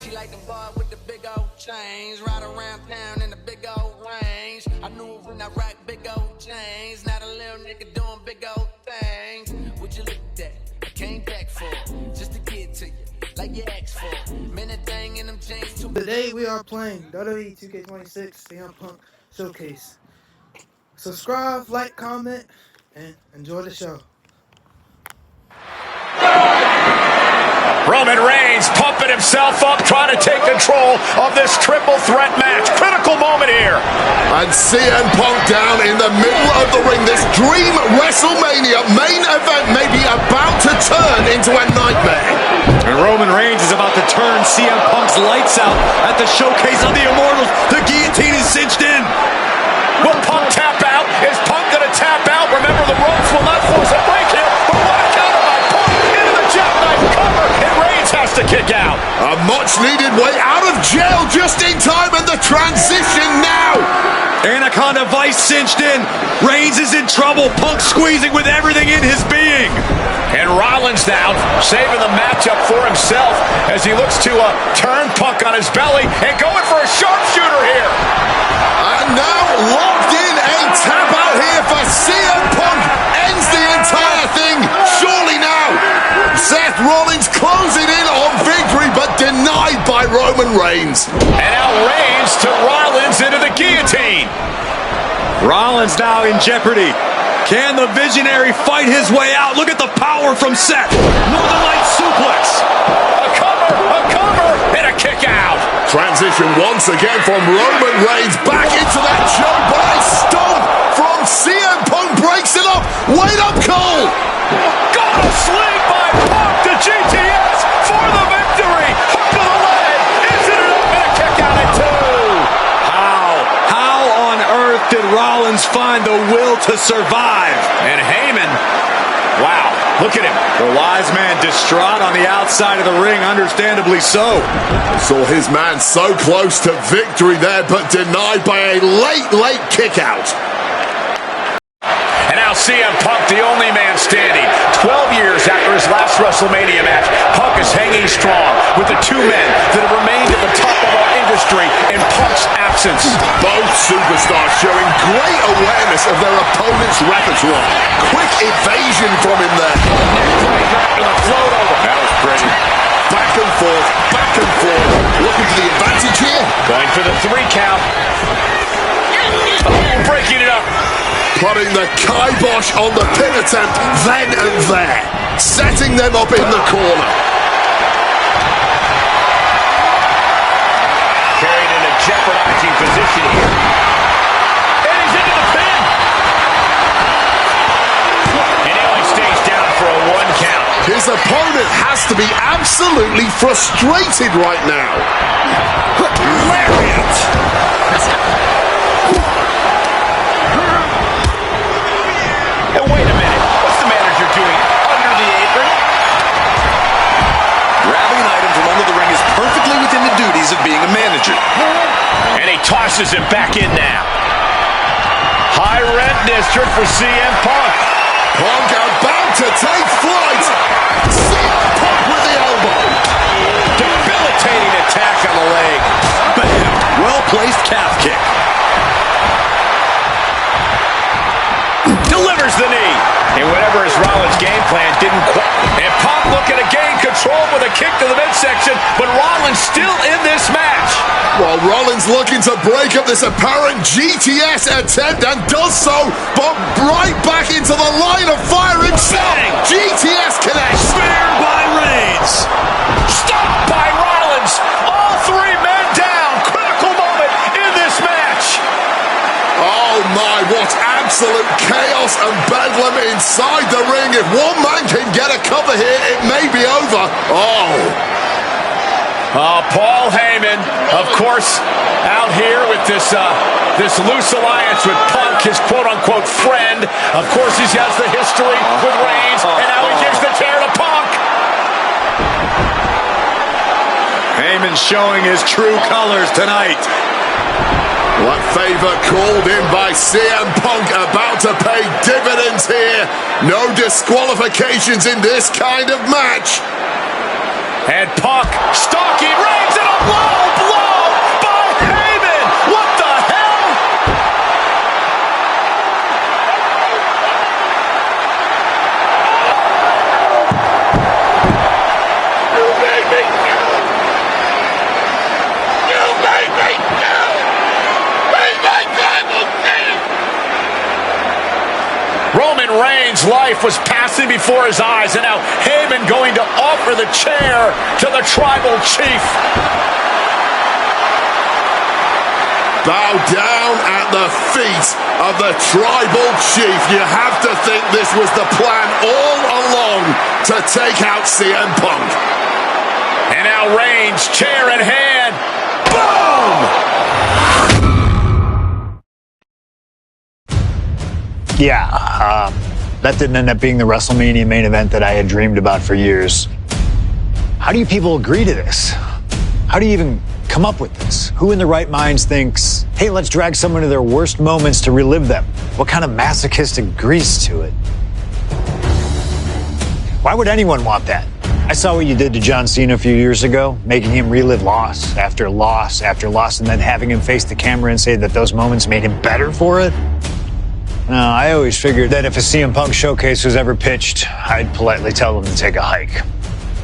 She like the boy with the big old chains, ride around town in the big old range. I knew when I rock big old chains, not a little nigga doing big old things. Would you look at that? I came back for just to get to you, like you asked for. Man, that thing in them jeans too. Today we are playing WWE 2K26 CM Punk Showcase. Subscribe, like, comment, and enjoy the show. Roman Reigns pumping himself up, trying to take control of this triple threat match. Critical moment here. And CM Punk down in the middle of the ring. This dream WrestleMania main event may be about to turn into a nightmare. And Roman Reigns is about to turn CM Punk's lights out at the showcase of the Immortals. The guillotine is cinched in. Will Punk tap out? Is Punk going to tap out? Remember, the ropes will not force a break here. But what a counter by Punk into the jackknife cover. And Reigns has to kick out. A much-needed way out of jail just in time, and the transition now. Anaconda Vice cinched in. Reigns is in trouble. Punk squeezing with everything in his being. And Rollins now saving the matchup for himself as he looks to turn Punk on his belly and going for a sharpshooter here. And now locked in, a tap out here for CM Punk. Ends the entire thing, surely now. Seth Rollins closing in on victory, but denied by Roman Reigns. And now Reigns to Rollins into the guillotine. Rollins now in jeopardy. Can the Visionary fight his way out? Look at the power from Seth. Northern Lights suplex. A cover, and a kick out. Transition once again from Roman Reigns back into that choke, but a stomp from CM Punk breaks it up. Wait up, Cole. Got a sling by Punk to GTS for the victory. Hook to the leg. Is it enough? And a kick out at two. How on earth did Rollins find the will to survive? And Heyman, wow, look at him. The wise man distraught on the outside of the ring, understandably so. Saw his man so close to victory there, but denied by a late kick out. And now CM Punk, the only man standing. 12 years after his last WrestleMania match, Punk is hanging strong with the two men that have remained at the top of our industry in Punk's absence. Both superstars showing great awareness of their opponent's repertoire. Quick evasion from him there. Float over. That was pretty. Back and forth. Looking for the advantage here. Going for the 3 count. Oh, breaking it up. Putting the kibosh on the pin attempt then and there. Setting them up in the corner. Carried in a jeopardizing position here. And he's into the pin. And he only stays down for a 1 count. His opponent has to be absolutely frustrated right now. Lariat. And wait a minute. What's the manager doing under the apron? Grabbing an item from under the ring is perfectly within the duties of being a manager. And he tosses it back in now. High rent district for CM Punk. Punk about to take flight. CM Punk with the elbow. Debilitating attack on the leg. Bam. Well-placed calf kick. Delivers the knee. And whatever his Rollins game plan didn't quite. And Punk looking to gain control with a kick to the midsection, but Rollins still in this match. Well, Rollins looking to break up this apparent GTS attempt and does so, but right back into the line of fire himself. Bang. GTS connects. Spear by Reigns. Stopped by Rollins. All 3 men down. Critical moment in this match. Oh my, what absolute chaos and bedlam inside the ring. If one man can get a cover here, it may be over. Paul Heyman, of course, out here with this loose alliance with Punk, his quote-unquote friend. Of course, he has the history with Reigns, and now he gives the chair to Punk. Heyman showing his true colors tonight. What favor called in by CM Punk about to pay dividends here. No disqualifications in this kind of match. And Punk stalking Reigns, and a Punk's life was passing before his eyes, and now Heyman going to offer the chair to the tribal chief. Bow down at the feet of the tribal chief. You have to think this was the plan all along to take out CM Punk. And now Reigns, chair in hand. Boom! Yeah, that didn't end up being the WrestleMania main event that I had dreamed about for years. How do you people agree to this? How do you even come up with this? Who in their right minds thinks, hey, let's drag someone to their worst moments to relive them? What kind of masochistic grease to it? Why would anyone want that? I saw what you did to John Cena a few years ago, making him relive loss after loss after loss, and then having him face the camera and say that those moments made him better for it. No, I always figured that if a CM Punk showcase was ever pitched, I'd politely tell them to take a hike.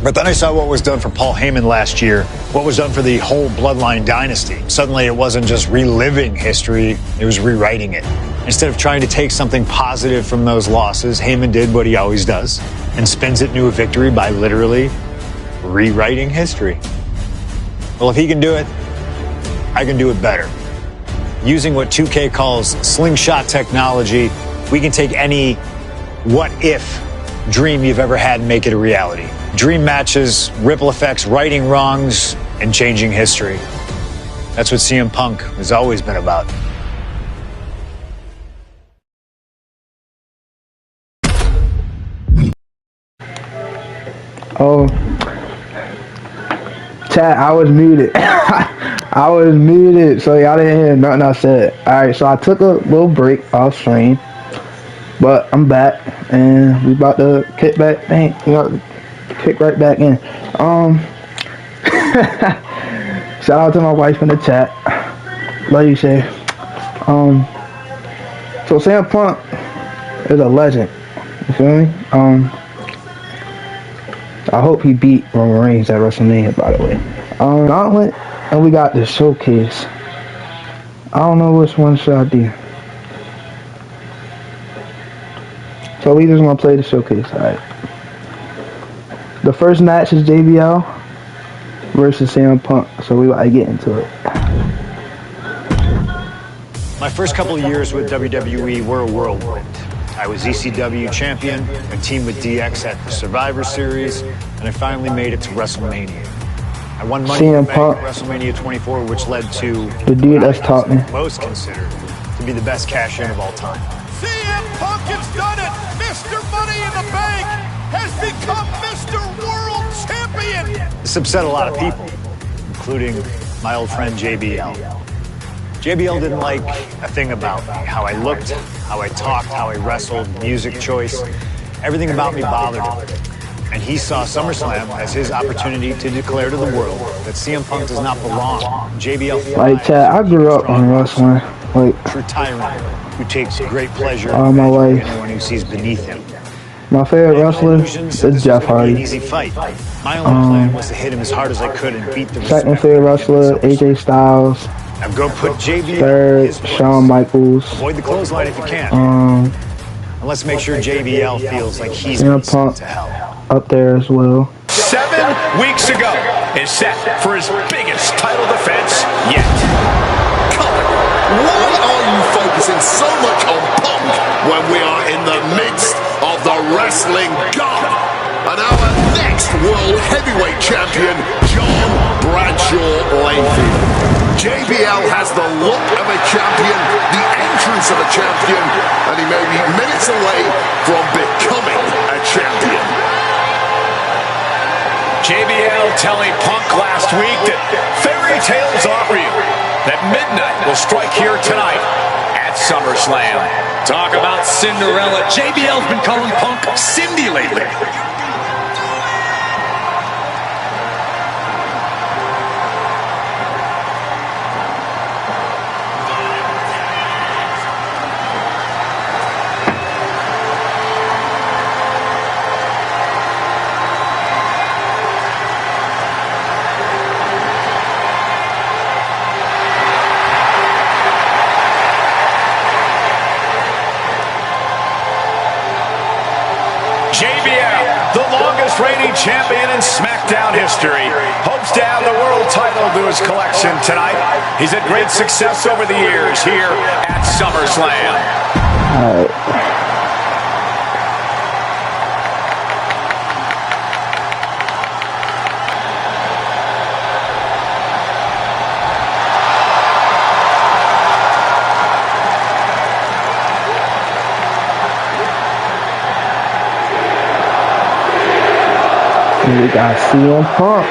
But then I saw what was done for Paul Heyman last year, what was done for the whole Bloodline dynasty. Suddenly it wasn't just reliving history, it was rewriting it. Instead of trying to take something positive from those losses, Heyman did what he always does and spins it into a victory by literally rewriting history. Well, if he can do it, I can do it better. Using what 2K calls slingshot technology, we can take any what-if dream you've ever had and make it a reality. Dream matches, ripple effects, righting wrongs, and changing history. That's what CM Punk has always been about. Oh, chat, I was muted. I was muted, so y'all didn't hear nothing I said. Alright, so I took a little break off stream, but I'm back, and we about to kick back. Kick right back in. Shout out to my wife in the chat. Love you, Shay. So CM Punk is a legend. You feel me? I hope he beat Roman Reigns at WrestleMania, by the way. Gauntlet, and we got the showcase. I don't know which one should I do. So we just want to play the showcase, alright. The first match is JBL versus CM Punk, so we gotta get into it. My first couple of years with WWE were a whirlwind. I was ECW champion, I teamed with DX at the Survivor Series, and I finally made it to WrestleMania. I won Money in the Bank at WrestleMania 24, which led to the dude that's talking. Most considered to be the best cash-in of all time. CM Punk has done it! Mr. Money in the Bank has become Mr. World Champion! This upset a lot of people, including my old friend JBL. JBL didn't like a thing about me. How I looked, how I talked, how I wrestled, music choice. Everything about me bothered him. And he saw SummerSlam as his opportunity to declare to the world that CM Punk does not belong. JBL, like, Chad, I grew up on wrestling. Like, true tyrant who takes great pleasure in my life. anyone who sees beneath him. My favorite wrestler is Jeff Hardy. An easy fight. My only plan was to hit him as hard as I could and beat the second favorite wrestler, AJ Styles. Now go put JBL. Third, Shawn Michaels. Avoid the clothesline if you can. And let's make sure JBL feels like he's been sent to hell. Up there as well. 7 weeks ago is set for his biggest title defense yet. Colin, why are you focusing so much on Punk when we are in the midst of the wrestling god? And our next world heavyweight champion, John Bradshaw Layfield. JBL has the look of a champion, the entrance of a champion, and he may be minutes away from becoming a champion. JBL telling Punk last week that fairy tales aren't real, that midnight will strike here tonight at SummerSlam. Talk about Cinderella. JBL's been calling Punk Cindy lately. champion in SmackDown history. Hopes to add the world title to his collection tonight. He's had great success over the years here at SummerSlam. All right. We got CM Punk.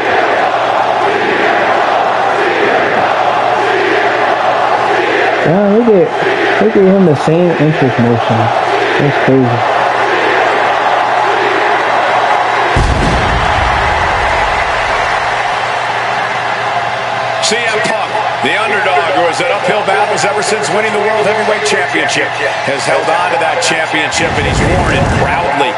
Yeah, look at him the same interest motion. That's crazy. CM Punk, the underdog who has had uphill battles ever since winning the World Heavyweight Championship, has held on to that championship and he's worn it proudly.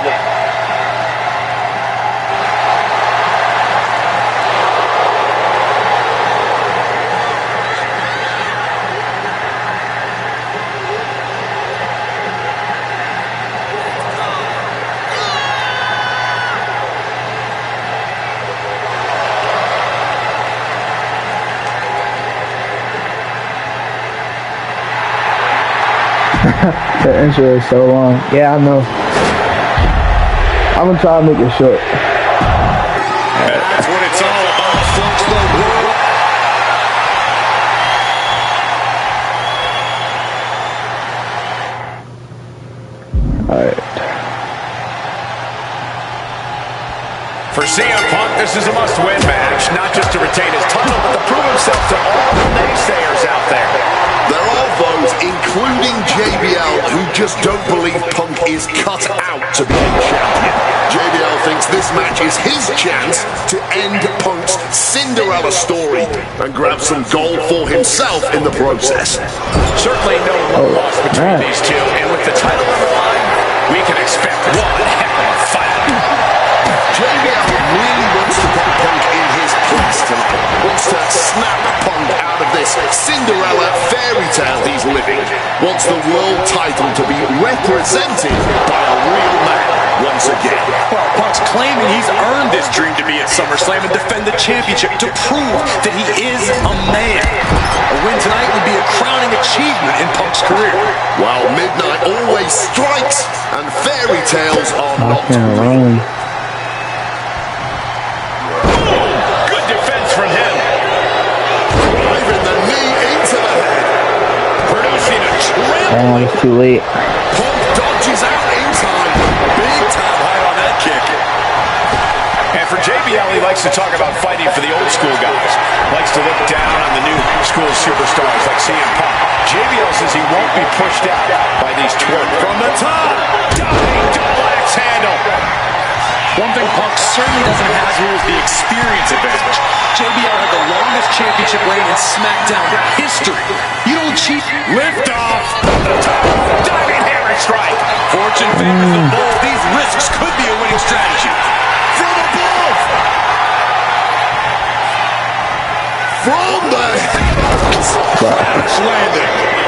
The intro is so long. Yeah, I know. I'm gonna try to make it short. That's what it's all about, folks. The world. Alright. For CM Punk, this is a must-win match, not just to retain his title, but to prove himself to all the naysayers out there. There are those, including JBL, who just don't believe Punk is cut out to be a champion. JBL thinks this match is his chance to end Punk's Cinderella story and grab some gold for himself in the process. Certainly no love lost between these two, and with the title on the line, we can expect one heck of a fight. JBL really wants to put Punk in his place tonight. Wants to snap Punk out of this Cinderella fairy tale he's living. Wants the world title to be represented by a real man once again. Well, Punk's claiming he's earned this dream to be at SummerSlam and defend the championship to prove that he is a man. A win tonight would be a crowning achievement in Punk's career. While midnight always strikes and fairy tales are not real. From him. Driving the knee into the head. Producing a trip. Oh, it's too late. Punk dodges out in time. Big time high on that kick. And for JBL, he likes to talk about fighting for the old school guys. Likes to look down on the new school superstars like CM Punk. JBL says he won't be pushed out by these twerp. From the top. Diving double axe handle. One thing Punk certainly doesn't have here is the experience advantage. JBL had the longest championship reign in SmackDown history. You don't cheat. Lift off. The top. Diving hammer strike. Fortune favors the bold. These risks could be a winning strategy. From above. From the heavens. Crash landing.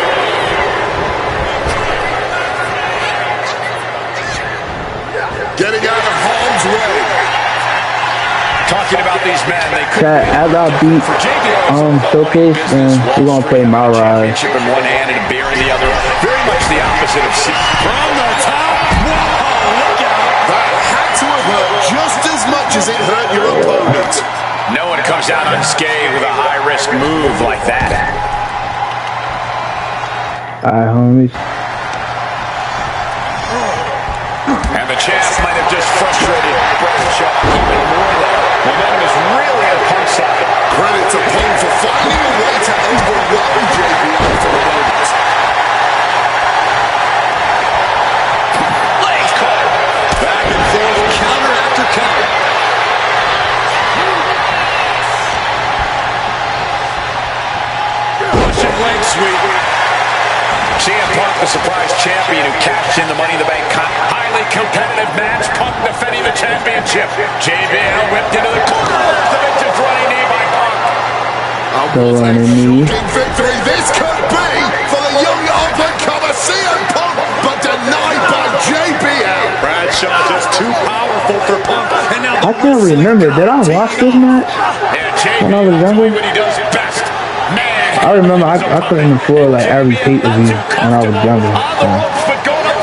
Getting out of harm's way. Talking about these men, they could As I beat Showcase, then we're gonna play my ride. championship in one hand and a beer in the other. Very much the opposite of from the top. Whoa, look out. That had to have hurt just as much as it hurt your opponent. No one comes out unscathed with a high-risk move like that. Alright, homies. And the champ might have just frustrated Bradshaw even more there. Momentum is really on Punk's side. Credit to Punk for finding a way to overwhelm JBL for the moment. Legs caught. Back and forth, counter after counter. Russian leg sweep. CM Punk, the surprise champion who cashed in the Money in the Bank highly competitive match. Punk defending the championship. JBL whipped into the corner. There's the vintage running knee by Punk. What a shocking victory this could be for the young up-and-comer CM Punk, but denied by JBL. matchup just too powerful for Punk. And now I can't remember. Did I watch this match when I was younger? what he does best. Man, I remember I couldn't afford like every pay-per-view when I was younger. So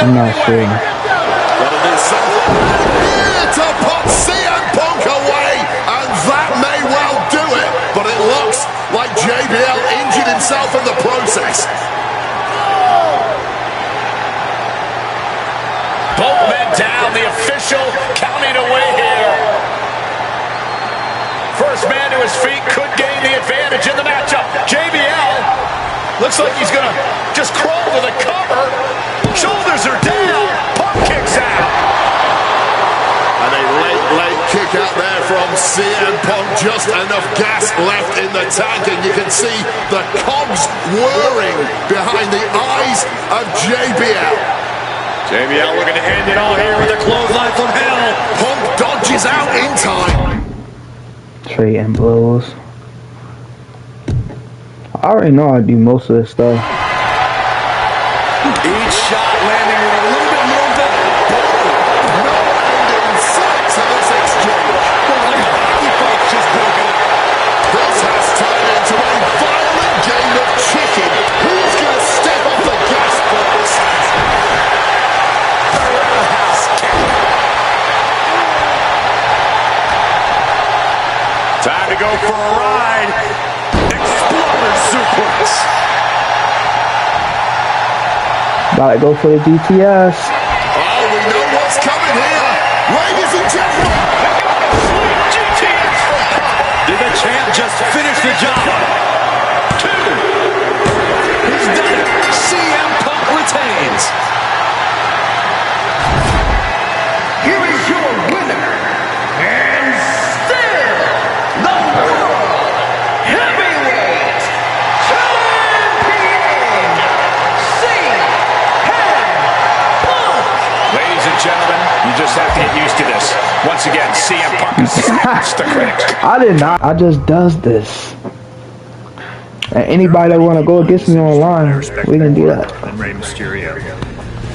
I'm not sure. To put CM Punk away, and that may well do it, but it looks like JBL injured himself in the process. both men down, the official counting away here. First man to his feet could gain the advantage in the matchup. JBL looks like he's gonna just crawl to the cover. Shoulders are down, Punk kicks out. And a late kick out there from CM Punk. Just enough gas left in the tank, and you can see the cogs whirring behind the eyes of JBL. JBL looking to end it all here with a clothesline from hell. Punk dodges out in time. Trading blows. I already know I do most of this stuff. Each shot landing with a little bit more than To this exchange. This has turned into a violent game of chicken. Who's going to step up the gas first? time to go for a ride. Exploder suplex. About to go for the DTS. Oh, we know what's coming here. Ladies and gentlemen. GTS from Punk. Did the champ just finish the job? 2. He's done it. CM Punk retains. Here is your winner, and still the World Heavyweight Champion, CM Punk. Ladies and gentlemen, you just have to get used to this. Once again, CM Punk has silenced the critics. I did not. I just does this. And anybody that want to go against me online, we can do that. And Rey Mysterio.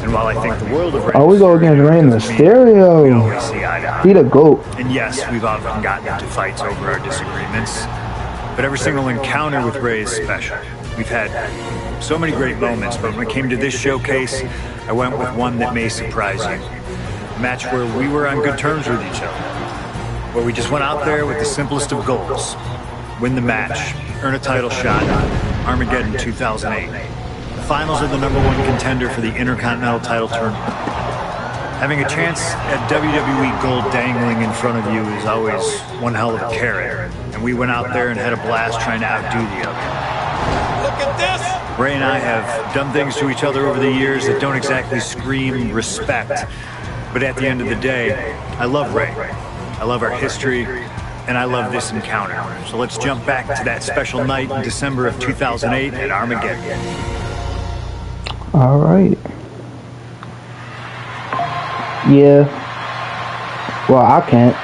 And while I think the world of Rey Oh, we go against Rey we Mysterio. always see eye to eye. He the GOAT. And yes, we've often gotten into fights over our disagreements, but every single encounter with Rey is special. We've had so many great moments, but when it came to this showcase, I went with one that may surprise you. A match where we were on good terms with each other, where we just went out there with the simplest of goals. Win the match, earn a title shot, Armageddon 2008. The finals of the #1 contender for the Intercontinental title tournament. Having a chance at WWE gold dangling in front of you is always one hell of a carrot. And we went out there and had a blast trying to outdo the other. Look at this. Ray and I have done things to each other over the years that don't exactly scream respect. But at the end of the day, I love Ray. I love our history, and I love this encounter. So let's jump back to that special night in December of 2008 at Armageddon. All right. Yeah. Well, I can't.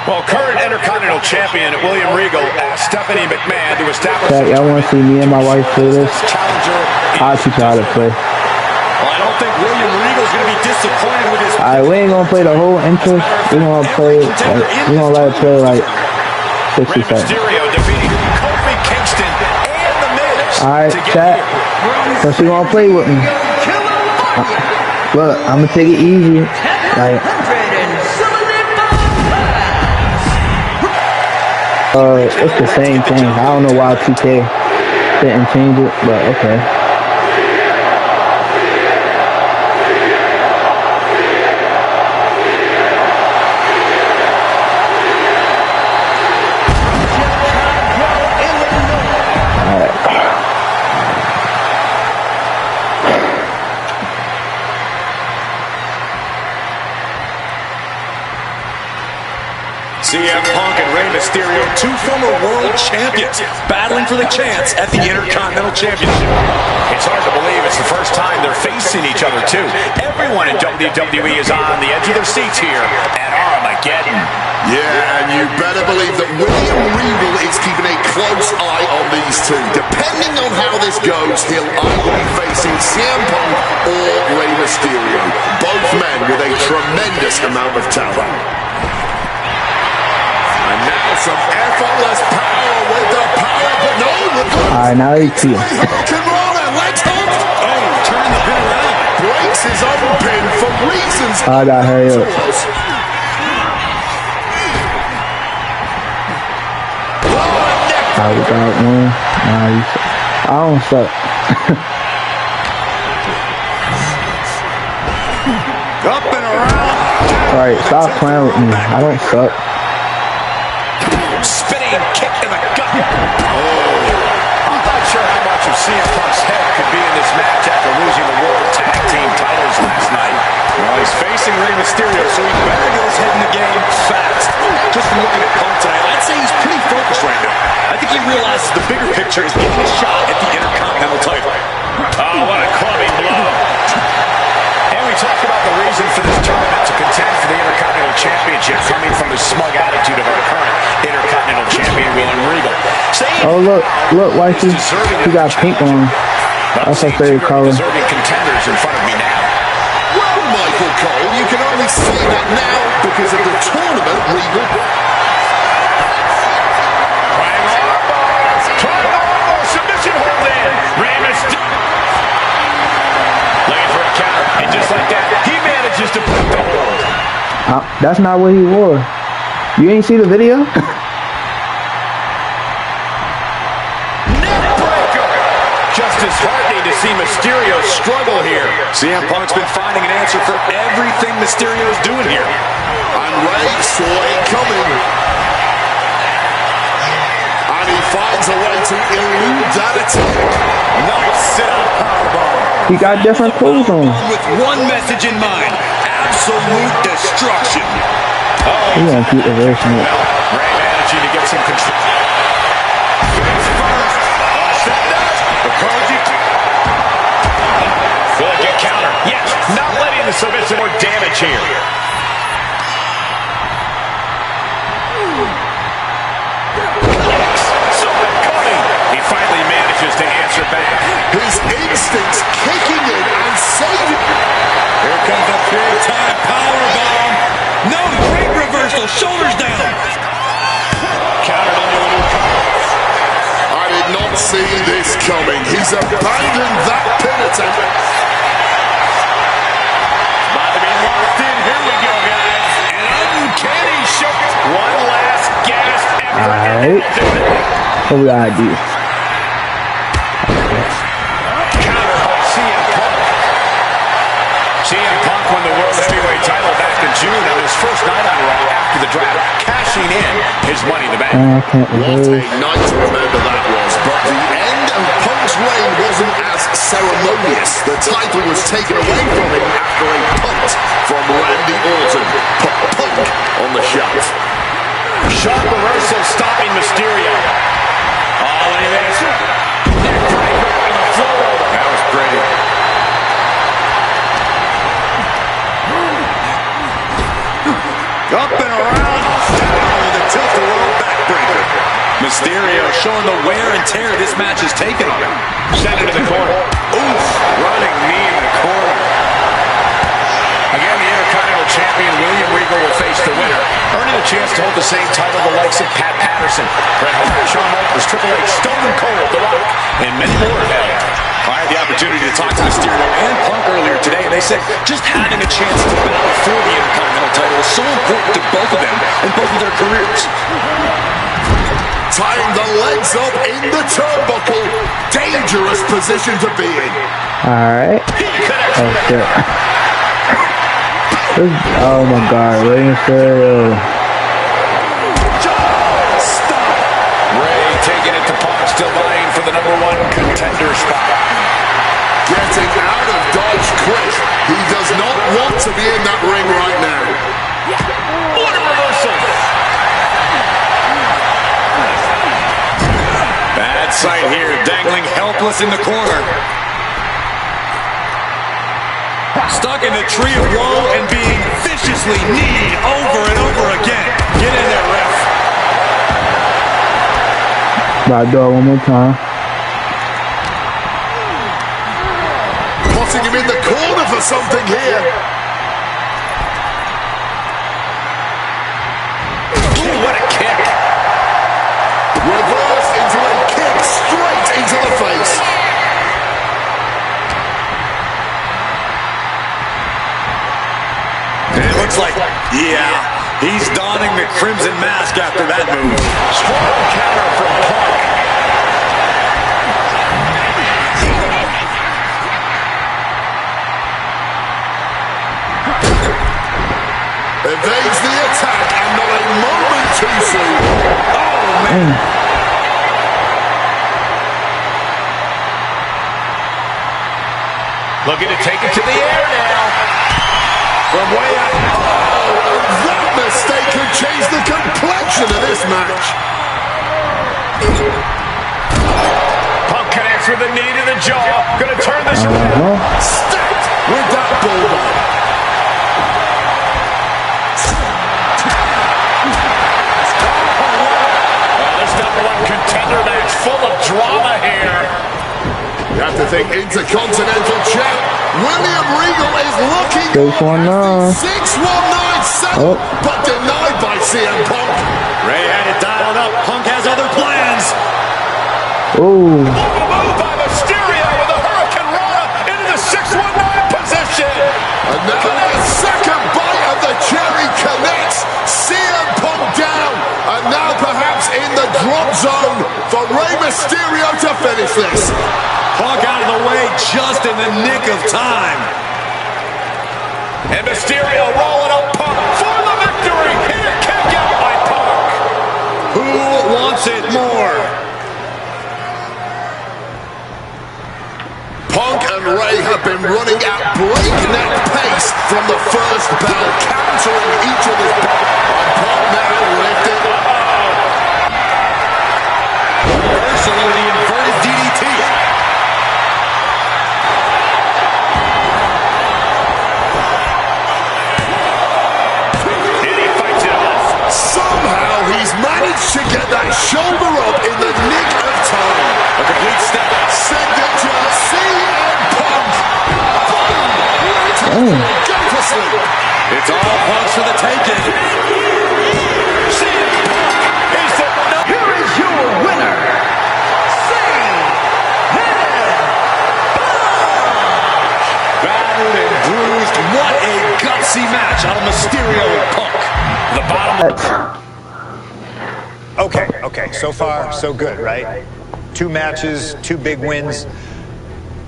Well, current Intercontinental Champion William Regal asked Stephanie McMahon to establish Chat, y'all want to see me and my wife play this? challenger. I'll teach you how to play. Well, I don't think William Regal's going to be disappointed with his. Alright, we ain't gonna play the whole intro. We gonna play. We gonna let it play like 60 Rey seconds. Mysterio defeating Kofi Kingston and The Miz. Alright, to get chat. here. So she gonna play with me. Look, I'm gonna take it easy. Like, it's the same thing. I don't know why 2K didn't change it, but okay. CM Punk and Rey Mysterio, 2 former world champions, battling for the chance at the Intercontinental Championship. It's hard to believe it's the first time they're facing each other, too. Everyone in WWE is on the edge of their seats here at Armageddon. Yeah, and you better believe that William Regal is keeping a close eye on these two. Depending on how this goes, he'll either be facing CM Punk or Rey Mysterio. Both men with a tremendous amount of talent. And now some effortless power with the power, but no. Alright, now you see him. Let's hook. Oh, turn the pin around. Breaks his own pin for reasons. I gotta hurry up. We got one. Nice. I don't suck. Up and around. Alright, stop playing with me. I don't suck. Spinning kick in the gut. Oh, I'm not sure how much of CM Punk's head could be in this match after losing the World Tag Team titles last night. Well, he's facing Rey Mysterio, so he better get his head in the game fast. Just from looking at Punk tonight, I'd say he's pretty focused right now. I think he realizes the bigger picture is getting a shot at the Intercontinental title. Oh, what a clubbing blow. And we talk about the reason for this tournament to contend for the Intercontinental Championship coming from the smug attitude of our current Intercontinental Champion, William Regal. Oh, look, wifey. He got pink on. That's her favorite color. Deserving contenders in front of me now. Well, Michael Cole, you can only say that now because of the tournament, Regal. Submission hold in. Rey Mysterio. Looking for a counter. And just like that, he manages to put the hold. That's not what he wore. You ain't see the video? Neckbreaker. Just disheartening to see Mysterio struggle here. CM Punk's been finding an answer for everything Mysterio's doing here. And Rey saw it coming. And he finds a way to elude that attack. Nice sit-up powerbomb. He got different clothes on. With one message in mind. Absolute destruction. He gonna keep reversing it. Rey managing to get some control. Face first. Set up. Will it get counter? Yes. Not letting the submission more damage here. He finally manages to answer back. His instincts kicking in and saving. Here comes a pure-time powerbomb. No, great reversal. Shoulders down. Countered into a new cover. I did not see this coming. He's abandoned that pin attempt. About to be locked in. Here we go, guys. An uncanny show. One last gasp. Alright. What we gotta do? Counter by CM Punk. CM Punk won the World Heavyweight title back in June on his first night on Raw after the draft, cashing in his Money in the Bank. I can't What a reverse. night to remember that was. But the end of Punk's reign wasn't as ceremonious. The title was taken away from him after a punt from Randy Orton. Put Punk on the shelf. Sharp reversal stopping Mysterio. Oh, look at this. Neckbreaker on the floor. That was pretty. Up and around. Down with a tilt-a-whirl backbreaker. Mysterio showing the wear and tear this match has taken on him. Sent into the corner. Oof. Running knee in the corner. Again, the Intercontinental Champion William Regal will face the winner, earning a chance to hold the same title the likes of Pat Patterson, Bret Hart, Shawn Michaels, Triple H, Stone Cold, The Rock, and many more have had. I had the opportunity to talk to Mysterio and Punk earlier today, and they said just having a chance to battle for the Intercontinental title is so important to both of them and both of their careers. Tying the legs up in the turnbuckle. Dangerous position to be in. Alright. Oh shit. Oh my god, Rey Mysterio. Rey taking it to Punk, still vying for the #1 contender spot. Getting out of Dodge quick. He does not want to be in that ring right now. What a reversal! Bad sight here, dangling helpless in the corner. Stuck in the tree of woe and being viciously kneed over and over again. Get in there, ref. Gotta do it one more time. Putting him in the corner for something here. Oh, what a kick. Reverse into a kick straight into the face. It looks like, yeah, he's donning the crimson mask after that move. Strong counter from Punk. Evades the attack and not a moment too soon. Oh, man. Looking to take it to the air now. From way up. Oh, that mistake could change the complexion of this match. Punk connects with a knee to the jaw. Gonna turn this around. Stacked with that bulldog. This #1 contender match full of drama here. You have to think Intercontinental Champ William Regal is looking 619. 619 but denied by CM Punk. Ray had it dialed up. Punk has other plans. Oh. Move by Mysterio with a Hurricane Rana into the 619 position. And now the second bite of the cherry connects. CM Punk down. And now perhaps in the drop zone for Rey Mysterio to finish this. Punk out of the way just in the nick of time. And Mysterio rolling up Punk for the victory. Here, kick out by Punk. Who wants it more? Punk and Rey have been running at breakneck pace from the first bell, countering each other's. And Punk now lifted. Reversal of the inverted DDT. And he fights it off. Somehow he's managed to get that shoulder up in the nick of time. A complete step. Signature CM Punk. Go to sleep. It's all Punk's for the taking. CM Punk is the Here is your winner, battered and bruised. What a gutsy match out of Mysterio and Punk. The bottom. Okay, so far, so good, right? 2 matches, 2 big wins.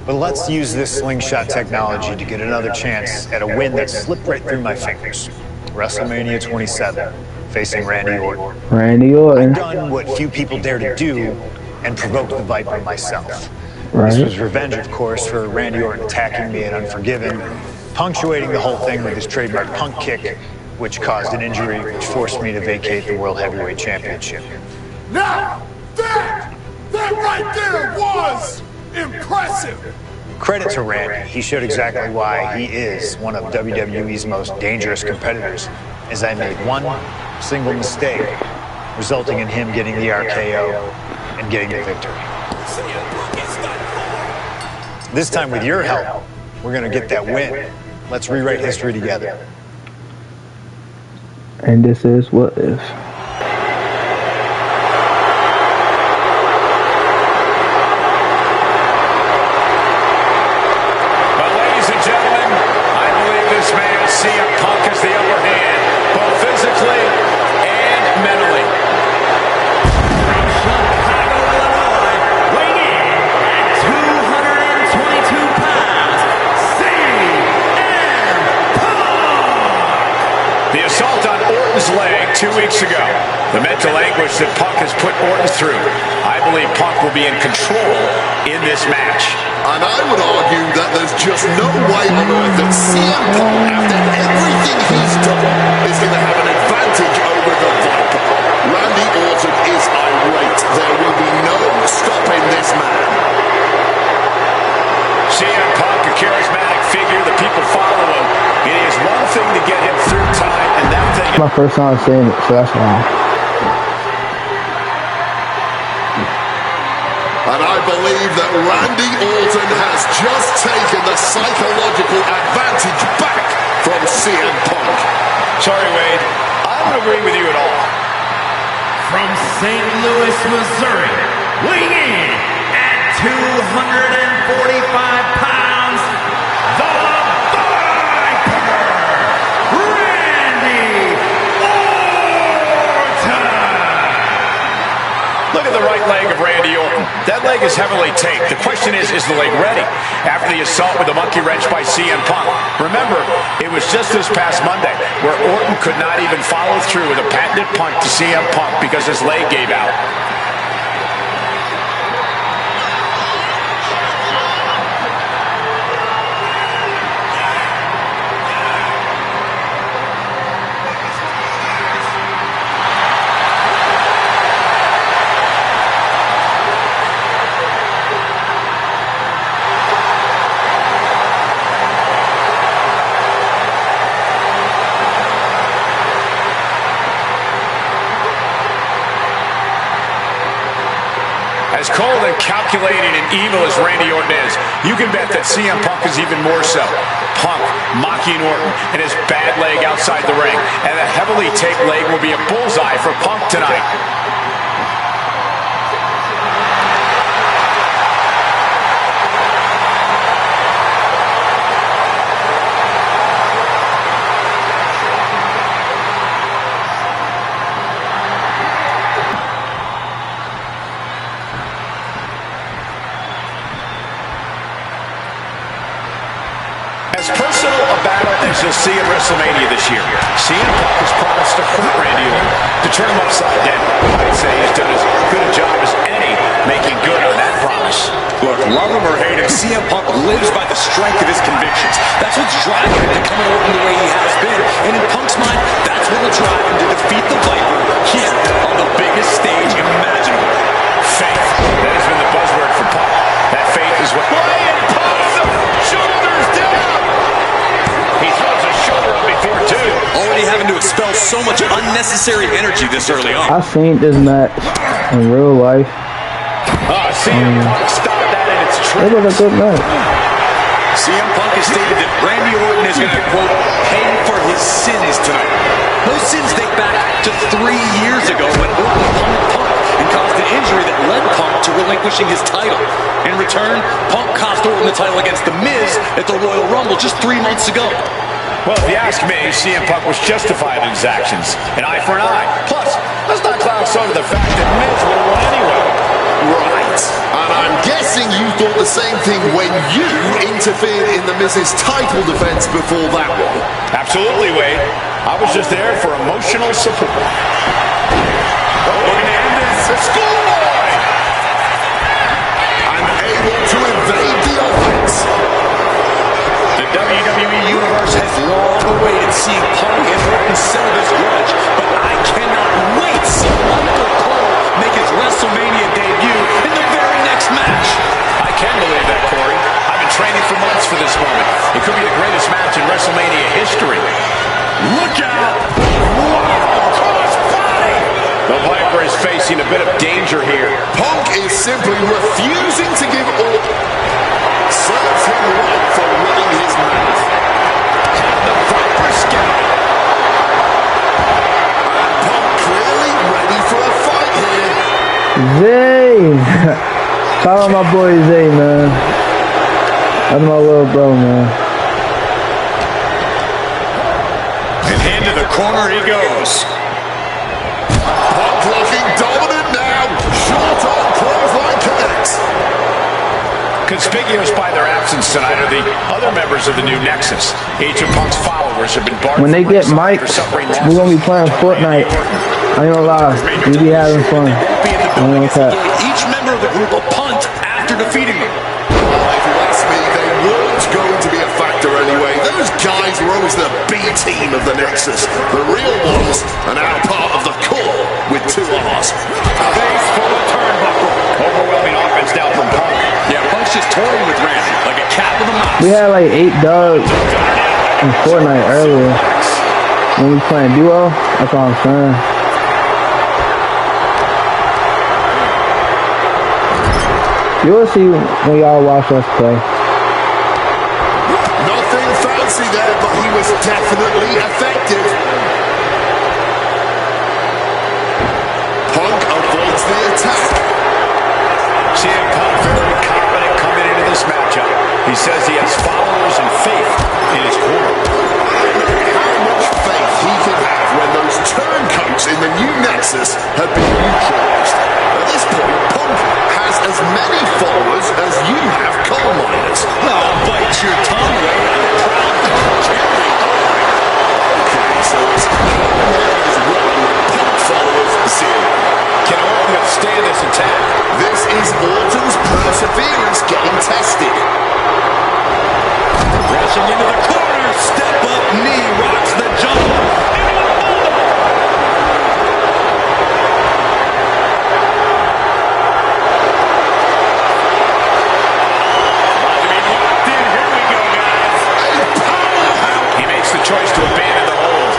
But let's use this slingshot technology to get another chance at a win that slipped right through my fingers. WrestleMania 27, facing Randy Orton. Randy Orton. Done what few people dare to do and provoked the Viper myself. Right. This was revenge, of course, for Randy Orton attacking me at Unforgiven, punctuating the whole thing with his trademark punk kick, which caused an injury which forced me to vacate the World Heavyweight Championship. Now, that right there was impressive. Credit to Randy. He showed exactly why he is one of WWE's most dangerous competitors, as I made one single mistake, resulting in him getting the RKO and getting the victory. This time with your help, we're gonna get that win. Let's rewrite history together. And this is What If. Well, ladies and gentlemen, I believe this man, CM Punk, has the upper hand, both physically and mentally. From Chicago, Illinois, weighing in at 222 pounds, CM Punk! The assault on Orton's leg 2 weeks ago. The mental anguish that Punk has put Orton through. I believe Punk will be in control in this match. And I would argue that there's just no way on earth that CM Punk, after everything he's done, is going to have an advantage over the Viper. Randy Orton is irate. There will be no stopping this man. CM Punk, a charismatic figure, the people follow him. It is one thing to get him through time, and that thing... My first time seeing it, so that's why. And I believe that Randy Orton has just taken the psychological advantage back from CM Punk. Sorry, Wade. I don't agree with you at all. From St. Louis, Missouri, weighing in at 245 pounds, the Viper, Randy Orton. Look at the right leg of Randy Orton. That leg is heavily taped. The question is the leg ready? After the assault with the monkey wrench by CM Punk. Remember, it was just this past Monday where Orton could not even follow through with a patented punt to CM Punk because his leg gave out. As cold and calculating and evil as Randy Orton is, you can bet that CM Punk is even more so. Punk mocking Orton and his bad leg outside the ring. And a heavily taped leg will be a bullseye for Punk tonight. As personal a battle as you'll see at WrestleMania this year, CM Punk has promised to hurt Randy Orton, to turn him upside down. I'd say he's done as good a job as any making good on that promise. Look, love him or hate him, CM Punk lives by the strength of his convictions. That's what's driving him to come over the way he has been. And in Punk's mind, that's what will drive him to defeat the Viper here on the biggest stage imaginable. Faith. That has been the buzzword for Punk. That faith is what... Lion Punk! Shoulders down! He throws a shoulder up before two. Already having to expel so much unnecessary energy this early on. I seen this match in real life. CM Punk stopped that in its It tracks. was a good match. CM Punk has stated that Randy Orton is going to, quote, pay for his sins tonight. Those sins date back to 3 years ago when Orton pummeled Punk and caused an injury that led Punk to relinquishing his title. In return, Punk cost Orton the title against The Miz at the Royal Rumble just 3 months ago. Well, if you ask me, CM Punk was justified in his actions. An eye for an eye. Plus, let's not gloss over the fact that Miz would have won anyway. Right. And I'm guessing you thought the same thing when you interfered in the Miz's title defense before that one. Absolutely, Wade. I was just there for emotional support. Looking to end this. The schoolboy! And able to evade the offense. The WWE Universe has Long awaited seeing Punk and Orton settle this grudge, but I cannot wait to see Michael Cole make his WrestleMania debut in the very next match. I can believe that, Corey. I've been training for months for this moment. It could be the greatest match in WrestleMania history. Look out! Wow! Crossbody! The Viper is facing a bit of danger here. Punk is simply refusing to give Orton. Serves him right for running his mouth. The Viper scout. And Punk clearly ready for a fight here. Zay! Shout out my boy Zay, man. That's my little bro, man. And into the corner he goes. Punk looking dominant now. Short on clothesline connects. Conspicuous by their absence tonight are the other members of the new Nexus. Each of Punk's followers have been barred When they from get ringside mics, for suffering we're gonna be playing Fortnite. I ain't gonna lie, we be having fun. Be in the I building ain't as gonna he cap. gave each member of the group a punt after defeating them. If you ask me, they weren't going to be a factor anyway. Those guys were always the B team of the Nexus. The real ones are now part of the core with 2 R's. Face full of turnbuckle. Overwhelming offense down from Punk. Yeah, Punk's just toying with Randy like a cat with a mouse. We had like 8 dogs in Fortnite earlier. When we playing duo, that's all I'm saying. You'll see when y'all watch us play. Nothing fancy there, but he was definitely effective. Punk avoids the attack. CM Punk very confident coming into this matchup. He says he has followers and faith in his corner. How much faith he can have when those turncoats in the new Nexus have been neutralized. At this point, Punk has as many followers as you have coal miners. Oh, bite your tongue, Ray. I'm proud Punk champion. Okay, so it's as well. Punk followers zero. Can Orton withstand this attack? This is Orton's perseverance getting tested. Rushing into the corner. Step up knee. Rocks the jungle. Choice to abandon the hold.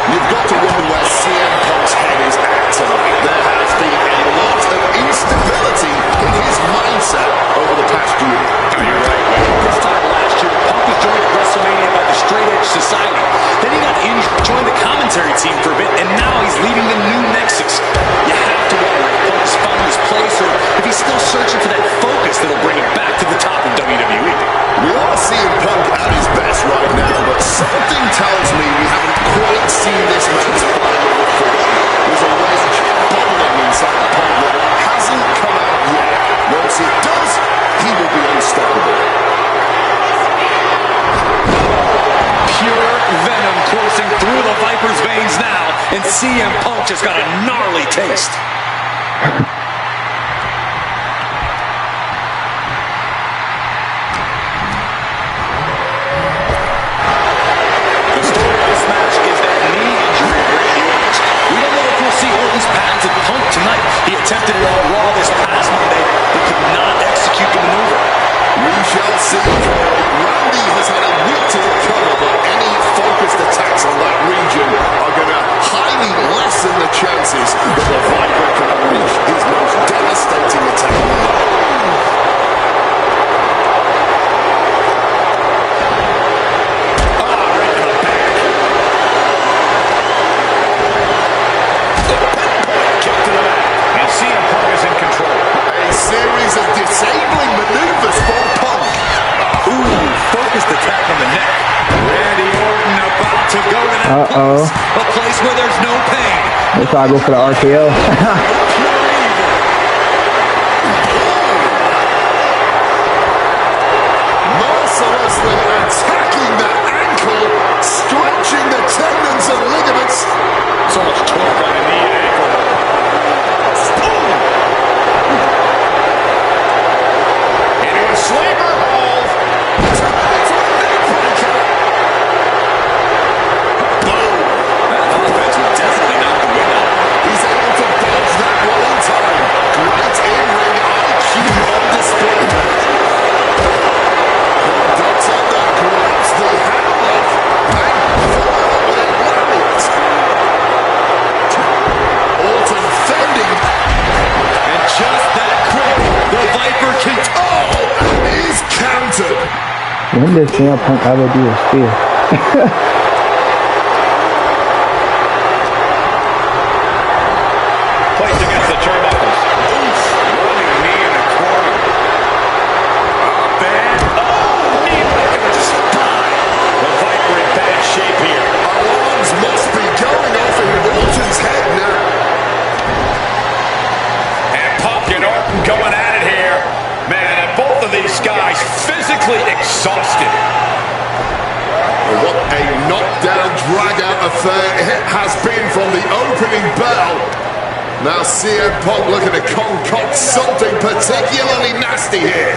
You've got to wonder where CM Punk's head is at tonight. There has been a lot of instability in his mindset over the past year. You're right. This time last year, Punk was joined at WrestleMania by the Straight Edge Society. Then he got injured, joined the commentary team for a bit, and now he's leading the new Nexus. You have to wonder if Punk's found his place or if he's still searching for that focus that'll bring him back to the top of WWE. We are seeing Punk at his best right now, but something tells me we haven't quite seen this man's final before. There's a rage bubbling inside Punk that hasn't come out yet. Once it does, he will be unstoppable. Pure venom coursing through the Viper's veins now, and CM Punk just got a gnarly taste. The story of this match is that knee injury of Randy Orton's. We don't know if we'll see Orton's patented Punk tonight. He attempted it on Raw this past Monday, but could not execute the maneuver. We shall see. Randy has had a week to recover, but any focused attacks on that region are going to highly lessen the chances that the Viper can unleash his most devastating attack. Series of disabling maneuvers for Punk. Ooh, focused attack on the neck. Randy Orton about to go to that place, a place where there's no pain. That's why I go for the RKO. Mercilessly attacking the ankle, stretching the tendons and ligaments. So much torque on the knee and ankle. Sleeper hold. That offense would definitely knock the wind out. He's able to dodge that one in time. Great in-ring IQ on display. Ducks under, grabs the hammerlock, and with a lariat. Orton fending. And just that quick, the Viper can... Is countered. When did CM Punk ever do a spear? Placed against the turnbuckles. Oof. Running knee in the corner. Up and... Oh! Knee back in the spine. The Viper in bad shape here. Alarms must be going off in Orton's head now. And Punk and Orton going at it here. Man, and both of these guys physically exhausted. What a knockdown, drag-out affair it has been from the opening bell. Now CM Punk looking to concoct something particularly nasty here.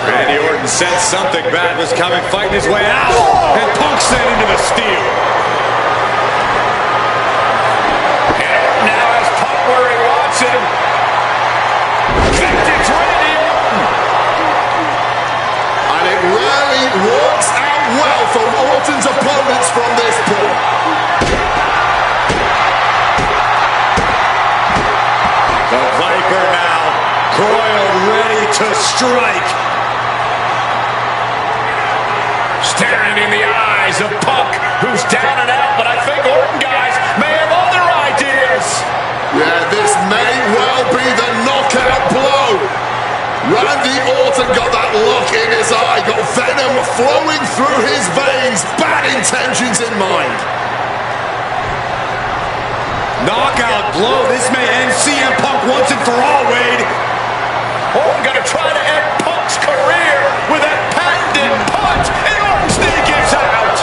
Randy Orton sensed something bad was coming, fighting his way out. And Punk sent into the steel. And Orton now has Punk where he wants him. Vintage Randy Orton. And it rarely works out well for Orton's opponents from this point. The Viper now, coiled, ready to strike. Staring in the eyes of Punk, who's down and out, but I think Orton, guys, may have other ideas. Yeah, this may well be the knockout blow. Randy Orton got that look in his eye, got venom flowing through his veins, bad intentions in mind. Knockout blow. This may end CM Punk once and for all, Wade. Orton gonna try to end Punk's career with that patented punch, and Orton's knee gives out.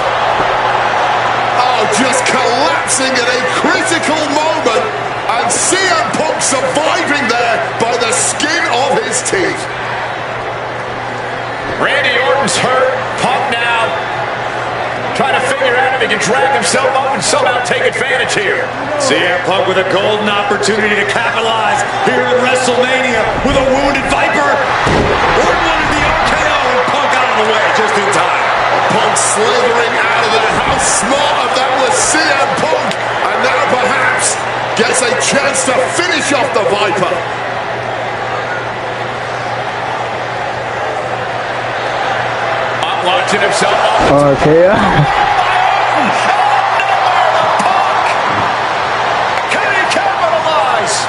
Oh, just collapsing at a critical moment, and CM Punk surviving there by the skin of his teeth. Randy Orton's hurt. Punk now trying to figure out if he can drag himself up and somehow take advantage here. CM Punk with a golden opportunity to capitalize here at WrestleMania with a wounded Viper. Orton wanted the RKO and Punk out of the way just in time. Punk slithering out of there. How smart of that was CM Punk, and now perhaps gets a chance to finish off the Viper. Launching himself up. Okay. Can he capitalize?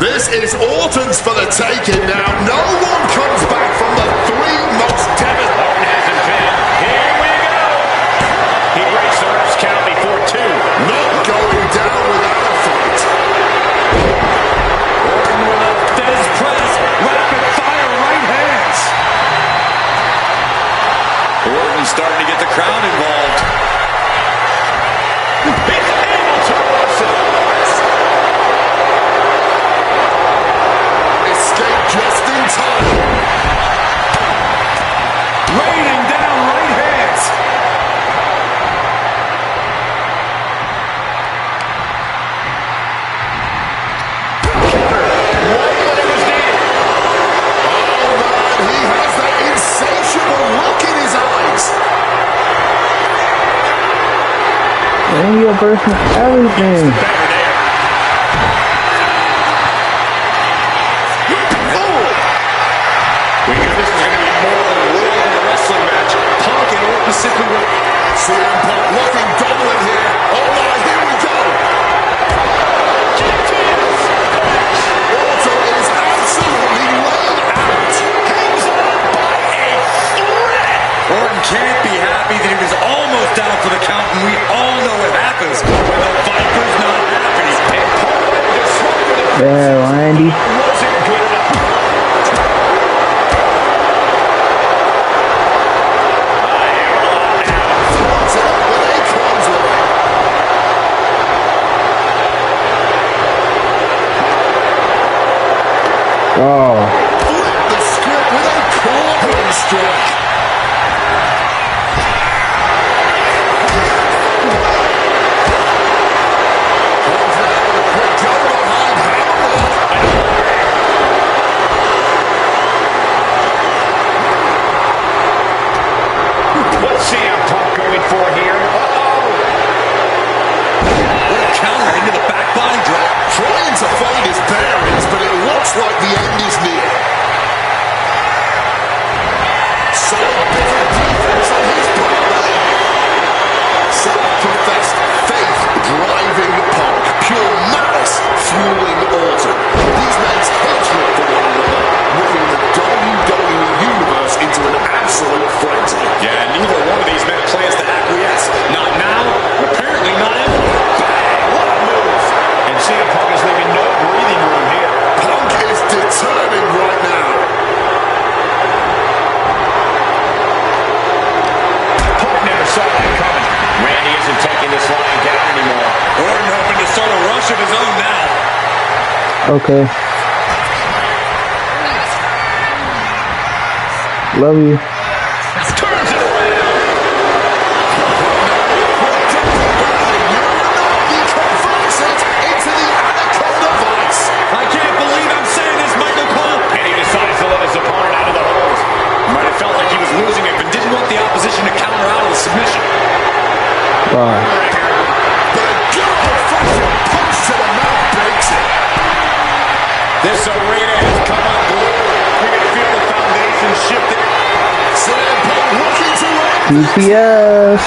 This is Orton's for the taking now. No one comes back from the three most devastating. Orton hasn't been. Here we go. He breaks the ref's count before two. Not going down without a fight. Orton with a Dez press, rapid fire right hands. Orton starting to get the crowd involved. He's able to reverse it. Escape just in time. Raining down right hands. Right when it was needed. Oh man, he has that insatiable look in his eyes. And you're bursting everything. Better there. We knew this was going to be more than a world in a wrestling match. Punk and Orton simply went. CM Punk looking dominant here. Oh my, here we go. Orton is absolutely laid out. Hangs on by a thread. Orton can't be happy that he was almost down for the count, and we all know what happens when the Viper's not happy. And Punk disrupted it. Yeah, Randy. Wasn't good enough. Oh. Flip the script with a clawing strike. What's CM Punk going for here? What a counter into the back body drop. Trying to find his bearings, but it looks like the end is near. Solid bit of defense on his part there. Self-professed faith driving Punk. Pure malice fueling Orton. These men's hatred for one another, whipping the WWE Universe into an absolute frenzy. Yeah, neither one of these men plans to acquiesce. Not now, apparently not ever. What a move. And CM Punk is leaving no breathing room here. Punk is determined right now. Punk never saw that coming. Randy isn't taking this line down anymore. Orton hoping to start a rush of his own now. Okay. Love you. Turns it around. He converts it into the Anaconda Vice. I can't believe I'm saying this, Michael Cole. And he decides to let his opponent out of the hold. This arena has come unglued. You can feel the foundation shifting. CM Punk looking to win. DPS.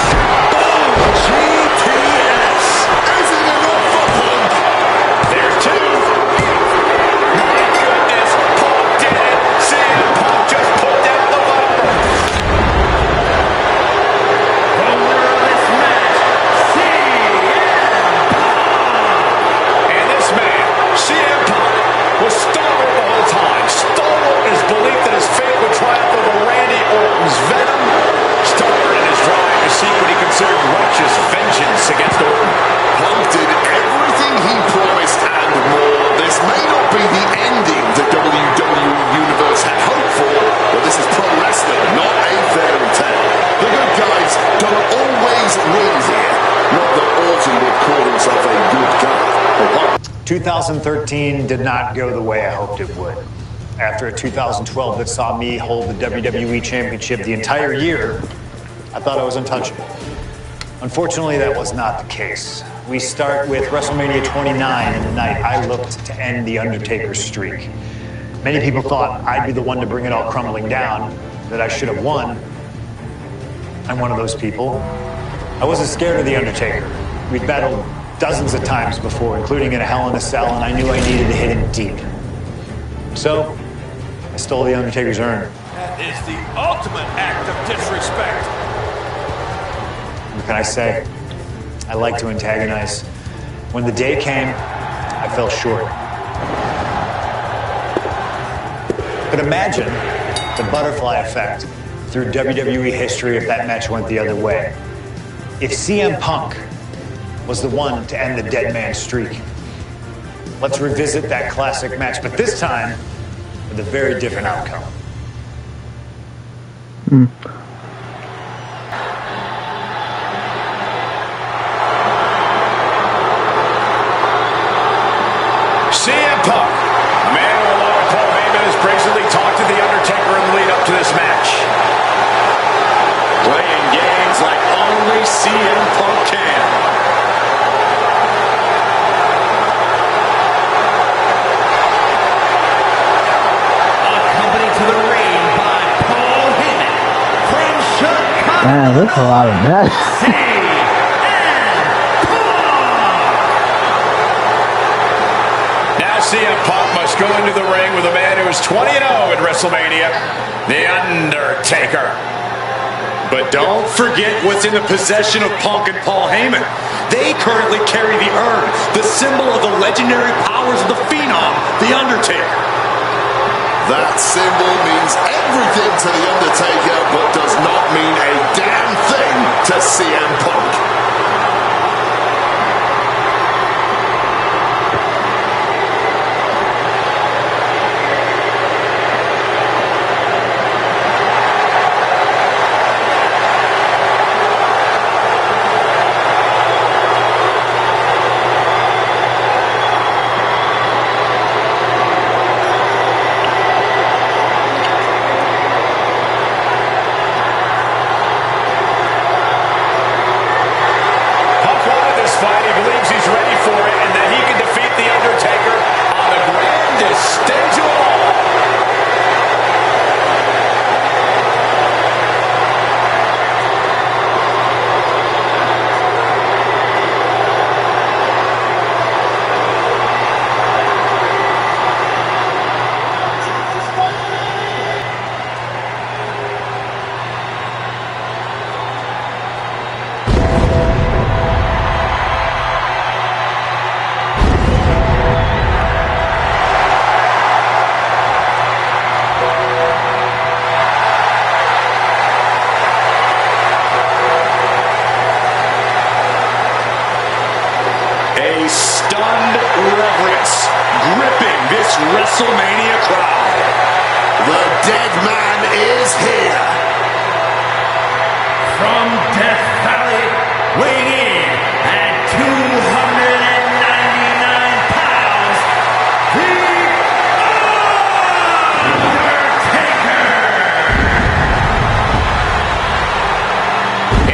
GTS. Is it enough for Punk? There's two. My goodness, Punk did it. CM Punk just put down the Viper. The winner of this match, CM Punk. And this man, CM Punk, was stalwart the whole time. Stalwart in his belief that his fate would triumph over Randy Orton's venom. Stalwart in his drive to seek what he considered righteous vengeance against Orton. Punk did everything he promised and more. This may not be the ending the WWE Universe had hoped for, but this is pro wrestling, not a fairy tale. The good guys don't always win here. Not that Orton would call himself a good guy. 2013 did not go the way I hoped it would. After a 2012 that saw me hold the WWE Championship the entire year, I thought I was untouchable. Unfortunately, that was not the case. We start with WrestleMania 29 and the night I looked to end The Undertaker's streak. Many people thought I'd be the one to bring it all crumbling down, that I should have won. I'm one of those people. I wasn't scared of The Undertaker. We'd battled dozens of times before, including in a Hell in a Cell, and I knew I needed to hit him deep. So, I stole The Undertaker's urn. That is the ultimate act of disrespect. What can I say? I like to antagonize. When the day came, I fell short. But imagine the butterfly effect through WWE history if that match went the other way. If CM Punk was the one to end the dead man streak. Let's revisit that classic match, but this time with a very different outcome. CM Punk, a man who along with Paul Heyman has brazenly talked to The Undertaker in the lead up to this match. Playing games like only CM Punk can. Accompanied to the ring by Paul Heyman from Chicago. Man, that's a lot of matches. CM Punk must go into the ring with a man who is 20-0 in WrestleMania, The Undertaker. But don't forget what's in the possession of Punk and Paul Heyman. They currently carry the urn, the symbol of the legendary powers of the Phenom, The Undertaker. That symbol means everything to The Undertaker, but does not mean a damn thing to CM Punk. WrestleMania crowd. The dead man is here. From Death Valley, weighing in at 299 pounds, The Undertaker.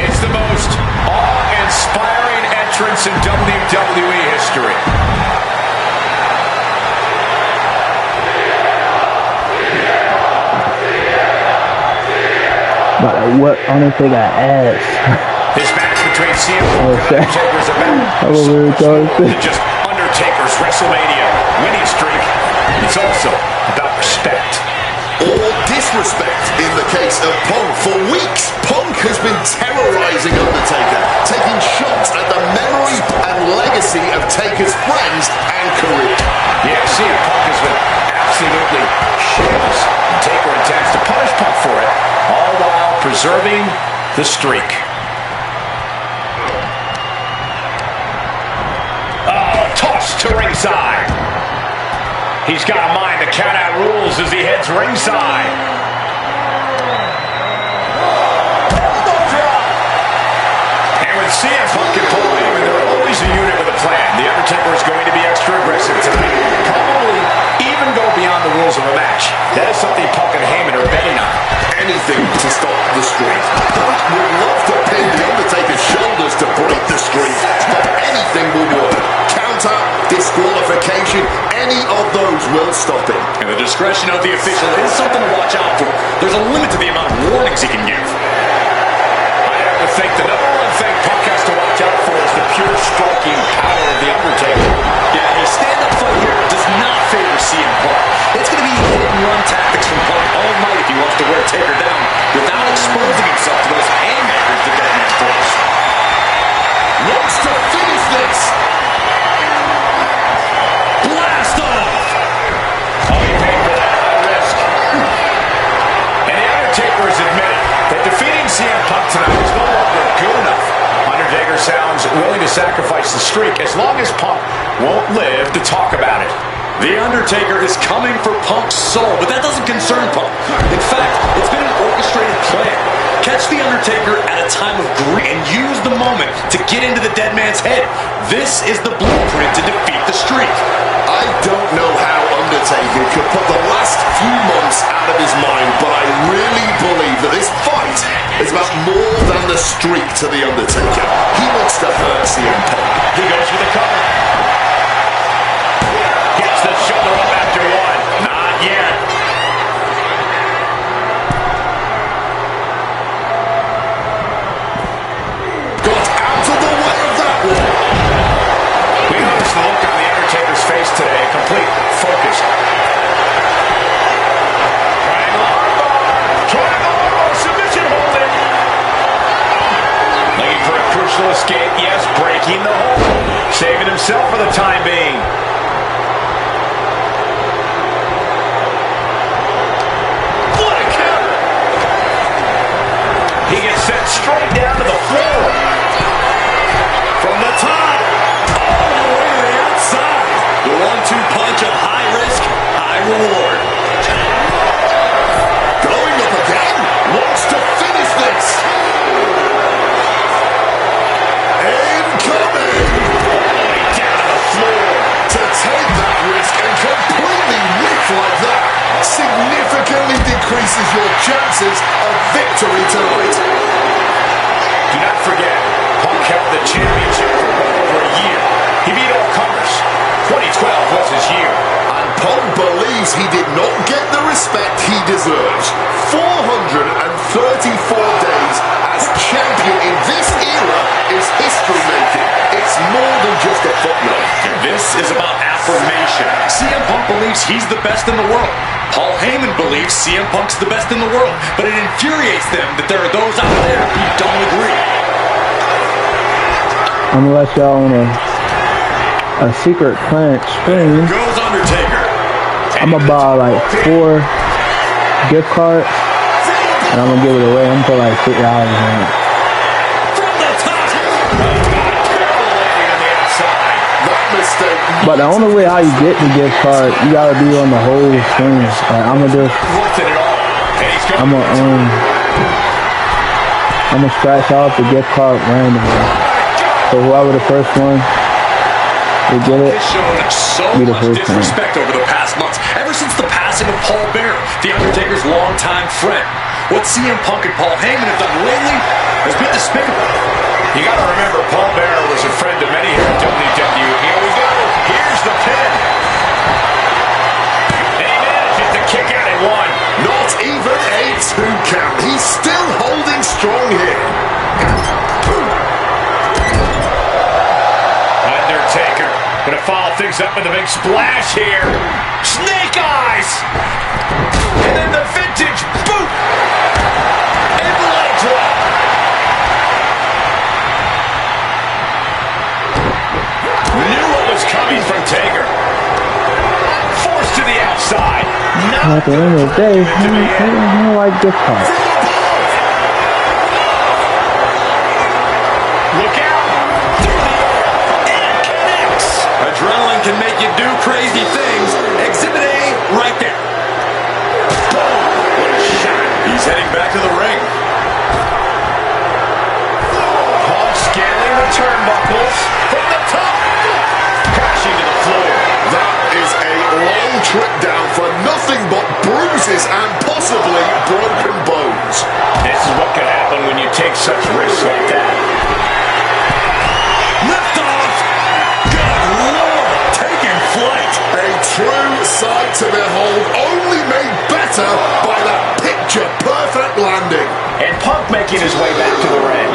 It's the most awe-inspiring entrance in WWE history. But what Undertaker ass. This match between CM Oh, Punk and Undertaker is about I'm so over much here more than just Undertaker's WrestleMania winning streak. It's also about respect. Or disrespect in the case of Punk. For weeks, Punk has been terrorizing Undertaker, taking shots at the memory and legacy of Taker's friends and career. Yeah, CM Punk has been absolutely shameless. And Taker intends to punish Punk for it, all while preserving the streak. Oh, toss to ringside. He's got to mind the count-out rules as he heads ringside. Elbow drop. And with CM Punk and Paul Heyman, they're always a unit with a plan. The Undertaker is going to be extra aggressive tonight. Probably even go beyond the rules of a match. That is something Punk and Heyman are betting on. Anything to stop the streak. Punk would love to pin the Undertaker's shoulders to break the streak, but anything will work. Counter, disqualification, any of those will stop him. And the discretion of the official is something to watch out for. There's a limit to the amount of warnings he can give. I have to think the number one thing Punk has to watch out for is the pure striking power of the Undertaker. Yeah, a stand-up fight here does not favor CM Punk. It's going to be hit-and-run tactics from Punk all night if he wants to wear Taker down without exposing himself to those haymakers the dead man throws. Wants to finish this. Blast off! Oh, he paid for that high risk. And the Undertaker has admitted that defeating CM Punk tonight is no longer good enough. Undertaker sounds willing to sacrifice the streak as long as Punk won't live to talk about it. The Undertaker is coming for Punk's soul, but that doesn't concern Punk. In fact, it's been an orchestrated plan. Catch The Undertaker at a time of grief and use the moment to get into the dead man's head. This is the blueprint to defeat the streak. I don't know how Undertaker could put the last few months out of his mind, but I really believe that this fight is about more than the streak to The Undertaker. He wants to hurt CM Punk. He goes for the cover. Gets the shoulder up after one. Not yet. Got out of the way of that one. We noticed the look on the Undertaker's face today. Complete focus. Triangle armbar. Triangle armbar. Submission hold it. Looking for a crucial escape. Yes, breaking the hold. Saving himself for the time being. What a counter. He gets sent straight down to the floor. From the top. All the way to the outside. The 1-2 punch of high risk, high reward. Going up again. Wants to finish this. Incoming. Down to the floor. To take that risk and completely whiff like that significantly decreases your chances of victory tonight. Do not forget, Punk held the championship for well over a year. He beat all comers. 2012 was his year. And Punk believes he did not get the respect he deserves. 434 days as champion in this era is history-making. It's more than just a footnote. This is about affirmation. CM Punk believes he's the best in the world. Paul Heyman believes CM Punk's the best in the world. But it infuriates them that there are those out there who don't agree. I'm gonna let y'all on a secret plant stream. Goes Undertaker. I'm gonna buy like 4 gift cards and I'm gonna give it away. I'm gonna put like $6 on it. From the top. On the outside. That mistake. But the only way how you get the gift card, you gotta be on the whole stream. Like, I'm gonna just, Worth it at all. And he's going I'm gonna scratch off the gift card randomly. So whoever the first one to get it, Has shown so be the much first one. disrespect over the past months. Ever since the passing of Paul Bearer, The Undertaker's longtime friend. What CM Punk and Paul Heyman have done lately has been despicable. You got to remember, Paul Bearer was a friend to many here at WWE. Here we go. Here's the pin. And he manages to kick out at one. Not even a 2 count. He still holds things up with a big splash here. Snake eyes! And then the vintage boot! And leg drop! Knew what was coming from Taker. Forced to the outside. At the end of the day, I don't like this part. Look out! And connects! Adrenaline can make you do crazy things. Exhibit A, right there. Boom! What a shot. He's heading back to the ring. Punk scaling the turnbuckles from the top. Crashing to the floor. That is a long trip down for nothing but bruises and possibly broken bones. This is what can happen when you take such risks like that. Lift off! Good Lord! Taking flight! A true sight to behold, only made better by that picture-perfect landing. And Punk making his way back to the ring.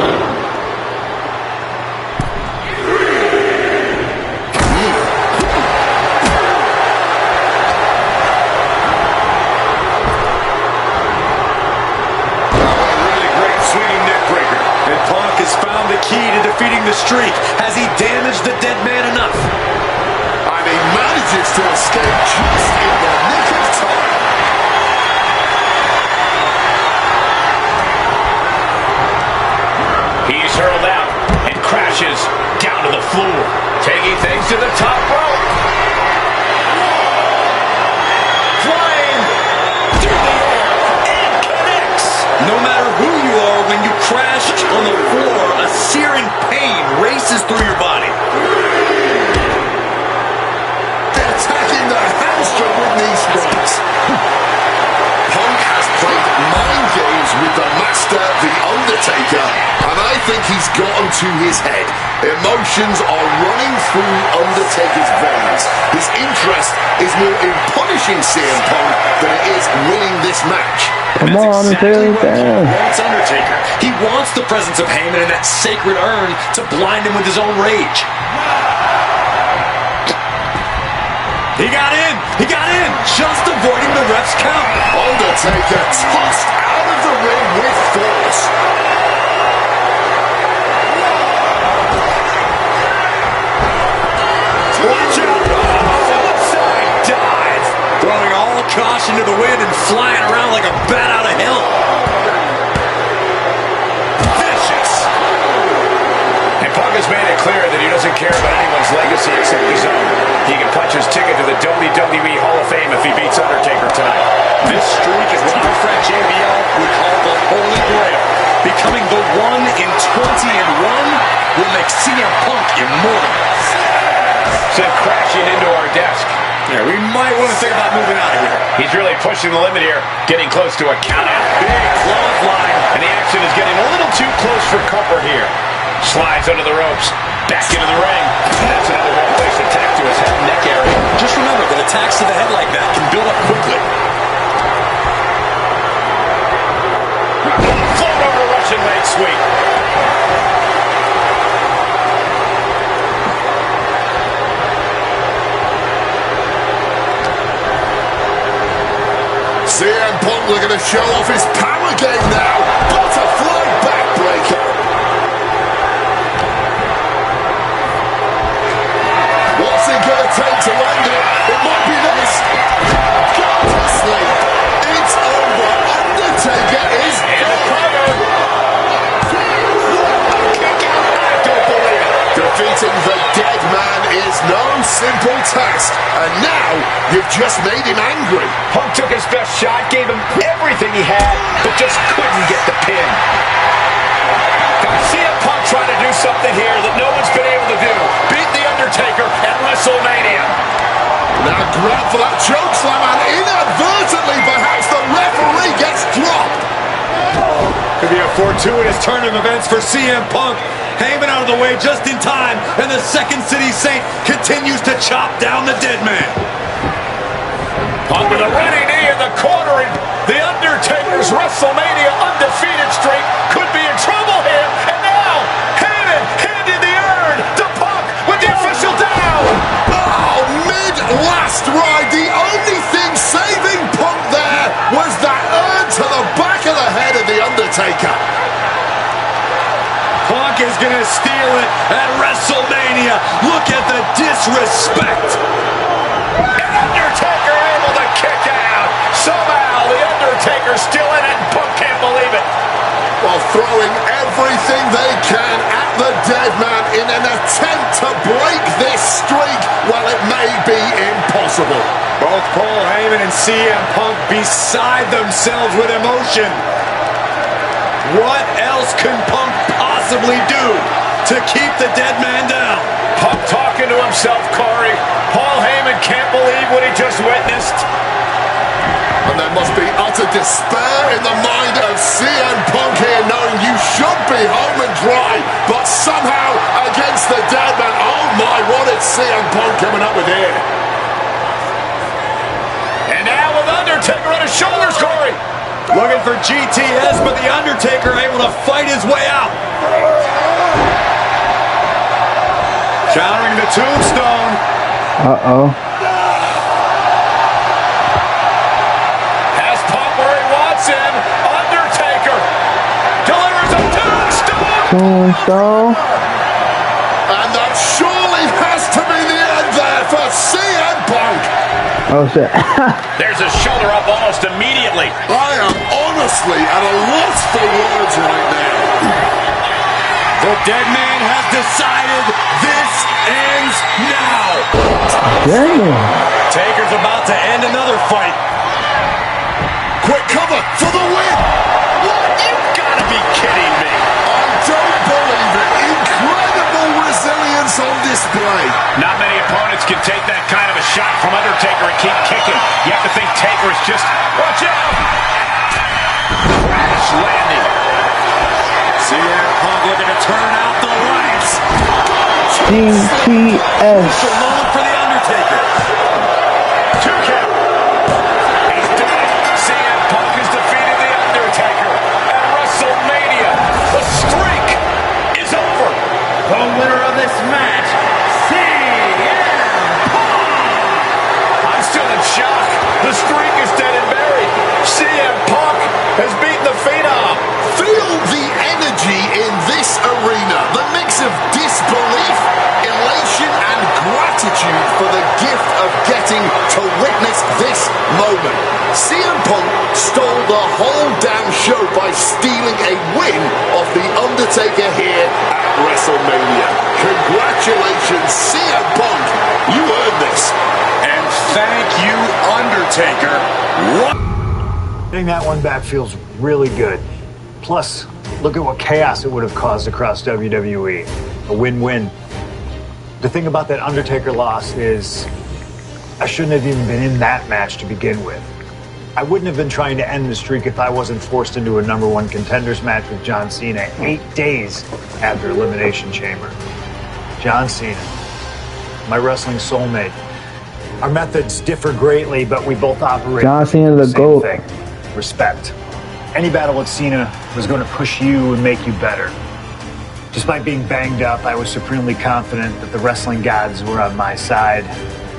Punk has found the key to defeating the streak. Has he damaged the dead man enough? And he manages to escape just in the nick of time. He's hurled out and crashes down to the floor, taking things to the top rope. Flying through the air and connects. No matter who you are, when you crash on the floor, a searing pain races through your body. Attacking the hamstring with knee strikes. Punk has played mind games with the master, The Undertaker, and I think he's gotten to his head. Emotions are running through Undertaker's veins. His interest is more in punishing CM Punk than it is winning this match. Come on, Exactly what he Undertaker. wants Undertaker. He wants the presence of Heyman and that sacred urn to blind him with his own rage. He got in! He got in! Just avoiding the ref's count. Undertaker tossed out of the ring with force. Watch out! Flipside dive! Throwing all caution to the wind and flying around like a bat out of hell. Vicious! And Punk has made it clear that he doesn't care about anyone's legacy except his own. He can punch his ticket to the WWE Hall of Fame if he beats Undertaker tonight. This streak is what our friend JBL would call the Holy Grail. Becoming the 1 in 20-1 will make CM Punk immortal. Sent crashing into our desk. Yeah, we might want to think about moving out of here. He's really pushing the limit here, getting close to a countout. Big clothesline, and the action is getting a little too close for comfort here. Slides under the ropes, back into the ring. And that's another well-placed attack to his head and neck area. Just remember that attacks to the head like that can build up quickly. Float over Russian leg sweep. CM Punk looking to show off his power game now. Butterfly backbreaker. What's it going to take to land it? It might be this. Got to sleep. It's over. Undertaker is And the gone. cover. Kick out. I don't believe it. Defeating the dead man is no simple task. And now you've just made him angry. Punk took his best shot, gave him everything he had, but just couldn't get the pin. CM Punk trying to do something here that no one's been able to do. Beat The Undertaker at WrestleMania. Now grab for that chokeslam and inadvertently perhaps the referee gets dropped. Could be a fortuitous turn of events for CM Punk. Heyman out of the way just in time, and the Second City Saint continues to chop down the dead man. Punk with a running knee in the corner, and The Undertaker's WrestleMania undefeated streak could be in trouble here. And now, Heyman handed the urn to Punk with the official down. Oh, Undertaker. Punk is going to steal it at WrestleMania. Look at the disrespect. Undertaker able to kick out. Somehow the Undertaker's still in it and Punk can't believe it. While throwing everything they can at the dead man in an attempt to break this streak, well, it may be impossible. Both Paul Heyman and CM Punk beside themselves with emotion. What else can Punk possibly do to keep the dead man down? Punk talking to himself, Corey. Paul Heyman can't believe what he just witnessed. And there must be utter despair in the mind of CM Punk here, knowing you should be home and dry, but somehow against the dead man. Oh my, what is CM Punk coming up with here? And now with Undertaker on his shoulders, Corey. Looking for GTS, but the Undertaker able to fight his way out. Countering the tombstone. Uh-oh. Has Punk where he wants him. Undertaker delivers a tombstone. Tombstone. And that surely has to be the end there for CM Punk. Oh, shit. There's a shoulder up almost immediately. I am honestly at a loss for words right now. The dead man has decided this ends now. Damn. Taker's about to end another fight. Quick cover for the win. What? You gotta be kidding me. I don't believe it. Incredible resilience on display. Not many opponents can take that kind of a shot from Undertaker and keep kicking. You have to think Taker is just, watch out! Crash landing. CM Punk looking to turn out the lights. GTS. Alone for the Undertaker. 2 count. He's done it. CM Punk has defeated the Undertaker at WrestleMania. The streak is over. The winner of this match, CM Punk. I'm still in shock. The streak is dead and buried. CM Punk has beaten the Phenom. Feel the energy in this arena. The mix of disbelief, elation, and gratitude for the gift of getting to witness this moment. CM Punk stole the whole damn show by stealing a win off The Undertaker here at WrestleMania. Congratulations, CM Punk. You earned this. And thank you, Undertaker. Getting that one back feels really good. Plus, look at what chaos it would have caused across WWE. A win-win. The thing about that Undertaker loss is I shouldn't have even been in that match to begin with. I wouldn't have been trying to end the streak if I wasn't forced into a #1 contenders match with John Cena 8 days after Elimination Chamber. John Cena, my wrestling soulmate. Our methods differ greatly, but we both operate John Cena, the same GOAT. thing. Respect. Any battle with Cena was going to push you and make you better. Despite being banged up, I was supremely confident that the wrestling gods were on my side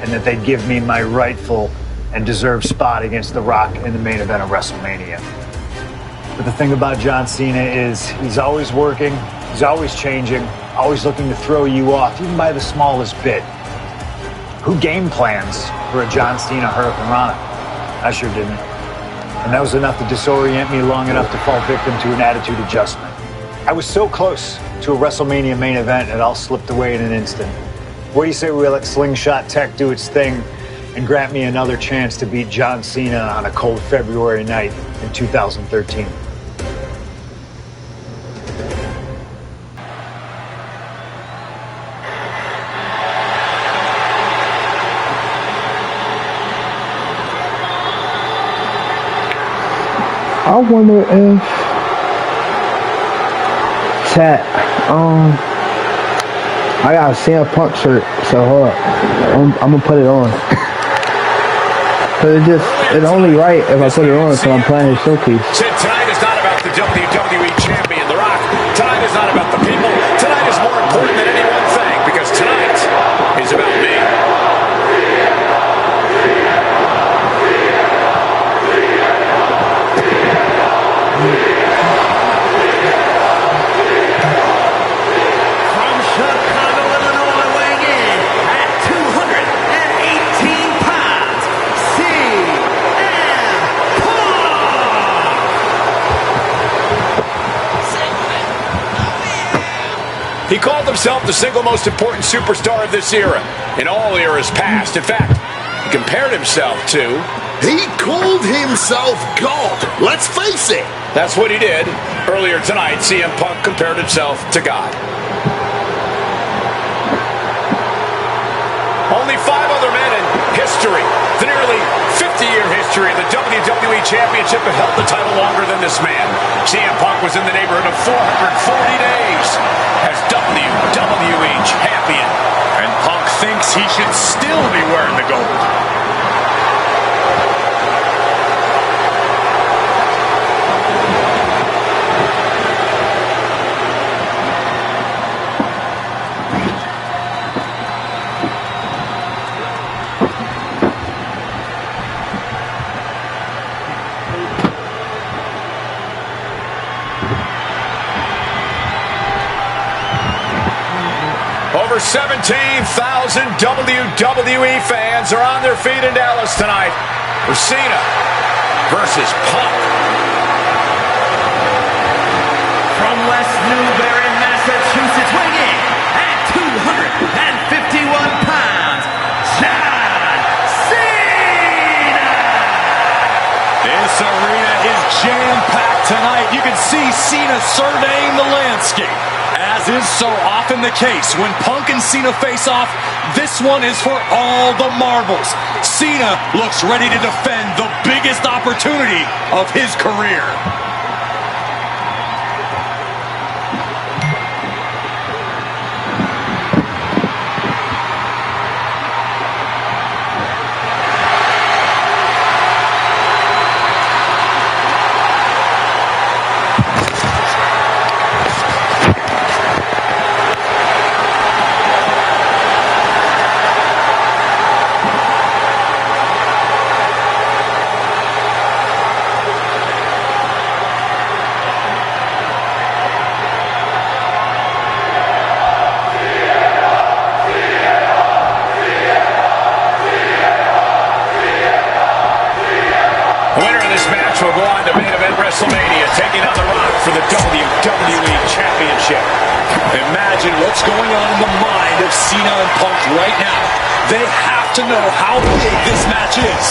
and that they'd give me my rightful and deserved spot against The Rock in the main event of WrestleMania. But the thing about John Cena is he's always working, he's always changing, always looking to throw you off, even by the smallest bit. Who game plans for a John Cena Hurricane Rana? I sure didn't. And that was enough to disorient me long enough to fall victim to an attitude adjustment. I was so close to a WrestleMania main event, it all slipped away in an instant. What do you say we let Slingshot Tech do its thing and grant me another chance to beat John Cena on a cold February night in 2013? I wonder if chat. I got a CM Punk shirt, so hold up. I'm gonna put it on. Cause it's only right if I put it on, so I'm playing his showcase. Said tonight is not about the WWE champion, The Rock. Tonight is not about the people. Tonight is more important than any one thing, because tonight is about me. He called himself the single most important superstar of this era, in all eras past. In fact, he compared himself to... He called himself God. Let's face it. That's what he did. Earlier tonight, CM Punk compared himself to God. Only 5 other men in history, the nearly 50-year history of the WWE Championship, have held the title longer than this man. CM Punk was in the neighborhood of 440 days as WWE Champion. And Punk thinks he should still be wearing the gold. Over 17,000 WWE fans are on their feet in Dallas tonight for Cena versus Punk. From West Newbury, Massachusetts, weighing in at 251 pounds, John Cena! This arena is jam-packed tonight. You can see Cena surveying the landscape. As is so often the case, when Punk and Cena face off, this one is for all the marbles. Cena looks ready to defend the biggest opportunity of his career. Will go on to main event WrestleMania, taking on The Rock for the WWE Championship. Imagine what's going on in the mind of Cena and Punk right now. They have to know how big this match is.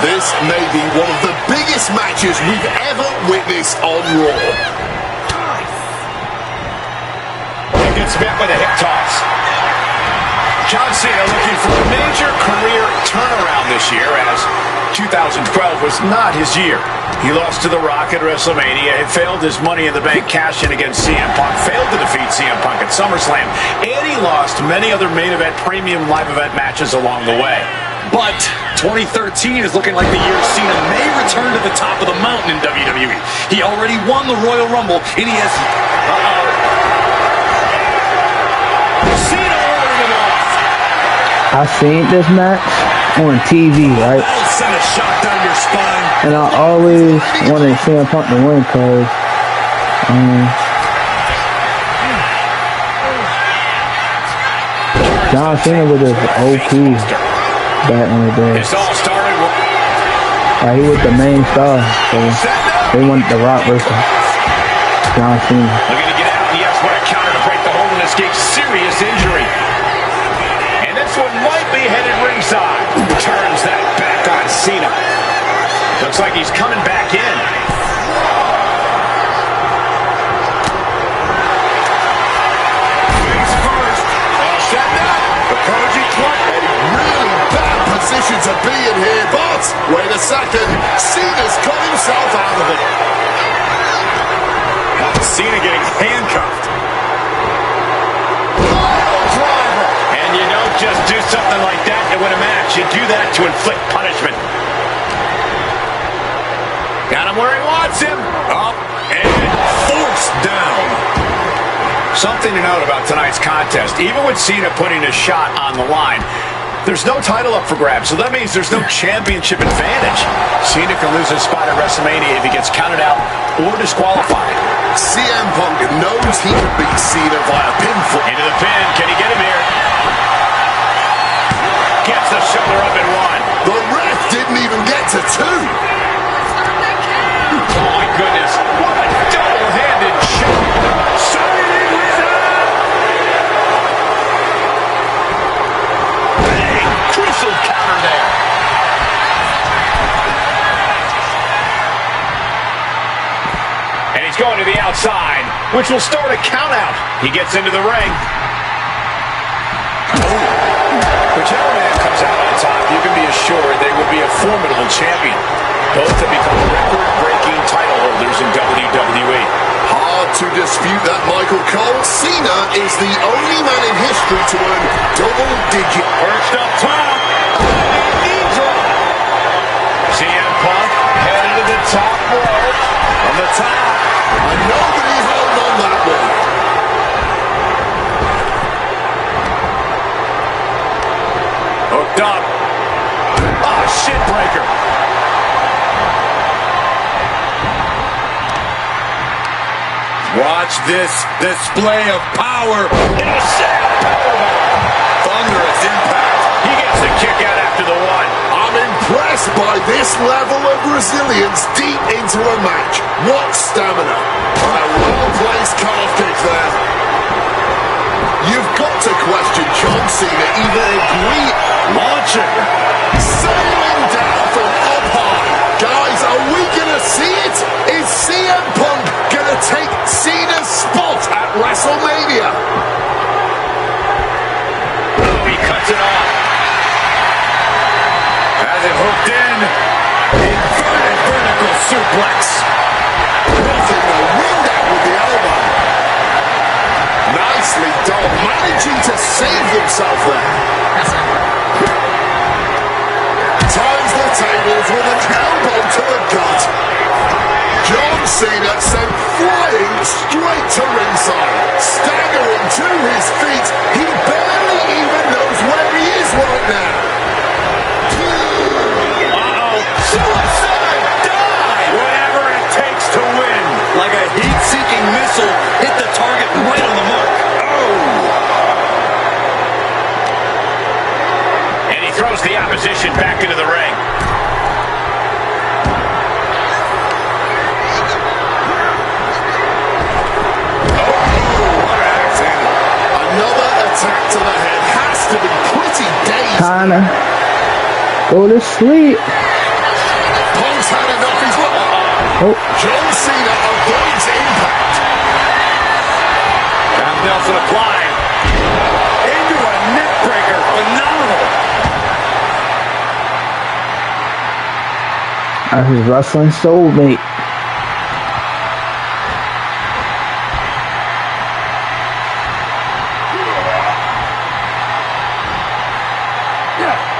This may be one of the biggest matches we've ever witnessed on Raw. He gets met with a hip toss. John Cena looking for a major career turnaround this year, as 2012 was not his year. He lost to The Rock at WrestleMania, had failed his Money in the Bank cash-in against CM Punk, failed to defeat CM Punk at SummerSlam, and he lost many other main event, premium live event matches along the way. But 2013 is looking like the year Cena may return to the top of the mountain in WWE. He already won the Royal Rumble, and he has... Cena ordering him off. I seen this match on TV, right? Send a shot down your spine. And I always wanted CM Punk to win because John Cena was just OP back in the day. This all started with... Like, he was the main star, so they wanted The Rock versus John Cena. Looking to get out. Yes, what a counter to break the hold and escape serious injury. And this one might be headed ringside. Turns that back on Cena. Looks like he's coming back in. Face first. All set now. The Koji Club. Really bad position to be in here, but wait a second. Cena's got himself out of it. Cena getting handcuffed. Driver. And you don't just do something like that to win a match. You do that to inflict punishment. Got him where he wants him. Up and forced down. Something to note about tonight's contest. Even with Cena putting his shot on the line, there's no title up for grabs, so that means there's no championship advantage. Cena can lose his spot at WrestleMania if he gets counted out or disqualified. CM Punk knows he can beat Cena via pinfall. Into the pin. Can he get him here? Gets the shoulder up and one. The ref didn't even get to 2. Oh my goodness. What a double-handed shot. Started with he's going to the outside, which will start a count out. He gets into the ring. Whichever man comes out on top, you can be assured they will be a formidable champion. Both have become record-breaking title holders in WWE. Hard to dispute that, Michael Cole. Cena is the only man in history to earn double-digit. Perched up top. Knee drop. CM Punk headed to the top rope. From the top. And nobody held on that one. Hooked up. Oh, shit breaker. Watch this display of power. In a set. Thunderous impact. He gets the kick out after the one. I'm impressed by this level of resilience deep into a match. What stamina. And a well-placed calf kick there. You've got to question John Cena even agree. Launching. Sailing down from up high. Guys, are we going to see it? Is CM Punk going to take Cena's spot at WrestleMania? Oh, he cuts it off. Has it hooked in. Inverted vertical suplex. Nothing to wind out with the elbow. Nicely done, managing to save himself there. Turns the tables with a elbow to the gut. John Cena sent flying straight to ringside. Staggering to his feet. He barely even knows where he is right now. Uh-oh. Suicide dive. Whatever it takes to win. Like a heat-seeking missile, hit the target right on the mark. And he throws the opposition back into the ring. Another attack to the head has to be pretty dazed. Kinda. Go to sleep. Punk's had enough. He's Oh, John Cena avoids impact. Half Nelson applied. Into a neck breaker. Phenomenal. that's his wrestling soulmate.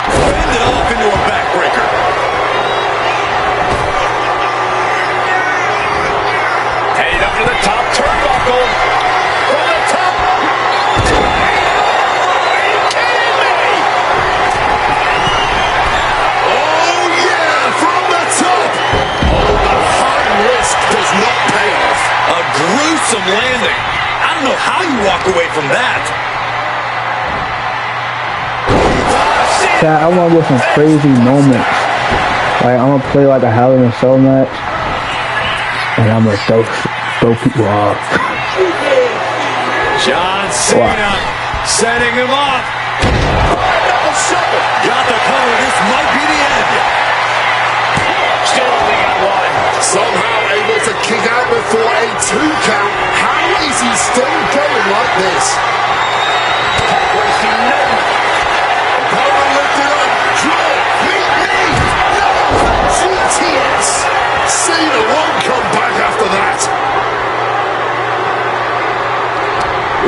Fended off into a backbreaker. Headed up to the top turnbuckle. From the top. Are you kidding me? Oh yeah, from the top. Oh, the high risk does not pay off. A gruesome landing. I don't know how you walk away from that. Yeah, I want to get some crazy moments. Like, I'm gonna play like a Hell in a Cell match, and I'm gonna throw people off. John Cena setting him up. Got the cover. This might be the end. Still only got one. Somehow able to kick out before a 2 count. How is he still going like this? Racing movement. Power lifted up. Draw. Beat me. No. GTS. Cena won't come back after that.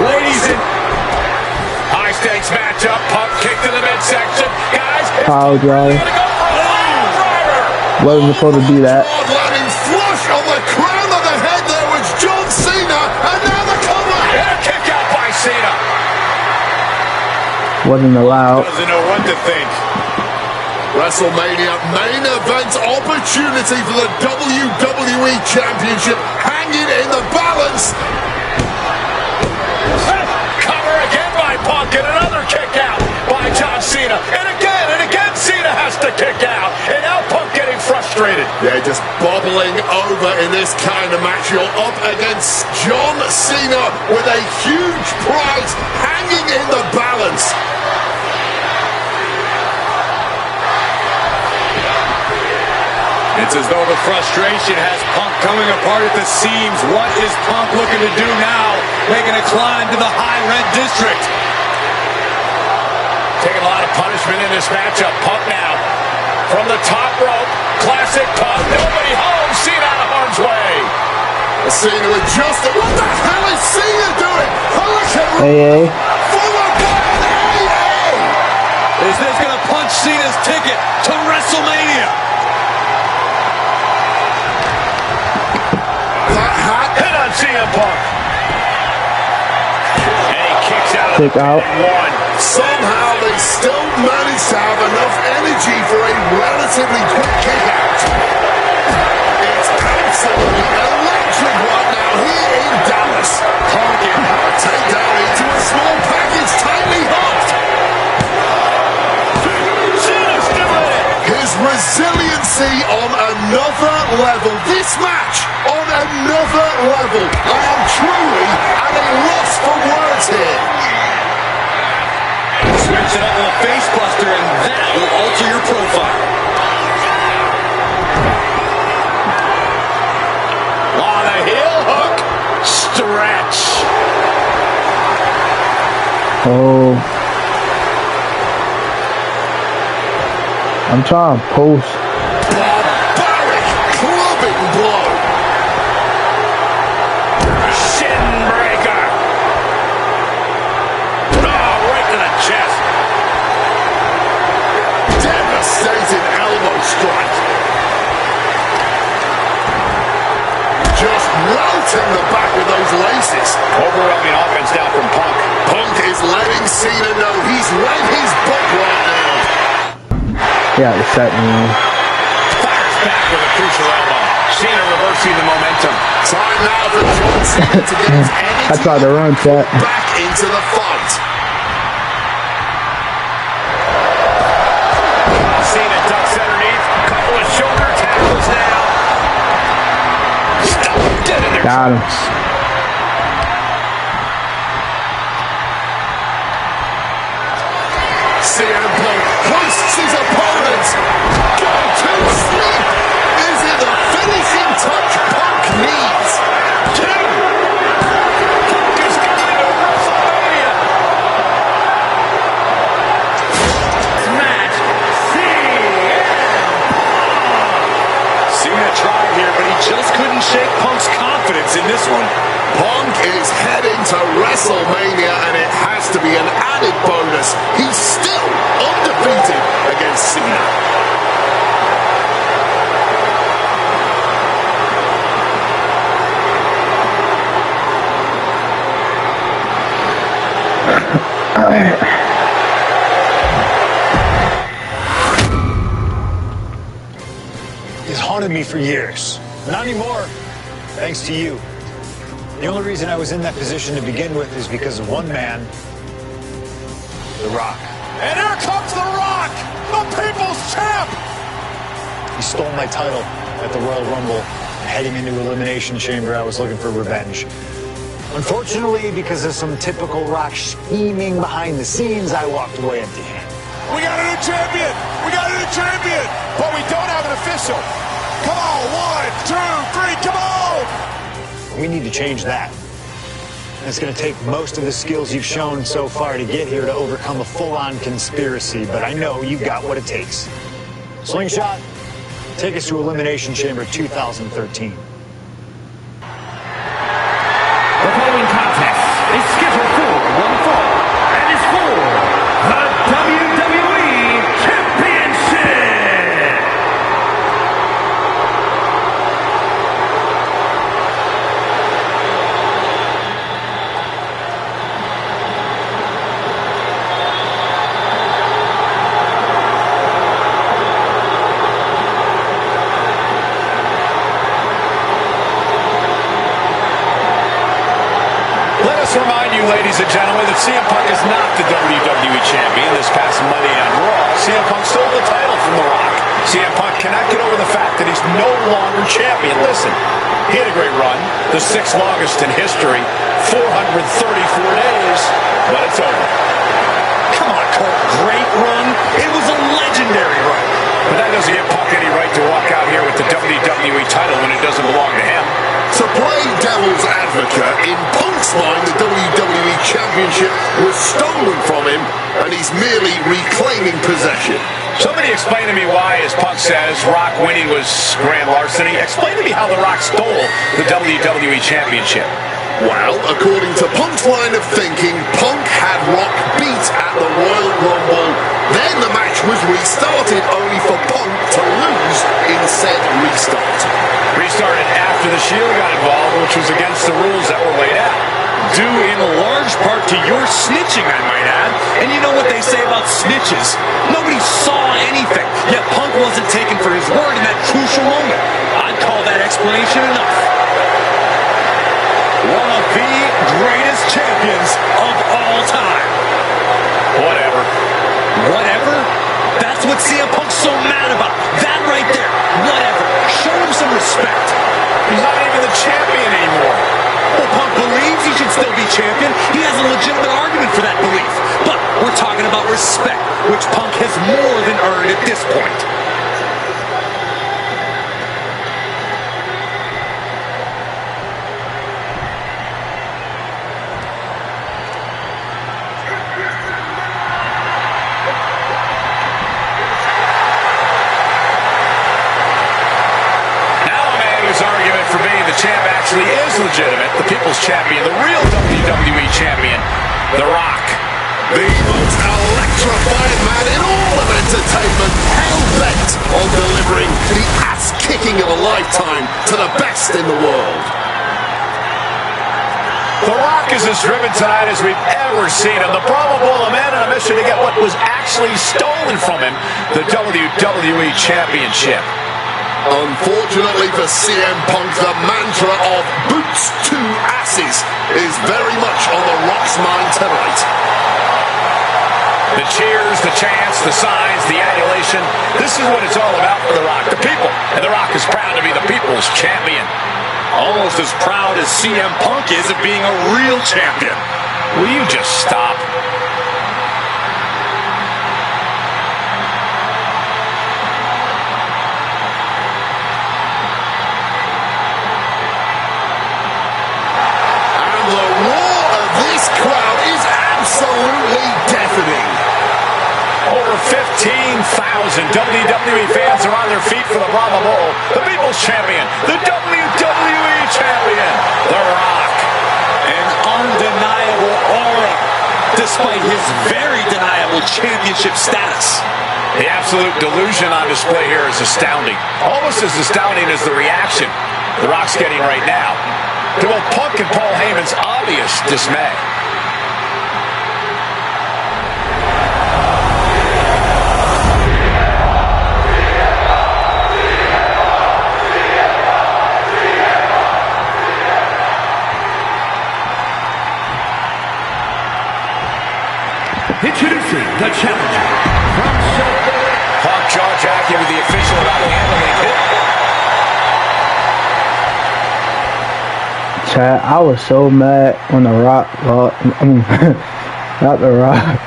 Ladies and high stakes matchup. Punk kick to the midsection. Guys, it's Power drive. gonna go for a line driver. Wasn't supposed to do that. Rod landing flush on the crown of the head. There was John Cena, and now the cover. And a kick out by Cena. Wasn't allowed. Doesn't know what to think. WrestleMania main event opportunity for the WWE Championship hanging in the balance. Cover again by Punk and another kick out by John Cena. And again Cena has to kick out. And now Punk getting frustrated. They're just bobbling over in this kind of match. You're up against John Cena with a huge prize hanging in the balance. It's as though the frustration has Punk coming apart at the seams. What is Punk looking to do now? Making a climb to the high red district. Taking a lot of punishment in this matchup. Punk now from the top rope. Classic Punk. Nobody home. Cena out of harm's way. Cena adjusted. What the hell is Cena doing? Hey. Is this going to punch Cena's ticket to WrestleMania? Hit on CM Punk. And he kicks out of Kick out. one. Somehow they still manage to have enough energy for a relatively quick kick out. It's absolutely electric right now here in Dallas. Punk in a takedown into a small package, tightly hooked. Cena's doing it. His resiliency on another level. This match on another level. I am truly at a loss for words here. Switch it up with a face buster, and that will alter your profile. On the heel hook. Stretch. Oh. I'm trying to post. Barbaric clubbing blow. Shin breaker. Oh, right to the chest. Devastating elbow strike. Just routing the back with those laces. Overwhelming offense down from Punk. Punk is letting Cena know he's read his book right now. Yeah, the set me. Fires back with a crucial elbow. Cena reversing the momentum. Time now for John Cena to get his energy I tried to run set. back into the fight. Cena ducks underneath. Couple of shoulder tackles now. Stop dead in their Got him. tracks. CM Punk hoists his opponent. Go to sleep. Is it the finishing touch Punk needs? Two. Punk is going to WrestleMania. Match Cena tried here, but he just couldn't shake Punk's confidence in this one. Punk is heading to WrestleMania, and it has to be an added bonus. He's still undefeated against Cena. He's haunted me for years. Not anymore, thanks to you. The only reason I was in that position to begin with is because of one man, The Rock. And here comes The Rock, the People's Champ. He stole my title at the Royal Rumble, and heading into Elimination Chamber, I was looking for revenge. Unfortunately, because of some typical Rock scheming behind the scenes, I walked away empty-handed. We got a new champion. We got a new champion. But we don't have an official. Come on, 1, 2, 3, come on. We need to change that. And it's going to take most of the skills you've shown so far to get here to overcome a full-on conspiracy, but I know you've got what it takes. Slingshot, take us to Elimination Chamber 2013. The following contest is scheduled for one fall and is for the WWE Championship. Let us remind you, ladies and gentlemen, that CM Punk is not the WWE Champion this past Monday Night Raw. CM Punk stole the title from The Rock. CM Punk cannot get over the fact that he's no longer champion. Listen, he had a great run, the 6th longest in history, 434 days, but it's over. Come on, Cole. Great run. It was a legendary run. But that doesn't give Punk any right to walk out here with the WWE title when it doesn't belong to him. To play devil's advocate, in Punk's mind, the WWE Championship was stolen from him, and he's merely reclaiming possession. Somebody explain to me why, as Punk says, Rock winning was grand larceny. Explain to me how The Rock stole the WWE Championship. Well, according to Punk's line of thinking, Punk had Rock beat at the Royal Rumble. Then the match was restarted, only for Punk to lose in said restart. Restarted after the Shield got involved, which was against the rules that were laid out. Due in large part to your snitching, I might add. And you know what they say about snitches? Nobody saw anything, yet Punk wasn't taken for his word in that crucial moment. I'd call that explanation enough. One of the greatest champions of all time. Whatever. Whatever? That's what CM Punk's so mad about. That right there. Whatever. Show him some respect. He's not even the champion anymore. Well, Punk believes he should still be champion. He has a legitimate argument for that belief. But we're talking about respect, which Punk has more than earned at this point. Champ actually is legitimate, the people's champion, the real WWE champion, The Rock. The most electrifying man in all of entertainment, hell-bent on delivering the ass-kicking of a lifetime to the best in the world. The Rock is as driven tonight as we've ever seen him. The probable man on a mission to get what was actually stolen from him, the WWE Championship. Unfortunately for CM Punk, the mantra of boots to asses is very much on The Rock's mind tonight. The cheers, the chants, the signs, the adulation. This is what it's all about for The Rock, the people. And The Rock is proud to be the people's champion. Almost as proud as CM Punk is of being a real champion. Will you just stop? Absolutely deafening. Over 15,000 WWE fans are on their feet for the Brahma Bull, the People's Champion, the WWE Champion, The Rock. An undeniable aura, despite his very deniable championship status. The absolute delusion on display here is astounding. Almost as astounding as the reaction The Rock's getting right now to both Punk and Paul Heyman's obvious dismay. Introducing the challenger from Punk jaw-jacking with the official about handling it. Chad, I was so mad when The Rock lost. Not The Rock.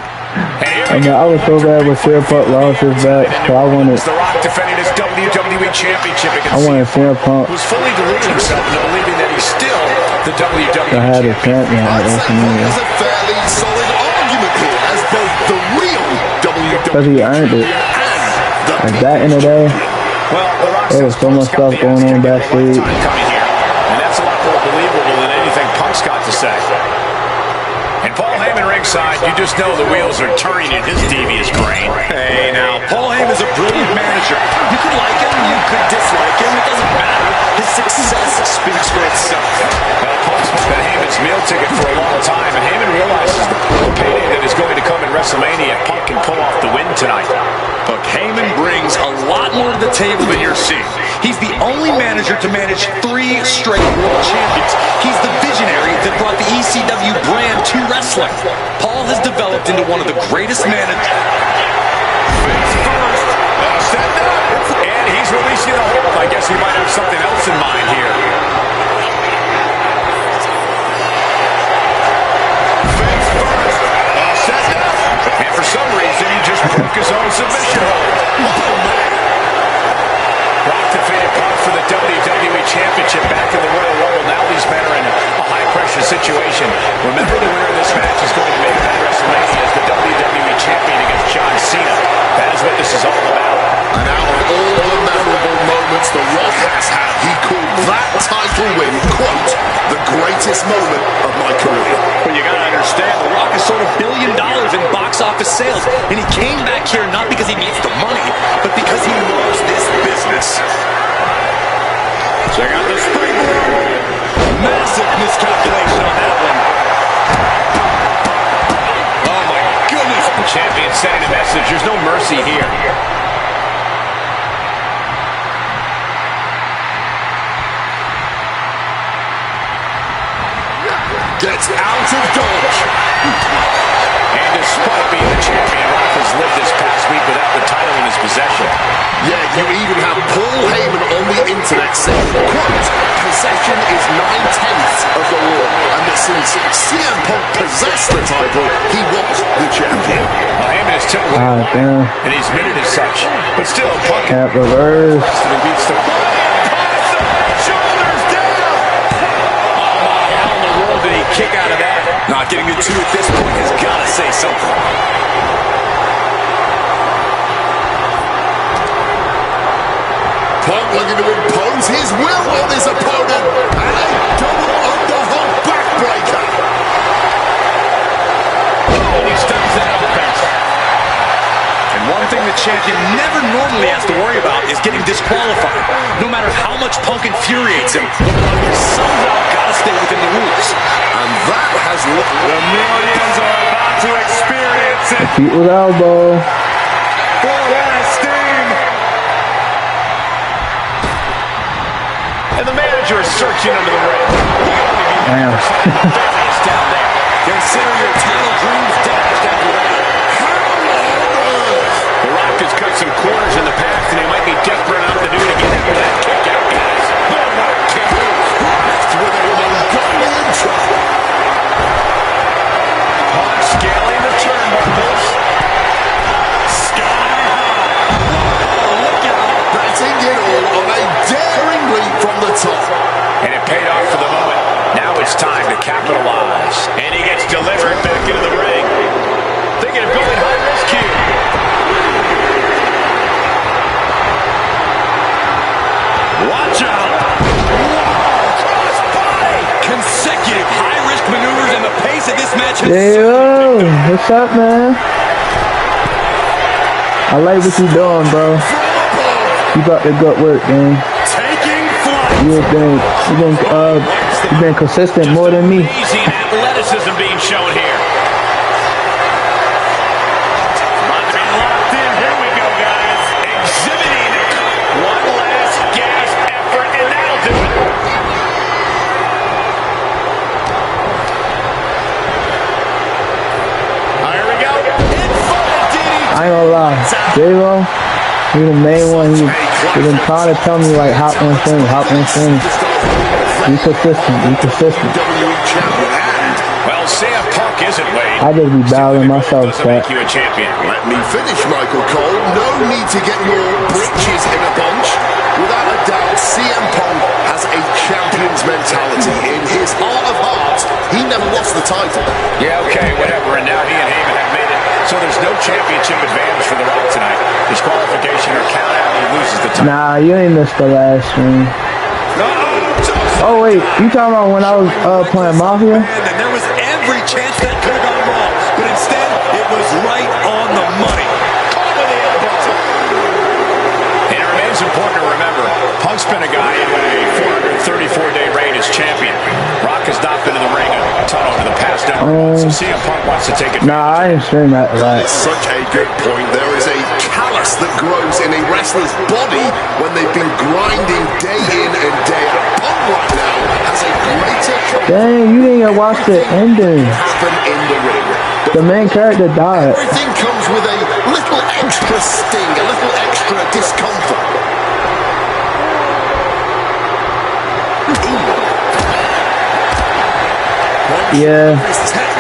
I was so bad when CM Punk lost his match. So I wanted The Rock defending his WWE Championship against I wanted CM Punk who's fully deluding himself into believing that he's still the WWE to have the champion at There's WrestleMania. a fairly solid argument here as both the real WWE Because he earned it. and the Like that in the day, Well, The Rock there was so much stuff going on backstage. coming here, and that's a lot more believable than anything Punk's got to say. And Paul Heyman ringside, you just know the wheels are turning in his devious brain. Hey, now, Paul Heyman's a brilliant manager. You could like him, you could dislike him, it doesn't matter. His success speaks for itself. Well, Punk's been Heyman's meal ticket for a long time, and Heyman realizes the payday that is going to come in WrestleMania if Punk can pull off the win tonight. But Heyman brings a lot more to the table than you're seeing. He's the only manager to manage 3 straight world champions. He's the visionary that brought the ECW brand to wrestling. Paul has developed into one of the greatest managers. And he's releasing the hold. I guess he might have something else in mind here. And for some reason, he just broke his own submission hold. WWE Championship back in the Royal Rumble. Now these men are in a high-pressure situation. Remember, the winner of this match is going to make it to WrestleMania as the WWE Champion against John Cena. That is what this is all about. And out of all the memorable moments The Rock has had, he called that title win, quote, the greatest moment of my career. But you gotta understand, The Rock has sold $1 billion in box office sales, and he came back here not because he needs the money, but because he loves this business. Check out the springboard. Massive miscalculation on that one. Oh my goodness. The champion sending a message. There's no mercy here. Gets out of dodge. And despite being the champion, Rock has lived this past week without the title in his possession. Yeah, you even have Paul Heyman on the internet saying, quote, possession is 9/10 of the law, and that since CM Punk possessed the title, he was the champion. Well, Heyman is took away, Damn. and he's minted as such. But still, Punk Cap reverse. and beats the shoulders down. Oh my, how in the world did he kick out of that? Not getting the two at this point has got to say something. Punk looking to impose his will on his opponent, and a double underhook backbreaker. Oh, he stops that offense. And one thing the champion never normally has to worry about is getting disqualified. No matter how much Punk infuriates him, he's somehow got to stay within the rules. And that has looked... The millions are about to experience it. Feet with elbow. Full head of steam. And the manager is searching under the ring. Damn. Business down there. Consider your title dreams dashed after that. The Rock has cut some corners in the past, and he might be desperate enough to do it again after that kick out, guys. with a Mongolian chop. Punk scaling the turnbuckles. Sky high. Oh, look out. Batting it all on a daring leap from the top. And it paid off for the moment. Now it's time to capitalize. And he gets delivered back into the ring. Thinking of going high risk here. Watch out. Consecutive high-risk maneuvers, and the pace of this match has Hey, yo, what's up, man? I like what you doing, bro. Keep up the good work, man. taking flight. You've been consistent more than me. Amazing athleticism being shown here. Locked in. Here we go, guys. Exhibiting one last gasp effort, and that'll do it. Here we go. I ain't gonna lie, J-Lo, he the main one. He been trying to tell me like hop on thing. Be consistent. WWE champion. And Well, CM Punk isn't Wade. I just be battling myself, Doesn't Pat. make you a champion. let me finish, Michael Cole. No need to get your britches in a bunch. Without a doubt, CM Punk has a champion's mentality. In his heart of hearts, he never lost the title. Yeah, okay, whatever. And now he and Heyman have made it. So there's no championship advantage for The Rock tonight. Disqualification or count out, he loses the title. Nah, you ain't missed the last one. Oh wait, you talking about when I was playing Mafia? And there was every chance that could have gone wrong, but instead, it was right on the money. And it remains important to remember, Punk's been a guy in a 434-day reign as champion. Rock has not been in the ring a ton over the past hour. So CM Punk wants to take it. Nah, I ain't stream that That right. is such a good point. There is a callus that grows in a wrestler's body when they've been grinding day in and day out. Punk right now has a greater chance Dang, you didn't even watch the ending. happen in the ring. The main character died. Everything comes with a little extra sting, a little extra discomfort. Yeah,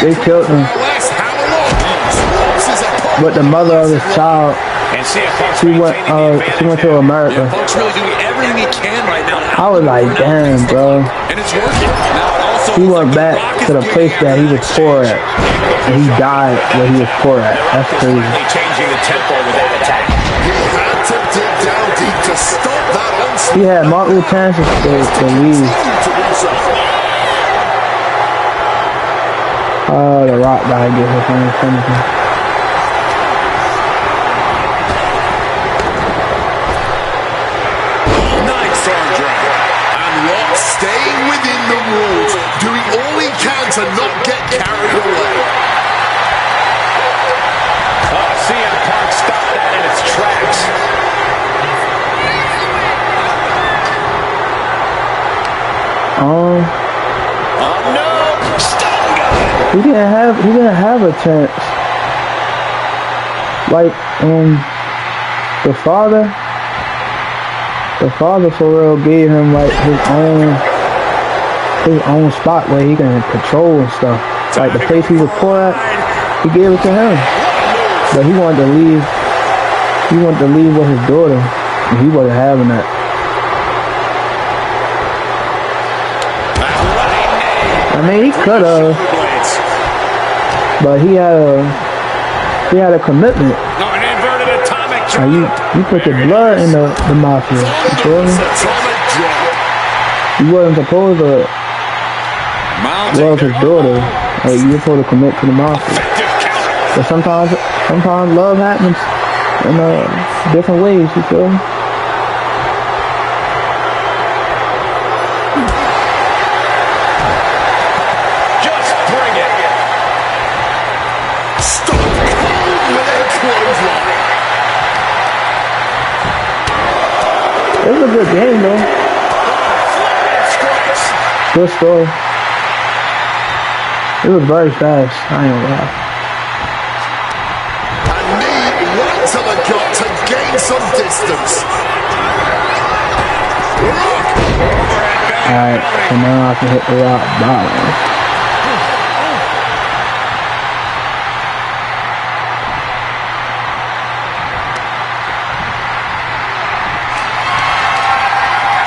they killed him. How long? Swaps his opponent. But the mother of his child And CM Punk's she went to America. Punk's really doing everything he can right now. I was like, damn, bro. And it's working. Now it also He went back to the place that he was poor at. And he died where he was poor at. That's crazy. changing the tempo with that attack. He had to dig down deep to stop that onslaught. He had multiple chances to leave. Oh, the Rock guy gets his own finisher. Nice arm drag. And Rock staying within the rules, doing all he can to not get carried away. CM Punk stopped that in its tracks. Oh no! He didn't have a chance. Like the father for real gave him like his own spot where he can control and stuff. Like the place he was poor at, he gave it to him. But he wanted to leave. He wanted to leave with his daughter, and he wasn't having that. I mean, he could have, but he had a commitment. An inverted atomic drop. You put your blood in the mafia. You feel me? You wasn't supposed to love his daughter. Like, you're supposed to commit to the mafia. But sometimes love happens in different ways. You feel me? Just bring it. Stop cold with a clothesline. It was a good game, though. Good story. It was very fast. I ain't gonna lie. And knee right to the gut to gain some distance. Alright, so now I can hit the rock bottom.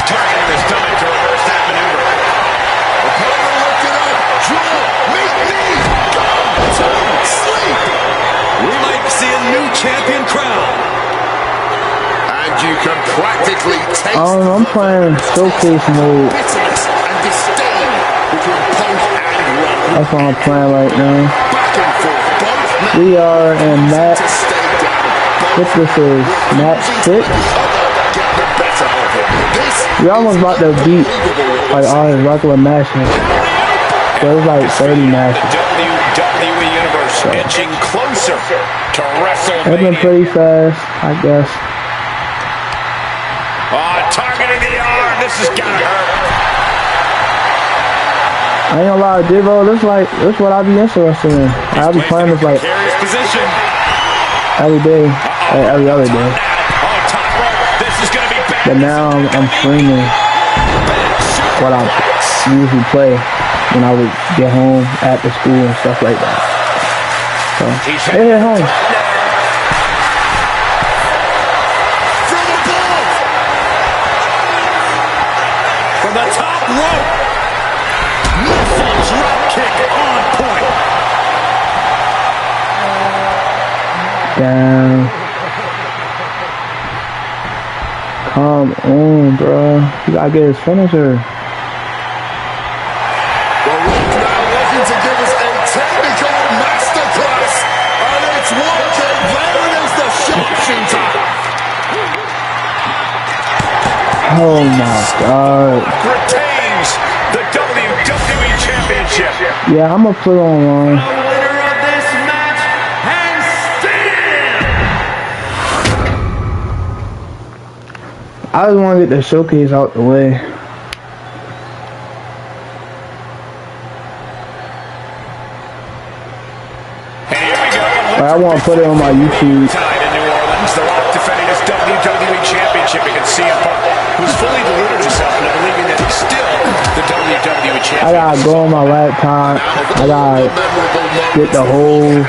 Targeting his stomach to reverse that maneuver. Opponent looking up. Draw. Meet me. Go. Turn. Sleep. We might see a new champion crown. And you can practically taste I'm playing showcase mode. bitterness and disdain between Punk and Rock. That's what I'm playing right now. Back and forth. Both We are in to match. stay down. What this is? Match 6. Get the better of him. This We almost about to beat like all his regular matches. So it's like 30 matches. WWE Universe inching closer to WrestleMania. It's been pretty fast, I guess. Targeting the arm. This is gonna hurt. I ain't gonna lie, Divo, this what I be interested in. I'll be playing this like Carries position. every day, like every other day. Top rope. This is gonna be bad. But now I'm streaming what I usually play when I would get home after school and stuff like that. So, it hit home. from above. From the top rope. Muscle drop kick on point. Damn. Come on, bro. You gotta get his finisher. The Rock now looking to give us a technical masterclass. And it's working. There it is, the sharpshooter. Oh my god. Retains the WWE Championship. Yeah, I'm gonna put online. Winner of this match, handstand. I just want to get the showcase out the way. And here we go. Like, I want to put it on my YouTube. Tonight in New Orleans, The Rock defending his WWE Championship against CM Punk, who's fully deluded himself into believing that he's still the WWE Champion. I gotta go on my laptop. I gotta get the whole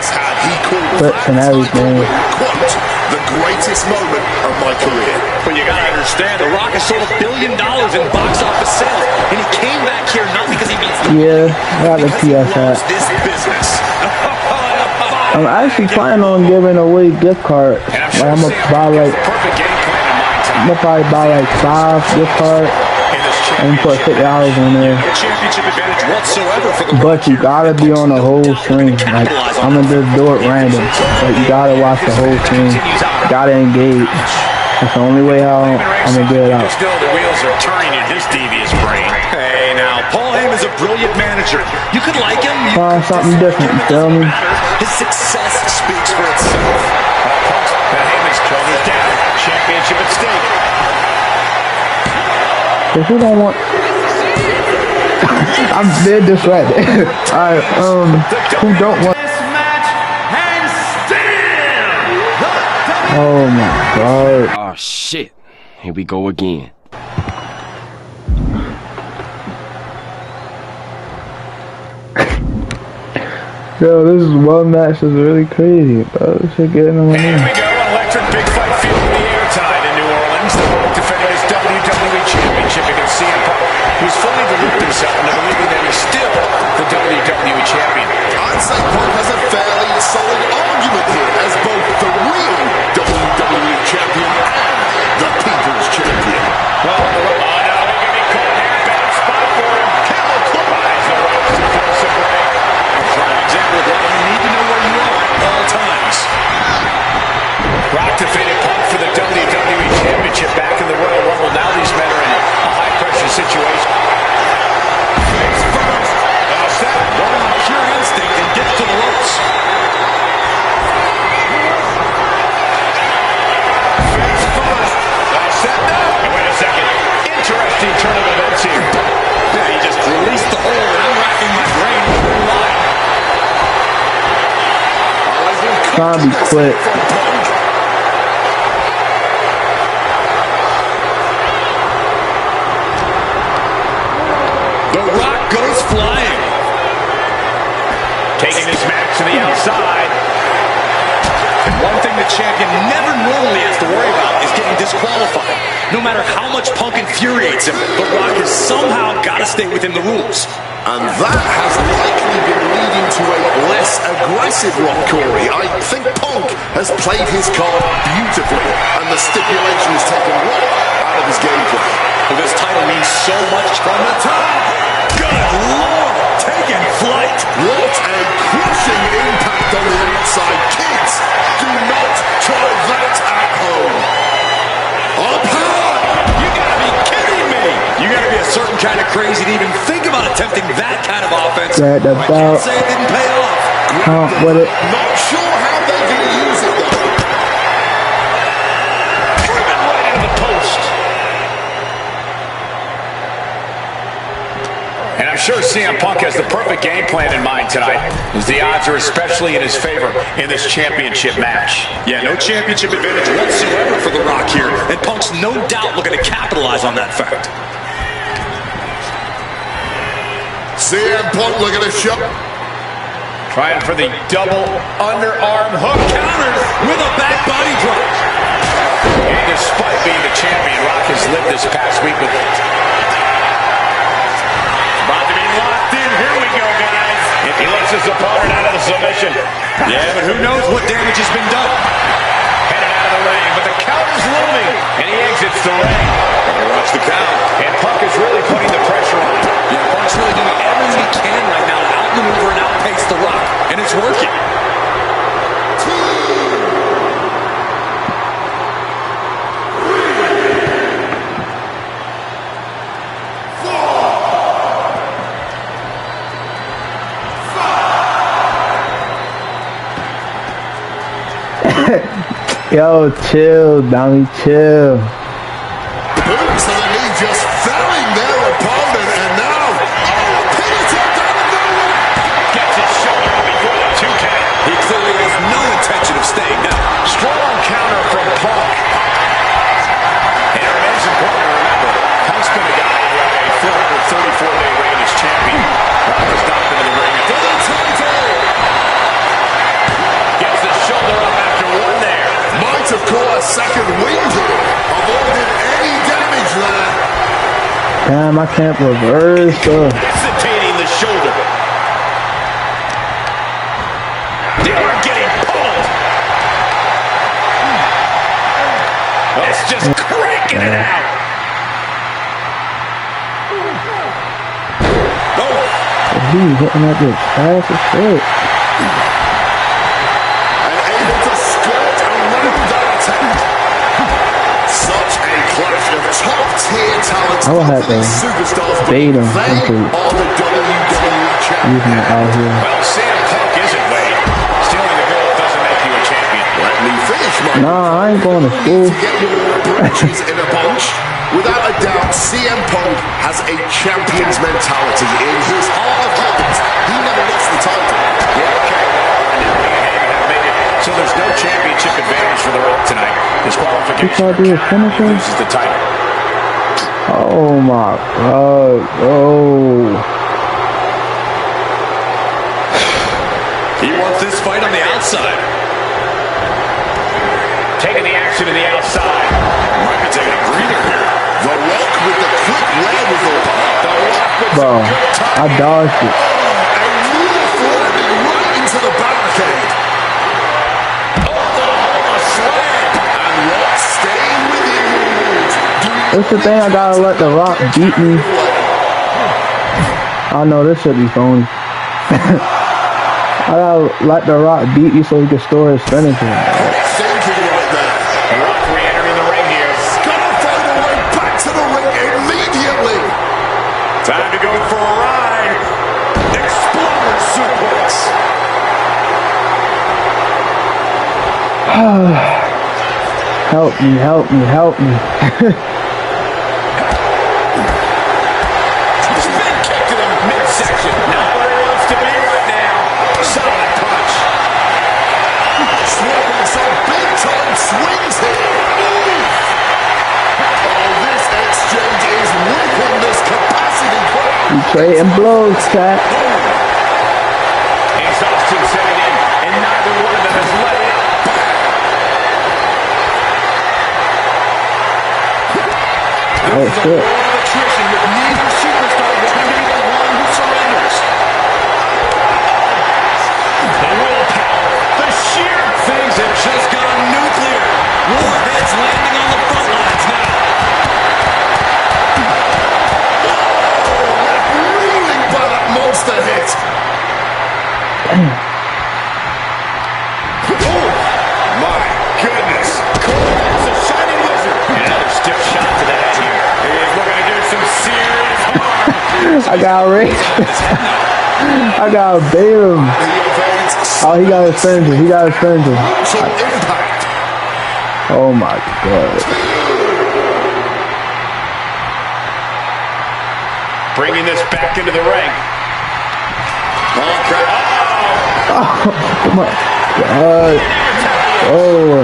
clips and everything. Quote, the greatest moment of my career. But you gotta understand, The Rock has sold $1 billion in box office sales, and he came back here not because he means Yeah, I got the PS hat. this business. I'm actually planning on giving away gift cards. Like, I'm gonna probably buy like 5 gift cards and put $50 in there. Championship advantage whatsoever for the But you gotta be on the whole stream. Like, I'm gonna just do it random. But you gotta watch the whole stream. You gotta engage. That's the only way how I'm gonna get it out. Still, the wheels are turning in his devious brain. Hey, now, Paul Heyman's a brilliant manager. You could like him. Find something different, you feel me? His success speaks for itself. Heyman's shoulders down. Championship at stake. If you don't want... I'm dead distracted. Alright, who don't want... Oh my god. Oh shit. Here we go again. Yo, this is one match is really crazy, bro. This shit getting on my Here nerves. we go. An electric big fight field in the air tonight in New Orleans. The Rock defending his WWE Championship against CM Punk, who's fully deluded himself into believing that he's still the WWE Champion. I'd say Punk has a fairly solid argument here as both the real WWE Champion and the People's Champion. Well, now he can be caught here. Bad spot for him. Camel close. The Rock to force a break. Prime example of why you need to know where you are at all times. Rock defeated Punk for the WWE Championship back in the Royal Rumble. Now these men are in a high-pressure situation. Face first. Now set. One on pure instinct and gets to the ropes. Face first. Now set. Now. Wait a second. Interesting turn of events here. Yeah, he just released the hold, and I'm racking my brain with why. Trying to be quick. The Rock goes flying. Taking this match to the outside. And one thing the champion never normally has to worry about is getting disqualified. No matter how much Punk infuriates him, The Rock has somehow got to stay within the rules. And that has likely been leading to a less aggressive Rock, Corey. I think Punk has played his card beautifully, and the stipulation has taken Rock out of his gameplay. Well, this title means so much from the top. Good Lord, taking flight. What a crushing impact on the outside. Kids, do not try that at home. Up high! You gotta be kidding me! You gotta be a certain kind of crazy to even think about attempting that kind of offense. Right, that's I can't about- say it didn't pay off. With it. Not sure how they're going to use it though. Driven right into the post. And I'm sure CM Punk has the perfect game plan in mind tonight, as the odds are especially in his favor in this championship match. Yeah, no championship advantage whatsoever for The Rock here, and Punk's no doubt looking to capitalize on that fact. CM Punk looking to show. Trying for the double underarm hook. Counters with a back body drop. And despite being the champion, Rock has lived this past week with it. About to be locked in. Here we go, guys. He lets his opponent out of the submission. Yeah, but who knows what damage has been done. Headed out of the ring, but the count is looming, and he exits the ring. Watch the count. And Punk is really putting the pressure on him. Yeah, Punk's really doing everything he can right now to outmaneuver and outpace The Rock, and it's working. Yo, chill, Donnie, chill. Boots to the knee just felling their opponent, and now Peter down the middle. Gets his shoulder up before the 2 count. He clearly has no intention of staying down. Strong counter from Punk. And it is important to remember, Punk's been a guy who had a 434-day reign as champion. Rock has not been in the ring For the title. Gets the shoulder up after one there. Might have Damn, I can't reverse. Hesitating the shoulder. They are getting pulled. It's just cranking it out. He's hitting that bitch fast as shit. And able to skirt around that attack. Such a clash of top-tier talent. I will have to superstars, bait him they into are the WWE champions. using it out here. Well, CM Punk isn't Wade. Stealing the gold doesn't make you a champion. Let me finish, my Nah, I ain't going to school. to get more branches in a bunch. Without a doubt, CM Punk has a champion's mentality in his heart of hearts. He never lost the title. Yeah, okay. So there's no championship advantage for The Rock tonight. Disqualification. He tried to do his finisher? Loses the title. Oh my god. Oh. He wants this fight on the outside. Taking the action to the outside. Might be taking a breather here. The Rock with the quick wherewithal. The Rock with Bro, some good I timing. dodged it. A move landing right into the barricade. Oh, a slam. And Rock staying within rules. It's the thing, I gotta let The Rock beat me. I know this should be phony. I gotta let The Rock beat me so he can store his finisher. Thinking right there. The Rock re-entering the ring here. Gonna find a way back to the ring immediately. Time to go for a ride. Exploder suplex. Help me, help me, help me. Spin kick to the midsection. Not where he wants to be right now. Solid punch. Swerving some big time swings here. Oh, this exchange is whipping this capacity crowd. You trading blows, cat. Exhaustion setting in, and neither one of them has let it. Oh shit. Attrition with neither superstar wanting to be the one who surrenders. The willpower, the sheer things have just gone nuclear. Warheads landing on the front lines now. Reeling by that monster hit. Oh, my goodness. It's a shining wizard. Another stiff shot to the head here. He's looking to do some serious harm. I got raped. I got bait him. He evades Oh, he got his finisher. He got his finisher. brutal impact. Oh my god. Bringing this back into the ring. Oh, crap. Come on. God. Oh.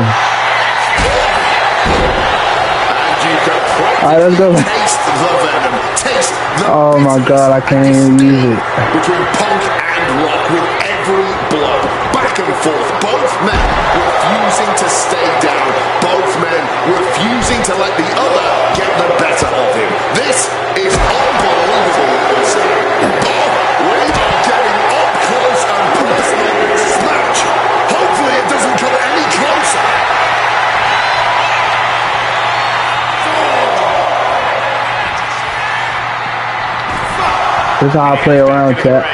And you can Alright, let's go. taste the venom. Taste the Oh my god, I can't even use it. between Punk and Rock with every blow. Back and forth. Both men refusing to stay down. Both men refusing to let the other get the better of him. This is unbelievable. Oh, we are getting up close and personal with this match. Hopefully it doesn't come any closer. This is how I play around, chat.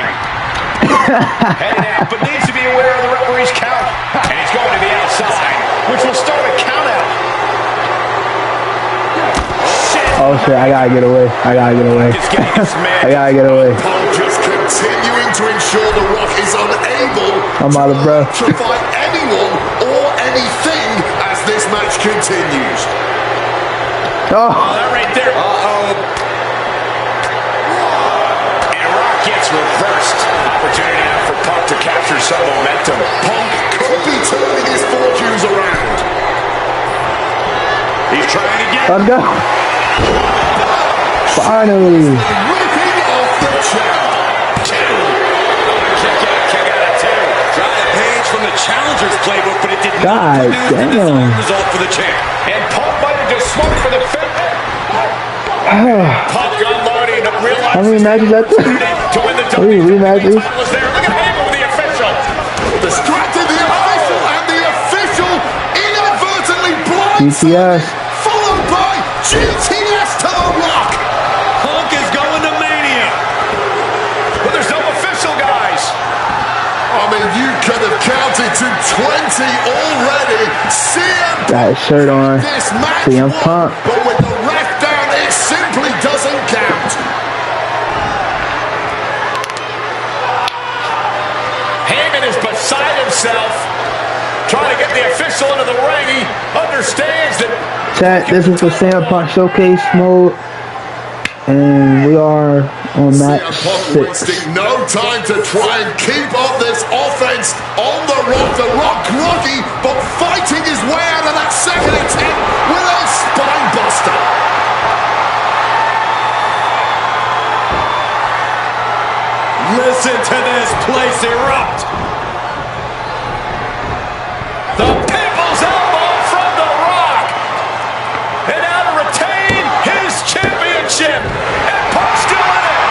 Heading out, but needs to be aware of the referee's count. And he's going to the outside, which will start a count out. Oh shit, I gotta get away. I gotta get away. Just getting this man. I gotta get away. Punk just continuing to ensure The Rock is unable I'm out of breath. to fight anyone or anything as this match continues. Oh, That right there. Uh-oh. And Rock gets reversed. Opportunity now for Punk to capture some momentum. Punk could be turning his fortunes around. He's trying again. let's go. Finally. Ripping off the chair. Kick out of two. Trying to page from the challenger's playbook, but it did not God produce the damn. desired result for the champ. And Punk might have just smoked for the finish. Punk unloading, How many matches that to win the Three WWE rematches. title is there. Look at him with the official. Distracted the official, and the official inadvertently blindsided, GTS. followed by GTS to the Rock. Punk is going to Mania. But there's no official, guys. I mean, you could have counted to 20 already. CM Got his shirt on. this match CM won, Punk. but with the ref down, it simply doesn't count. Heyman is beside himself, trying to get the official into the ring. He understands that. Chat, this is the CM Punk Showcase mode. And we are on match CM Punk 6. wasting no time to try and keep up this offense on the Rock. The Rock groggy, but fighting his way out of that second attempt with a spine buster. Listen to this place erupt. The People's Elbow from The Rock. And now to retain his championship. And Punk's still in it.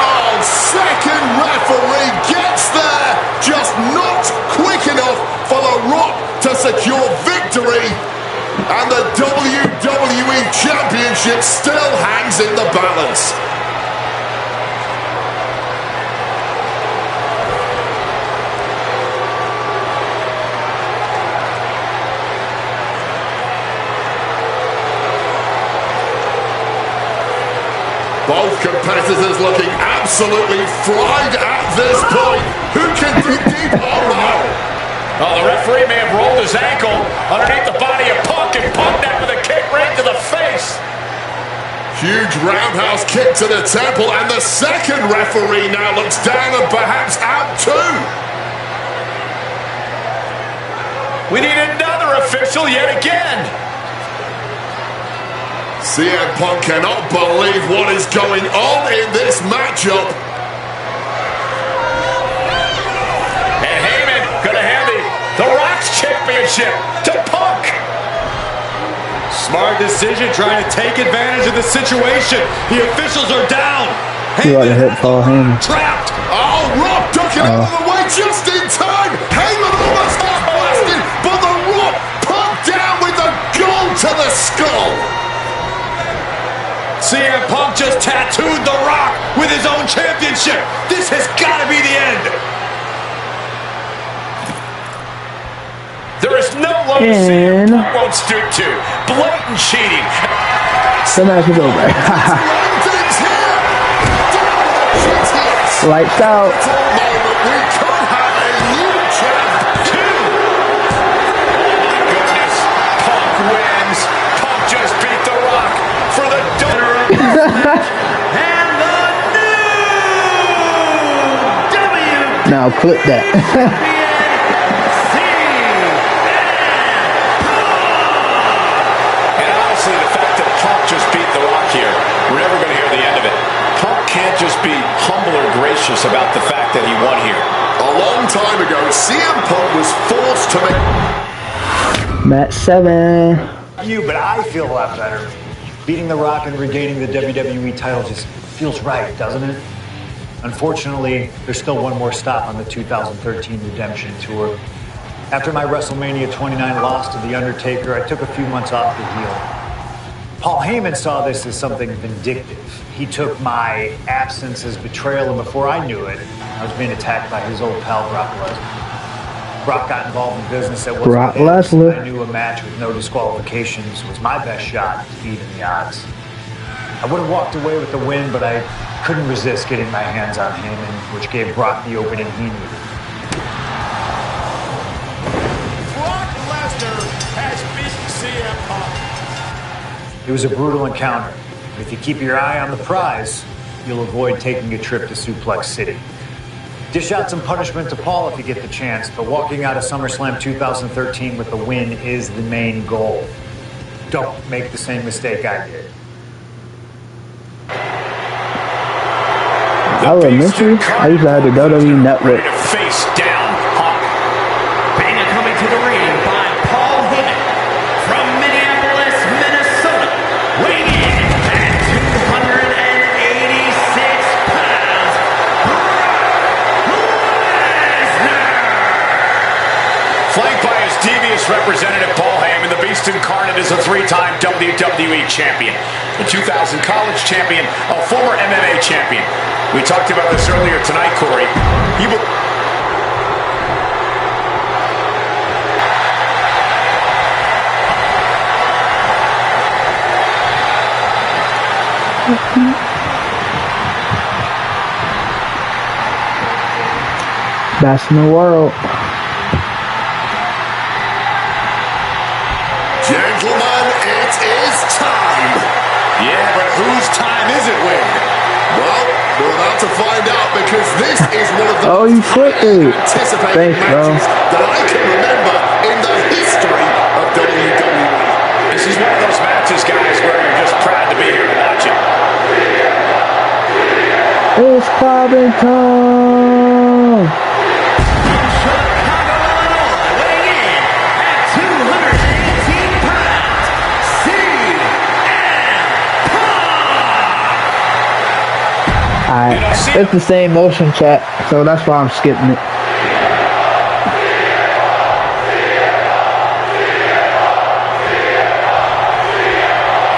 Oh, second referee gets there, just not quick enough for The Rock to secure victory. And the WWE Championship still hangs in the balance. Both competitors looking absolutely fried at this point. Who can dig deep? Oh no! Oh, the referee may have rolled his ankle underneath the body of Punk and punked that with a kick right to the face. Huge roundhouse kick to the temple, and the second referee now looks down and perhaps out too. We need another official yet again. CM Punk cannot believe what is going on in this matchup. And Heyman gonna hand the Rock's championship to Punk. Smart decision, trying to take advantage of the situation. The officials are down. You ought to hit Paul Heyman. Trapped. Oh, Rock ducking out of the way just in time. Heyman almost got blasted, but the Rock pumped down with the goal to the skull. CM Punk just tattooed The Rock with his own championship. This has got to be the end. There is no low CM Punk won't stoop to. Blatant cheating. The match is over. London's here. GTS. Lights out. For a moment, we could have a new champ. Goodness. Punk wins. Punk just beat The Rock for the And the new Now clip that. And honestly, the fact that Punk just beat The Rock here, we're never going to hear the end of it. Punk can't just be humble or gracious about the fact that he won here. A long time ago, CM Punk was forced to make... Match 7. But I feel a lot better. Beating The Rock and regaining the WWE title just feels right, doesn't it? Unfortunately, there's still one more stop on the 2013 Redemption Tour. After my WrestleMania 29 loss to The Undertaker, I took a few months off the deal. Paul Heyman saw this as something vindictive. He took my absence as betrayal, and before I knew it, I was being attacked by his old pal Brock Lesnar. Brock got involved in business that wasn't Brock his. Lesnar. I knew a match with no disqualifications was my best shot to even the odds. I would have walked away with the win, but I couldn't resist getting my hands on Heyman, which gave Brock the opening he needed. Brock Lesnar has beaten CM Punk. It was a brutal encounter. If you keep your eye on the prize, you'll avoid taking a trip to Suplex City. Dish out some punishment to Paul if you get the chance, but walking out of SummerSlam 2013 with the win is the main goal. Don't make the same mistake I did. Elementary? I used to have the WWE Network. Face down, Punk. Bana coming to the ring by Paul Heyman from Minneapolis, Minnesota. Weighing in at latest representative, Paul Heyman, the Beast Incarnate, is a three-time WWE champion, a 2000 college champion, a former MMA champion. We talked about this earlier tonight, Corey. He will... Best in the world. Gentlemen, it is time. Yeah, but whose time is it, Wade? Well, we're about to find out because this is one of the Oh, you flipped it. anticipated Thanks, bro. matches that I can remember in the history of WWE. This is one of those matches, guys, where you're just proud to be here to watch it. It's clubbing time. Weighing in at 218 pounds, CM Alright, it's the same motion chat, so that's why I'm skipping it.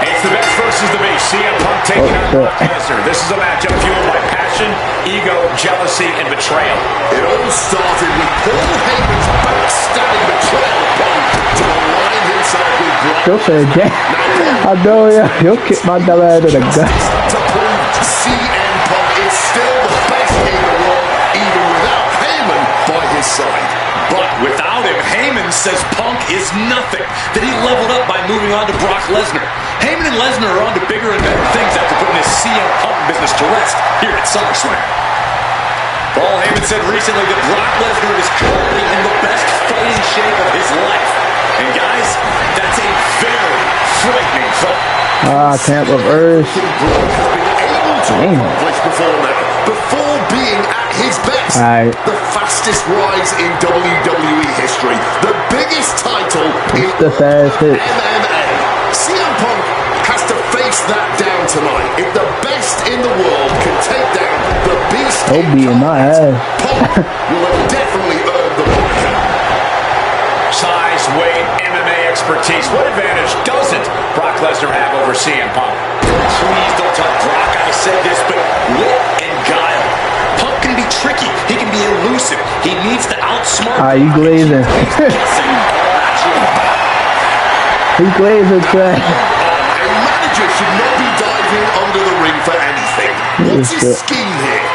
It's the best versus the beast. CM Punk taking on Brock Lesnar. This is a matchup fueled by passion, ego, jealousy, and betrayal. It all started with Paul Heyman's backstabbing betrayal of Punk to align himself with Brock. He'll say again. I know, yeah. He'll kick my dumb ass in the gut. To prove CM Punk is still the best in the world, even without Heyman by his side. But without him, Heyman says Punk is nothing, that he leveled up by moving on to Brock Lesnar. Heyman and Lesnar are on to bigger and better things after putting his CM Punk business to rest here at SummerSlam. Paul Heyman said recently that Brock Lesnar is currently in the best fighting shape of his life. And guys, that's a very frightening thought. Camp of Earth. Damn. Before being at his best, the fastest rise in WWE history, the biggest title in The fast hit. MMA. CM Punk has to face that down tonight. If the best in the world can take down the beast, He'll be in my ass. Punk will have definitely earned the moniker. Size, weight, MMA expertise. What advantage doesn't Brock Lesnar have over CM Punk? Please don't tell Brock I said this, but wit and guile. Punk can be tricky. He can be elusive. He needs to outsmart. You glazing. He glazing, Trey. A manager should not be diving under the ring for anything. What's his scheme here?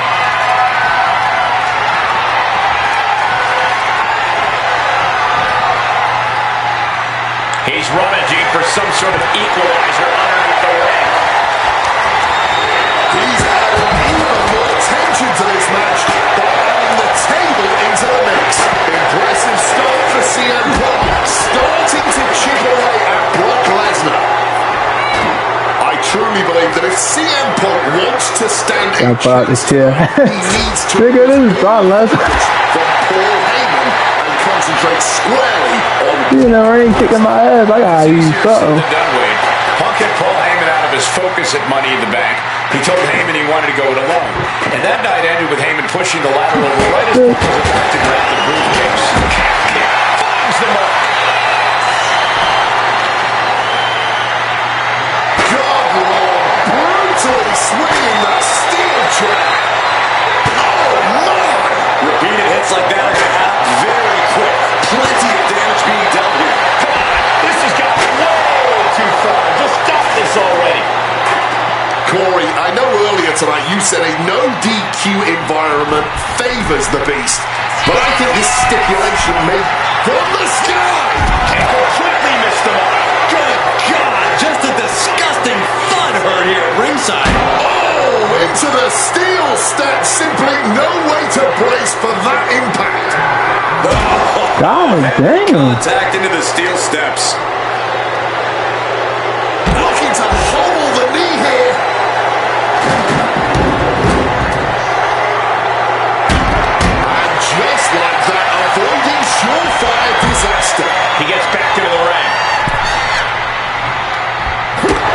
He's rummaging for some sort of equalizer underneath the ring. He's adding even more tension to this match by adding the table into the mix. Impressive start for CM Punk, starting to chip away at Brock Lesnar. I truly believe that if CM Punk wants to stand a chance, he needs to Figure this is Brock Lesnar. from Paul Heyman and concentrate squarely on You know, I ain't kicking my ass. I gotta use something. Punk had Paul Heyman out of his focus at Money in the Bank. He told Heyman he wanted to go it alone. And that night ended with Heyman pushing the ladder over right as Punk was about to grab the briefcase. Finds the mark. God, brutally swinging the steel trap. Oh my! Repeated hits like that are going to happen very quick. Plenty of damage being dealt here. Come on, this has got way too far. Just stop this already. Corey, I know earlier tonight you said a no DQ environment favors the Beast, but I think this stipulation made from the sky. And completely missed the mark. Good God, just a disgusting thud hurt here at ringside. Oh, into the steel step. Simply no way to brace for that impact. God damn. Contact into the steel steps. Looking to hobble the knee here. And just like that, avoiding surefire disaster. He gets back into the ring.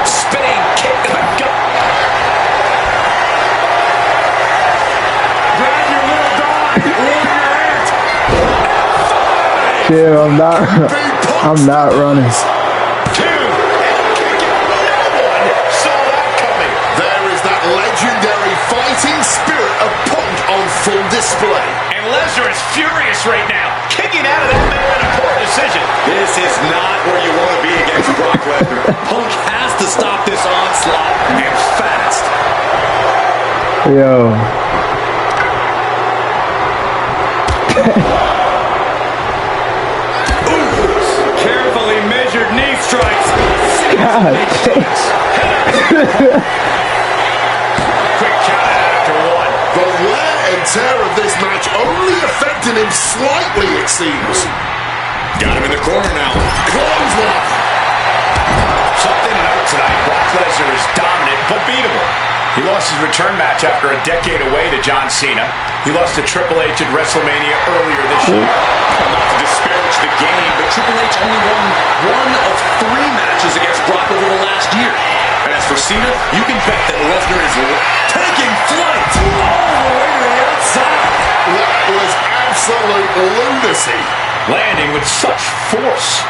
Spinning kick to the gut. Grab your little dog. Warrior Ant. Chill, I'm not. I'm not running. There is that legendary fighting spirit of Punk on full display. And Lesnar is furious right now. Kicking out of that man in a poor decision. This is not where you want to be against Brock Lesnar. Punk has to stop this onslaught, and fast. Yo. Carefully measured knee strikes. God. Quick count after one. The wear and tear of this match only affecting him slightly, it seems. Got him in the corner now. Clothesline. Something to note tonight. Brock Lesnar is dominant but beatable. He lost his return match after a decade away to John Cena. He lost to Triple H at WrestleMania earlier this year. Not to disparage the game, but Triple H only won one of 3 matches against Brock over the last year. And as for Cena, you can bet that Lesnar is taking flight all the way to the outside. That was absolute lunacy. Landing with such force.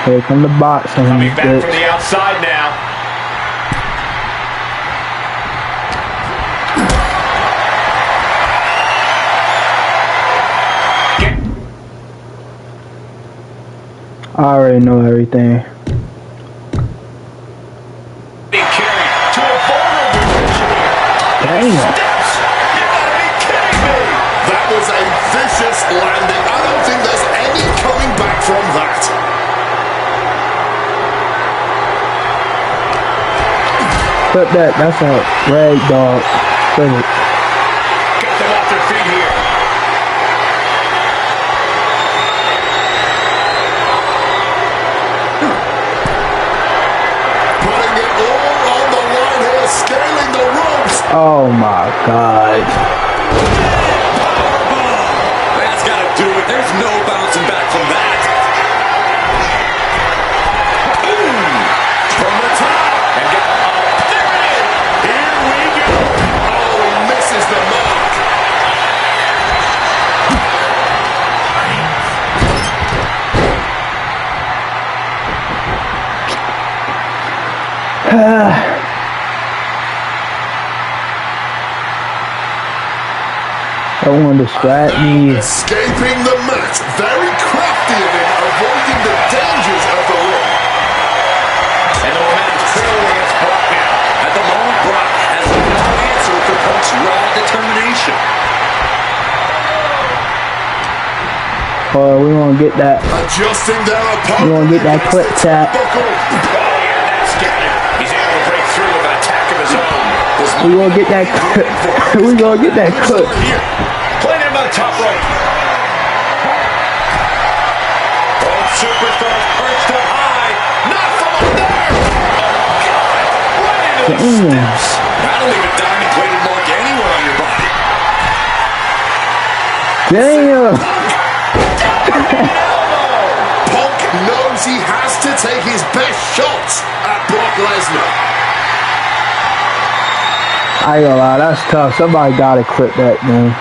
Here come the boxing. Coming back from the outside now. I already know everything. Being carried to a vulnerable position here. Damn. You gotta be kidding me. That was a vicious landing. I don't think there's any coming back from that. Flip that. That's a rag dog. Flip it. Get them off their feet here. Putting it all on the line here, scaling the ropes. Oh my God. That's got to do it. There's no bouncing back from that. Boom! From the top. And get there it is. Here we go. Oh, he misses the mark. Don't want to distract me. Escaping the mat. Very crafty of him, avoiding the dangers of the ring. And the momentum's clearly against Brock now. At the moment, Brock has no answer for Punk's raw determination. Oh, we want to get that. Adjusting their opponent. We want to get that quick tap. Oh, yeah, that's getting it. He's able to break through with an attack of his own. We gonna get that. We gonna get that cut. Here. Playing him on the top rope. Both superstars perched up high. Not from up there. Oh, God. Right into the steps. That'll leave a diamond-plated mark anywhere on your body. Damn. Punk knows he has to take his best shots at Brock Lesnar. I ain't gonna lie, that's tough. Somebody gotta clip that, man.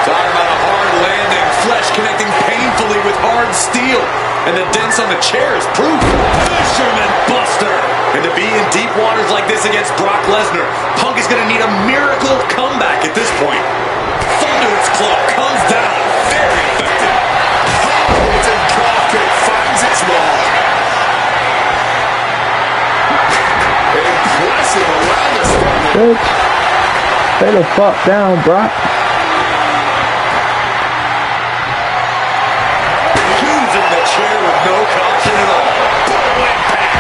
Talk about a hard landing, flesh connecting painfully with hard steel. And the dents on the chair is proof. Fisherman Buster. And to be in deep waters like this against Brock Lesnar, Punk is going to need a miracle comeback at this point. Thunderous Club comes down. Very effective. Hamilton carpet finds its mark. Impressive awareness. Bitch. Stay the fuck down, Brock. Using the chair with no caution at all. Boom impact.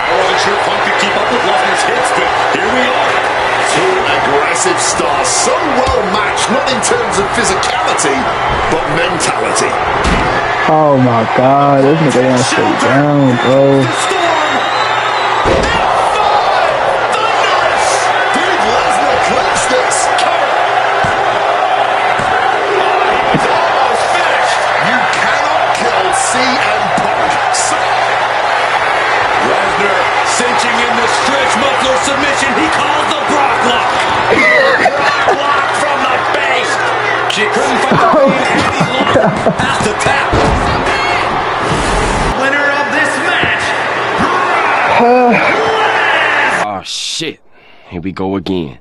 I wasn't sure Punk could keep up with Lesnar's hits, but here we are. Two aggressive stars, so well matched, not in terms of physicality, but mentality. Oh my God, this nigga wanna stay down, bro. Did Lesnar clinch this? He's almost finished. Pass to tap. Winner of this match, Oh shit. Here we go again.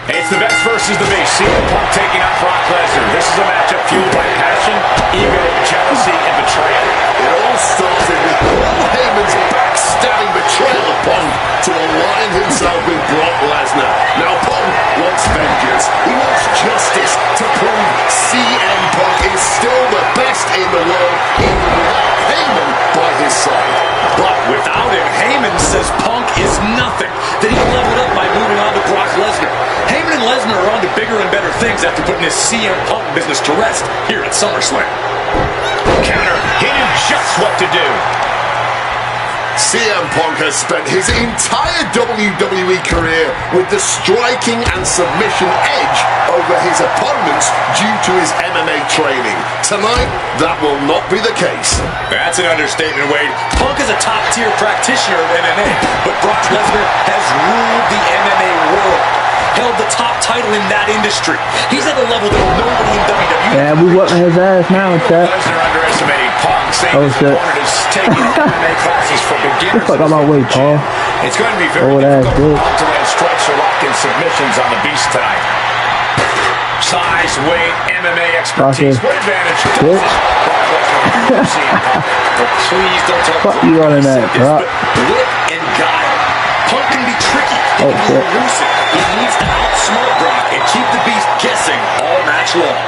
It's the best versus the beast. CM Punk taking on Brock Lesnar. This is a matchup fueled by passion, ego, jealousy, and betrayal. It all started with Paul Heyman's backstabbing betrayal of Punk to align himself with Brock Lesnar. Now Punk wants vengeance. He wants justice to prove CM Punk is still the best in the world, even without Heyman by his side. But without him, Heyman says Punk is nothing. That he leveled up by moving on to Brock Lesnar. Heyman and Lesnar are on to bigger and better things after putting his CM Punk business to rest here at SummerSlam. Counter. He knew just what to do. CM Punk has spent his entire WWE career with the striking and submission edge over his opponents due to his MMA training. Tonight, that will not be the case. That's an understatement, Wade. Punk is a top-tier practitioner of MMA, but Brock Lesnar has ruled the MMA world. Held the top title in that industry. He's at a level that nobody in WWE. Yeah, we whooping his ass now, chat. Lesnar underestimating Punk, saying Oh, his shit. opponent is taking MMA classes for beginners. Get the fuck out my way, Paul. It's going to be very Oh, that's difficult good. to land strikes or lock in submissions on the beast tonight. Size, weight, MMA expertise. Rocky. What advantage Bitch. Brock Lesnar over CM Punk? But please don't talk Fuck you running that, bro. Wit and guile. Punk can be tricky. He Oh, can be shit. elusive. He needs to outsmart Brock and keep the beast guessing all match long.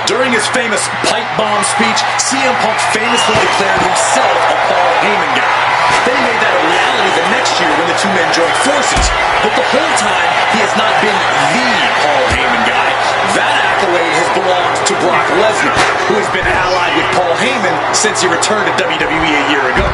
During his famous pipe bomb speech, CM Punk famously declared himself a Paul Heyman guy. Then he made that a reality the next year when the two men joined forces. But the whole time, he has not been the Paul Heyman guy. That accolade has belonged to Brock Lesnar, who has been allied with Paul Heyman since he returned to WWE a year ago.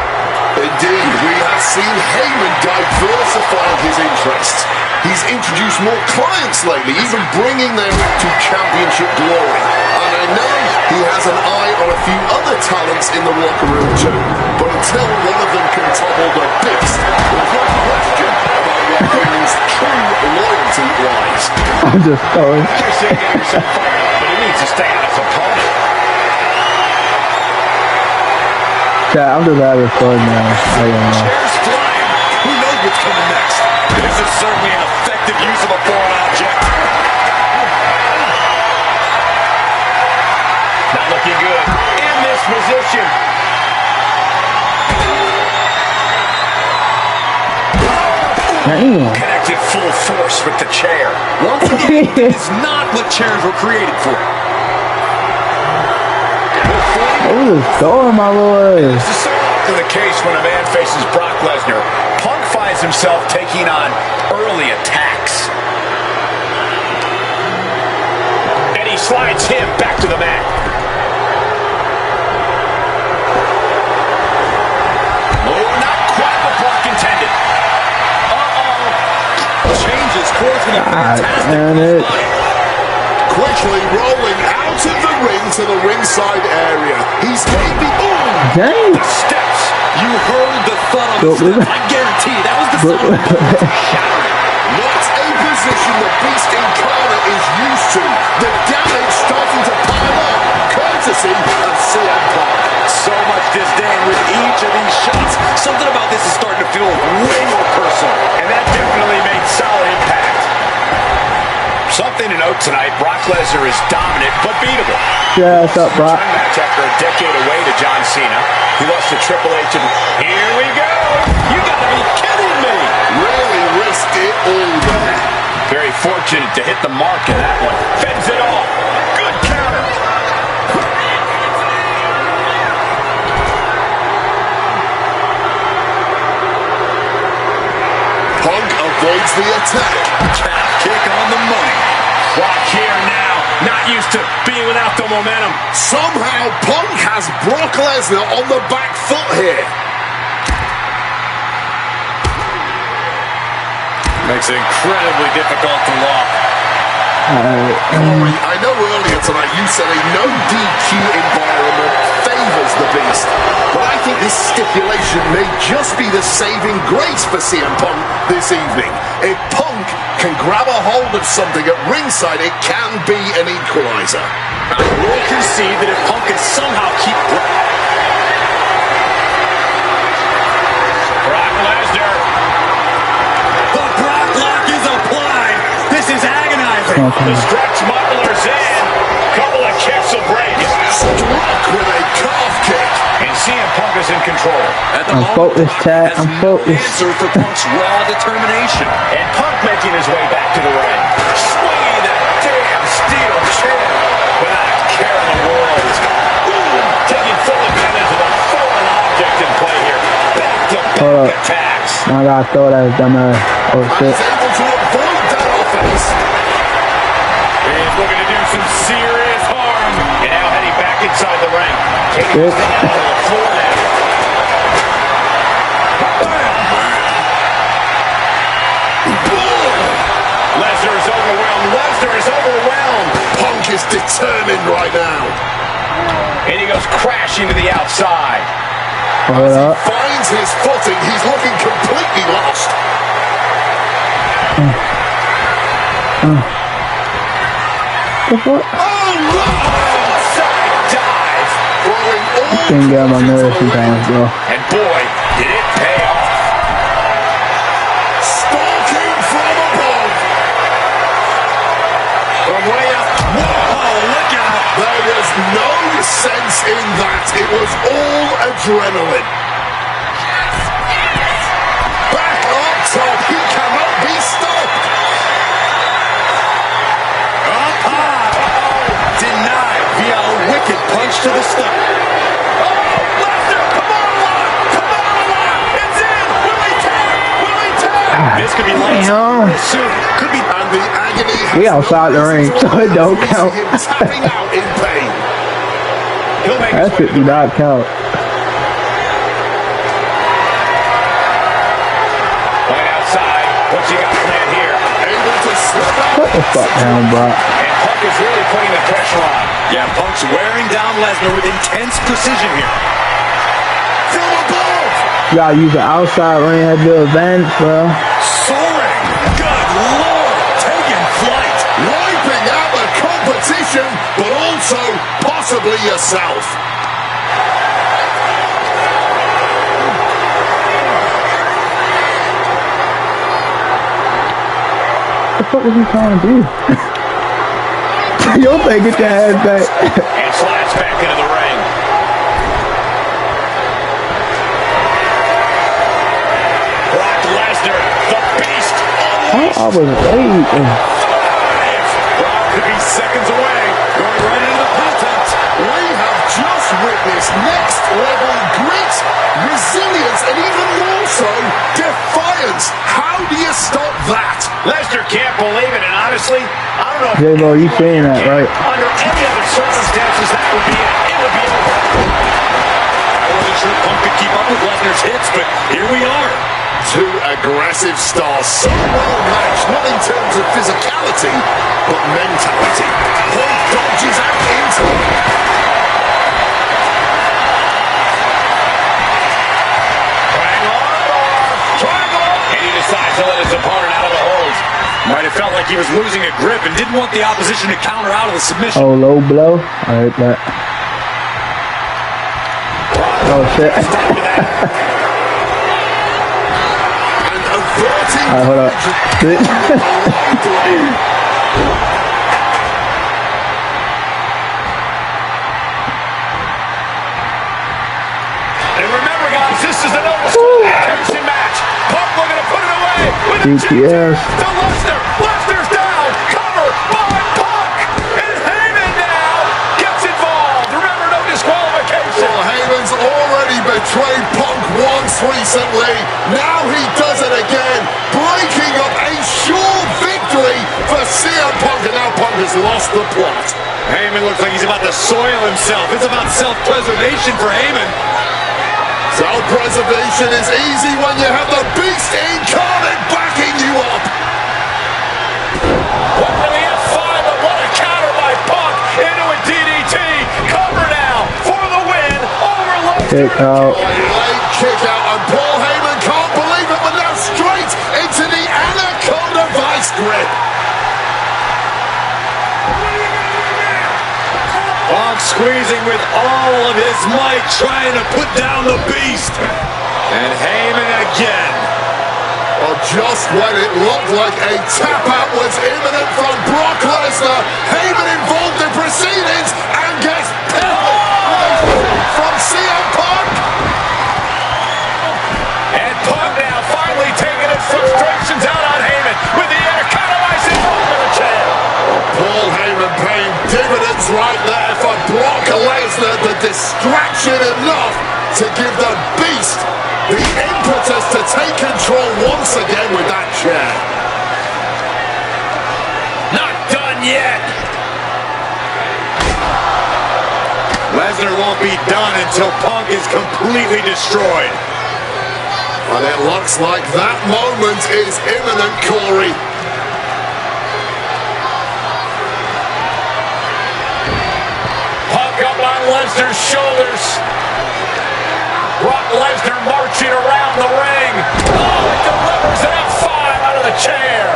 Indeed, we have seen Heyman diversifying his interests. He's introduced more clients lately, even bringing them to championship glory. And I know he has an eye on a few other talents in the locker room too. But until one of them can topple the beast, there's no question about where Heyman's true loyalty lies. I'm just throwing. Just saying, getting himself fired up, but he needs to stay on his opponent. Chat, I'm just having fun now. I don't know. Chairs flying. Who knows what's coming next? This is certainly an effective use of a foreign object. Not looking good in this position. Damn. Connected full force with the chair. Once again, it's not what chairs were created for. What was going, my lord? This is so often the case when a man faces Brock Lesnar. Punk finds himself taking on early attacks. And he slides him back to the mat. Oh, not quite what Brock intended. Changes course with a fantastic damn it. Quickly rolling out of the ring to the ringside area. He's maybe... Dang. steps. You heard the thud of the But- step. I guarantee that was the sound of the shattering. Not a position the Beast Incarnate is used to. The damage starting to pile up, courtesy of CM Punk. So much disdain with each of these shots. Something about this is starting to feel way more personal. And that definitely made solid impact. Something to note tonight, Brock Lesnar is dominant but beatable. Yeah, what's up, Brock? Return match after a decade away to John Cena. He lost to Triple H and here we go. You gotta be kidding me. Really risked it all there. Very fortunate to hit the mark in that one. Fends it off. Good counter. Punk avoids the attack. Calf kick on the money. Brock here now. Not used to being without the momentum. Somehow Punk has Brock Lesnar on the back foot here. Makes it incredibly difficult to lock. Corey, I know earlier tonight you said a no DQ environment favors the Beast, but I think this stipulation may just be the saving grace for CM Punk this evening. If Punk can grab a hold of something at ringside, it can be an equalizer. We'll concede that if Punk can somehow keep Brock Lesnar. the Brock Lock is applied. This is agonizing. The stretch muffler's in. Couple of kicks will break it. Struck with a calf kick. And CM Punk is in control. At the I'm moment, focused, Chad. has I'm no focused. answer for Punk's raw determination. And Punk making his way back to the ring. Swinging that damn steel chair without a care in the world. Taking full advantage of the foreign object in play here. Back-to-back attacks. Now I gotta throw that dumbass. Oh shit. He's able to avoid that offense. He's looking to do some serious harm. And now heading back inside the ring. Taking Yep. this thing out to the floor now. Lesnar is overwhelmed. Lesnar is overwhelmed. Punk is determined right now. And he goes crashing to the outside. Hold up. Finds his footing. He's looking completely lost. The fuck? Oh, no! Outside dive. Throwing all Can't get on my cautions nerves away. sometimes, bro. And boy, did it pay off. Stalking from above. From way up. Whoa, look out. There was no sense in that. It was all adrenaline. Back up top. He cannot be stopped. Up high. Denied via a wicked punch to the stomach. This could be lights Damn. soon. Could be. And the agony has We outside the ring, so it don't count. him tapping out in pain. He'll make That shit do not count. right outside. What's he got planned here? Able to slip out. What the fuck down, bro? And Punk is really putting the pressure on. Yeah, Punk's wearing down Lesnar with intense precision here. From above. You gotta use the outside ring at the advantage, bro. Soaring. Good Lord. Taking flight. Wiping out the competition, but also possibly yourself. What the fuck is he trying to do? You don't think get your ass back. And slides back into the ring. Brock Lesnar, the beast. I was waiting. Brock could be seconds away. Going right into the contact. We have just witnessed next level grit, resilience, and even more so, defiance. How do you stop that? Lesnar can't believe it, and honestly, I don't know if J-Bo, you saying that, right? under any other circumstances that would be it would be over. I wasn't sure Punk could keep up with Lesnar's hits, but here we are. Two aggressive stars, so well matched, not in terms of physicality, but mentality. Punk dodges out into it. Triangle, and he decides to let his opponent out of the hold. Might have felt like he was losing a grip and didn't want the opposition to counter out of the submission. Oh, low blow. Alright, that. Oh shit. And averting Alright, hold up. And remember, guys, this is the no disqualification match. Punk looking to put it away with a DTS. to Lesnar. Lesnar's down. Cover by Punk. And Heyman now gets involved. Remember, no disqualification. Well, Heyman's already betrayed Punk once recently. Now he does it again, breaking up a sure victory for CM Punk, and now Punk has lost the plot. Heyman looks like he's about to soil himself. It's about self-preservation for Heyman. Self-preservation is easy when you have the beast incarnate backing you up. What for the F5, but what a counter by Punk into a DDT. Cover now for the win over Lesnar. kick out. Late kick out, and Paul Heyman can't believe it, but now straight into the Anaconda vice grip. Punk squeezing with all of his might, trying to put down the beast. And Heyman again. Well, just when it looked like a tap-out was imminent from Brock Lesnar, Heyman involved in proceedings and gets peppered from CM Punk. And Punk now finally taking his frustrations out on Heyman with the Anaconda Vice involved in the chair. Paul Heyman paying dividends right there for Brock Lesnar, the distraction enough to give the Beast the impetus to take control once again with that chair. Not done yet. Lesnar won't be done until Punk is completely destroyed. But it looks like that moment is imminent, Corey. Punk up on Lesnar's shoulders. Brock Lesnar marching around the ring. Oh, it delivers an F5 out of the chair.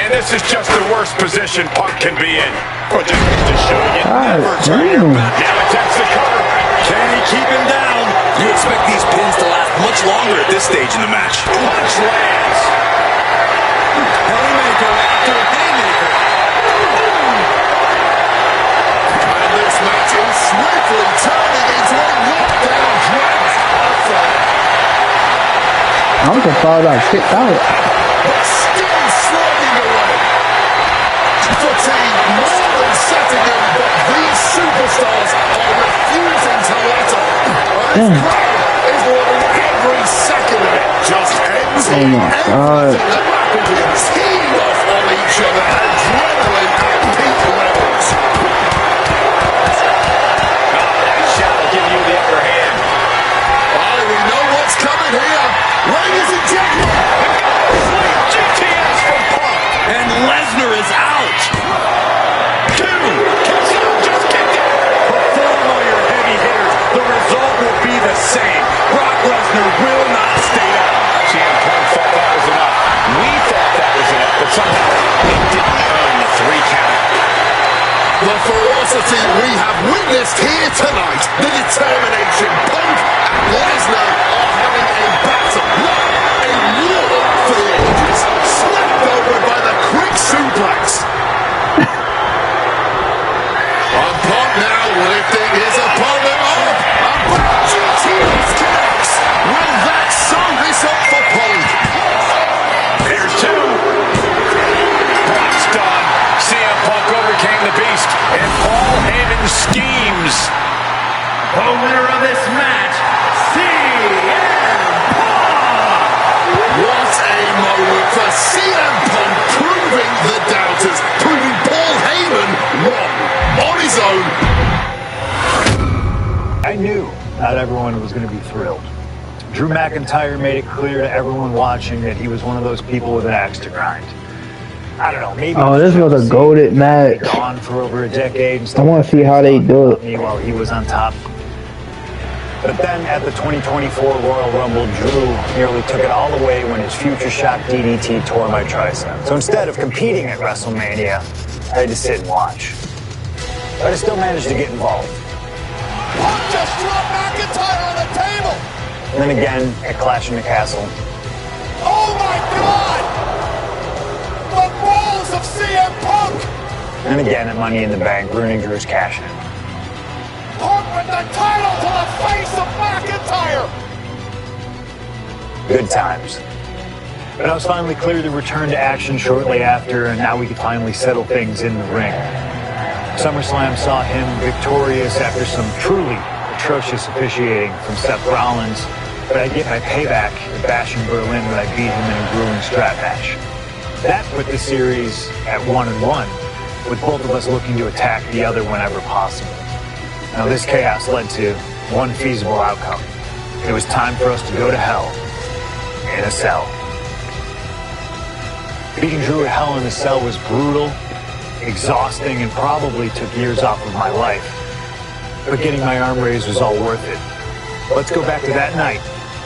And this is just the worst position Punk can be in. But just to show you never turn your back. Now attempts to cover. Can he keep him down? You expect these pins to last much longer at this stage in the match. Punch lands. Haymaker after haymaker. And this match is swiftly turning into a knockdown drag. I'm surprised I kicked out. But still slugging away. Fatigue more than setting in, but these superstars are refusing to let up. And this crowd is loving every second of it. Just ends Oh my God. rapidly teeing off on each other. Adrenaline at peak levels. That shot will give you the upper hand. Oh, we know what's coming here. Ladies and gentlemen. GTS from Punk. And Lesnar is out. Kicks out, just kick it. Perform all your heavy hitters. The result will be the same. Brock Lesnar will not stay out. CM Punk thought that was enough. We thought that was enough, but somehow it didn't earn the 3 count. The ferocity we have witnessed here tonight, the determination, Punk and Lesnar are having a battle, not a war for the ages, slapped over by the quick suplex. And Punk now lifting his opponent up, and back GTS connects. Will that sum this up for Punk? Here's 2. Brock's done. CM Punk overcame the Beast, and Paul Heyman schemes. The winner of this match, CM Punk! What a moment for CM Punk, proving the doubters, proving Paul Heyman wrong on his own. I knew not everyone was going to be thrilled. Drew McIntyre made it clear to everyone watching that he was one of those people with an axe to grind. I don't know, maybe. Oh, this was a goated match. Gone for over a decade. And I want to see how they do it. While he was on top. But then at the 2024 Royal Rumble, Drew nearly took it all away when his future shock DDT tore my tricep. So instead of competing at WrestleMania, I had to sit and watch. But I still managed to get involved. Punk just dropped McIntyre on the table. And then again at Clash in the Castle. Oh my God! The balls of CM Punk! And again at Money in the Bank, ruining Drew's cash-in. Punk with the title to the face of McIntyre! Good times. But I was finally cleared to return to action shortly after, and now we could finally settle things in the ring. SummerSlam saw him victorious after some truly atrocious officiating from Seth Rollins, but I get my payback at Bash in Berlin when I beat him in a grueling strap match. That put the series at 1-1, with both of us looking to attack the other whenever possible. Now this chaos led to one feasible outcome. It was time for us to go to hell in a cell. Beating Drew at Hell in a Cell was brutal, exhausting, and probably took years off of my life. But getting my arm raised was all worth it. Let's go back to that night.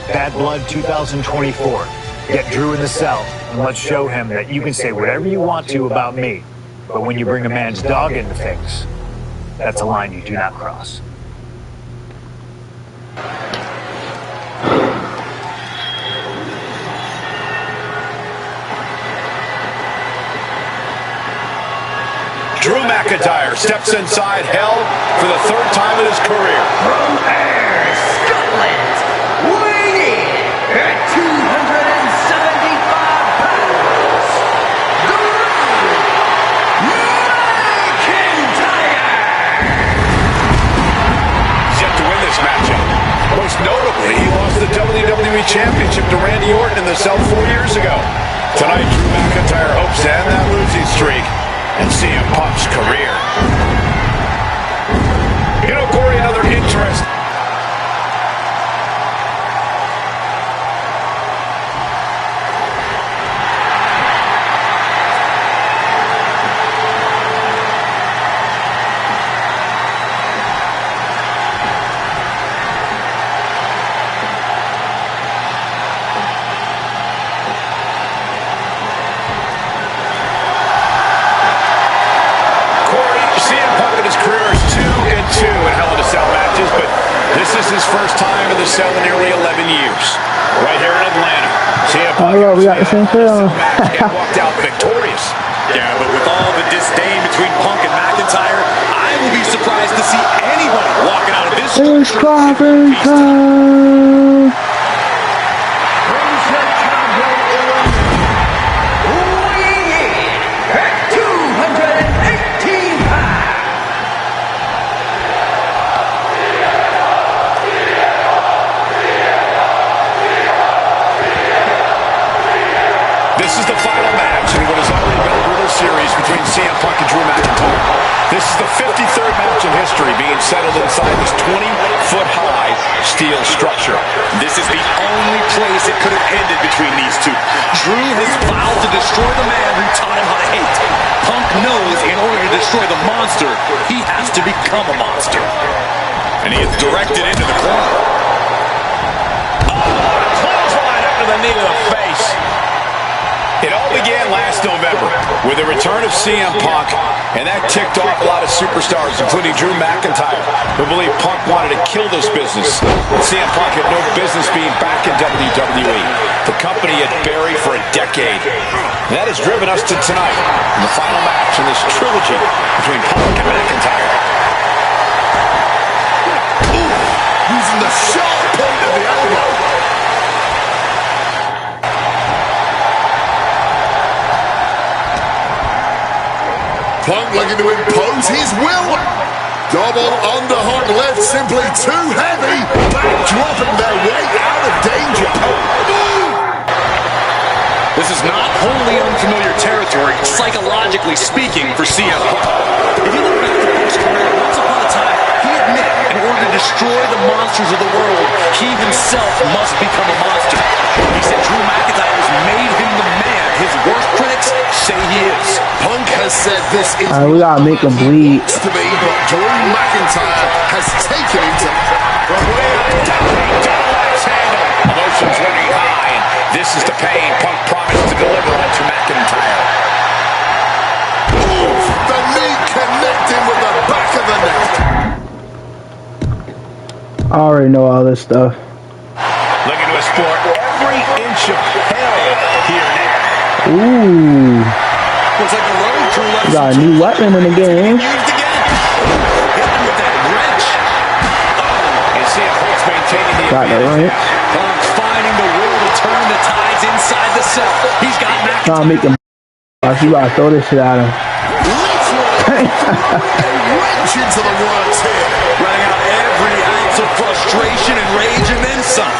Bad Blood 2024. Get Drew in the cell, and let's show him that you can say whatever you want to about me, but when you bring a man's dog into things, that's a line you do not cross. Drew McIntyre steps inside hell for the third time in his career. From Ayr, Scotland, weighing in at 275 pounds, Drew McIntyre! He's yet to win this matchup. Most notably, he lost the WWE Championship to Randy Orton in the cell 4 years ago. Tonight, Drew McIntyre hopes to end that losing streak and CM Punk's career. You know, Corey, another interest. First time in the cell in nearly 11 years. Right here in Atlanta. Oh, we got the same film. Walked out victorious. Yeah, but with all the disdain between Punk and McIntyre, I will be surprised to see anybody walking out of this. It's coffee time. This is the final match in what has already been a brutal series between CM Punk and Drew McIntyre. This is the 53rd match in history being settled inside this 20-foot-high steel structure. This is the only place it could have ended between these two. Drew has vowed to destroy the man who taught him how to hate. Punk knows in order to destroy the monster, he has to become a monster. And he is directed into the corner. Oh, clothesline up to the knee to the face. It all began last November with the return of CM Punk, and that ticked off a lot of superstars, including Drew McIntyre, who believed Punk wanted to kill this business. CM Punk had no business being back in WWE. The company had buried for a decade. And that has driven us to tonight, in the final match in this trilogy between Punk and McIntyre. Ooh, using the sharp point of the elbow. Punk looking to impose his will. Double underhook left, simply too heavy. Back dropping their way out of danger. This is not wholly unfamiliar territory, psychologically speaking, for CM Punk. If you look back at Punk's career, once upon a time, he admitted in order to destroy the monsters of the world, he himself must become a monster. He said Drew McIntyre has made him the man his worst critics say he is. Punk has said this is We gotta make him bleed. to be, but Drew McIntyre has taken it to From way up, double axe handle. Emotions running high, and this is the pain Punk promised to deliver to McIntyre. Oof, the knee connecting with the back of the neck. I already know all this stuff. Looking to explore every inch of hell here now. Ooh. Looks like the road crew left We got a new weapon in the game. used again. Hit him with that wrench. And CM Punk's maintaining the Got the advantage. right. Punk's finding the will to turn the tides inside the cell. He's got McIntyre. Trying to make him. You gotta throw this shit at him. A wrench into the works here. Running out every ounce of frustration and rage and then some.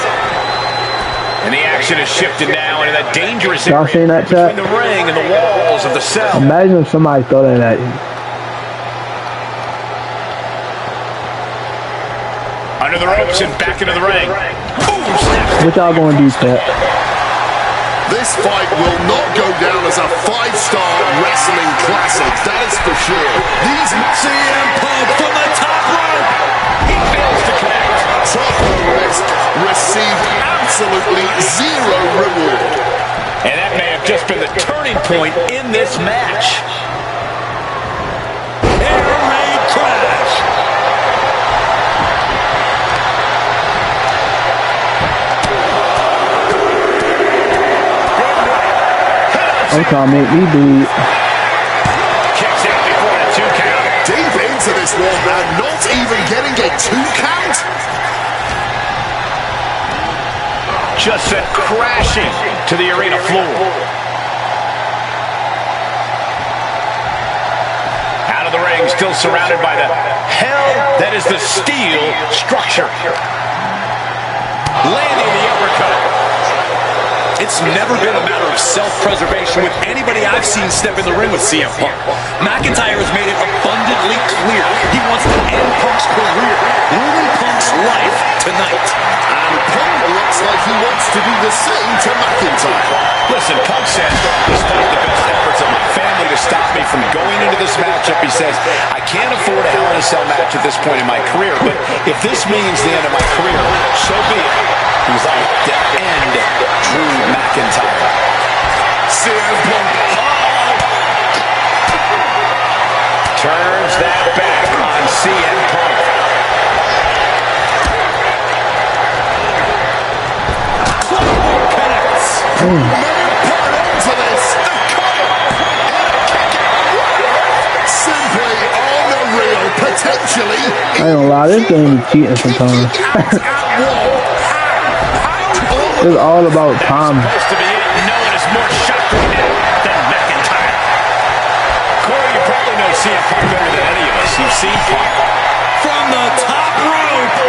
And the action has shifted now into that dangerous Y'all area seen that, chat? between the ring and the walls of the cell. Imagine if somebody throw that at you. Under the ropes and back into the ring. Boom! Snap. What y'all gonna do, chat? This fight will not go down as a 5-star wrestling classic, that is for sure. These CM Punk from the top rope. He fails to connect. top risk received absolutely zero reward. And that may have just been the turning point in this match. Air raid crash. I'm trying to make me bleed. Kicks out before the 2 count. Deep into this one, and not even getting a 2 count. Just sent crashing to the arena floor. Out of the ring, still surrounded by the hell that is the steel structure. Landing the uppercut. It's never been a matter of self-preservation with anybody I've seen step in the ring with CM Punk. McIntyre has made it abundantly clear he wants to end Punk's career, ruin Punk's life tonight. And Punk looks like he wants to do the same to McIntyre. Listen, Punk says, despite the best efforts of my family to stop me from going into this matchup, he says, I can't afford a Hell in a Cell match at this point in my career, but if this means the end of my career, so be it. He's like to end Drew McIntyre. CM Punk Turns that back on CM Punk. into this. Simply unreal, potentially. I ain't gonna lie, this game is cheating sometimes. It's all about time. Supposed to be it. No one is more shocked right now than McIntyre. Corey, you probably know CM Punk better than any of us. You've seen Punk. From the top rope.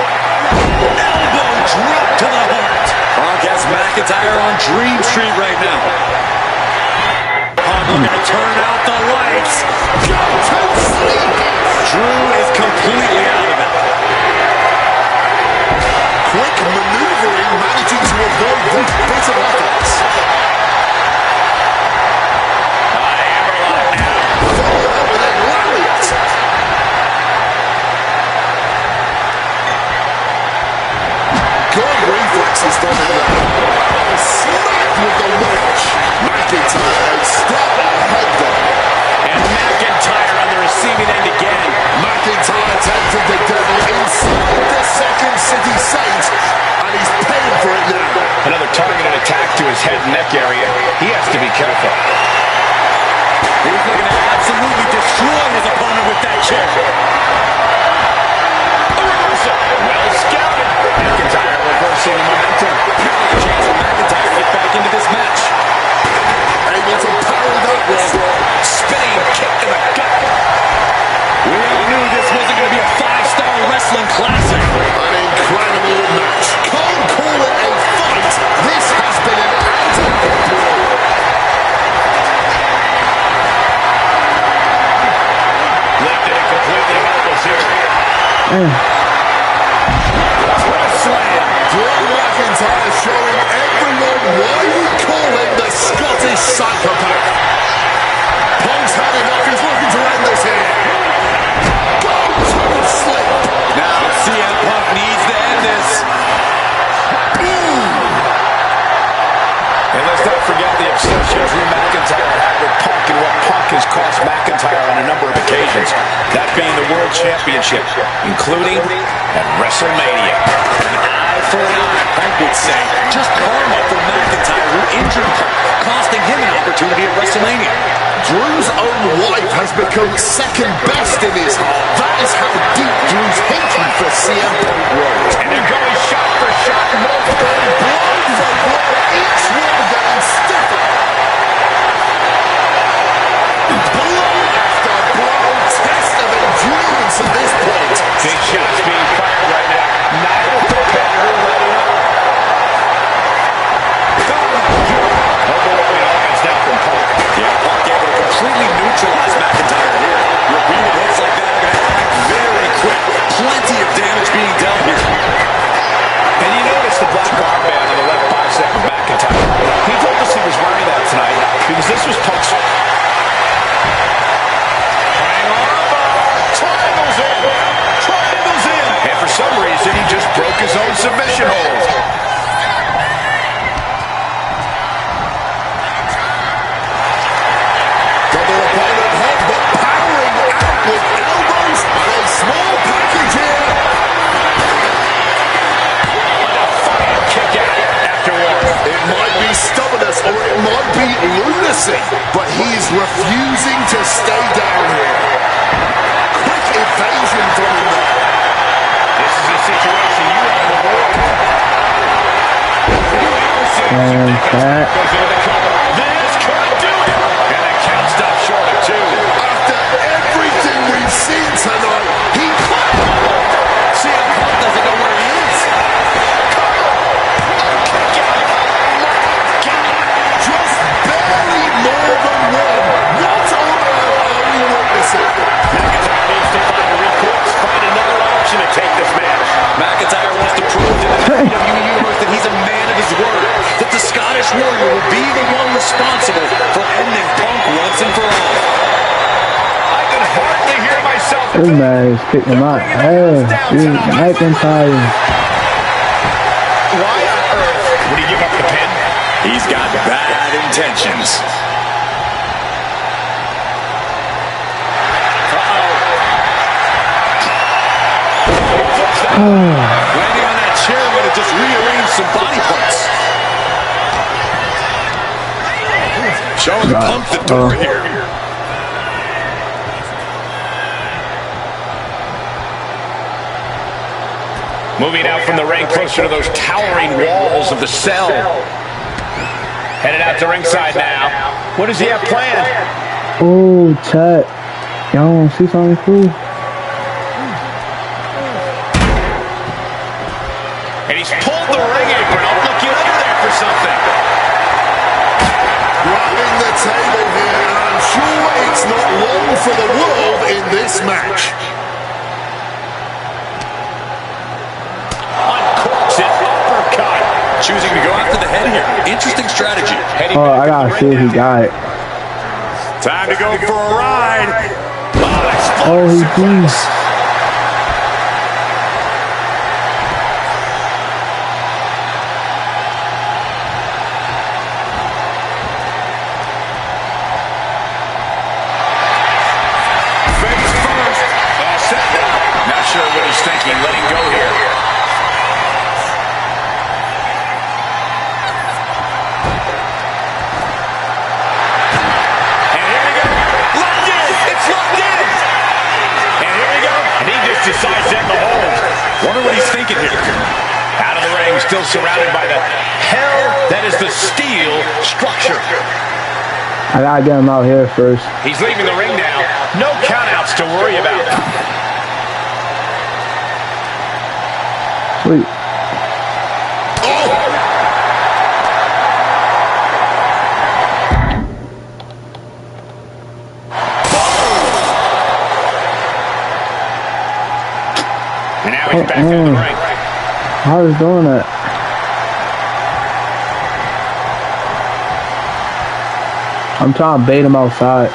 Elbow drop to the heart. Punk has McIntyre on Dream Street right now. Punk looking to turn out the lights. Go to sleep. Drew is completely out of it. Quick maneuvering, managing to avoid that bit of offense. Followed up with a lariat. Good reflexes from him there. Smack with the wrench. McIntyre step ahead there. And McIntyre on the receiving end again. McIntyre tempted the devil inside the Second City Saint, and he's paying for it now. Another targeted attack to his head and neck area. He has to be careful. He's looking to absolutely destroy his opponent with that chair. A reversal. Well scouted. McIntyre reversing the momentum. Apparently a chance for McIntyre to get back into this match. Able to parry that one. Spinning kick to the gut. We all knew this wasn't going to be a 5-star wrestling classic. An incredible match. Can't call it a fight. This has been an out-and-out brawl. Lifted and completely helpless here. Slam. Drew McIntyre showing everyone why we call him the Scottish Psychopath. Punk's had enough. He's looking to end this here. Go to sleep. Now CM Punk needs to end this. And let's not forget the obsession Drew McIntyre had with Punk and what Punk has cost McIntyre on a number of occasions. That being the World Championship, including at WrestleMania. An eye for an eye, Punk would say. Just karma for McIntyre, who injured Punk, costing him an opportunity at WrestleMania. Drew's own wife has become second best in his heart. That is how deep Drew's hatred for CM Punk grows. And they're going shot for shot. Blow for blow, each one getting stiffer. Blow after blow, test of endurance at this point. Big shots being fired right now. Neither competitor letting up. Overwhelming offense now from Punk. Yeah, Punk able to completely neutralize McIntyre here. Repeated hits like that are going to act very quick. Plenty of damage being dealt here. And you notice the black armband on the left bicep of McIntyre. He told us he mercy, but he is refusing to stay down here. Quick evasion from him there. This is a situation you want to avoid. And that. This could do it. And the count stops short of 2. After everything we've seen tonight, he CM Punk doesn't know where he is. just barely more than one. What on earth are we witnessing? McIntyre needs to find a recourse, find another option to take this match. McIntyre wants to prove to the WWE Universe that he's a man of his word, that the Scottish Warrior will be the one responsible for ending Punk once and for all. I can hardly hear myself. This man is kicking my ass. Dude, McIntyre. Why on earth would he give up the pin? He's got bad intentions. Landing on that chair would have just rearranged some body parts. Showing Punk the door here. Moving out from the ring closer to those towering walls of the cell. Headed out to ringside now. What does he have planned? Oh, chat. Y'all want to see something cool? And he's pulled the ring apron. I'll look you under there for something. Grabbing the table here, and I'm sure it's not long for the world in this match. Uncorks it, uppercut. Choosing to go after the head here. Interesting strategy. Oh, I gotta see if he got it. Time to go for a ride. Oh, he did. Face first. All set up. Not sure what he's thinking. Letting go here. And here we go. Locked in. It's locked in. And here we go. And he just decides to end the hold. Wonder what he's thinking here. Out of the ring, still surrounded by the hell that is the steel structure. I gotta get him out here first. He's leaving the ring now. No countouts to worry about. Sweet. And now he's back in the ring. How is doing that? I'm trying to bait him outside.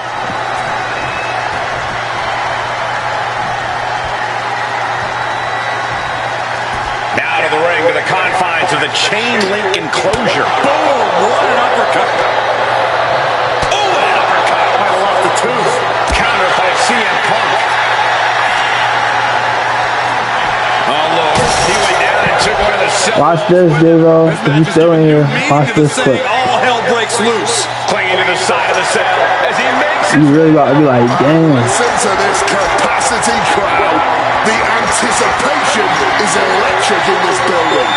Now to the ring, to the confines of the chain link enclosure. Boom! What an uppercut. Oh, an uppercut. Might have lost the tooth. Countered by CM Punk. Oh, Lord. He went down and took one of the silver. Watch this, Divo. If you still in here, watch this clip. All hell breaks loose. Clinging to the side of the cell as he makes You really about to be like, damn. Listen to this capacity crowd. The anticipation is electric in this building.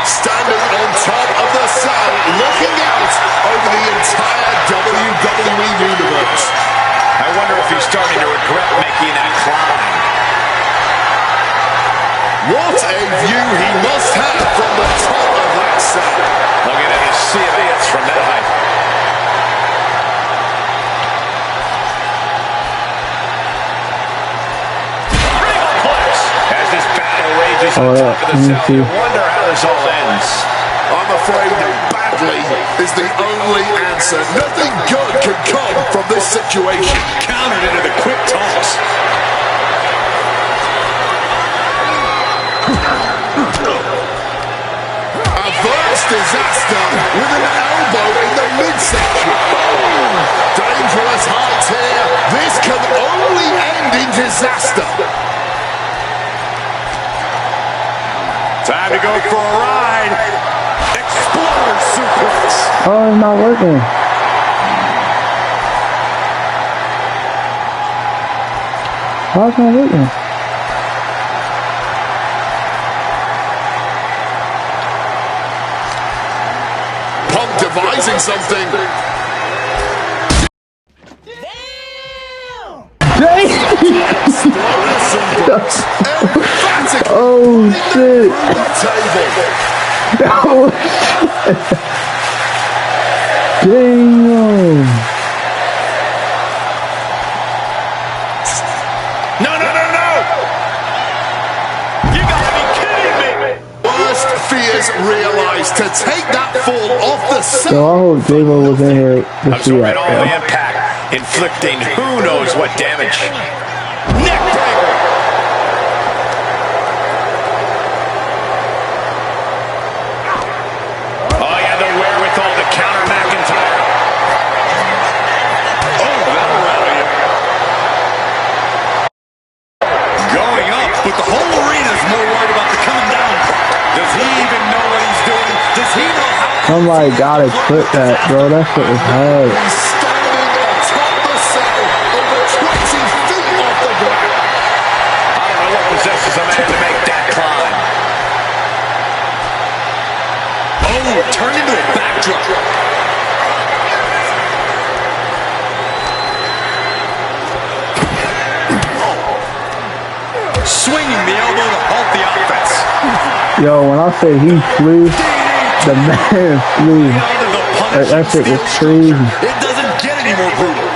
Standing on top of the cell, looking out over the entire WWE Universe. I wonder if he's starting to regret making that climb. What a view he must have from the top of that cell. Looking at a sea of ants from that height. As this battle rages on top of the cell, you wonder how this all ends. I'm afraid badly is the only answer. Nothing good can come from this situation. Countered into the quick toss. Averse disaster with an elbow in the midsection. Dangerous heights here. This can only end in disaster. Time to go for a ride. Exploder suplex. Oh, it's not working. Why is it not working? Punk devising something. Oh shit! Oh shit! Damn! No, no, no, no! You gotta be kidding me! Worst fears realized to take that fall off the set. Yo, I hope J-Lo was in here to see Absorbing that. all the impact, inflicting who knows what damage. Neck breaker! Oh, yeah, the wherewithal to counter McIntyre. Oh, that'll rattle you. Going up, but the whole arena's more worried about the coming down part. Does he even know what he's doing? Does he know how? Somebody gotta clip that, bro. That shit was hard. He's standing atop the cell, over 20 feet off the ground. I don't know what possesses a man to make that climb. Oh, turned into a backdrop. Swinging the elbow to halt the offense. Yo, when I say he flew, the man flew. The punish That shit was steel crazy. structure. It doesn't get any more brutal.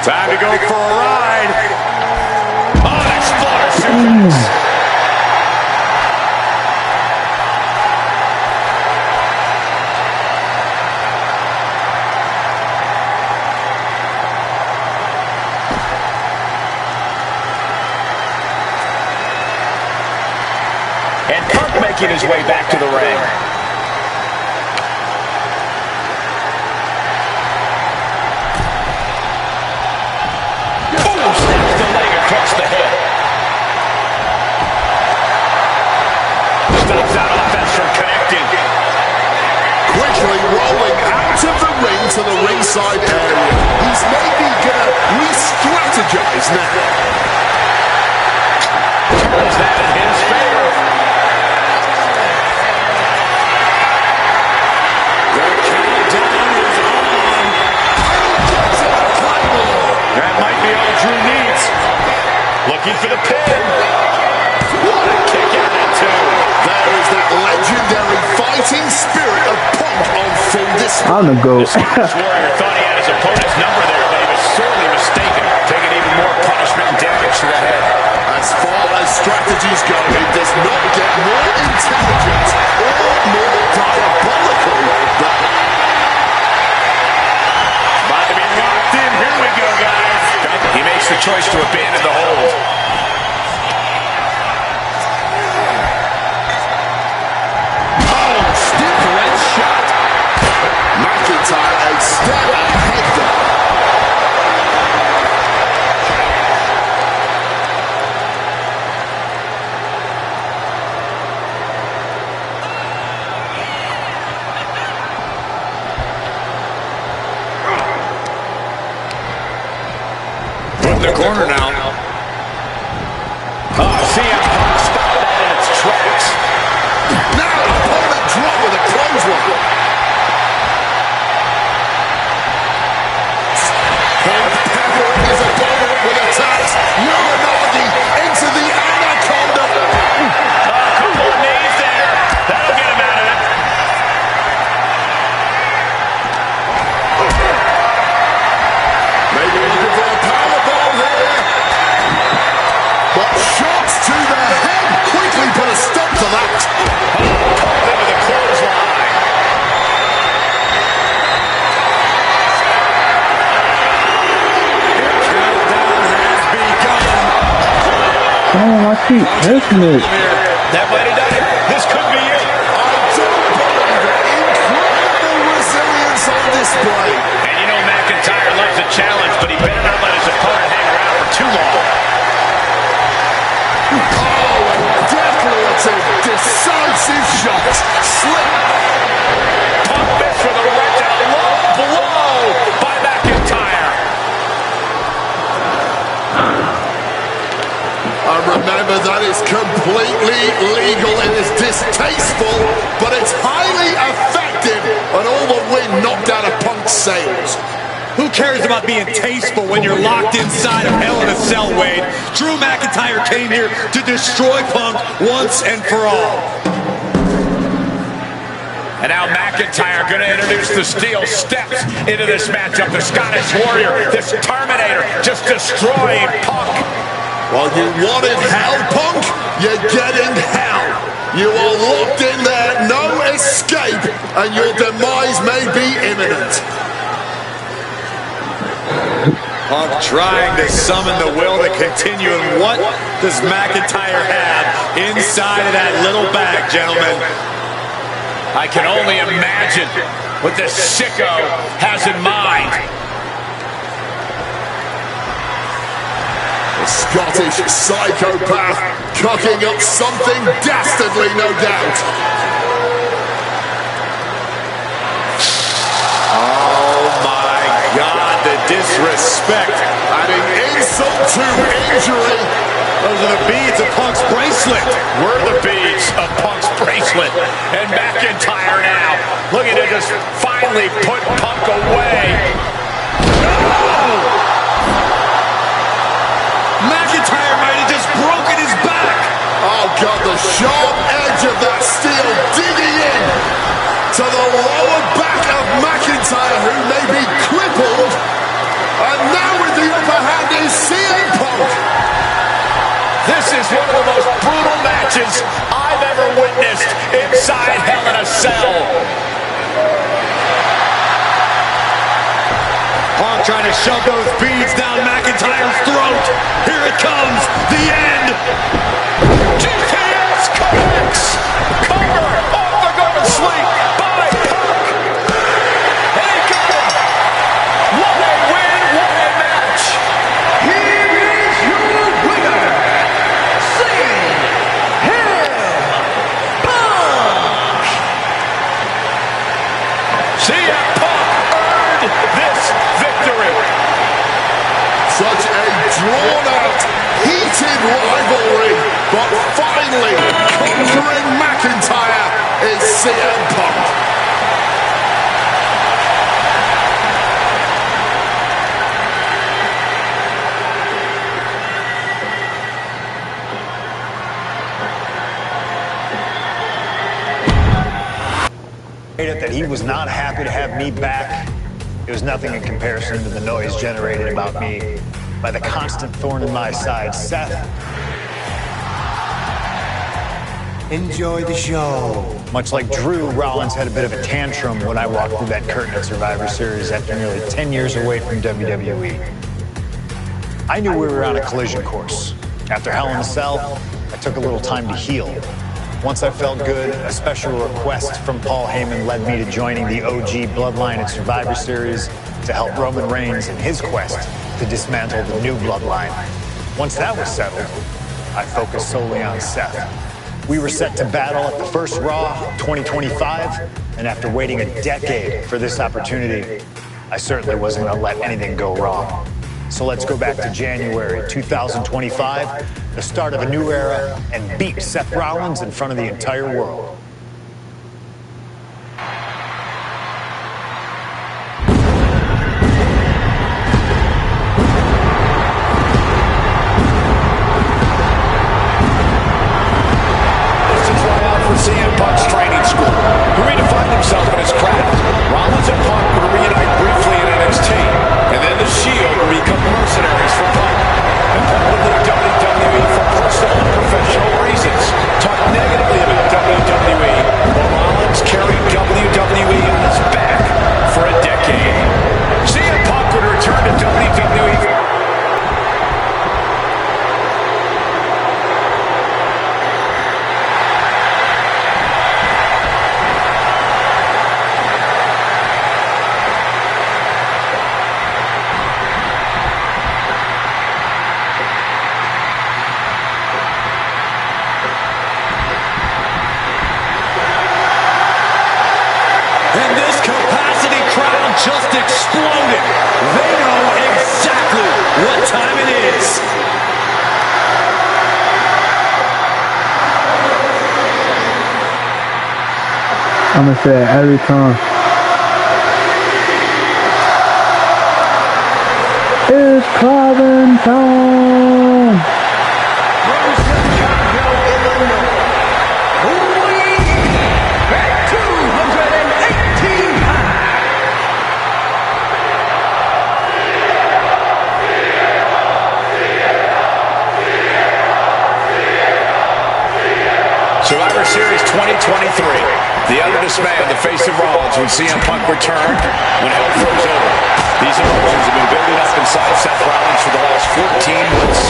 Time to go for a ride. Oh, that's Florida suplex. And Punk making his way back to the ring. Boom! Snaps the leg across the head. Stops that offense from connecting. Quickly rolling out of the ring to the ringside area. He's maybe gonna re-strategize now. Turns that in his favor. The countdown is on. That might be all Drew needs. Looking for the pin. What a kick out at two. There is that legendary fighting spirit of Punk on full display. I'm the GOAT. The Scottish Warrior thought he had his opponent's number there, but he was sorely mistaken, taking even more punishment and damage to the head. As far as strategies go, it does not get more intelligent or more diabolical than... About to be locked in. Here we go, guys. He makes the choice to abandon the hold. Oh, stiff red shot. McIntyre a step ahead there. Put in the corner now. Oh, CM Punk stopped that in its tracks. Now opponent drop with a clothesline. Punk peppering his opponent with attacks. Uranagi into the anaconda. Couple of knees there. That'll get him out of it. Maybe looking for a powerbomb here. But shots to the head quickly put a stop to that. Caught him with a clothesline. Countdown has begun. Oh, I keep missing it. That might have done it. This could be it. I don't believe it. Incredible resilience on display. And you know McIntyre loves a challenge, but he better not let his opponent hang around for too long. Oh, and deathly attempt. decisive shot. Slip. Punk missed with a right and a low blow by McIntyre. And remember, that is completely legal. It is distasteful, but it's highly effective. And all the wind knocked out of Punk's sails. Who cares about being tasteful when you're locked inside of Hell in a Cell, Wade? Drew McIntyre came here to destroy Punk once and for all. And now McIntyre going to introduce the steel steps into this matchup. The Scottish Warrior, this Terminator, just destroying Punk. Well, you wanted hell, Punk? You're getting hell. You are locked in there, no escape, and your demise may be imminent. Punk trying to summon the will to continue. And what does McIntyre have inside of that little bag, gentlemen? I can only imagine what this sicko has in mind. The Scottish psychopath cooking up something dastardly, no doubt. Oh my God, the disrespect. Adding insult to injury. Those are the beads of Punk's bracelet. We're the beads of Punk's bracelet. And McIntyre now looking to just finally put Punk away. No! McIntyre might have just broken his back. Oh God, the sharp edge of that steel digging in to the lower back of McIntyre, who may be crippled. And now with the upper hand is CM Punk. This is one of the most brutal matches I've ever witnessed inside Hell in a Cell. Punk trying to shove those beads down McIntyre's throat. Here it comes, the end. GTS connects. Cover off the golden sleep by Punk. And he got him. What a win, what a match. Here is your winner, CM Punk earned this victory. Such a drawn-out, heated rivalry, but finally conquering McIntyre is CM Punk. That he was not happy to have me back. It was nothing in comparison to the noise generated about me by the constant thorn in my side, Seth. Enjoy the show. Much like Drew, Rollins had a bit of a tantrum when I walked through that curtain at Survivor Series after nearly 10 years away from WWE. I knew we were on a collision course. After Hell in a Cell, I took a little time to heal. Once I felt good, a special request from Paul Heyman led me to joining the OG Bloodline at Survivor Series to help Roman Reigns in his quest to dismantle the new Bloodline. Once that was settled, I focused solely on Seth. We were set to battle at the first Raw 2025, and after waiting a decade for this opportunity, I certainly wasn't going to let anything go wrong. So let's go back to January 2025, the start of a new era, and beat Seth Rollins in front of the entire world. CM Punk's training school, who redefined himself in his craft. Rollins and Punk would reunite briefly in NXT, and then the Shield would become mercenaries for Punk. And Punk would leave WWE for personal and professional reasons, talk negatively about WWE And this capacity crowd just exploded. They know exactly what time it is. I'm gonna say it every time. It's clubbing time. Survivor Series 2023. The utter dismay on the face of Rollins when CM Punk returned, when hell froze over. These emotions have been building up inside Seth Rollins for the last 14 months.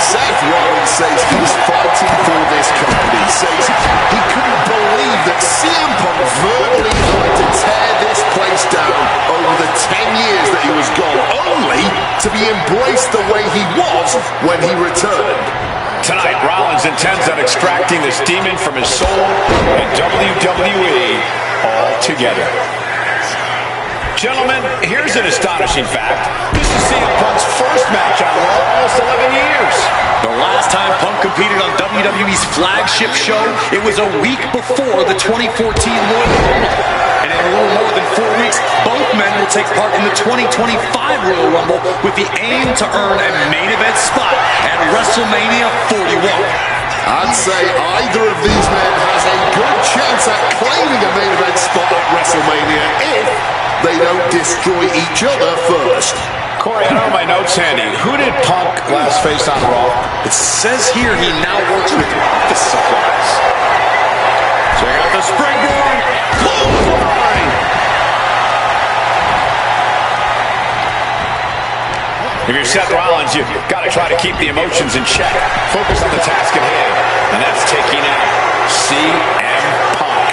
Seth Rollins says he's fighting for this company, says he couldn't believe that CM Punk verbally tried to tear this place down over the 10 years that he was gone, only to be embraced the way he was when he returned. Tonight, Rollins intends on extracting this demon from his soul and WWE altogether. Gentlemen, here's an astonishing fact. This is CM Punk's first match on Raw in almost 11 years. The last time Punk competed on WWE's flagship show, it was a week before the 2014 Royal Rumble. And in a little more than 4 weeks, both men will take part in the 2025 Royal Rumble with the aim to earn a main event spot at WrestleMania 41. I'd say either of these men has a good chance at claiming a main event spot at WrestleMania if they don't destroy each other first. Corey, I don't have my notes handy. Who did Punk last face on Raw? It says here he now works with office supplies. Check out the springboard. Clothesline. If you're Seth Rollins, you've got to try to keep the emotions in check. Focus on the task at hand, and that's taking out CM Punk.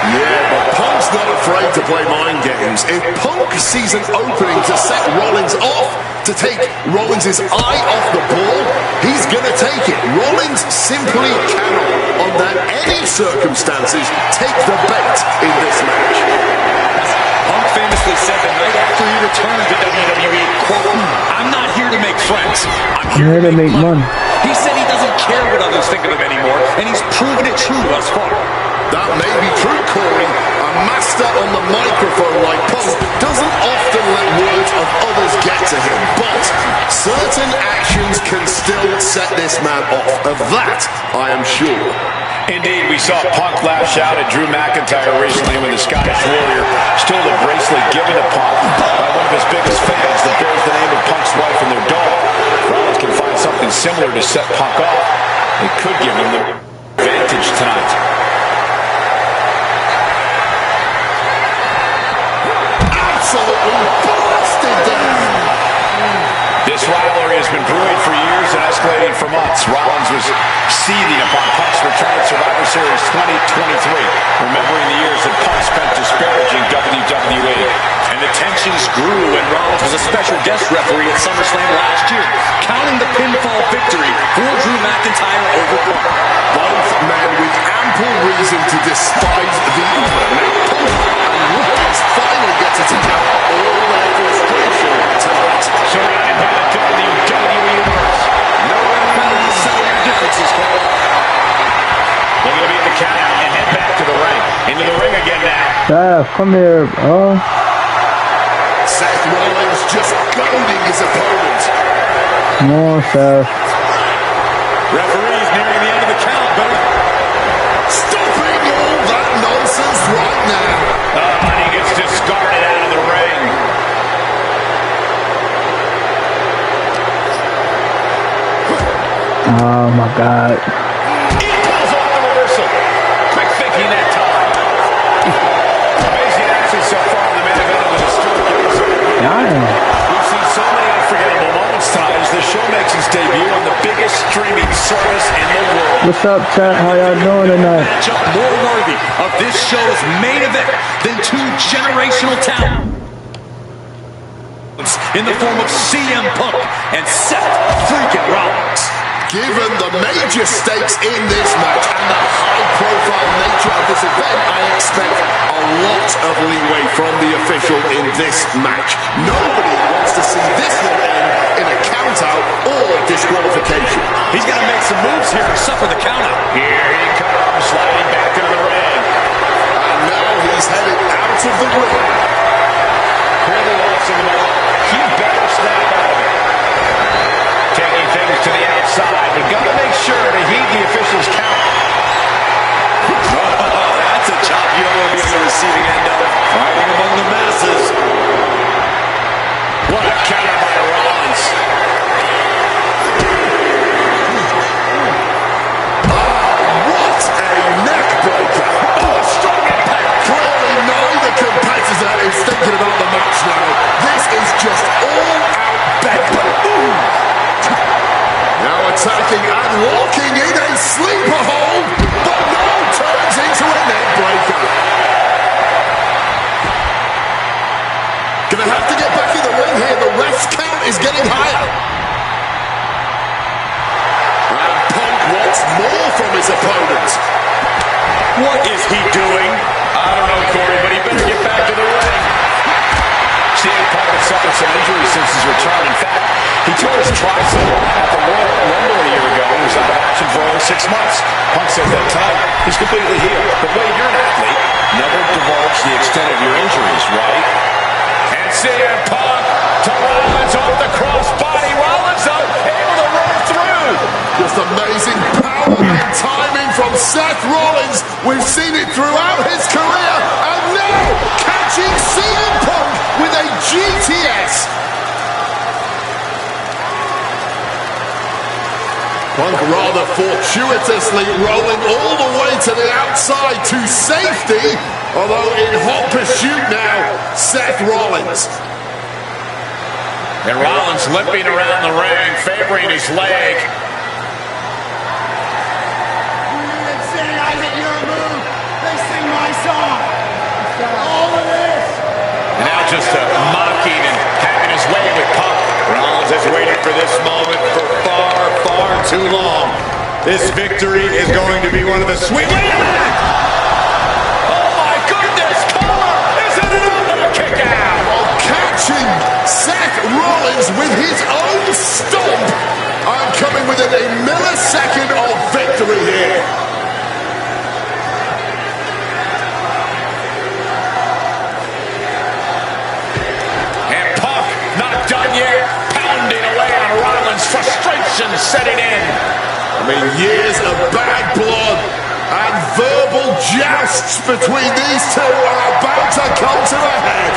Yeah, but Punk's not afraid to play mind games. If Punk sees an opening to set Rollins off, to take Rollins' eye off the ball, he's going to take it. Rollins simply cannot, under any circumstances, take the bait in this match. Punk famously said the night after he returned to WWE, quote, "I'm not here to make friends. I'm here to make money." He said he doesn't care what others think of him anymore, and he's proven it true thus far. That may be true, Corey. A master on the microphone like Punk doesn't often let words of others get to him, but certain actions can still set this man off. Of that, I am sure. Indeed, we saw Punk lash out at Drew McIntyre recently when the Scottish Warrior stole the bracelet given to Punk by one of his biggest fans that bears the name of Punk's wife and their dog. Rollins can find something similar to set Punk off. It could give him the advantage tonight. Absolutely blasted down. This rivalry has been brewing for years and escalating for months. Rollins was seething upon Punk's return at Survivor Series 2023, remembering the years that Punk spent disparaging WWE. And the tensions grew when Rollins was a special guest referee at SummerSlam last year, counting the pinfall victory for Drew McIntyre over Punk. Both men with ample reason to despise the other. Now, Punk and Rollins finally get to take out all their frustration tonight. Surrounded by the WWE Universe. No way to settle your differences, Cole. Looking to beat the count out and head back to the ring. Into the ring again now. Seth, come here, bro. Seth Rollins just goading his opponent. Come on, Seth. Referee's nearing the end of the count, but Stopping all that nonsense right now. and he gets discarded out of the ring. Oh my God. He pulls off the reversal. Quick thinking that time. Amazing action so far in the main event of the historic episode. Damn. We've seen so many unforgettable moments tonight as the show makes its debut on the biggest streaming service in the world. What's up, chat? How y'all doing tonight? Matchup more worthy of this show's main event than two generational talents in the form of CM Punk and Seth freaking Rollins. Given the major stakes in this match and the high-profile nature of this event, I expect a lot of leeway from the official in this match. Nobody wants to see this one end in a count-out or disqualification. He's going to make some moves here to suffer the count-out. Here he comes, sliding back into the ring. And now he's headed out of the ring. Clearly lost in the middle. He better snap out of it. Taking things to the outside, but got to make sure to heed the official's count. Oh, that's a chop you don't want to be on the receiving end of. Fighting among the masses. What a counter by Rollins. What a neck breaker. Oh, a strong impact. Clearly neither competitor is thinking about the match now. This is just all-out bedlam. Now attacking and locking in a sleeper hold, but now turns into a neck breaker. Gonna have to get back in the ring here. The ref's count is getting higher. And Punk wants more from his opponent. What is he doing? I don't know, Corey, but he better get back to the ring. CM Punk has suffered some injuries since his return. In fact, he tore his tricep at the Royal Rumble a year ago and was out of action for over 6 months. Punk says that tonight he's completely healed. But Wade, you're an athlete. Never divulge the extent of your injuries, right? And CM Punk to Rollins off the crossbody. Rollins up, able to run through. Just amazing power and timing from Seth Rollins. We've seen it throughout his career. And now catching CM Punk with a GTS. Punk rather fortuitously rolling all the way to the outside to safety. Although in hot pursuit now, Seth Rollins. And Rollins limping around the ring, favoring his leg. And now just mocking and having his way with Punk. Rollins has waited for this moment for far, far too long. This victory is going to be one of the sweet. Wait a minute! Oh my goodness! Cover! Isn't it another kick out? While catching Seth Rollins with his own stomp. I'm coming within a millisecond of victory here. Frustration setting in. I mean, years of bad blood and verbal jousts between these two are about to come to a head.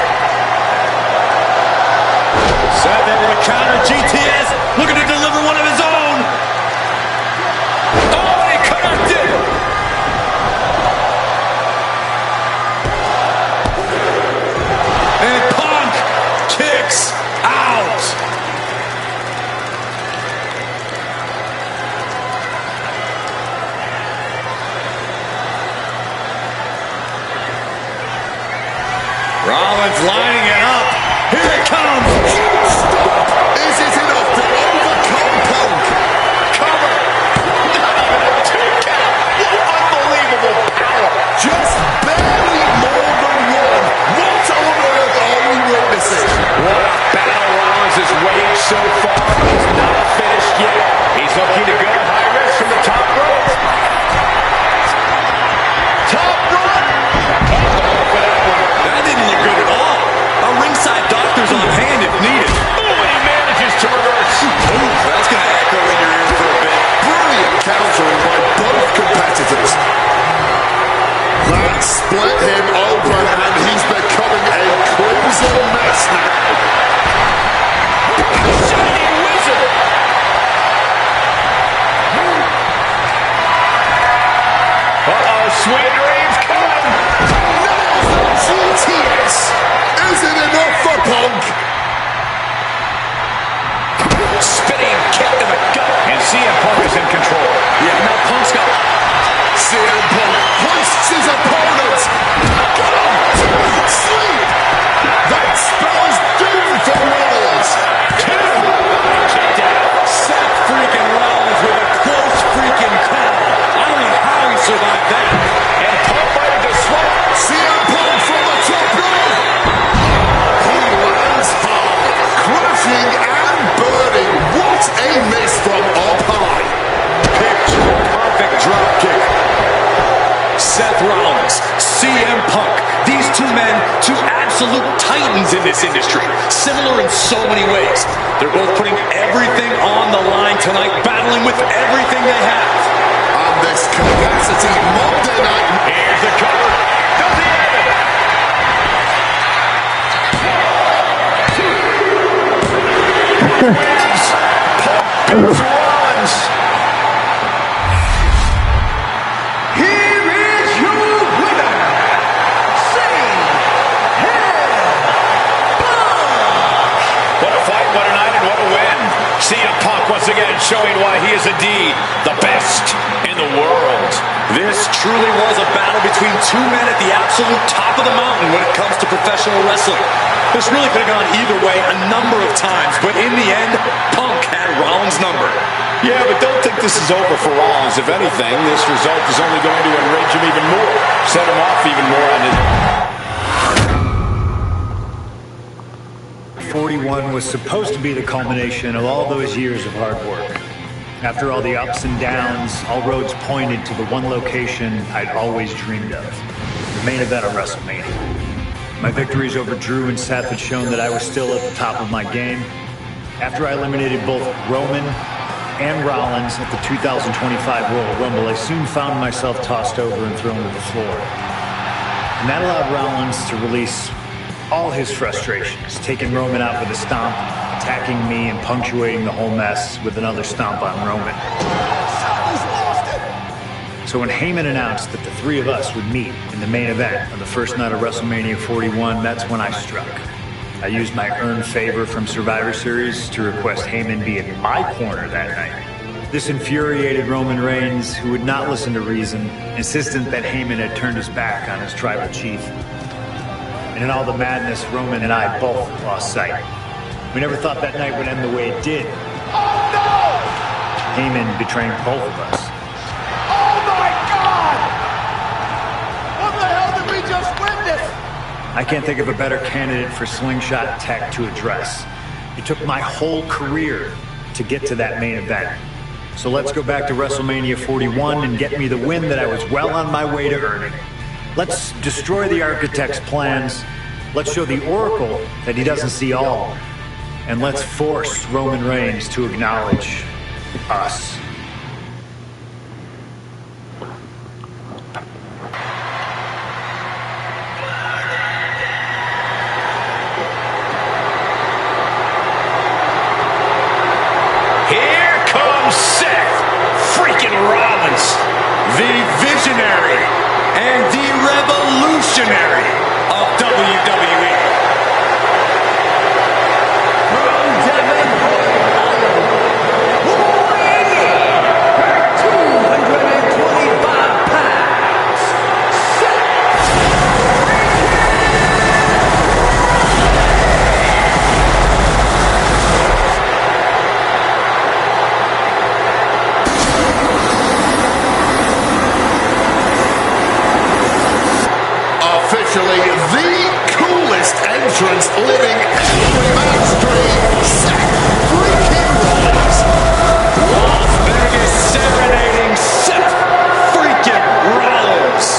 Seth able to counter GTS, looking to deliver one of his own. Oh, he connected. And Punk kicks out. Rollins lining it up. Here it comes. Is it enough to overcome Punk? Cover. Unbelievable power. Just barely more than one. What on earth are we witnessing? What a battle Rollins has waged so far. He's not finished yet. He's looking to go high risk from the top rope. Top rope. That didn't look good at all. absolute titans in this industry, similar in so many ways. They're both putting everything on the line tonight, battling with everything they have. And this capacity Monday night. Here's the cover. Does he have it? Beats Rollins. Here is your winner, What a fight, what a night, and what a win. CM Punk once again showing why he is indeed the best in the world. This truly was a battle between two men at the absolute top of the mountain when it comes to professional wrestling. This really could have gone either way a number of times, but in the end, Punk had Rollins' number. Yeah, but don't think this is over for Rollins. If anything, this result is only going to enrage him even more, set him off even more on his... 41 was supposed to be the culmination of all those years of hard work. After all the ups and downs, all roads pointed to the one location I'd always dreamed of, the main event of WrestleMania. My victories over Drew and Seth had shown that I was still at the top of my game. After I eliminated both Roman and Rollins at the 2025 Royal Rumble, I soon found myself tossed over and thrown to the floor. And that allowed Rollins to release all his frustrations, taking Roman out with a stomp, attacking me, and punctuating the whole mess with another stomp on Roman. So when Heyman announced that the three of us would meet in the main event of the first night of WrestleMania 41, that's when I struck. I used my earned favor from Survivor Series to request Heyman be in my corner that night. This infuriated Roman Reigns, who would not listen to reason, insistent that Heyman had turned his back on his tribal chief. And in all the madness, Roman and I both lost sight. We never thought that night would end the way it did. Oh no! Heyman betraying both of us. Oh my God! What the hell did we just witness? I can't think of a better candidate for slingshot tech to address. It took my whole career to get to that main event. So let's go back to WrestleMania 41 and get me the win that I was well on my way to earning. Let's destroy the architect's plans. Let's show the Oracle that he doesn't see all. And let's force Roman Reigns to acknowledge us. Here comes Seth freaking Rollins, The visionary and the revolutionary of WWE. From Devon, weighing in at 225 pounds, Officially the coolest entrance living every man's dream, Seth freaking Rollins. Las Vegas serenading Seth freaking Rollins.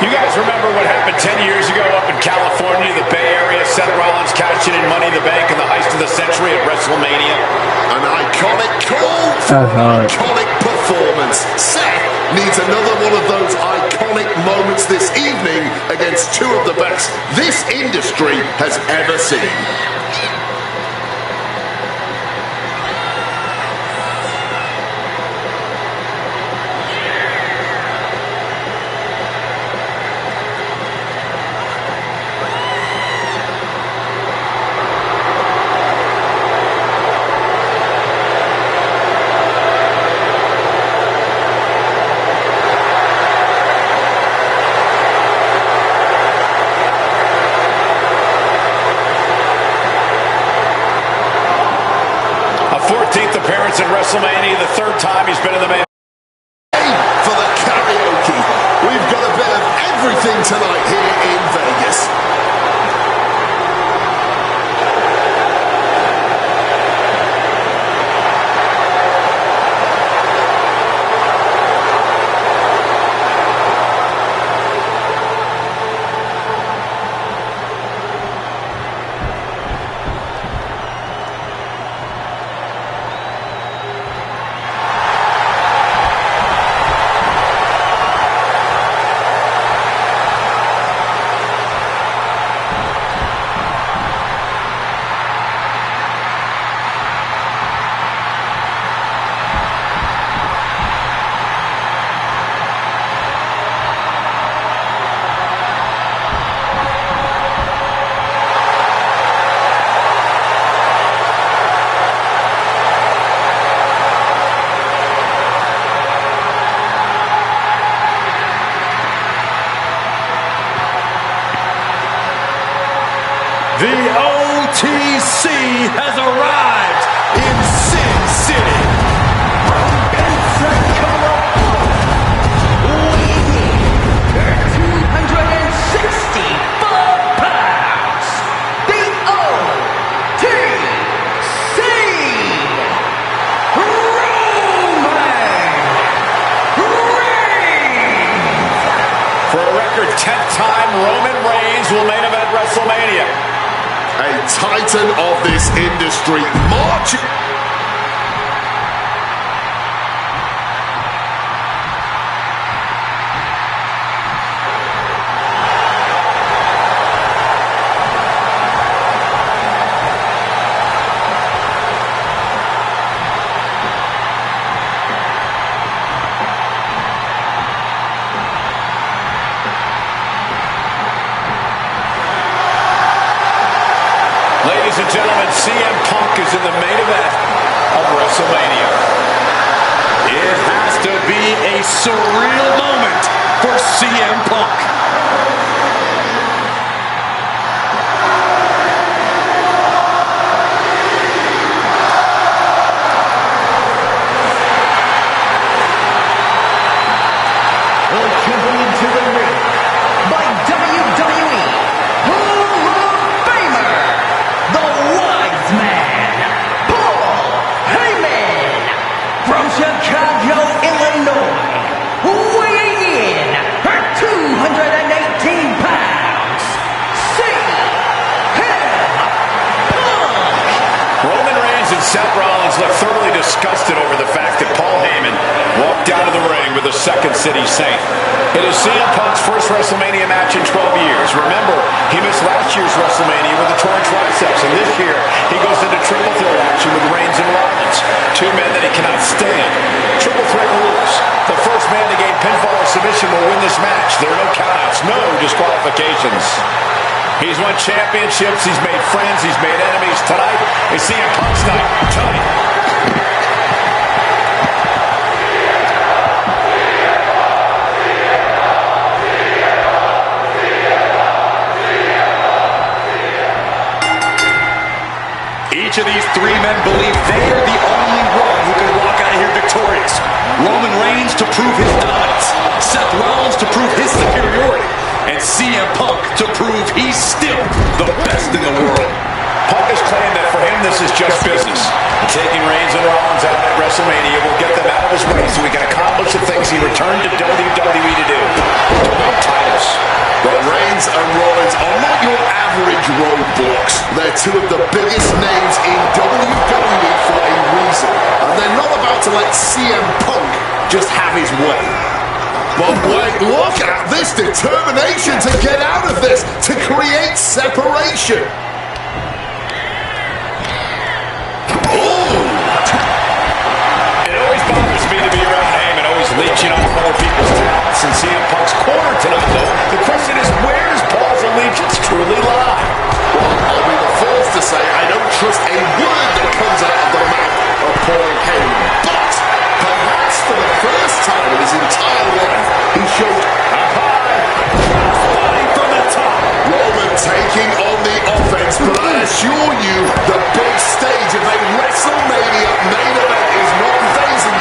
You guys remember what happened 10 years ago up in California, the Bay Area? Seth Rollins cashing in Money in the Bank in the heist of the century at WrestleMania. An iconic call for an iconic performance. Seth needs another one of those iconic moments this evening against two of the best this industry has ever seen. the third time he's been in the main. For the karaoke, we've got a bit of everything tonight here in Vegas. The OTC has arrived in Sin City. From Pensacola, weighing 264 pounds, the OTC, Roman Reigns. For a record 10th time, Roman Reigns will main event WrestleMania. A titan of this industry marching. Ladies and gentlemen, CM Punk is in the main event of WrestleMania. It has to be a surreal moment for CM Punk. Welcome to the ring by WWE Hall of Famer, the Wise Man, Paul Heyman, from Chicago, Illinois, weighing in at 218 pounds, CM Punk. Roman Reigns and Seth Rollins look thoroughly disgusted over the fact that Paul Heyman walked out of the ring with the Second City Saint. It is CM Punk's first WrestleMania match in 12 years. Remember, he missed last year's WrestleMania with a torn triceps, and this year he goes into triple threat action with Reigns and Rollins, two men that he cannot stand. Triple threat rules. The first man to gain pinfall or submission will win this match. There are no countouts, no disqualifications. He's won championships, he's made friends, he's made enemies. Tonight is CM Punk's night. Tonight. Each of these three men believe they are the only one who can walk out of here victorious. Roman Reigns to prove his dominance, Seth Rollins to prove his superiority, and CM Punk to prove he's still the best in the world. Punk has claimed that for him this is just business. Taking Reigns and Rollins out at WrestleMania will get them out of his way so he can accomplish the things he returned to WWE to do. To win titles. But Reigns and Rollins are not your average roadblocks. They're two of the biggest names in WWE for a reason. And they're not about to let CM Punk just have his way. But wait, look at this determination to get out of this, to create separation. It always bothers me to be around Heyman, always leeching off other people's talents in CM Punk's corner tonight, though. The question is, where does Paul's allegiance truly lie? Well, I'll be the first to say I don't trust a word that comes out of the mouth of Paul Heyman. But perhaps for the first time in his entire life, he showed a high flying from the top. Roman taking on the offense, but I assure you, the big stage of a WrestleMania main event is not phasing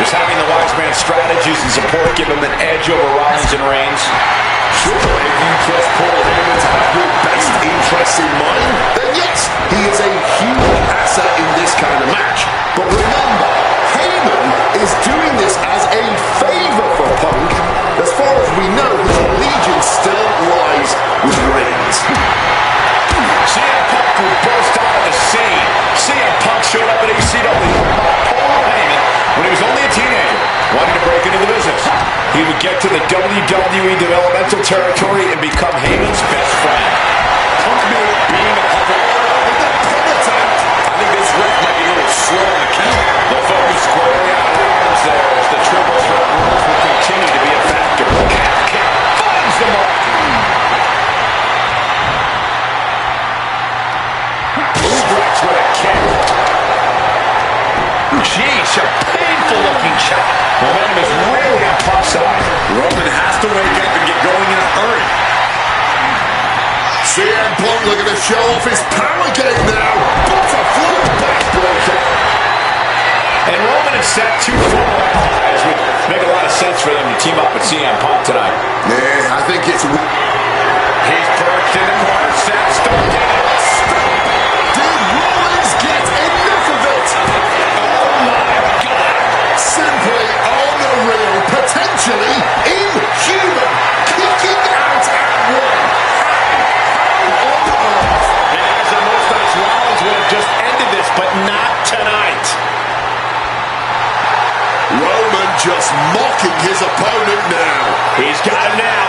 Does having the wise man's strategies and support give him an edge over Rollins and Reigns? Sure, if you trust Paul Heyman to have your best interests in mind, then yes, he is a huge asset in this kind of match. But remember, Heyman is doing this as a favor for Punk. As far as we know, his allegiance still lies with Reigns. CM Punk would burst out of the scene. CM Punk showed up at ECW Paul Heyman when he was only a teenager, wanting to break into the business. He would get to the WWE developmental territory and become Heyman's best friend. Punk knew being a couple with the pin attempt. I think this ref might be a little slow on the count. The focus squarely on Rollins there as the triple threat rules will continue to be a factor. Kick finds the mark. Strikes with a kick. Jeez, a painful-looking shot. Momentum is really on Punk's side. Roman has to wake up and get going in a hurry. CM Punk looking to show off his power game now. Butterfly backbreaker. And Roman has set two full-on highs. Would make a lot of sense for them to team up with CM Punk tonight. Yeah, I think it's... He's perched in the corner. Set, started it. Did Rollins get enough of it? Oh, my God. Simply unreal. Potentially inhuman. Kicking out at one. How on earth? And as a most nice Rollins would have just ended this, but not tonight. Roman just mocking his opponent now. He's got him now.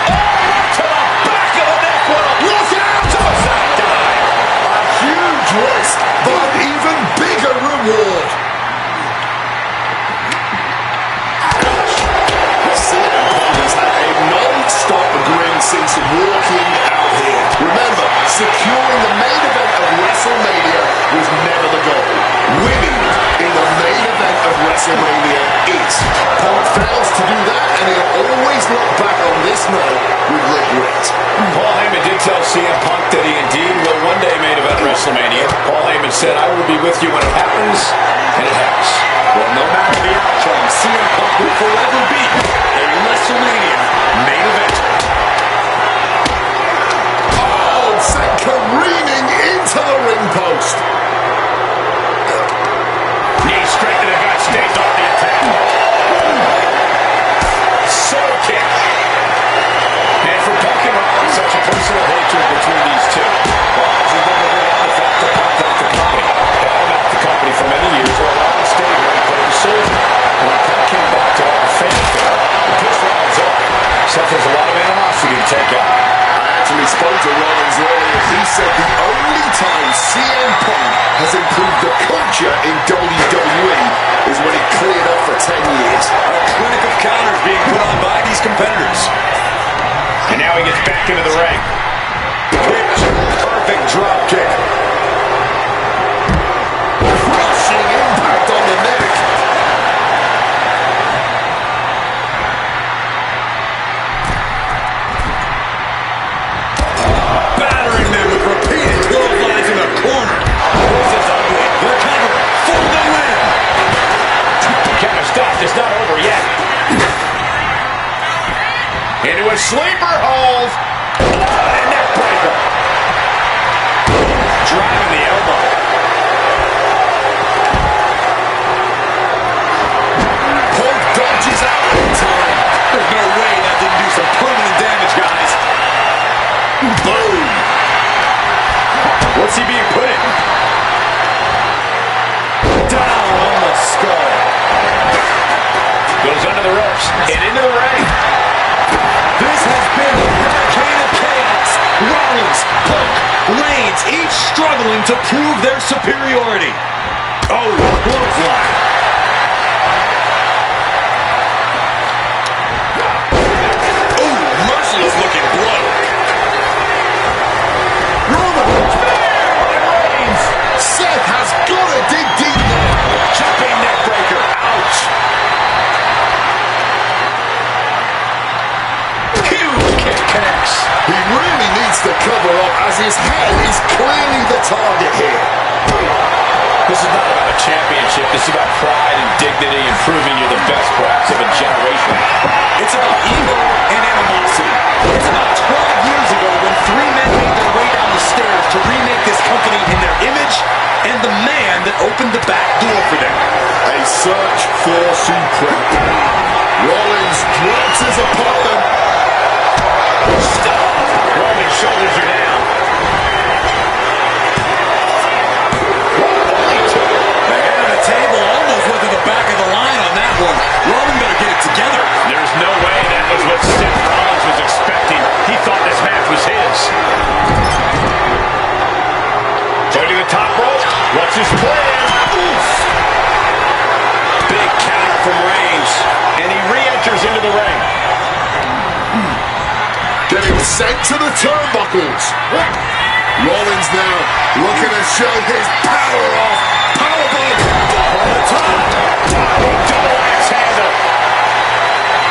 Oh, to the back of the neck. Look out! Suicide dive. A huge risk, but an even bigger reward. CM Punk has had a non-stop grin since walking out here. Remember, securing the main event of WrestleMania was never the goal. Winning in the main event of WrestleMania is. Punk fails to do that, and he'll always look back on this night with regret. Paul Heyman did tell CM Punk that he indeed will one day main event WrestleMania. Paul Heyman said, "I will be with you when it happens," and it has. Well, no matter the outcome, CM Punk will forever be a WrestleMania main event. Oh, sent careening into the ring post. Knee straight to the gut, stays off the attack. Soul kick. And for Punk and Rollins, such a personal hatred between these two. Rollins has been able to the fact that Punk left the company. Punk left the company for many years, while Rollins stayed here and played a soldier. And when Punk came back to all the fanfare, it pissed Rollins off. Suffers a lot of animosity to take out. I actually spoke to Rollins earlier. He said the only time CM Punk has improved the culture in WWE is when he cleared up for 10 years. A clinic of counters being put on by these competitors. And now he gets back into the ring. Picture perfect drop kick. Crushing impact on the neck. Battering them with repeated 12 lines in the corner. This is ugly. They're covering for the win. Counter stop is not over yet. Into a sleeper hold. And neck breaker. Driving the elbow. Punk dodges out in time. There's no way that didn't do some permanent damage, guys. Boom. What's he being put in? Down on the skull. Goes under the ropes and into the ring. This has been a hurricane of chaos. Rollins, Punk, Reigns, each struggling to prove their superiority. Oh, clothesline. Ooh, merciless looking blow. Seth has got to dig deep now. Jumping neck breaker. Ouch. Huge kick connects. He really needs to cover up as his head is clearly the target here. just about pride and dignity and proving you're the best, perhaps, of a generation. It's about ego and animosity. It's about 12 years ago when three men made their way down the stairs to remake this company in their image, and the man that opened the back door for them. A search for supremacy. Rollins drops his opponent. Stop! Roman's shoulders are down. The head of the table almost went to the back of the line on that one. Roman better get it together. There's no way that was what Seth Rollins was expecting. He thought this match was his. Joining the top rope. What's his plan? Oof. Big counter from Reigns. And he re-enters into the ring. Getting sent to the turnbuckles. Rollins now looking to show his power off. Powerbomb on the top. Double axe handle.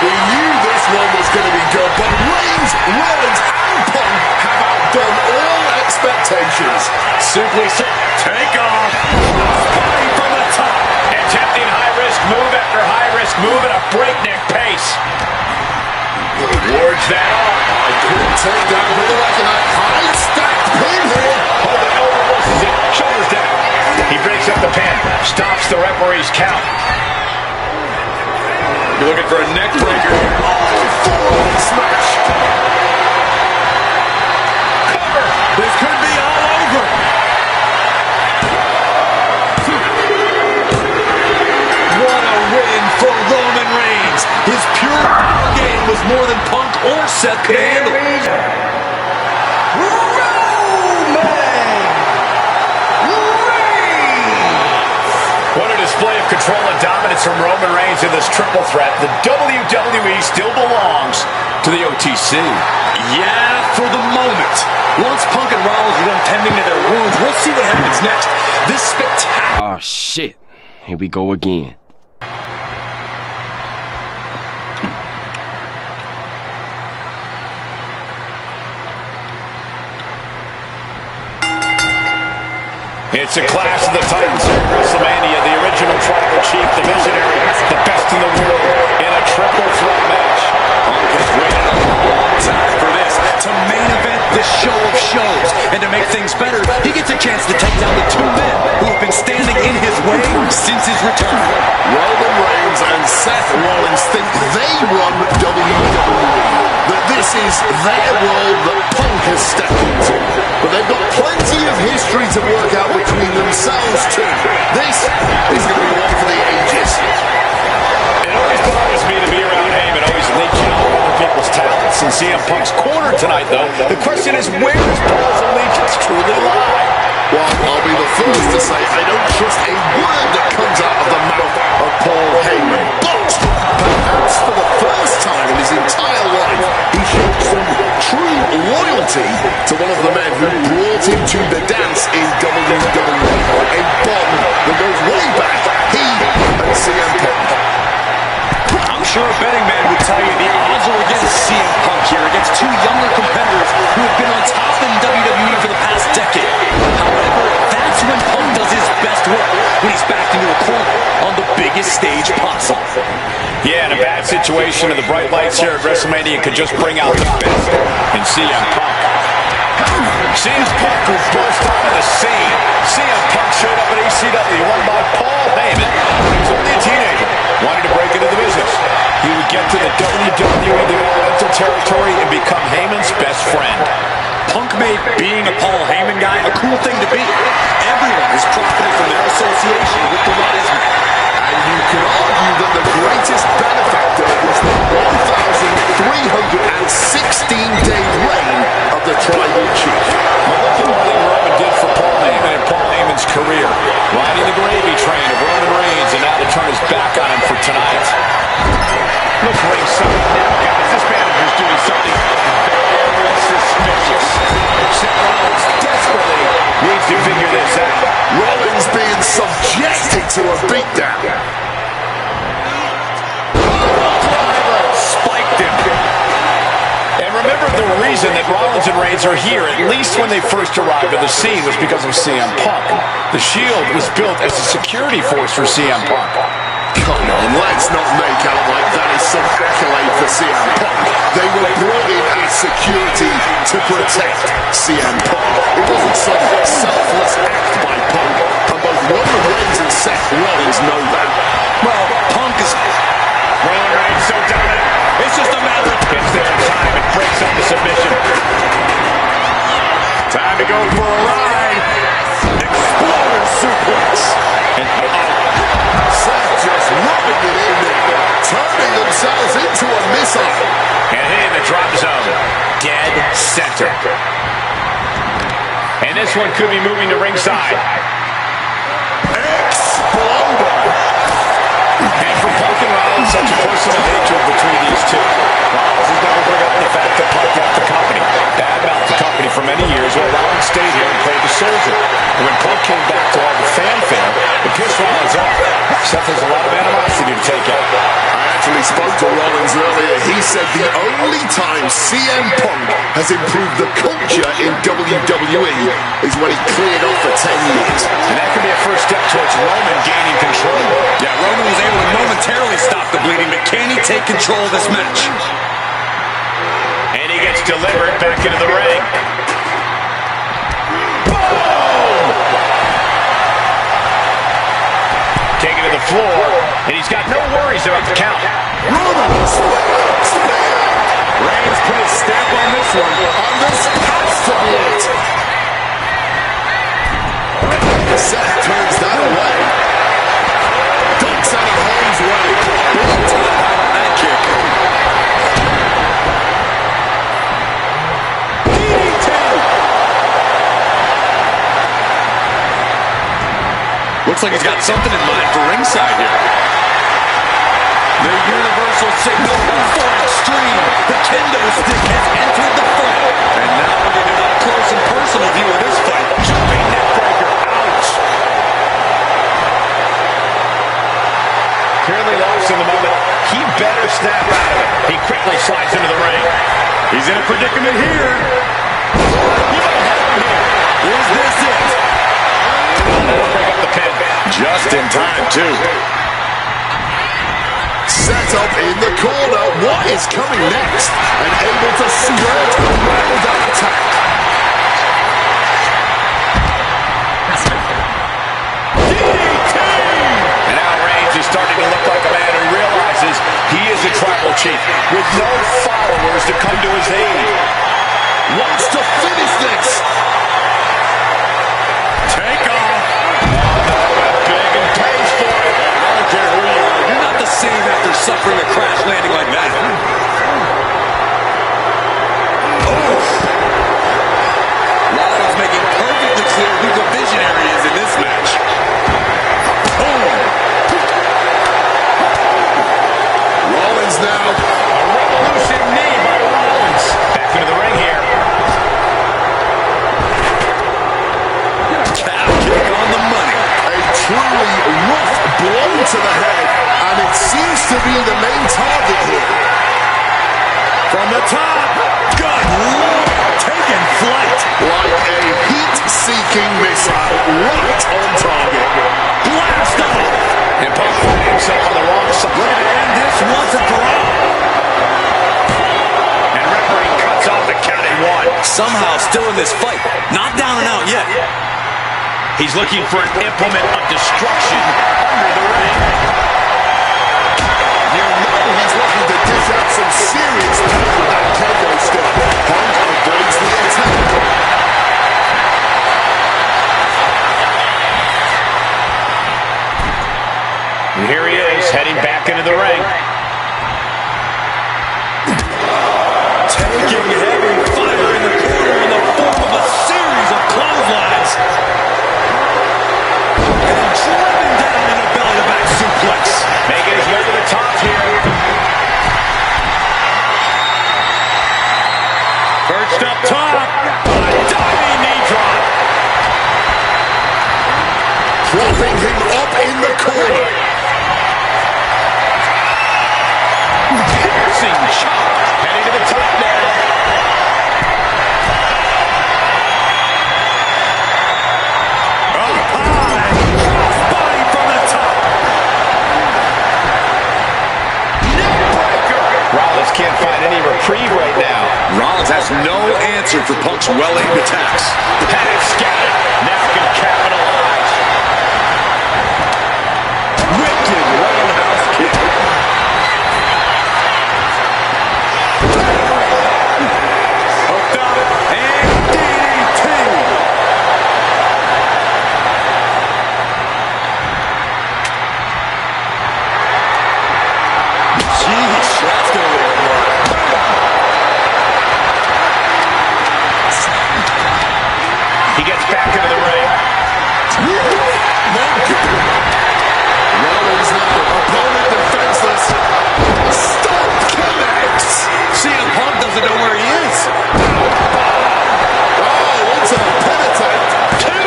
We knew this one was going to be good, but Reigns, Rollins, and Punk have outdone all expectations. Simply take off. Body from the top. Attempting high-risk move after high-risk move at a breakneck pace. Wards that off. A good takedown for the record. High stacked pin here. Oh, the elbow reverses it. Shoulders down. He breaks up the pin. Stops the referee's count. You're looking for a neck breaker. Full-on smash. Cover. This could be all over. What a win for Roman Reigns. His pure power game was more than Punk or Seth could handle. What a display of control and dominance from Roman Reigns in this triple threat. The WWE still belongs to the OTC. Yeah, for the moment. Once Punk and Rollins are done tending to their wounds, we'll see what happens next. This spectacular. Oh, shit. Here we go again. It's a clash of the Titans here at WrestleMania. The original tribal chief, the visionary, the best in the world in a triple threat match. Punk has waited a long time for this. To main event this show of shows. And to make things better, he gets a chance to take down the two men who have been standing in his way since his return. Roman Reigns and Seth Rollins think they run WWE. That this is their world that Punk has stepped into. But they've got plenty of history to work out between themselves too. This is going to be one for the ages. It always bothers me to be around Heyman, always leeching on other people's talents. In CM Punk's corner tonight, though, the question is, where does Paul's allegiance truly lie? Well, I'll be the first to say I don't trust a word that comes out of the mouth of Paul Heyman. But perhaps for the first time in his entire life, he showed some true loyalty to one of the men who brought him to the dance in WWE. A bond that goes way back, he and CM Punk. I'm sure a betting man would tell you the odds are against CM Punk here, against two younger competitors who have been on top in WWE for the past decade. However, that's when Punk does his best work, when he's backed into a corner on the biggest stage possible. Yeah, in a bad situation, and the bright lights here at WrestleMania could just bring out the best in CM Punk. CM Punk who burst onto the scene. CM Punk showed up at ECW, won by Paul Heyman. He was only a teenager, wanted to break into the business. He would get to the WWE developmental territory and become Heyman's best friend. Punk made being a Paul Heyman guy a cool thing to be. Everyone is profiting from their association with the Wise Man. And you can argue that the greatest benefactor was the 1,316-day reign of the Tribal Chief. Well, look at what Roman did for Paul Heyman and Paul Heyman's career. Riding the gravy train of Roman Reigns, and now to turn his back on him for tonight. Look ringside now, guys. This manager's doing something very suspicious. Seth Rollins desperately needs to figure this out. Rollins being subjected to a beatdown. Spiked him. And remember the reason reason that Rollins and Reigns are here, at least when they first arrived on the scene, was because of CM Punk. The Shield was built as a security force for CM Punk. Come on, let's not make out like that is some accolade for CM Punk. They were brought in as security to protect CM Punk. It wasn't some selfless act by Punk, and both Roman Reigns and Seth Rollins know that. Well, Punk is... Roman Reigns so dominant. It's just a matter of gets there in time and breaks up the submission. Time to go for a ride. Exploder suplex. And Seth just rubbing it in there, turning themselves into a missile. And hitting the drop zone. Dead center. And this one could be moving to ringside. Exploder. And for Punk and Rollins, such a personal hatred between these two. Rollins has never bring up the fact that Punk left the company. Badmouthed the company for many years, while Rollins stayed here and played the soldier. And when Punk came back to all the fanfare, it pissed Rollins off. Seth has a lot of animosity to take out. I actually spoke to Rollins earlier. He said the only time CM Punk has improved the culture in WWE is when he cleared off for 10 years. And that could be a first step towards Roman gaining control. Yeah, Roman was able to momentarily stop the bleeding, but can he take control of this match? And he gets delivered back into the ring. Boom! Taken to the floor, and he's got no worries about the count. Rollins! Reigns put his stamp on this one. And this has to be it. Seth turns that away. Ducks out of harm's way. Big time out of that kick. DDT! Looks like he's got something in mind for ringside here. The universal signal for extreme. The kendo stick has entered the fight. And now we're getting an up-close and personal view of this fight. Jumping neckbreaker. Ouch! Clearly lost in the moment. He better snap out of it. He quickly slides into the ring. He's in a predicament here. He might have him here. Is this it? That'll break up the pin. Just in time, too. Set up in the corner. What is coming next? And able to spread around that attack. DDT! And now Reigns is starting to look like a man who realizes he is a tribal chief with no followers to come to his aid. Wants to finish this. Take off. Big and pays for it. I don't care who you are. You're not the same after suffering a crash landing like that. Rollins making perfectly clear who the visionary is in this match. Rollins now. A revolution knee by Rollins. Back into the ring here. Calf kick on the money. A truly rough blow to the head. And it seems to be the main target here. From the top. Good Lord, taking flight. Like a heat-seeking missile. Right on target. Blast off. And Punk finding himself on the wrong side. We're going to end this once and for all. And referee cuts off the count at one. Somehow still in this fight. Not down and out yet. He's looking for an implement of destruction under the ring. You know he's looking to dish out some serious pain with that kendo stick. Punk avoids the attack. And here he is, heading back into the ring. Taking heavy fire in the corner in the form of a series of clotheslines. And driven down in a belly-to-back suplex. Making his way to the top here. Perched up top. A diving knee drop. Propping him up in the corner. Piercing chop. Heading to the top now. reprieve right now. Rollins has no answer for Punk's well-aimed attacks. Had it scattered. Now can capitalize. Wicked roundhouse kick. Hooked up. And DDT. Jeez, that's going to work. He gets back into the ring. Rollins now, opponent defenseless. Stomp connects. CM Punk doesn't know where he is. Oh, into the pin attempt. Two.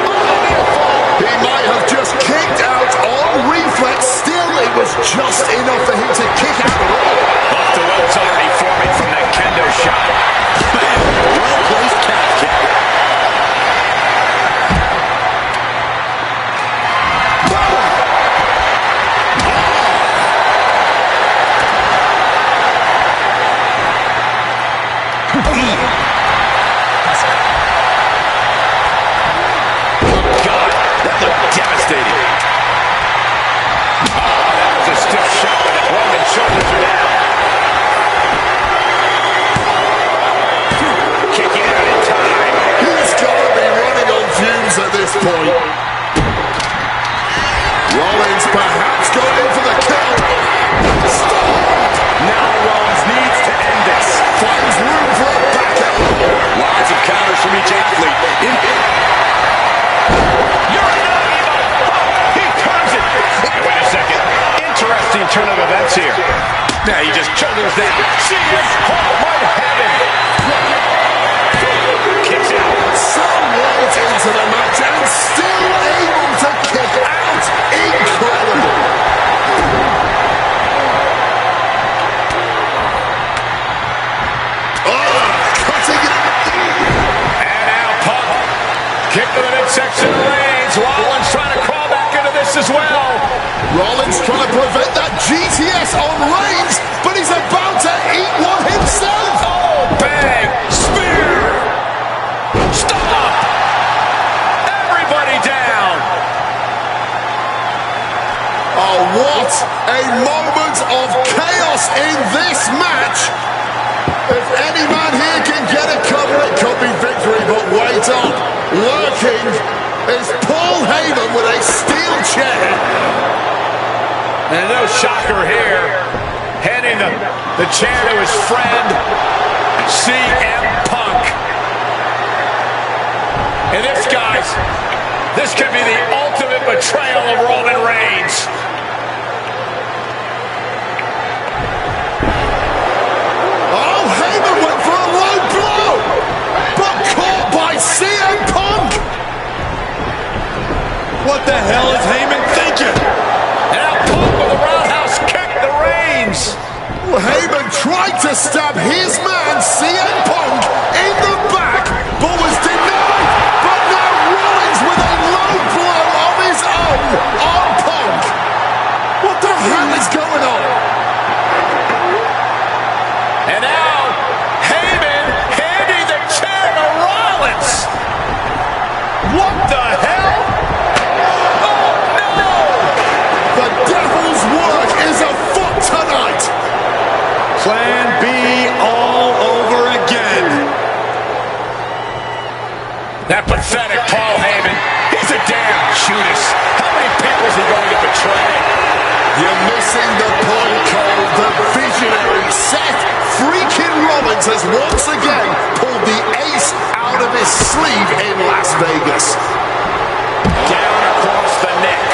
Oh, he might have just kicked out on reflex. Still, it was just enough for him to kick out at all. Off the ropes already forming from that kendo shot. Well-placed calf kick. God, that looked devastating. Oh, that was a stiff shot with it. Roman's shoulders are down. Kicking out in time. He's got to be running on fumes at this point. Rollins perhaps going in for the kill. Stop! Now Rollins needs to end this. Finds room for a back elbow. Lots of counters from each athlete. You're not even. He turns it. Hey, wait a second. Interesting turn of events here. Now he just shoulders down. CM Punk might have him. Kicks out. Some right into the match and still able to kick out. Incredible. Cutting it. And now Punk. Kick to the midsection of the reins. Rollins trying to crawl back into this as well. Rollins trying to prevent that GTS on Reigns, but he's about to eat one himself. Oh, bang. Spear. Stop. Everybody down. Oh, what a moment of chaos in this match. If any man here can get a cover, it could be victory, but wait up. Lurking is Paul Heyman with a steel chair. And no shocker here. Handing the chair to his friend, CM Punk. And this, guys, this could be the ultimate betrayal of Roman Reigns. Oh, Heyman went for a low blow, but caught by CM Punk. What the hell is Heyman thinking? And now Punk with a roundhouse kick to Reigns. Heyman tried to stab his man, CM Punk, in the back, but was denied. But now Rollins with a low blow of his own on Punk. What the hell is going on? And now Heyman handing the chair to Rollins. What the hell? Oh, no! The devil's work is afoot tonight. Plan B all over again. That pathetic Paul Heyman. He's a damn Judas. How many people is he going to betray? You're missing the point, Cole. The visionary Seth freaking Rollins has once again pulled the ace out of his sleeve in Las Vegas. Down across the neck.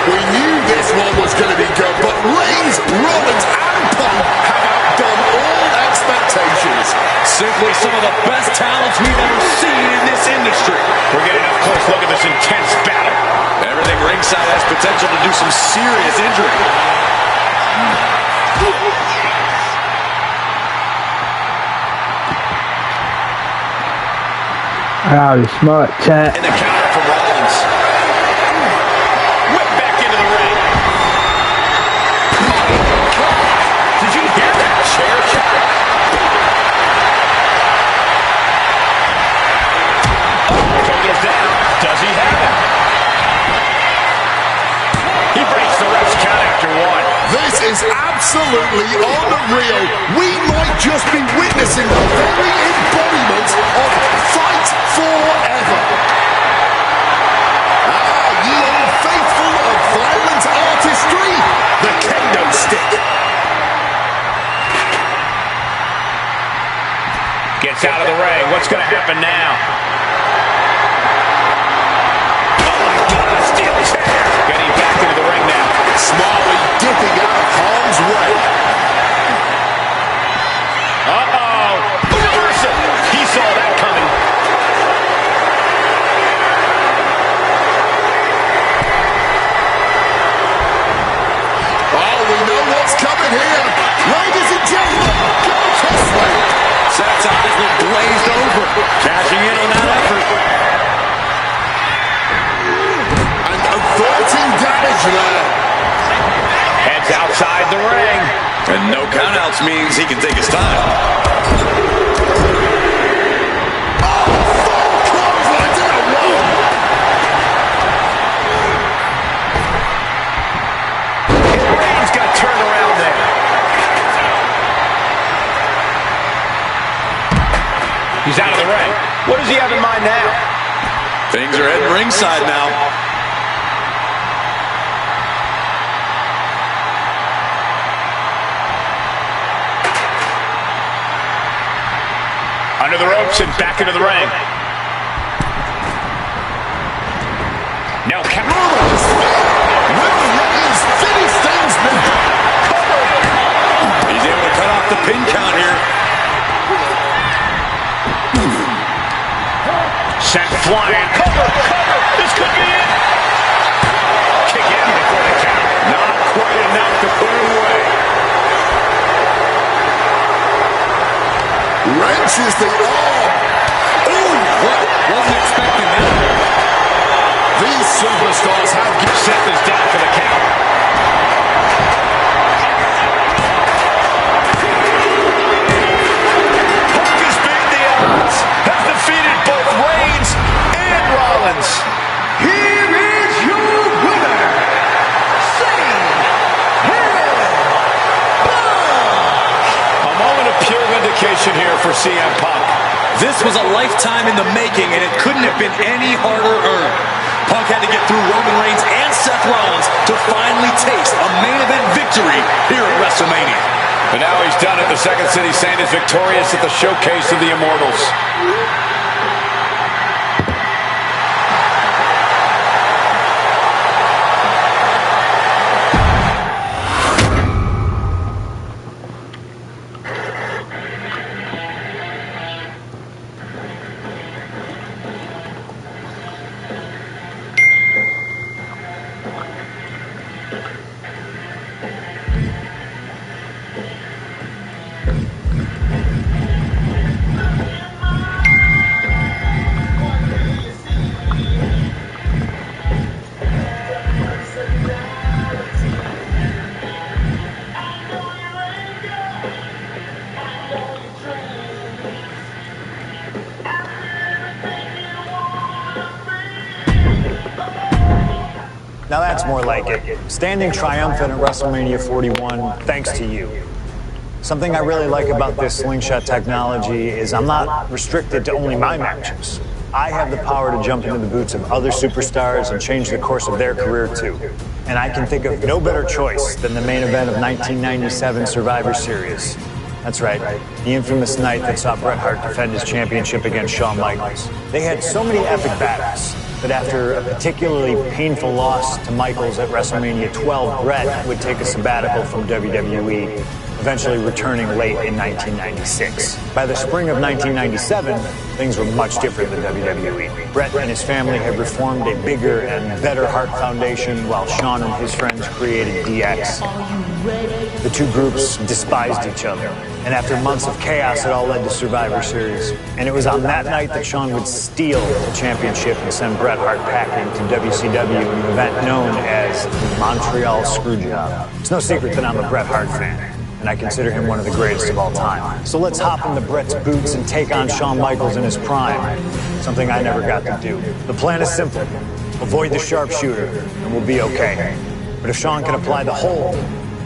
We knew this one was going to be good, but Reigns, Rollins, and Punk have outdone all expectations. Simply some of the best talents we've ever seen in this industry. We're getting a close look at this intense battle. Everything ringside has potential to do some serious injury. Howdy, smart chat. And the counter from Rollins. Whip back into the ring. Did you hear that chair That's the ref's count after one. This is absolutely unreal. We might just be witnessing the very embodiment of fight forever. Ye old faithful of violent artistry, the kendo stick. Gets out of the ring. What's going to happen now? Oh, my God. Steel chair. Getting back into the ring now. Smartly dipping out of harm's way. Uh-oh. Reversal. He saw that coming. Oh, we know what's coming here. Ladies and gentlemen, go this way. Seth's eyes look glazed over. Cashing in on that effort. And averting damage there. Heads outside the ring. And no countouts means he can take his time. Oh, full clothesline in a row. Reigns got turned around there. He's out of the ring. What does he have in mind now? Things are heading ringside now. Under the ropes and back into the ring. No count. Will Reigns finish things now? He's able to cut off the pin count here. Sent flying. Cover. This could be it. Kick in before the count. Not quite enough to put him away. Wrenches the arm. Ooh, wasn't expecting that. These superstars have... Seth is down for the count. Punk has beat the odds. Has defeated both Reigns and Rollins. Here is your winner, A moment of pure vindication here for CM Punk. This was a lifetime in the making, and it couldn't have been any harder earned. Punk had to get through Roman Reigns and Seth Rollins to finally taste a main event victory here at WrestleMania. But now he's done it. The Second City Saint is victorious at the Showcase of the Immortals. Now that's more like it. Standing triumphant at WrestleMania 41 thanks to you. Something I really like about this slingshot technology is I'm not restricted to only my matches. I have the power to jump into the boots of other superstars and change the course of their career too. And I can think of no better choice than the main event of 1997 Survivor Series. That's right, the infamous night that saw Bret Hart defend his championship against Shawn Michaels. They had so many epic battles that after a particularly painful loss to Michaels at WrestleMania 12, Bret would take a sabbatical from WWE, eventually returning late in 1996. By the spring of 1997, things were much different than WWE. Bret and his family had reformed a bigger and better Hart Foundation, while Shawn and his friends created DX. The two groups despised each other, and after months of chaos, it all led to Survivor Series. And it was on that night that Shawn would steal the championship and send Bret Hart packing to WCW in an event known as the Montreal Screwjob. It's no secret that I'm a Bret Hart fan, and I consider him one of the greatest of all time. So let's hop into Bret's boots and take on Shawn Michaels in his prime, something I never got to do. The plan is simple. Avoid the sharpshooter, and we'll be okay. But if Shawn can apply the hold,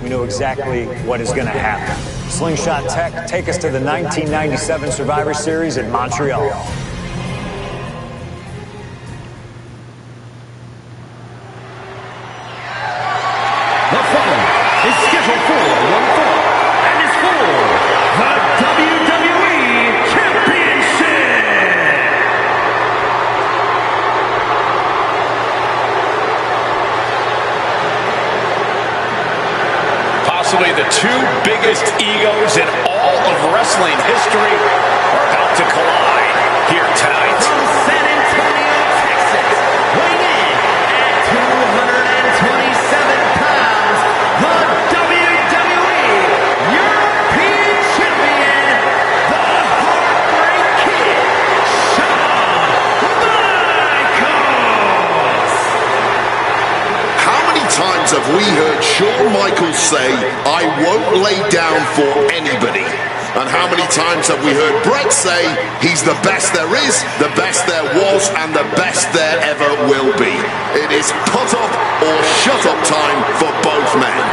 we know exactly what is going to happen. Slingshot Tech, take us to the 1997 Survivor Series in Montreal. The fight is scheduled for one fall and is for the WWE Championship. Possibly the two biggest egos in all of wrestling history are about to collide here tonight. From San Antonio, Texas, weighing in at 227 pounds, the WWE European Champion, the Heartbreak Kid, Shawn Michaels. How many times have we heard Shawn Michaels say, "I won't lay down for anybody"? And how many times have we heard Bret say, "He's the best there is, the best there was, and the best there ever will be"? It is put up or shut up time for both men.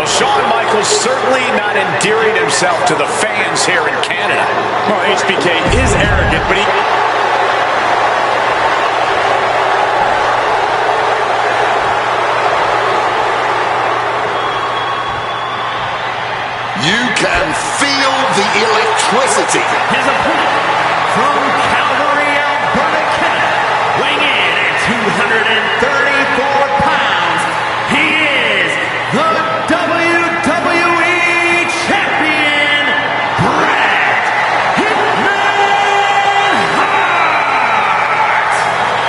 Shawn Michaels certainly not endearing himself to the fans here in Canada. Well, HBK is arrogant, but he... You can feel the electricity. His opponent from Calgary, Alberta, Canada, weighing in at 234 pounds, he is the WWE Champion, Bret Hitman Hart.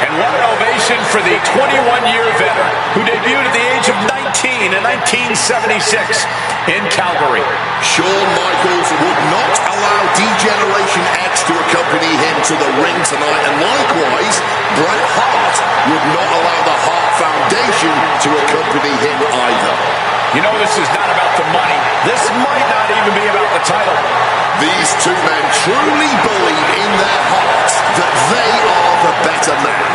And what an ovation for the 21-year veteran who debuted at the age of 19 in 1976 in Calgary. Shawn Michaels would not allow D-Generation X to accompany him to the ring tonight, and likewise, Bret Hart would not allow the Hart Foundation to accompany him either. You know, this is not about the money. This might not even be about the title. These two men truly believe in their hearts that they are the better man.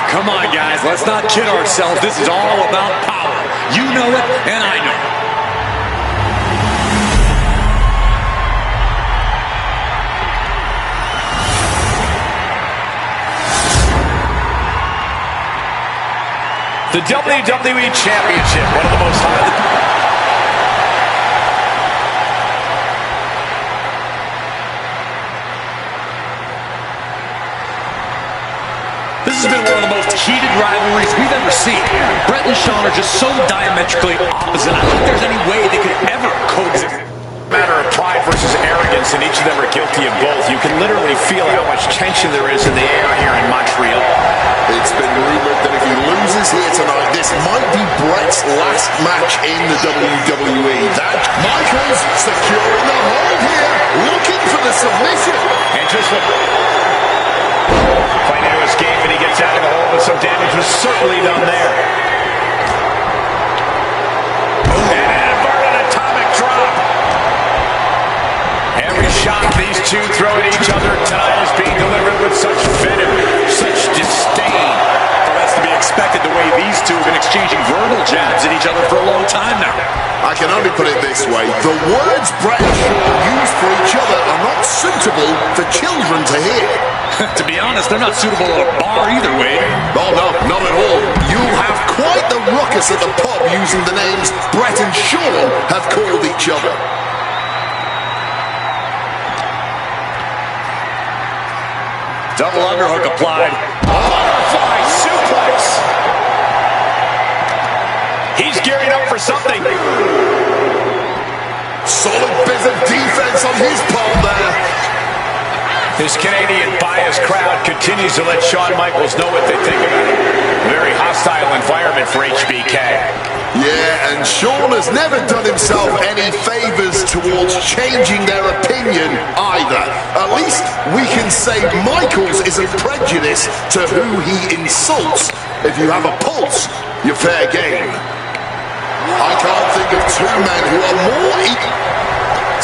Come on, guys. Let's not kid ourselves. This is all about power. You know it, and I know it. The WWE Championship, one of the most highly... This has been one of the most heated rivalries we've ever seen. Bret and Shawn are just so diametrically opposite. I don't think there's any way they could ever coexist. matter of pride versus arrogance, and each of them are guilty of both. You can literally feel how much tension there is in the air here in Montreal. It's been rumored that if he loses here tonight, this might be Bret's last match in the WWE. That Michaels securing the hold here, looking for the submission. And just what... Playing into his game, and he gets out of the hole, but some damage was certainly done there. And an inverted atomic drop. Every shot these two throw at each other tonight is being delivered with such venom, such disdain. Well, that's to be expected the way these two have been exchanging verbal jabs at each other for a long time now. I can only put it this way. The words Bret and Shawn use for each other are not suitable for children to hear. To be honest, they're not suitable at a bar either way. Oh, no, not at all. You'll have quite the ruckus at the pub using the names Bret and Shawn have called each other. Double underhook applied. Butterfly suplex. He's gearing up for something. Solid bit of defense on his part there. This Canadian biased crowd continues to let Shawn Michaels know what they think about it. Very hostile environment for HBK. Yeah, and Sean has never done himself any favors towards changing their opinion either. At least we can say Michaels isn't prejudiced to who he insults. If you have a pulse, you're fair game. I can't think of two men who are more equal.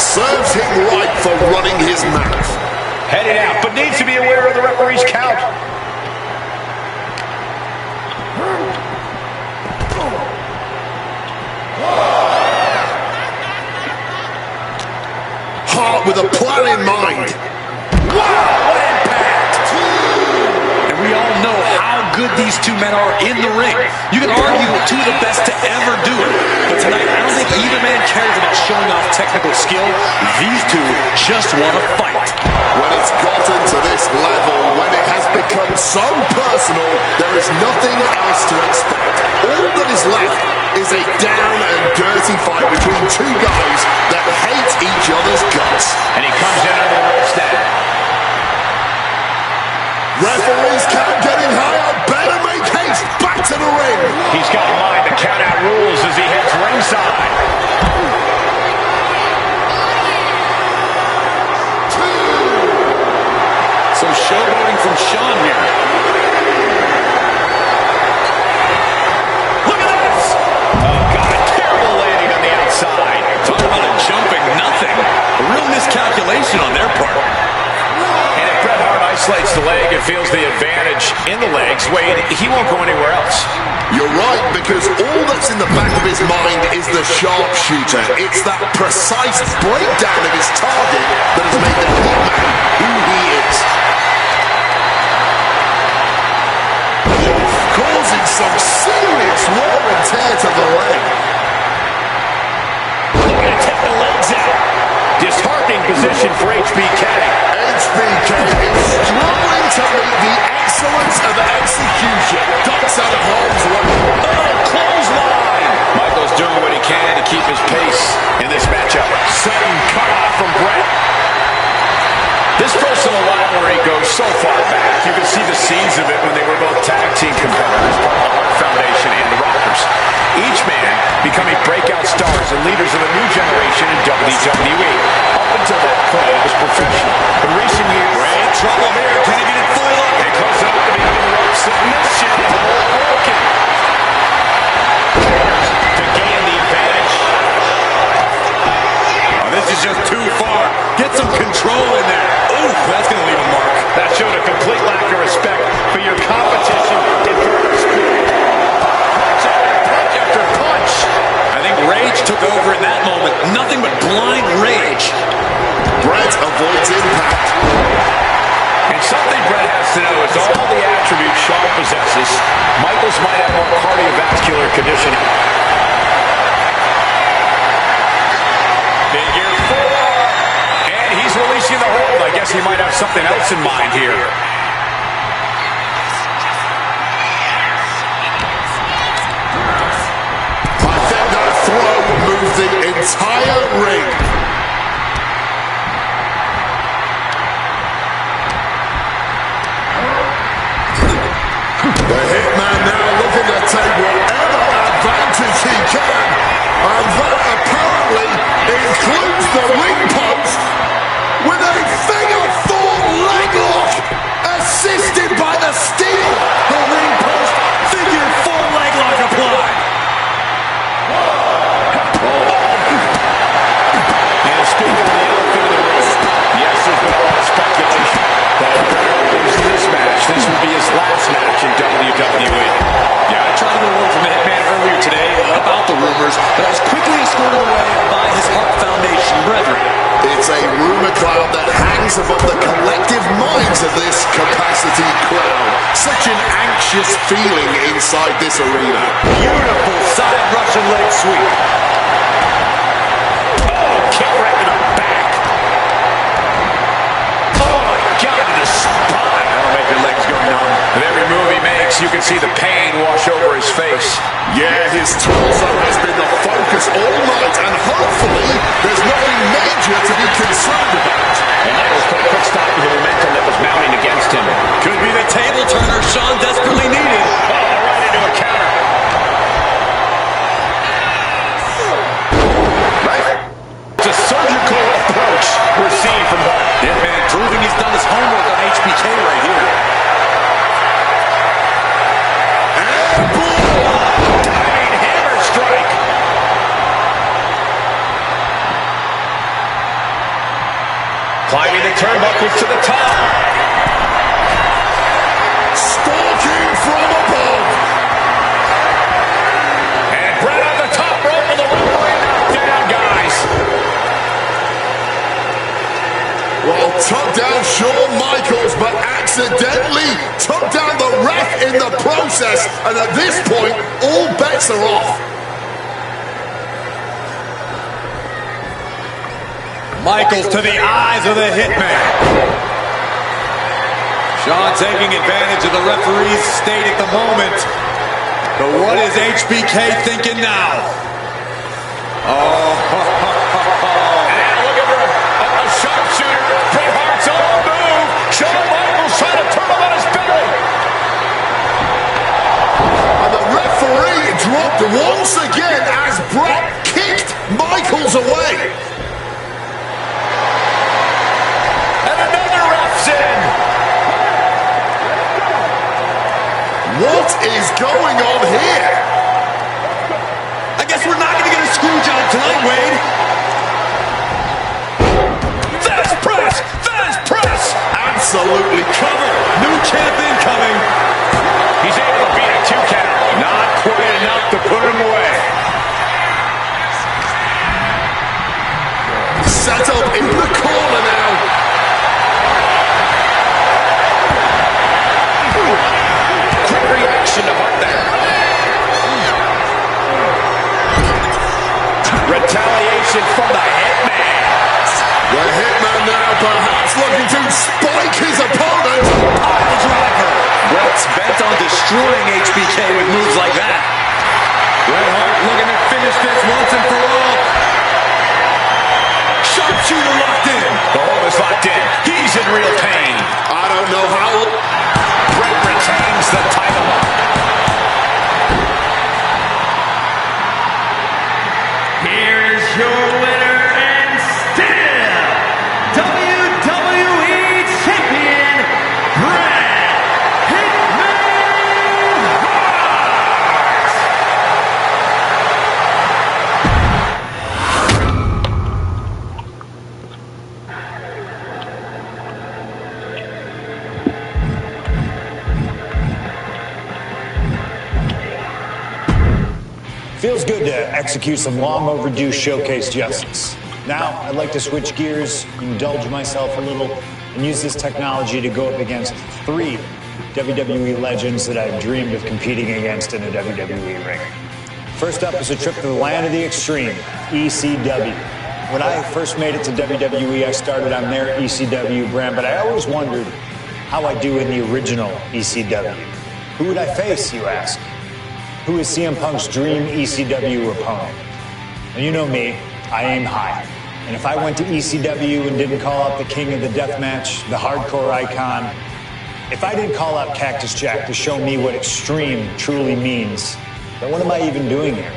Serves him right for running his mouth. Headed out, but needs to be aware of the referee's count. Hart with a plan in mind. Wow, what impact! And we all know how good these two men are in the ring. You can argue two of the best to ever do it. But tonight, I don't think either man cares about showing off technical skill. These two just want to fight. When it's gotten to this level, when it has become so personal, there is nothing else to expect. All that is left is a down and dirty fight between two guys that hate each other's guts. And he comes in under the ropes now. Referees count getting higher. Better make haste. Back to the ring. He's got in mind the count out rules as he heads ringside. Some showboating from Sean here. Look at this! Oh, God, a terrible landing on the outside. Talk about a jumping nothing. A real miscalculation on their part. And if Bret Hart isolates the leg and feels the advantage in the legs, Wade, he won't go anywhere else. You're right, because all that's in the back of his mind is the sharpshooter. It's that precise breakdown of his target that has made the Hitman who he is. Causing some serious wear and tear to the leg. Looking to take the legs out. Disheartening position for HBK. HBK is struggling to meet the excellence of execution. Ducks out of harm's way. Oh, clothesline. Michaels doing what he can to keep his pace in this matchup. Sudden cutoff from Bret. This personal rivalry goes so far back. You can see the scenes of it when they were both tag team competitors, part of the Hart Foundation and the Rockers. Each man becoming breakout stars and leaders of a new generation in WWE. Up until that point, it was professional. In recent years, We're in trouble here. Can he get it full up? they close up to the end of the ropes. Submission. Broken. To gain the advantage. Oh, this is just too far. Get some control in there. Ooh, that's going to leave a mark. That showed a complete lack of respect for your competition in first speed. Punch after punch. I think rage took over in that moment. Nothing but blind rage. Bret avoids impact. And something Bret has to know is all the attributes Shawn possesses, Michaels might have more cardiovascular conditioning. Figure four. And he's releasing the hold. I guess he might have something else in mind here. I think that throw moved the entire ring. The Hitman now looking to take whatever advantage he can. And that apparently includes the ring post with a figure four leg lock assisted by the steel. The ring post figure four leg lock applied. And speaking of the elephant in the room, yes, there's been a lot of speculation that if Bret Hart loses this match, this would be his last match in WWE. Yeah, I tried to get a word from the Hitman earlier today about the rumors, but I was quickly escorted away by his Hart Foundation brethren. It's a rumor cloud that hangs above the collective minds of this capacity crowd. Such an anxious feeling inside this arena. Beautiful side Russian leg sweep. Oh, kick right to the back. Oh, my God, to the spine. That'll make your legs go numb. With every move he makes, you can see the pain wash over his face. Yeah, his torso has been the focus all night, and hopefully there's nothing major to be concerned about. And Michaels put a quick stop to the momentum that was mounting against him. Could be the table turner Sean desperately needed. Oh, right into a counter. down Shawn Michaels, but accidentally took down the ref in the process. And at this point, all bets are off. Michaels to the eyes of the Hitman. Shawn taking advantage of the referee's state at the moment. But what is HBK thinking now? Oh, and looking for a sharpshooter. Bret Hart's own move. Shawn Michaels trying to turn him on his belly. And the referee dropped once again as Bret kicked Michaels away. And another ref's in. What is going on here? I guess we're not going to get a screw job tonight, Wade. Fast press! Fast press! Absolutely Cover. New champ incoming. He's able to beat a 2 count. Not quite enough to put him away. set up in the corner now. Quick reaction to Hart there. Retaliation from the Hitman. The Hitman now perhaps looking to spike his opponent. Pile driver. Bret's bent on destroying HBK with moves like that. Bret Hart looking to finish this once and for all. Sharpshooter locked in. The hold is locked in. He's in real pain. I don't know how. Bret retains the title. Here is your winner and still WWE Champion, Bret Hitman Hart. Feels good to execute some long overdue showcase justice. Now, I'd like to switch gears, indulge myself a little, and use this technology to go up against 3 WWE legends that I've dreamed of competing against in a WWE ring. First up is a trip to the land of the extreme, ECW. When I first made it to WWE, I started on their ECW brand, but I always wondered how I do in the original ECW. Who would I face, you ask? Who is CM Punk's dream ECW opponent? And you know me, I aim high. And if I went to ECW and didn't call out the king of the death match, the hardcore icon, if I didn't call out Cactus Jack to show me what extreme truly means, then what am I even doing here?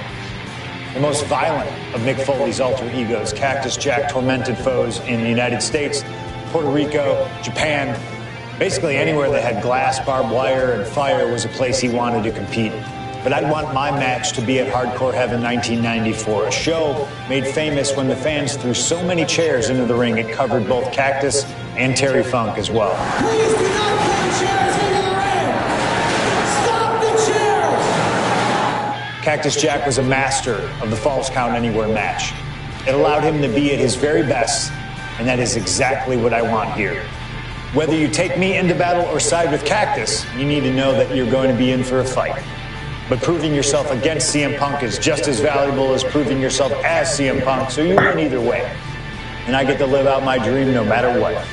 The most violent of Mick Foley's alter egos, Cactus Jack tormented foes in the United States, Puerto Rico, Japan, basically anywhere that had glass, barbed wire, and fire was a place he wanted to compete. But I'd want my match to be at Hardcore Heaven 1994, a show made famous when the fans threw so many chairs into the ring it covered both Cactus and Terry Funk as well. Please do not put chairs into the ring! Stop the chairs! Cactus Jack was a master of the Falls Count Anywhere match. It allowed him to be at his very best, and that is exactly what I want here. Whether you take me into battle or side with Cactus, you need to know that you're going to be in for a fight. But proving yourself against CM Punk is just as valuable as proving yourself as CM Punk, so you win either way. And I get to live out my dream no matter what.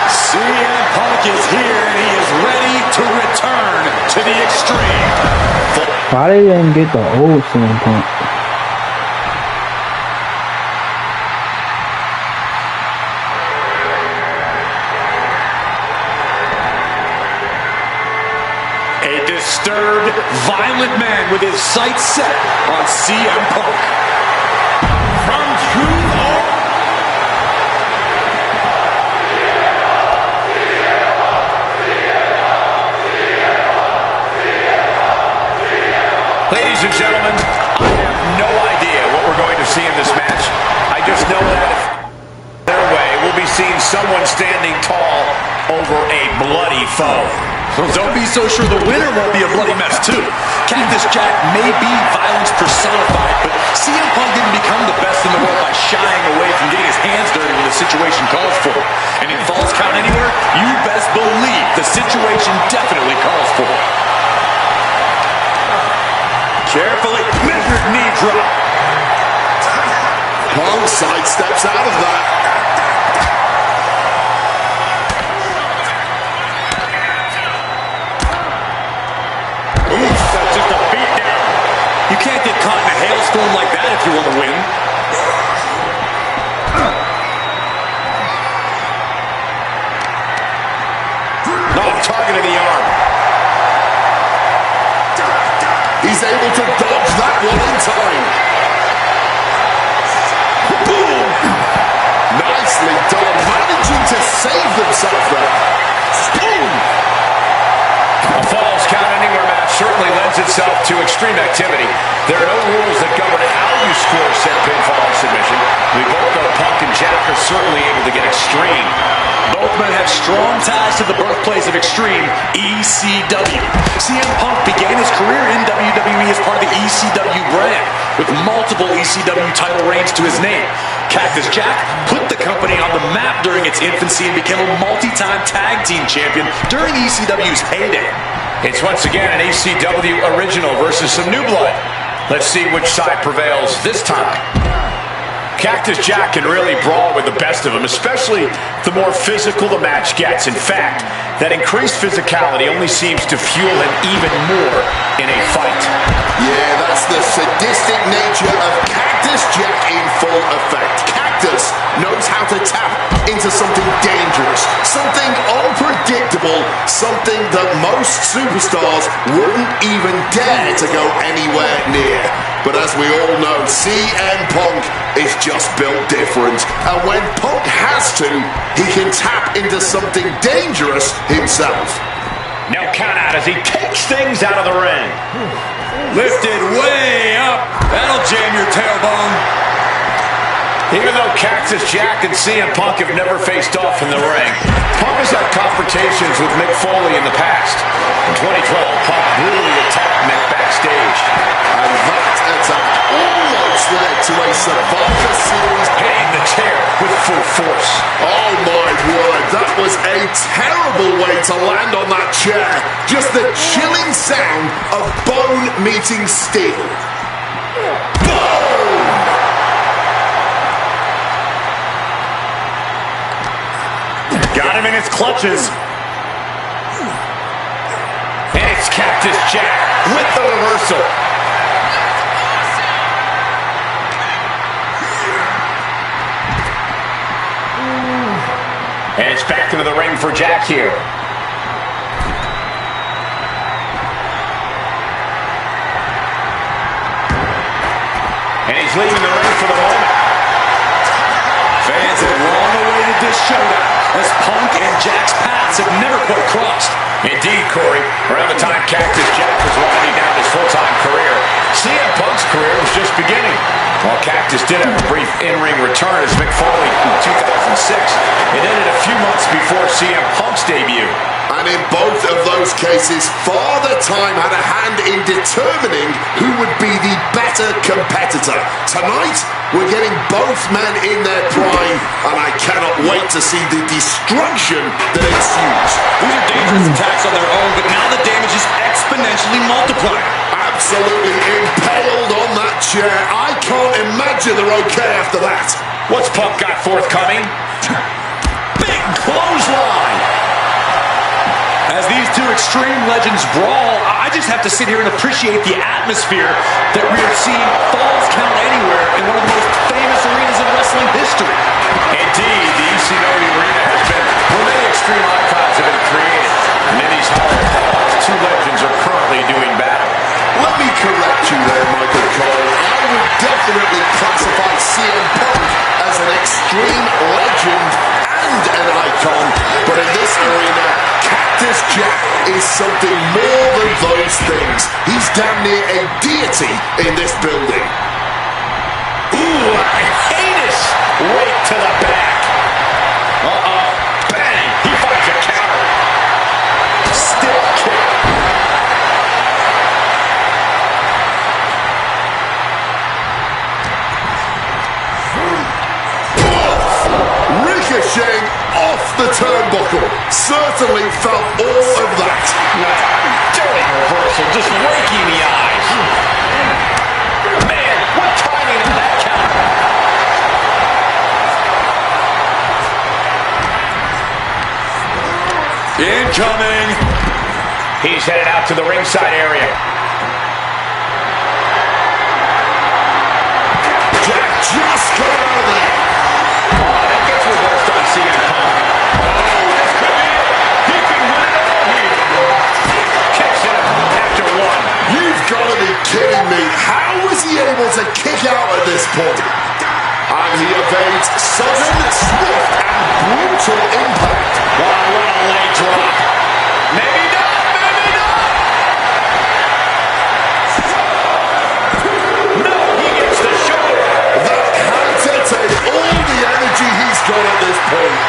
CM Punk is here and he is ready to return to the extreme. Why they didn't get the old CM Punk? A disturbed, violent man with his sights set on CM Punk. From Truth or gentlemen, I have no idea what we're going to see in this match. I just know that if their way, we'll be seeing someone standing tall over a bloody foe. Well, don't be so sure the winner won't be a bloody mess, too. Cactus Jack may be violence personified, but CM Punk didn't become the best in the world by shying away from getting his hands dirty when the situation calls for it. And in Falls Count Anywhere, you best believe the situation definitely calls for it. Carefully, measured knee drop. Punk sidesteps out of that. That's just a beatdown. You can't get caught in a hailstorm like that if you want to win. Oh, targeting the arm. He's able to dodge that one in time. Boom! Nicely done, managing to save themselves there. Boom! A Falls Count Anywhere match certainly lends itself to extreme activity. There are no rules that govern how you score said pinfall or submission. We both know Punk and Jack are certainly able to get extreme. Both men have strong ties to the birthplace of Extreme, ECW. CM Punk began his career in WWE as part of the ECW brand, with multiple ECW title reigns to his name. Cactus Jack put the company on the map during its infancy and became a multi-time tag team champion during ECW's heyday. It's once again an ECW original versus some new blood. Let's see which side prevails this time. Cactus Jack can really brawl with the best of them, especially the more physical the match gets. In fact, that increased physicality only seems to fuel him even more in a fight. Yeah, that's the sadistic nature of Cactus Jack in full effect. Cactus knows how to tap into something dangerous, something unpredictable, something that most superstars wouldn't even dare to go anywhere near. But as we all know, CM Punk is just built different. And when Punk has to, he can tap into something dangerous himself. No count out as he takes things out of the ring. Lifted way up. That'll jam your tailbone. Even though Cactus Jack and CM Punk have never faced off in the ring, Punk has had confrontations with Mick Foley in the past. In 2012, Punk brutally attacked Mick backstage. And that attack almost led to a Survivor Series, hitting the chair with full force. Oh my word, that was a terrible way to land on that chair. Just the chilling sound of bone meeting steel. Boom! Got him in his clutches. And it's Cactus Jack with the reversal. And it's back into the ring for Jack here. And he's leaving the ring for the moment. Fans have long awaited this showdown, as Punk and Jack's paths have never quite crossed. Indeed, Corey. Around the time Cactus Jack was winding down his full-time career, CM Punk's career was just beginning. While Cactus did have a brief in-ring return as Mick Foley in 2006, it ended a few months before CM Punk's debut. And in both of those cases, Father Time had a hand in determining who would be the better competitor. Tonight, we're getting both men in their prime, and I cannot wait to see the destruction that ensues. These are dangerous attacks on their own, but now the damage is exponentially multiplied. Absolutely impaled on that chair. I can't imagine they're okay after that. What's Punk got forthcoming? Big clothesline! As these two extreme legends brawl, I just have to sit here and appreciate the atmosphere that we are seeing Falls Count Anywhere in one of the most famous arenas in wrestling history. Indeed, the ECW arena has been where many extreme icons have been created. And in these hollow halls, two legends are currently doing battle. Let me correct you there, Michael Cole. I would definitely classify CM Punk as an extreme legend and an icon, but in this arena, Cactus Jack is something more than those things. He's damn near a deity in this building. Ooh, a heinous rake to the back. Bang! He finds a counter. Stiff kick. Ricocheting off the turnbuckle. Certainly felt all of that. Dirty reversal, just raking the eyes. Man, what timing on that counter. Incoming. He's headed out to the ringside area. Jack just got out of there. That gets reversed on CM Punk. This could be it. He can win it all here. Kicks in after one. You've got to be kidding me. How was he able to kick out at this point? And he evades sudden, swift, and brutal impact. Wow, what a leg drop. Maybe not, maybe not. No, he gets the shoulder. That had to take all the energy he's got at this point.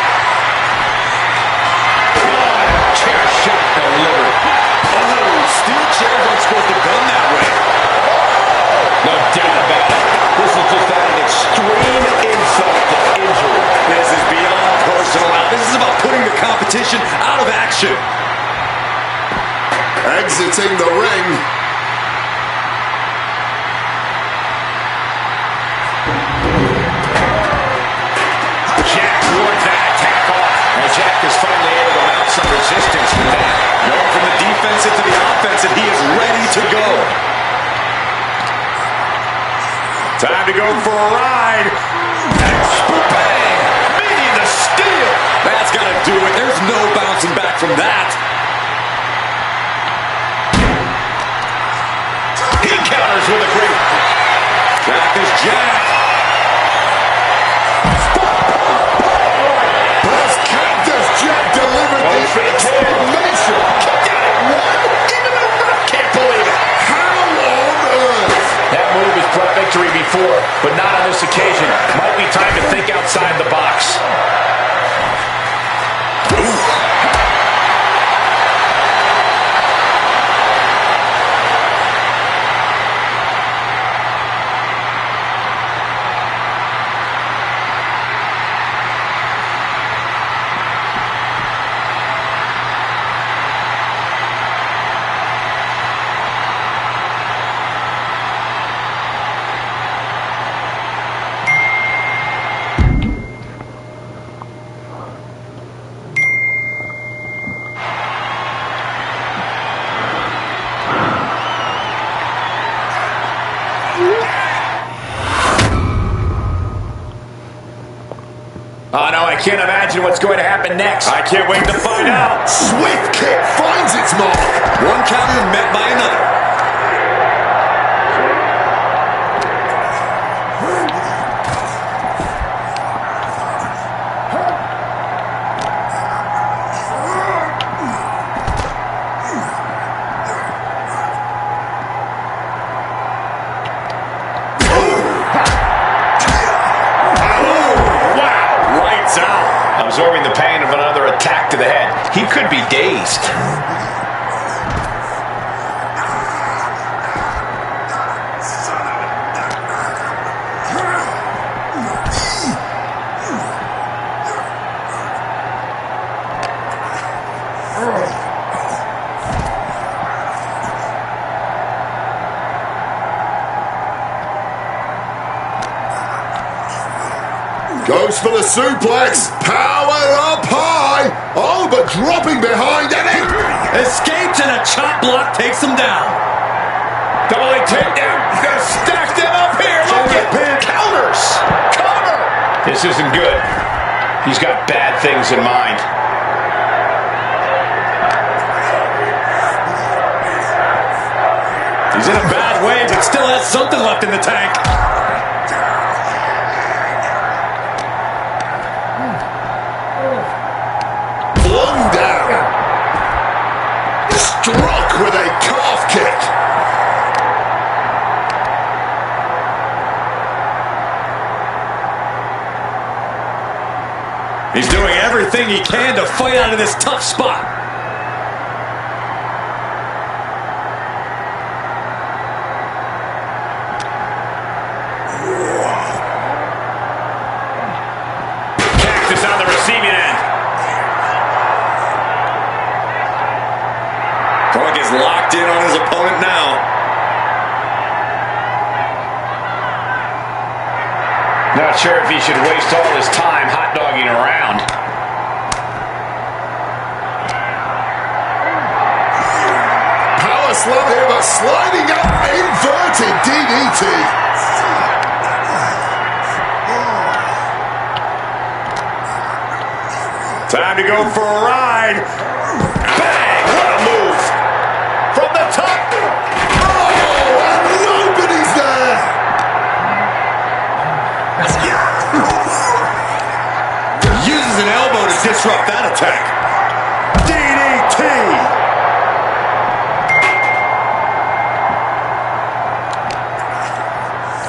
Chair shot delivered. Oh, steel chairs aren't supposed to bend that way. No doubt about it. This is just adding extreme insult to injury. This is beyond personal. This is about putting the competition out of action. Exiting the ring. Jack wards that attack off. And Jack is finally able to mount some resistance with that. Going from the defensive to the offensive, he is ready to go. Time to go for a ride. Bang! Meeting the steel. That's got to do it. There's no bouncing back from that. He counters with a great. Jack is Jack. As Cactus Jack delivered the exclamation. Kicked out at one. Even the ref can't believe it. How on earth? That move has brought victory before, but not on this occasion. Might be time to think outside the box. Oh, no, I can't imagine what's going to happen next. I can't wait to find out. Swift kick finds its mark. One counter met by another. Absorbing the pain of another attack to the head. He could be dazed. Goes for the suplex. Power up high. Oh, but dropping behind and it. Escapes and a chop block takes him down. Double leg takedown. Gonna stack them up here. Look at counters. Cover. This isn't good. He's got bad things in mind. He's in a bad way, but still has something left in the tank. Flung down. He's doing everything he can to fight out of this tough spot. Cactus on the receiving end. Punk is locked in on his opponent now. Not sure if he should waste all his time hot-dogging around. Power slam here, but sliding up, inverted DDT. Time to go for a ride. Bang! What a move. From the top. Oh, and nobody's there. Uses an elbow to disrupt that attack. DDT.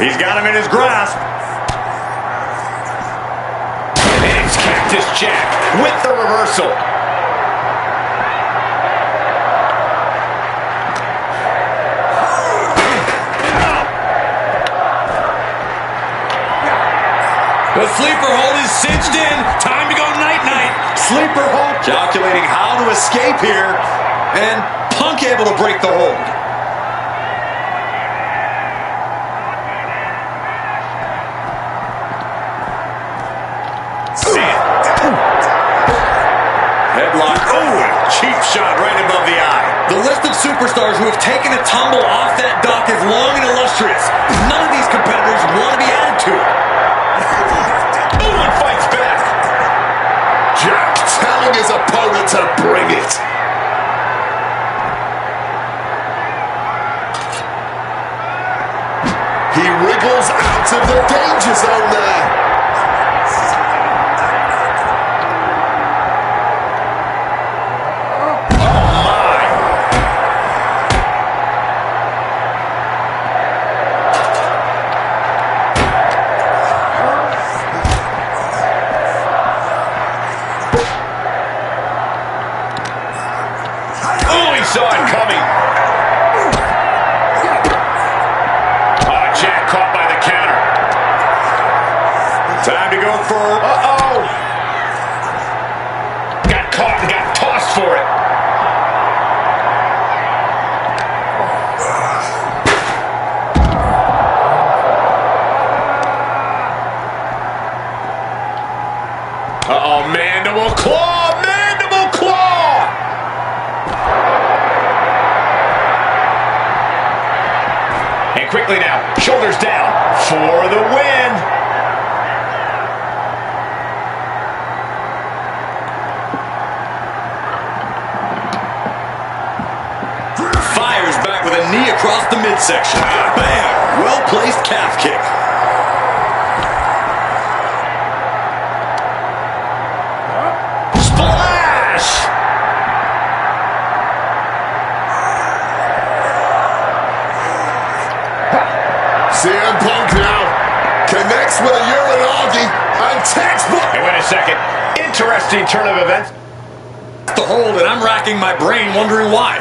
He's got him in his grasp. And it's Cactus Jack with the reversal. The sleeper hold is cinched in. Time to go night-night. Sleeper hold. Calculating how to escape here. And Punk able to break the hold. Headlock. Oh, cheap shot right above the eye. The list of superstars who have taken a tumble off that dock is long and illustrious. None of these competitors want to be added to it. Owen fights back. Jack telling his opponent to bring it. He wriggles out of the danger zone there. Saw it coming. Oh, Jack caught by the counter. Time to go for... Uh-oh. Got caught and got tossed for it. Uh-oh, mandible claw! Mandible claw! And quickly now, shoulders down for the win. Fires back with a knee across the midsection. Bam! Well-placed calf kick. Splash! CM Punk now connects with a Uranagi and textbook. Hey, wait a second. Interesting turn of events. The hold, and I'm racking my brain wondering why.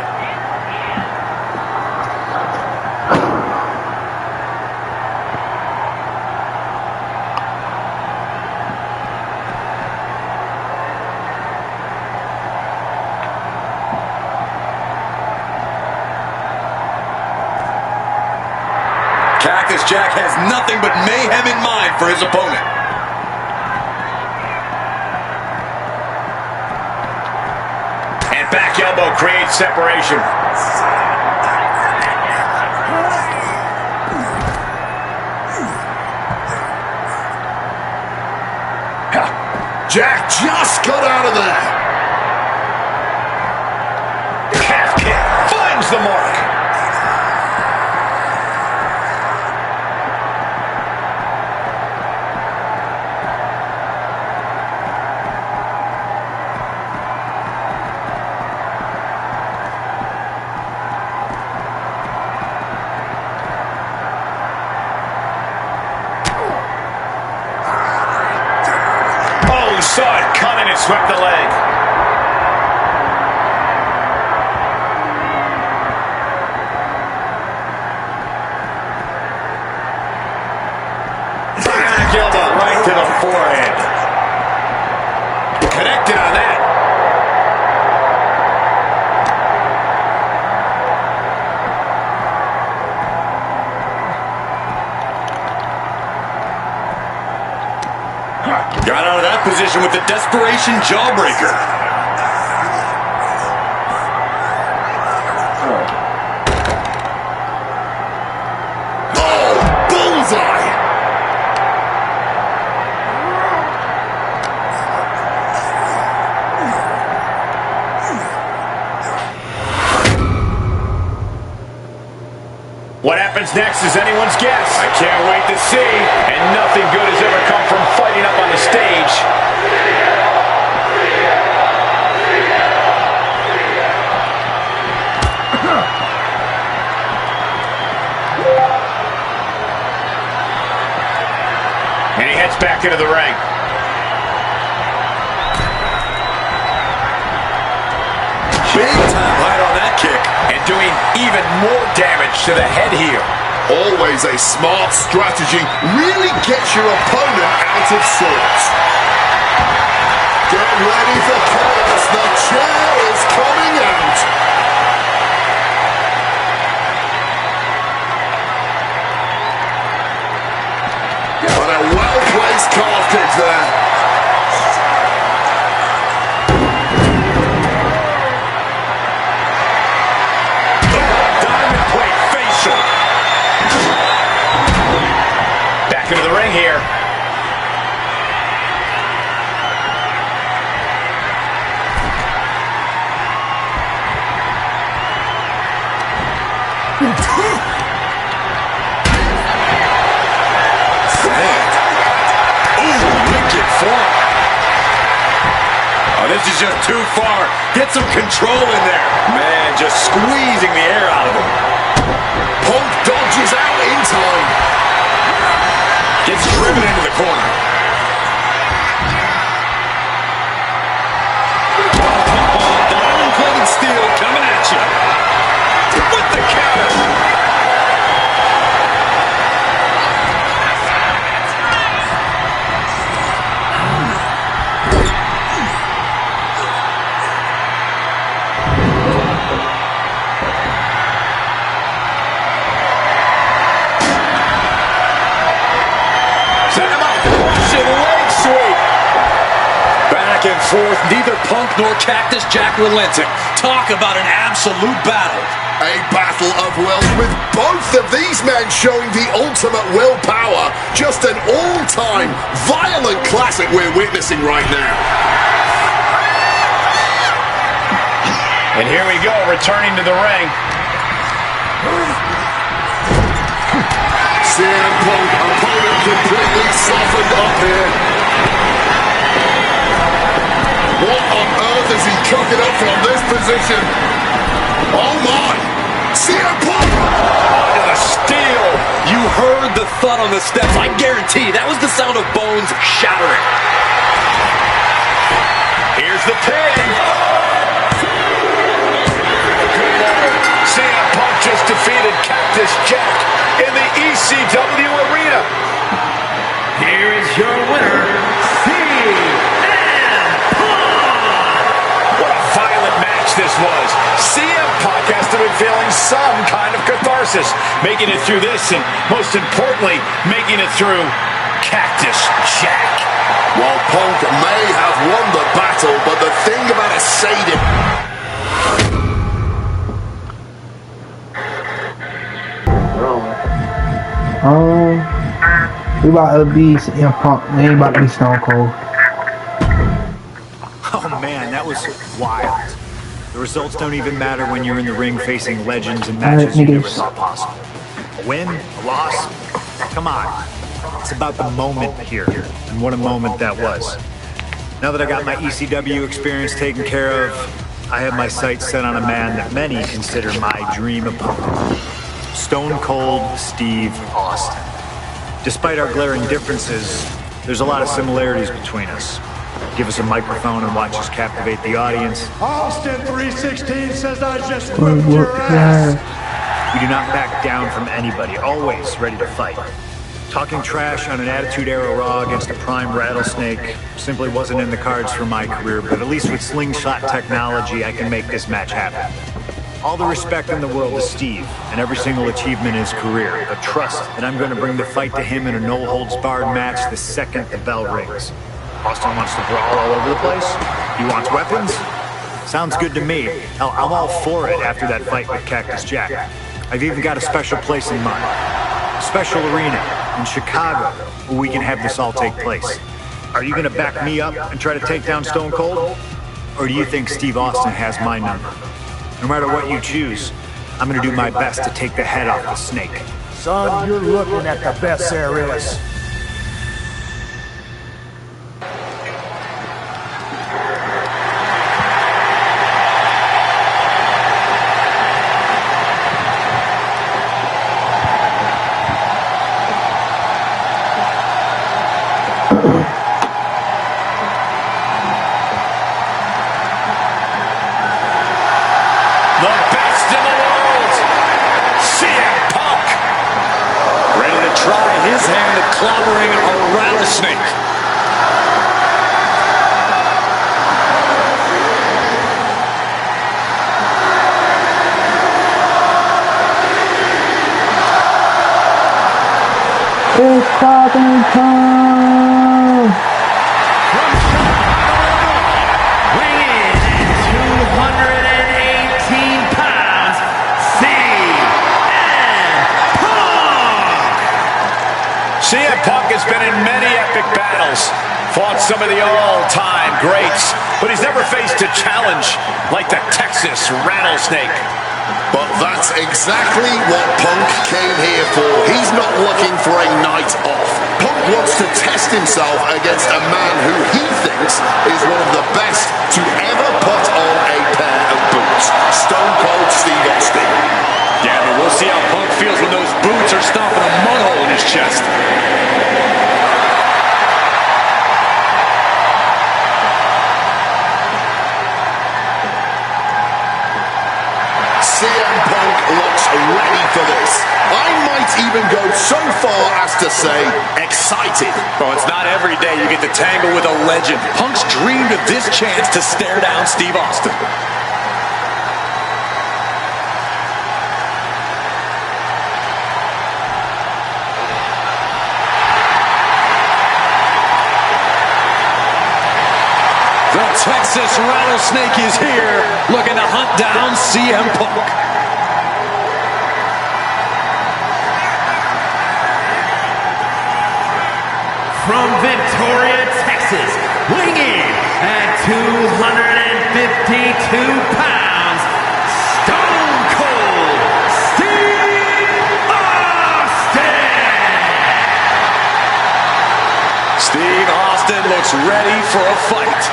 Cactus Jack has nothing but mayhem in mind for his opponent. And back elbow creates separation. Jack just got out of there. Calf kick finds the mark. saw it coming and swept the leg. Bionic elbow right to the forehead. Connected on that. Got out of that position with the desperation jawbreaker. Oh, bullseye! What happens next is anyone's guess. I can't wait to see. And nothing good has ever come from fighting up on the stage. And he heads back into the ring. Big time right on that kick. And doing even more damage to the head here. Always a smart strategy. Really gets your opponent out of sorts. Get ready for chaos. The chair is coming out. But a well-placed calf kick there. Diamond plate facial. Back into the ring here. Oh, this is just too far. Get some control in there. Man, just squeezing the air out of him. Punk dodges out in time. Gets driven into the corner. Diamond-plated steel coming at you. With the counter. Back and forth, neither Punk nor Cactus Jack relenting. Talk about an absolute battle. A battle of wills with both of these men showing the ultimate willpower. Just an all-time violent classic we're witnessing right now. And here we go, returning to the ring. CM Punk, opponent completely softened up here. What on earth is he cooking up from this position? Oh my! CM Punk! Onto the steel. You heard the thud on the steps. I guarantee that was the sound of bones shattering. Here's the pin. Good Lord. CM Punk just defeated Cactus Jack in the ECW arena. Here is your winner, CM Punk. What a violent match this was. CM Punk has to be feeling some kind of catharsis, making it through this and, most importantly, making it through Cactus Jack. While Punk may have won the battle, but the thing about a Sadie... We about to be CM Punk. We ain't about to be Stone Cold. Oh man, that was wild. The results don't even matter when you're in the ring facing legends and matches you never thought possible. A win, a loss, come on. It's about the moment here, and what a moment that was. Now that I got my ECW experience taken care of, I have my sights set on a man that many consider my dream opponent. Stone Cold Steve Austin. Despite our glaring differences, there's a lot of similarities between us. give us a microphone and watch us captivate the audience. Austin 316 says I just whipped your ass. We do not back down from anybody, always ready to fight. Talking trash on an Attitude Era Raw against a prime Rattlesnake simply wasn't in the cards for my career, but at least with slingshot technology, I can make this match happen. All the respect in the world to Steve and every single achievement in his career, but trust that I'm going to bring the fight to him in a no-holds-barred match the second the bell rings. Austin wants to brawl all over the place? He wants weapons? Sounds good to me. Hell, I'm all for it after that fight with Cactus Jack. I've even got a special place in mind. A special arena in Chicago where we can have this all take place. Are you going to back me up and try to take down Stone Cold? Or do you think Steve Austin has my number? No matter what you choose, I'm going to do my best to take the head off the snake. Son, you're looking at the best there is. Clobbering a rattlesnake. It's stopping time! Weighing in at 218 pounds, CM Punk has been in many epic battles, fought some of the all-time greats, but he's never faced a challenge like the Texas Rattlesnake. But that's exactly what Punk came here for. He's not looking for a night off. Punk wants to test himself against a man who he thinks is one of the best to ever put on a pair of boots. Stone Cold Steve Austin. Yeah, but we'll see how Punk feels when those boots are stomping a mud hole in his chest. CM Punk looks ready for this. I might even go so far as to say excited. Well, it's not every day you get to tangle with a legend. Punk's dreamed of this chance to stare down Steve Austin. The Texas Rattlesnake is here, looking to hunt down CM Punk. from Victoria, Texas, weighing in at 252 pounds, Stone Cold Steve Austin! Steve Austin looks ready for a fight.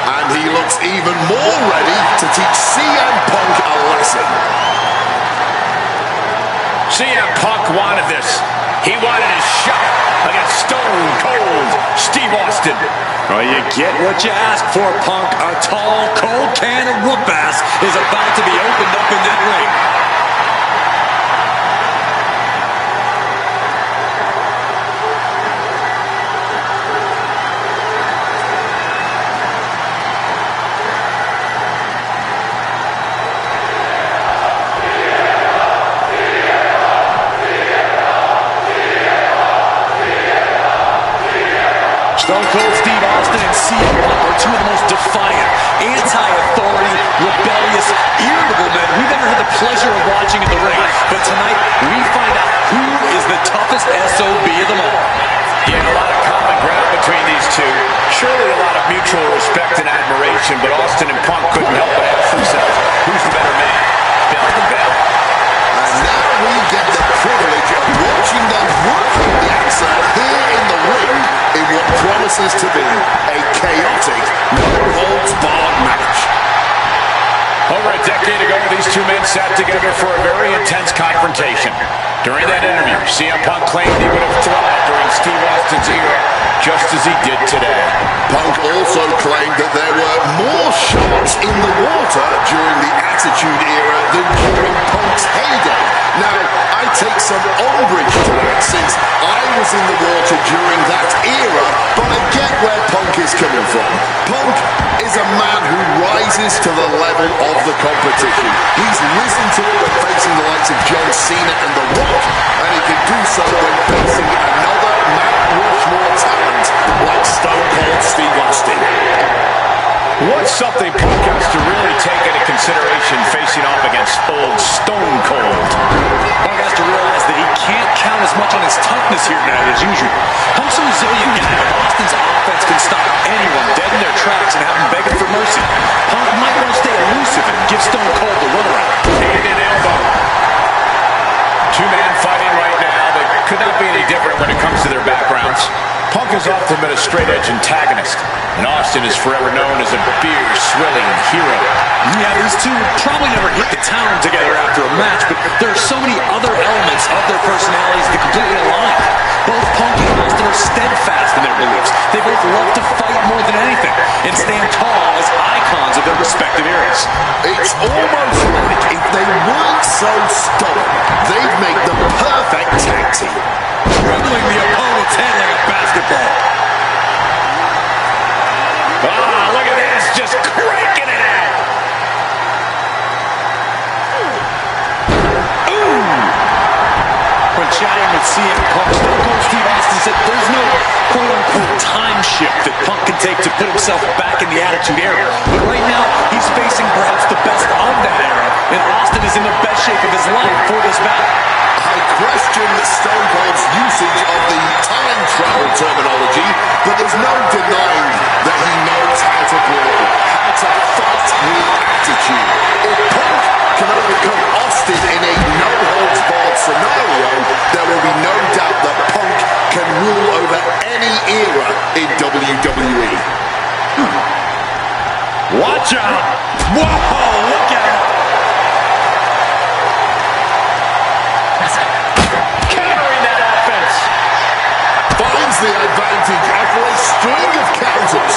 And he looks even more ready to teach CM Punk a lesson. CM Punk wanted this. He wanted his shot against Stone Cold Steve Austin. Well, you get what you ask for, Punk. A tall, cold can of whoop ass is about to be opened up in that ring. Stone Cold Steve Austin and CM Punk are two of the most defiant, anti-authority, rebellious, irritable men we've ever had the pleasure of watching in the ring. But tonight, we find out who is the toughest SOB of them all. Yeah, a lot of common ground between these two. Surely a lot of mutual respect and admiration, but Austin and Punk couldn't help but ask themselves, who's the better man, bell to bell? And now we get the privilege of watching them work the answer here in the ring in what promises to be a chaotic, no-holds-barred match. Over a decade ago, these two men sat together for a very intense confrontation. During that interview, CM Punk claimed he would have thrived during Steve Austin's era, just as he did today. Punk also claimed that there were more sharks in the water during the Attitude Era than during Punk's heyday. Now, I take some umbrage to that since I was in the water during that era, but I get where Punk is coming from. Punk is a man who rises to the level of the competition. He's risen to it when facing the likes of John Cena and The Rock, and he can do so when facing another Mount Rushmore talent like Stone Cold Steve Austin. What's something Punk has to really take into consideration facing off against old Stone Cold? Punk has to realize that he can't count as much on his toughness here tonight as usual. Punk's a resilient guy, but Austin's offense can stop anyone dead in their tracks and have them begging for mercy. Punk might want to stay elusive and give Stone Cold the runaround. Hand and elbow. Two-man fighting right now that could not be any different when it comes to their backgrounds. Punk has often been a straight-edge antagonist, and Austin is forever known as a beer-swilling hero. Yeah, these two would probably never hit the town together after a match, but there are so many other elements of their personalities that completely align. Both Punk and Austin are steadfast in their beliefs. They both love to fight more than anything and stand tall as icons of their respective eras. It's almost like if they weren't so stubborn, they'd make the perfect tag team. Dribbling the opponent's head like a basketball. Ah, look at this, just cranking it out. Ooh! When chatting with CM Punk, Stone Cold Steve Austin said there's no quote-unquote time shift that Punk can take to put himself back in the Attitude Era. But right now, he's facing perhaps the best of that era, and Austin is in the best shape of his life for this battle. I question Stone Cold's usage of the time travel terminology, but there's no denying that he knows how to brawl, how to fight with attitude. If Punk can overcome Austin in a no-holds-barred scenario, there will be no doubt that Punk can rule over any era in WWE. Watch out! Whoa, look at it! The advantage after a string of counters.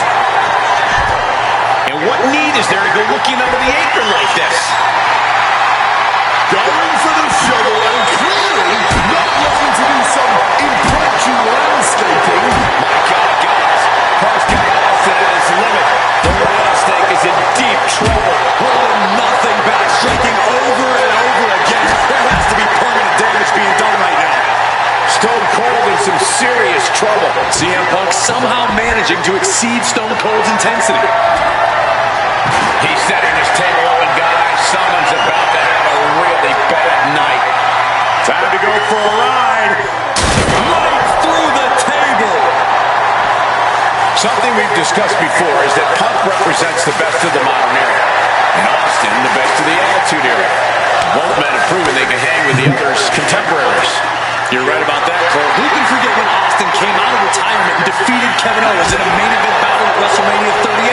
And what need is there to go looking under the apron like this? Going for the shovel and clearly not looking to do some impromptu landscaping. My God, guys. Punk's got Austin at his limit. The rattlesnake is in deep trouble. Holding nothing back, striking over and over again. There has to be permanent damage being done right now. Stone Cold in some serious trouble. CM Punk somehow managing to exceed Stone Cold's intensity. He's setting his table up, and guys, someone's about to have a really bad night. Time to go for a ride. Right through the table. Something we've discussed before is that Punk represents the best of the modern era, and Austin the best of the Attitude Era. Both men have proven they can hang with the other's contemporaries. You're right about that, Cole. Who can forget when Austin came out of retirement and defeated Kevin Owens in a main event battle at WrestleMania 38,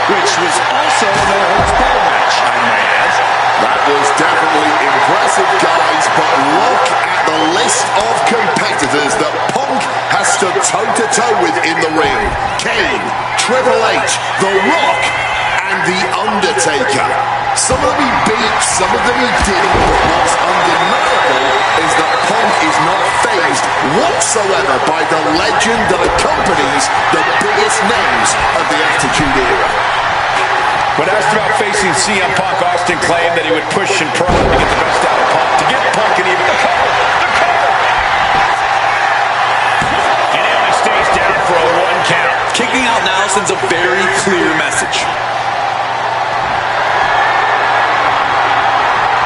which was also a no-holds-barred match, I might add. That was definitely impressive, guys, but look at the list of competitors that Punk has stood toe-to-toe with in the ring. Kane, Triple H, The Rock, and The Undertaker. Some of them he beat, some of them he didn't, but what's undeniable is that Punk is not fazed whatsoever by the legend that accompanies the biggest names of the Attitude Era. When asked about facing CM Punk, Austin claimed that he would push and prod to get the best out of Punk, to get Punk and even the cover. And he only stays down for a 1 count. Kicking out now sends a very clear message.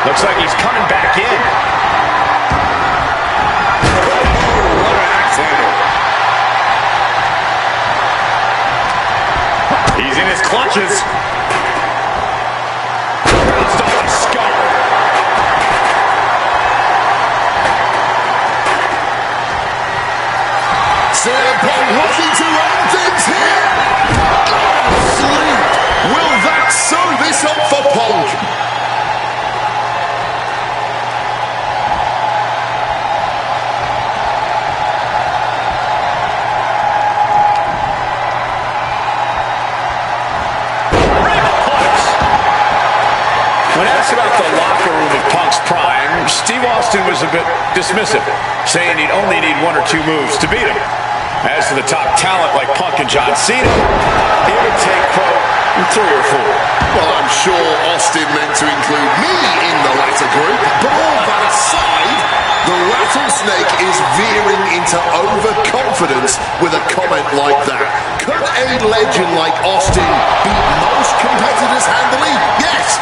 Looks like he's coming back in. What an axe handle. He's in his clutches. Bounced off his skull. CM Punk looking to end things here. Oh, sleep. Will that sew this up for Punk? asked about the locker room of Punk's prime, Steve Austin was a bit dismissive, saying he'd only need 1 or 2 moves to beat him. As for the top talent like Punk and John Cena, he would take, quote, 3 or 4. Well, I'm sure Austin meant to include me in the latter group, but all that aside, the rattlesnake is veering into overconfidence with a comment like that. Could a legend like Austin beat most competitors handily? Yes.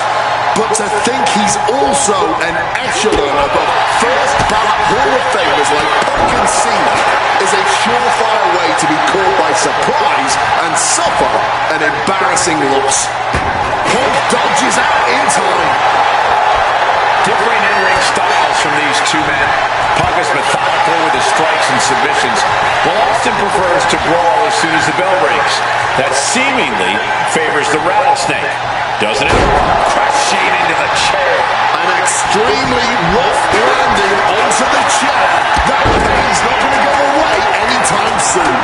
But to think he's also an echelon above first ballot Hall of Famers like Punk and Cena is a surefire way to be caught by surprise and suffer an embarrassing loss. Punk dodges out in time. Differing in-ring styles from these two men. Punk is methodical with his strikes and submissions, while Austin prefers to brawl as soon as the bell rings. That seemingly favors the rattlesnake, doesn't it? Crashing into the chair. An extremely rough landing onto the chair. That pain's not going to go away anytime soon.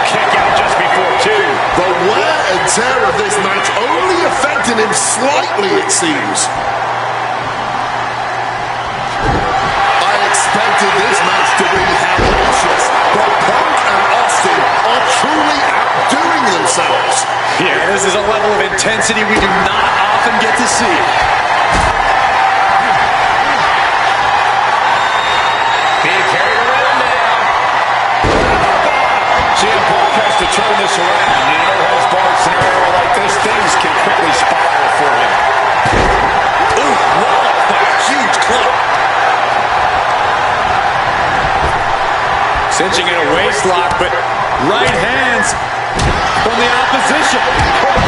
Kick out just before 2. The wear and tear of this match only affected him slightly, it seems. I expected this match to be hellacious, but Punk and Austin are truly outdoing themselves. Yeah, this is a level of intensity we do not often get to see. Being carried around now. CM Punk has to turn this around. In a no-holds-barred scenario like this, things can quickly spiral for him. Ooh, walloped by a huge club. Cinching in a waist lock, but right hands from the opposition. Oh,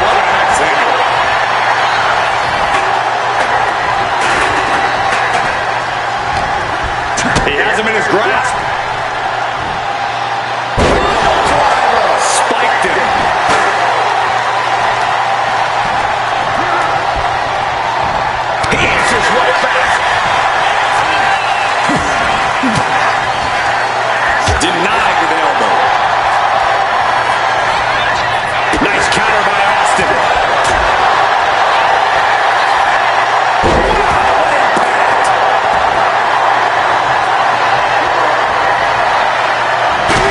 what an example. He has him in his grasp. Spiked him. He answers right back. Denied with an elbow. Nice counter by Austin.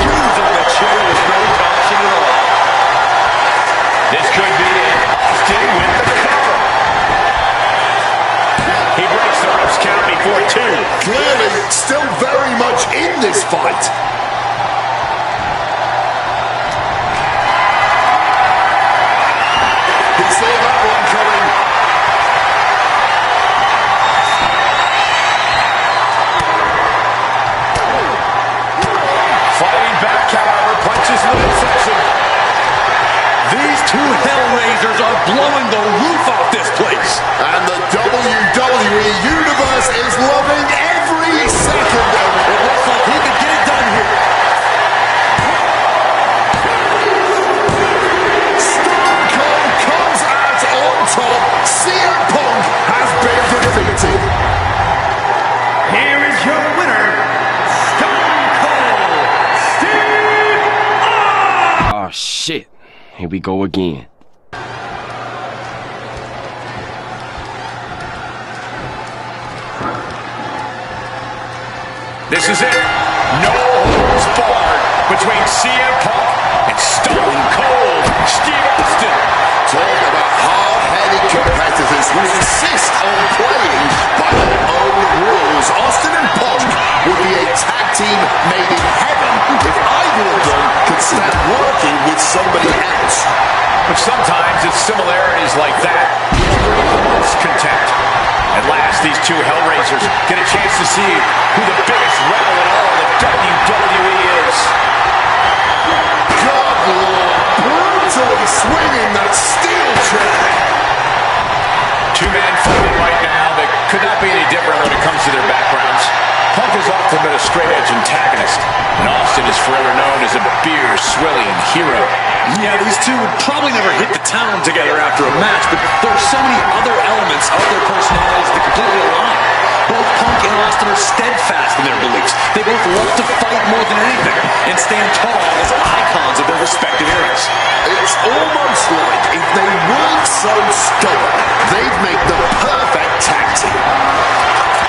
Using the chair with no caution at all. This could be it. Austin with the cover. He breaks the ropes count before 2. Clearly, still very much in this fight. He saw that one coming. Fighting back, however, punches the midsection. These two Hellraisers are blowing the roof off this place. And the WWE Universe is loving every second of it. It looks like he could get it done here. Stone Cold comes out on top. CM Punk has been defeated. Here is your winner, Stone Cold Steve Austin! Oh, shit. Here we go again. This is it. No holds barred between CM Punk and Stone Cold Steve Austin. Talk about hard-headed competitors who insist on playing by their own rules. Austin and Punk would be a tag team made in heaven if either of them could stand working with somebody else. But sometimes it's similarities like that most content. At last, these two Hellraisers get a chance to see who the biggest rebel in all of WWE is. God, Lord, brutally swinging that steel chair. Two men fighting right now that could not be any different when it comes to their backgrounds. Punk has often been a straight-edge antagonist, and Austin is forever known as a beer-swilling hero. Yeah, these two would probably never hit the town together after a match, but there are so many other elements of their personalities that completely align. Both Punk and Austin are steadfast in their beliefs. They both love to fight more than anything and stand tall as icons icons of their respective eras. It's almost like if they weren't so stubborn, they'd make the perfect tag team.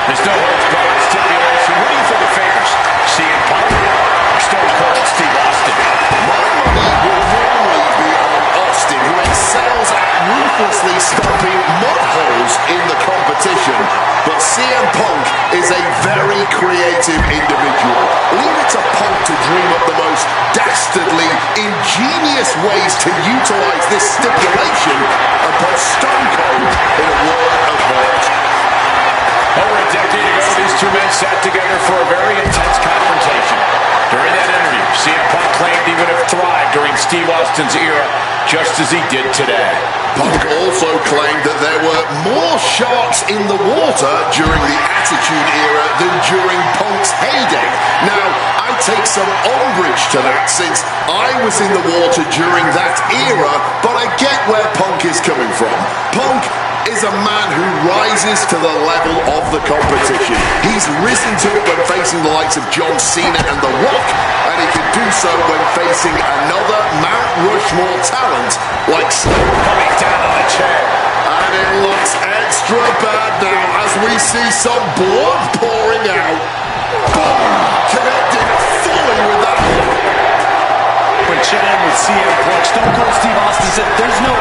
There's no holds barred stipulation. Who do you think it favors? CM Punk or Stone Cold Steve Austin? My money will normally be on Austin, who excels at ruthlessly stomping mud holes in the competition. But CM Punk is a very creative individual. Leave it to Punk to dream up the most dastardly, ingenious ways to utilize this stipulation and put Stone Cold in a world of hurt. Over a decade ago, these two men sat together for a very intense confrontation. During that interview, CM Punk claimed he would have thrived during Steve Austin's era, just as he did today. Punk also claimed that there were more sharks in the water during the Attitude Era than during Punk's heyday. Now, I take some umbrage to that since I was in the water during that era, but I get where Punk is coming from. Punk is a man who rises to the level of the competition. He's risen to it when facing the likes of John Cena and The Rock, and he can do so when facing another Mount Rushmore talent like Coming down on the chair. And it looks extra bad now as we see some blood pouring out. Boom! Connected fully with that. When chatting with CM Punk, Stone Cold Steve Austin said there's no...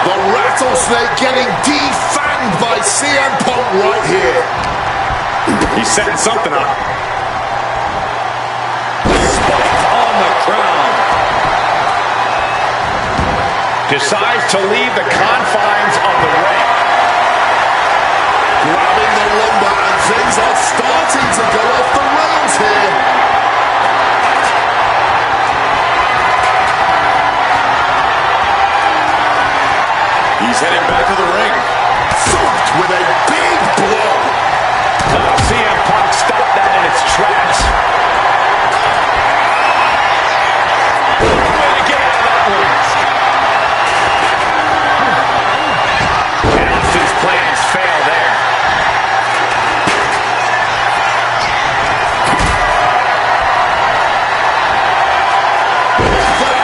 The rattlesnake getting defanged by CM Punk right here. He's setting something up. Spiked on the ground. Decides to leave the confines of the ring. Grabbing the lumber, and things are starting to go off the rails here. He's heading back to the ring. Thumped with a big blow. CM Punk stopped that in its tracks. Way to get out of that one. And Austin's plans fail there.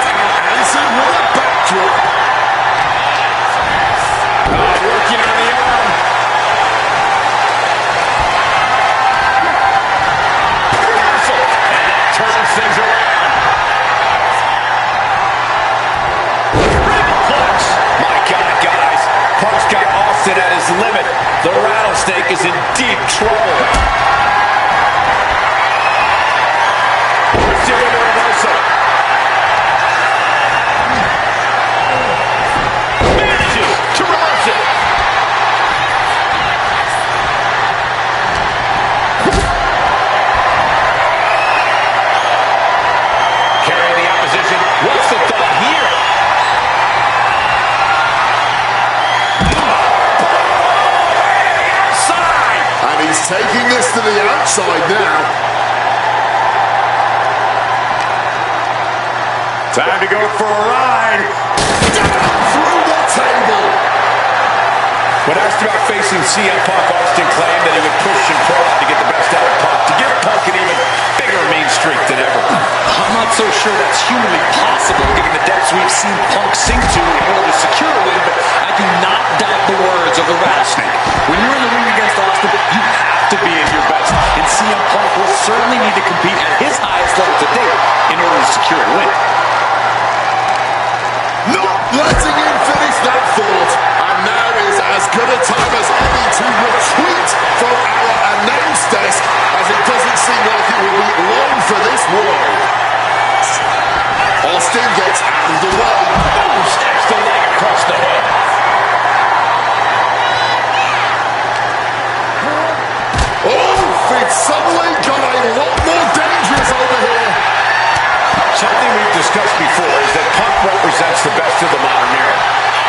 That answered with a backdrop. Working on the arm. Reversal. And that turns things around. Reflex. My God, guys. Punk's got Austin at his limit. The rattlesnake is in deep trouble. Let's do a reversal. Manages to reverse it. Carrying the opposition. What's the thought here? Outside. And he's taking this to the outside now. Time to go for a ride. Down through the table. When asked about facing CM Punk, Austin claimed that he would push and prod to get the best out of Punk, to give Punk an even bigger mean streak than ever. I'm not so sure that's humanly possible given the depths we've seen Punk sink to in order to secure a win, but I do not doubt the words of the rattlesnake. When you're in the ring against Austin, you have to be at your best, and CM Punk will certainly need to compete at his highest level to date in order to secure a win. Not letting him finish that thought. And now is as good a time as any to retreat from our announce desk, as it doesn't seem like it will be long for this world. Austin gets out of the way. Stacks the leg across the head. Oh, it's suddenly got a lot more dangerous over here. Something we've discussed before is that Punk represents the best of the modern era,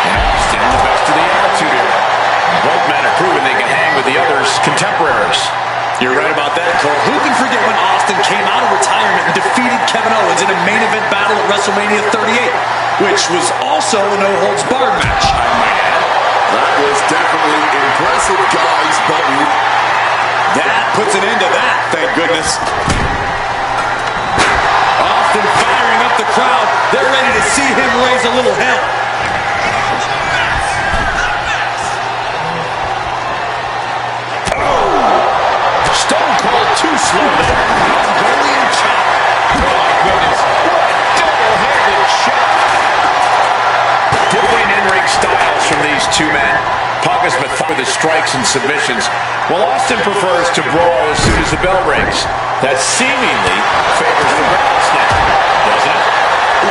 and Austin the best of the Attitude Era. Both men have proven they can hang with the others' contemporaries. You're right about that, Cole. Who can forget when Austin came out of retirement and defeated Kevin Owens in a main event battle at WrestleMania 38, which was also a no-holds-barred match, I might add. That was definitely impressive, guys, but That puts an end to that, thank goodness. Austin firing up the crowd. They're ready to see him raise a little hell. Stone Cold too slow there. Mongolian chop. Oh my goodness. What a double-handed chop. Different in-ring styles from these two men. Punk is methodical with his strikes and submissions, while Austin prefers to brawl as soon as the bell rings. That seemingly favors the rattlesnake, doesn't it?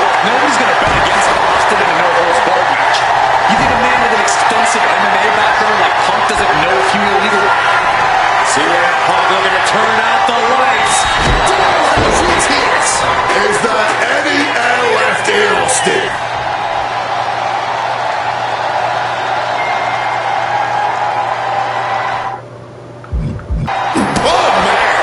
Look, nobody's going to bet against Austin in a no-holds-barred match. You think a man with an extensive MMA background like Punk doesn't know a few illegal... CM Punk looking to turn out the lights. Is there any air left in Austin? Oh, man!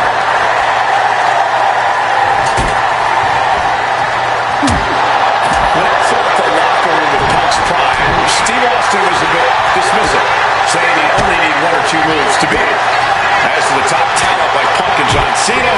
Let's up the locker room with Punk's pride. Steve Austin was a bit dismissive, saying he'd only need one or two moves to beat him. As to the top talent like Punk and John Cena,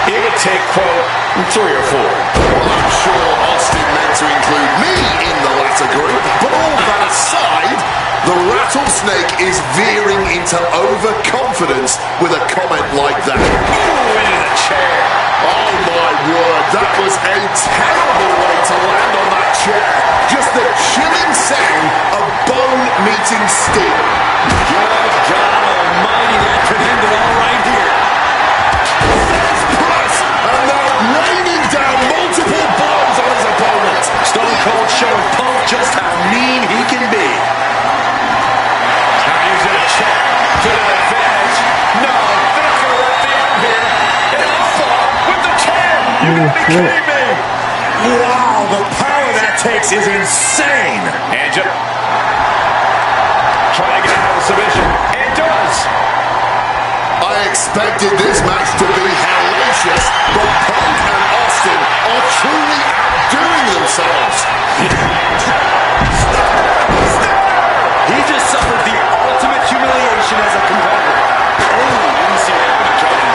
it would take, quote, 3 or 4. Well, I'm sure Austin meant to include me in the latter group, but all that aside, the rattlesnake is veering into overconfidence with a comment like that. Ooh, into the chair. Oh my word, that was a terrible way to land on that chair. Just the chilling sound of bone meeting steel. Good God almighty, that could end it all right here. There's press, and they're raining down multiple blows on his opponent. Stone Cold showing Punk just how mean he can be. Now using a chair to the advantage. No, they're not going to let the arm here. And Alpha with the chair. You gotta be kidding me. Wow, the power that takes is insane. And just trying to get out of the submission. And does. I expected this match to be hellacious, but Punk and Austin are truly outdoing themselves. He just suffered the ultimate humiliation as a competitor. Oh, didn't see that coming.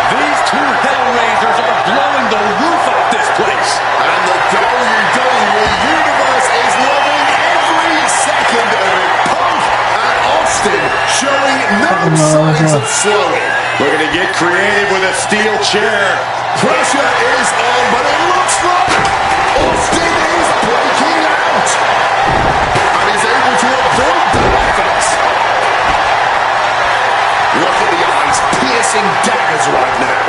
These two Hellraisers are blowing the roof off this place. And the WWE Universe is loving every second of it. Punk and Austin showing no signs of slowing. Looking to get creative with a steel chair. Pressure is on, but it looks like Austin is breaking out. And he's able to avoid the offense. Look at the eyes, piercing daggers right now.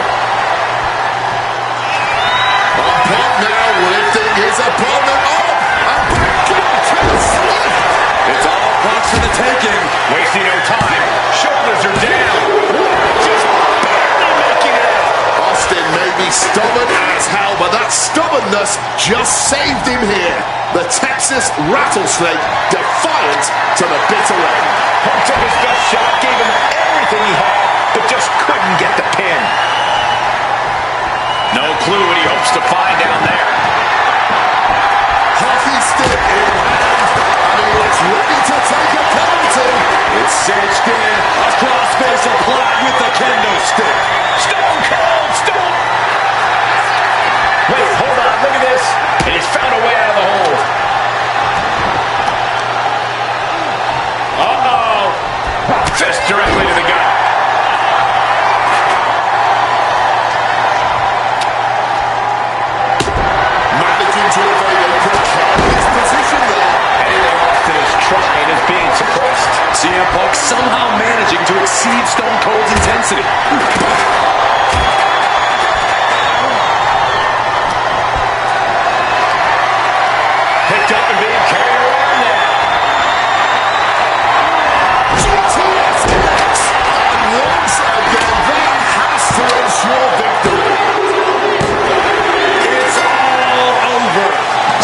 Punk now lifting his opponent up. And back up to the sleep. It's all Punk for the taking. Wasting no time. Shoulders are down. Just barely making it out. Austin may be stubborn as hell, but that stubbornness just saved him here. The Texas Rattlesnake defiant to the bitter end. Punk took his best shot, gave him everything he had, but just couldn't get the pin. No clue what he hopes to find down there. Hockey stick in hand, and he looks ready to take a penalty. It's cinched in. A crossface applied with the kendo stick. Stone Cold, Stone. Wait, hold on, look at this. And he's found a way out of the hole. Uh-oh. Fist directly to the gut. Managing to evade a precarious position there. Anything Austin is trying is being suppressed. CM Punk somehow managing to exceed Stone Cold's intensity. Picked up and being carried around now. GTS connects. And once again, that has to ensure victory. It's all over.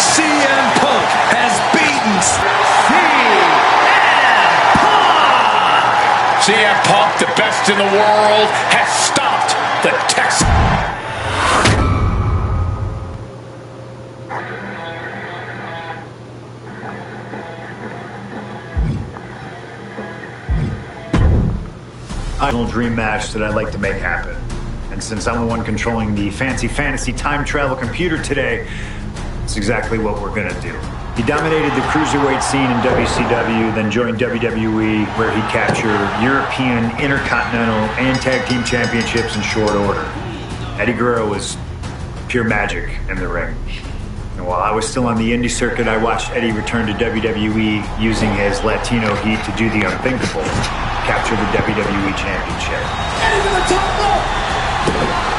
CM Punk has beaten CM Punk, the best in the world, has stopped the Texas. ideal dream match that I'd like to make happen. And since I'm the one controlling the fancy fantasy time travel computer today, it's exactly what we're gonna do. He dominated the cruiserweight scene in WCW, then joined WWE, where he captured European, Intercontinental, and Tag Team Championships in short order. Eddie Guerrero was pure magic in the ring. And while I was still on the indie circuit, I watched Eddie return to WWE using his Latino heat to do the unthinkable, capture the WWE Championship. Eddie to the top rope!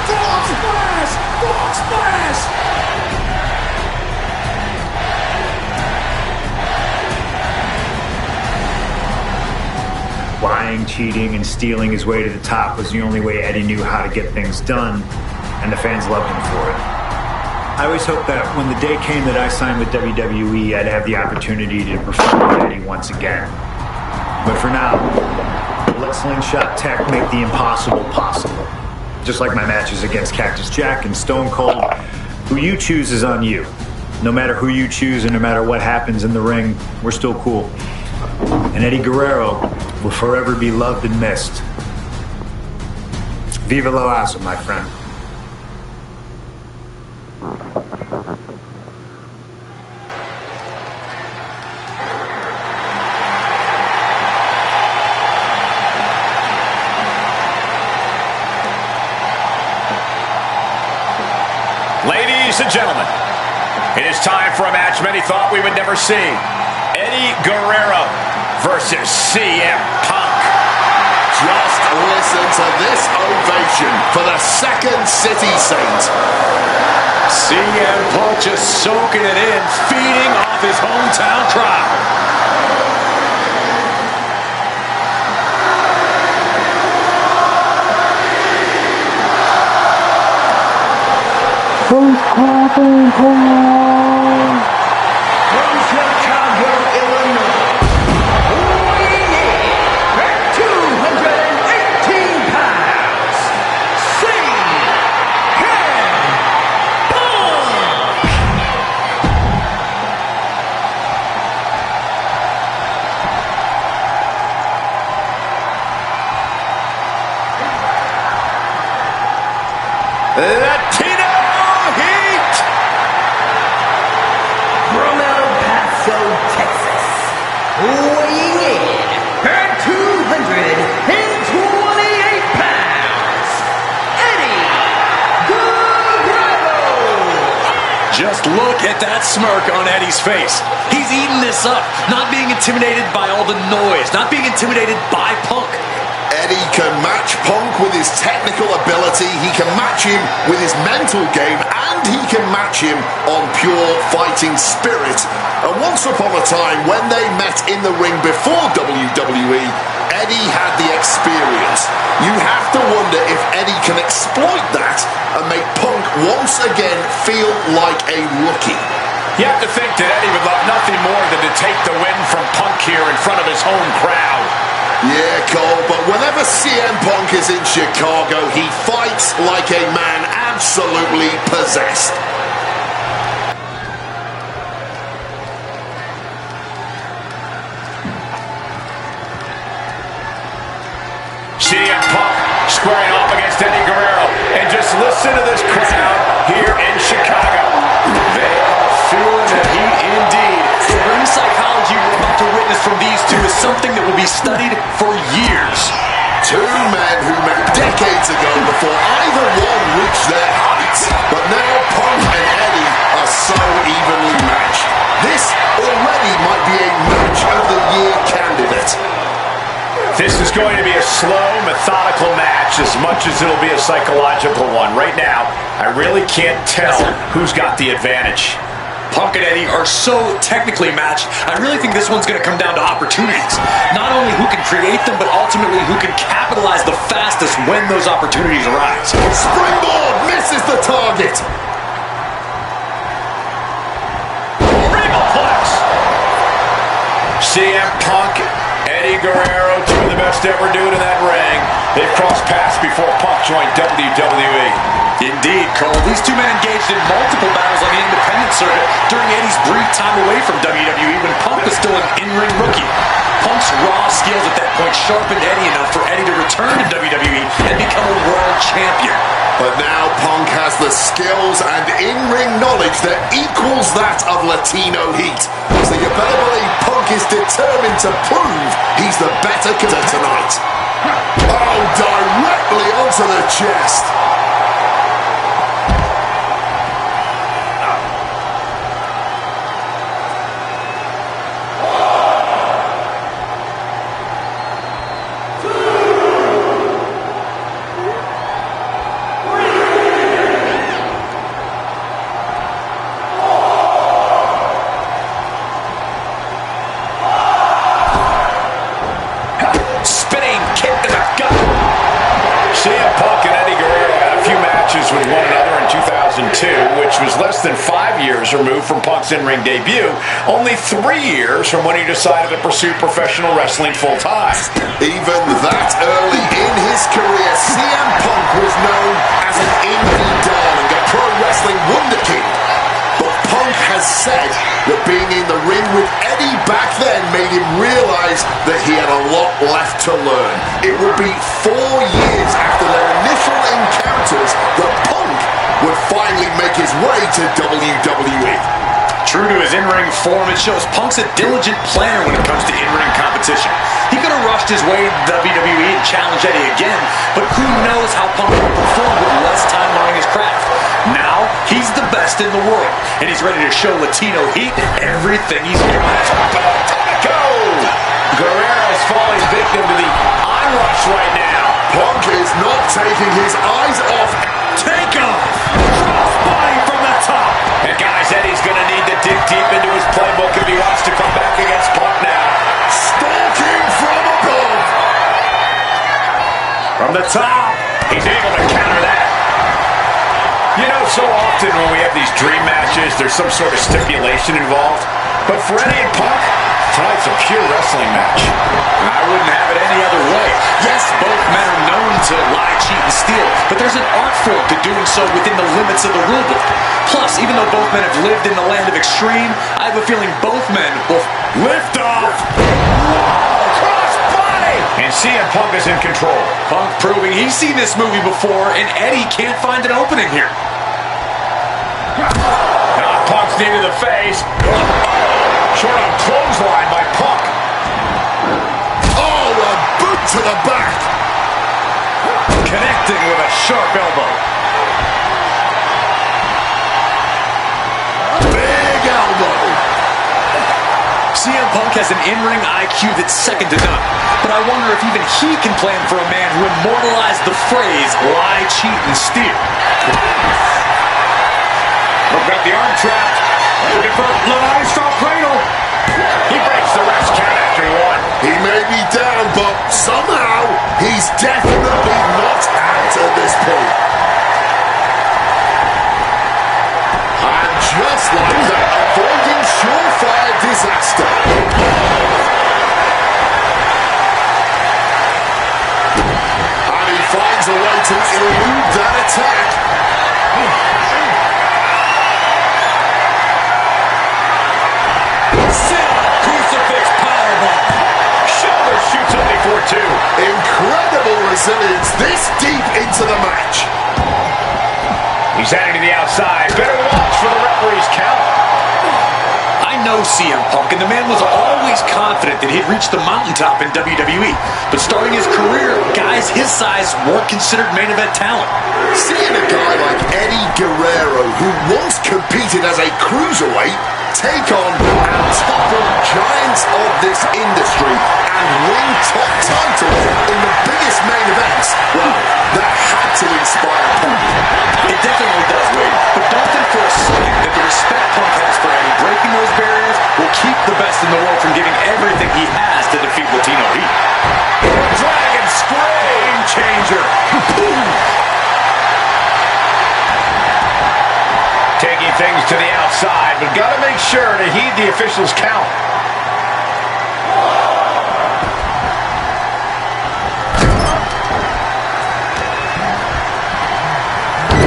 Frog splash! Frog splash! Lying, cheating, and stealing his way to the top was the only way Eddie knew how to get things done, and the fans loved him for it. I always hoped that when the day came that I signed with WWE, I'd have the opportunity to perform with Eddie once again. But for now, let Slingshot Tech make the impossible possible. Just like my matches against Cactus Jack and Stone Cold, who you choose is on you. No matter who you choose and no matter what happens in the ring, we're still cool. And Eddie Guerrero will forever be loved and missed. Viva la raza, my friend. Ladies and gentlemen, it is time for a match many thought we would never see. Eddie Guerrero versus CM Punk. Just listen to this ovation for the Second City Saint. CM Punk just soaking it in, feeding off his hometown crowd. Who's clapping home? From Chicago, Illinois, weighing in at 218 pounds, CM Punk. Latino Heat! From El Paso, Texas, weighing in at 228 pounds, Eddie Guerrero. Just look at that smirk on Eddie's face. He's eating this up, not being intimidated by all the noise, not being intimidated by Punk. Eddie can match Punk with his technical ability, he can match him with his mental game, and he can match him on pure fighting spirit. And once upon a time, when they met in the ring before WWE, Eddie had the experience. You have to wonder if Eddie can exploit that and make Punk once again feel like a rookie. You have to think that Eddie would love nothing more than to take the win from Punk here in front of his home crowd. Yeah, Cole, but whenever CM Punk is in Chicago, he fights like a man absolutely possessed. CM Punk squaring off against Eddie Guerrero. And just listen to this crowd here in Chicago. They are feeling the heat indeed. The ring psychology we're about to witness from these two is something that will be studied for years. Two men who met decades ago before either one reached their heights. But now Punk and Eddie are so evenly matched. This already might be a match of the year candidate. This is going to be a slow, methodical match as much as it'll be a psychological one. Right now, I really can't tell who's got the advantage. Punk and Eddie are so technically matched, I really think this one's going to come down to opportunities. Not only who can create them, but ultimately who can capitalize the fastest when those opportunities arise. Springboard misses the target. Regalplex! CM Punk, Eddie Guerrero, two of the best ever do it in that ring. They've crossed paths before Punk joined WWE. Indeed, Cole. These two men engaged in multiple battles on the independent circuit during Eddie's brief time away from WWE when Punk was still an in-ring rookie. Punk's Punk's raw skills at that point sharpened Eddie enough for Eddie to return to WWE and become a world champion. But now Punk has the skills and in-ring knowledge that equals that of Latino Heat. So you better believe Punk is determined to prove he's the better contender tonight. Oh, directly onto the chest. Which was less than 5 years removed from Punk's in-ring debut, only 3 years from when he decided to pursue professional wrestling full-time. Even that early in his career, CM Punk was known as an indie darling, a pro wrestling wunderkind. But Punk has said that being in the ring with Eddie back then made him realize that he had a lot left to learn. It would be 4 years after their initial encounters that Punk would finally make his way to WWE. True to his in-ring form, it shows Punk's a diligent planner when it comes to in-ring competition. He could have rushed his way to WWE and challenged Eddie again, but who knows how Punk would perform with less time learning his craft. Now, he's the best in the world, and he's ready to show Latino Heat everything he's got. Guerrero's falling victim to the onrush right now. Punk is not taking his eyes off. Take off! Crossbody from the top! And guys, Eddie's going to need to dig deep into his playbook if he wants to come back against Punk now. Stalking from above! From the top! He's able to counter that. You know, so often when we have these dream matches, there's some sort of stipulation involved. But for Eddie and Punk, tonight's a pure wrestling match. And I wouldn't have it any other way. Yes, both men are known to lie, cheat, and steal, but there's an art form to doing so within the limits of the rulebook. Plus, even though both men have lived in the land of extreme, I have a feeling both men will lift off. Whoa, crossbody! And CM Punk is in control. Punk proving he's seen this movie before, and Eddie can't find an opening here. Punk's knee to the face. Short on clothesline by Punk. Oh, a boot to the back. Connecting with a sharp elbow. Big elbow. CM Punk has an in-ring IQ that's second to none. But I wonder if even he can plan for a man who immortalized the phrase, lie, cheat, and steal. Got the arm trapped. Looking for Lanai-style cradle. He breaks the ref's count after one. He may be down, but somehow he's definitely not out at this point. And just like that, avoiding surefire disaster. And he finds a way to elude that attack. Incredible resilience this deep into the match. He's heading to the outside. Better watch for the referee's count. I know CM Punk, and the man was always confident that he'd reach the mountaintop in WWE. But starting his career, guys his size weren't considered main event talent. Seeing a guy like Eddie Guerrero, who once competed as a cruiserweight, take on and topple giants of this industry and win top titles in the biggest main events, well, that had to inspire Punk. It definitely does, Wade. But don't think for a second that the respect Punk has for Eddie breaking those barriers will keep the best in the world from giving everything he has to defeat Latino Heat. Dragon Scream Changer. Taking things to the outside, but got to make sure to heed the official's count.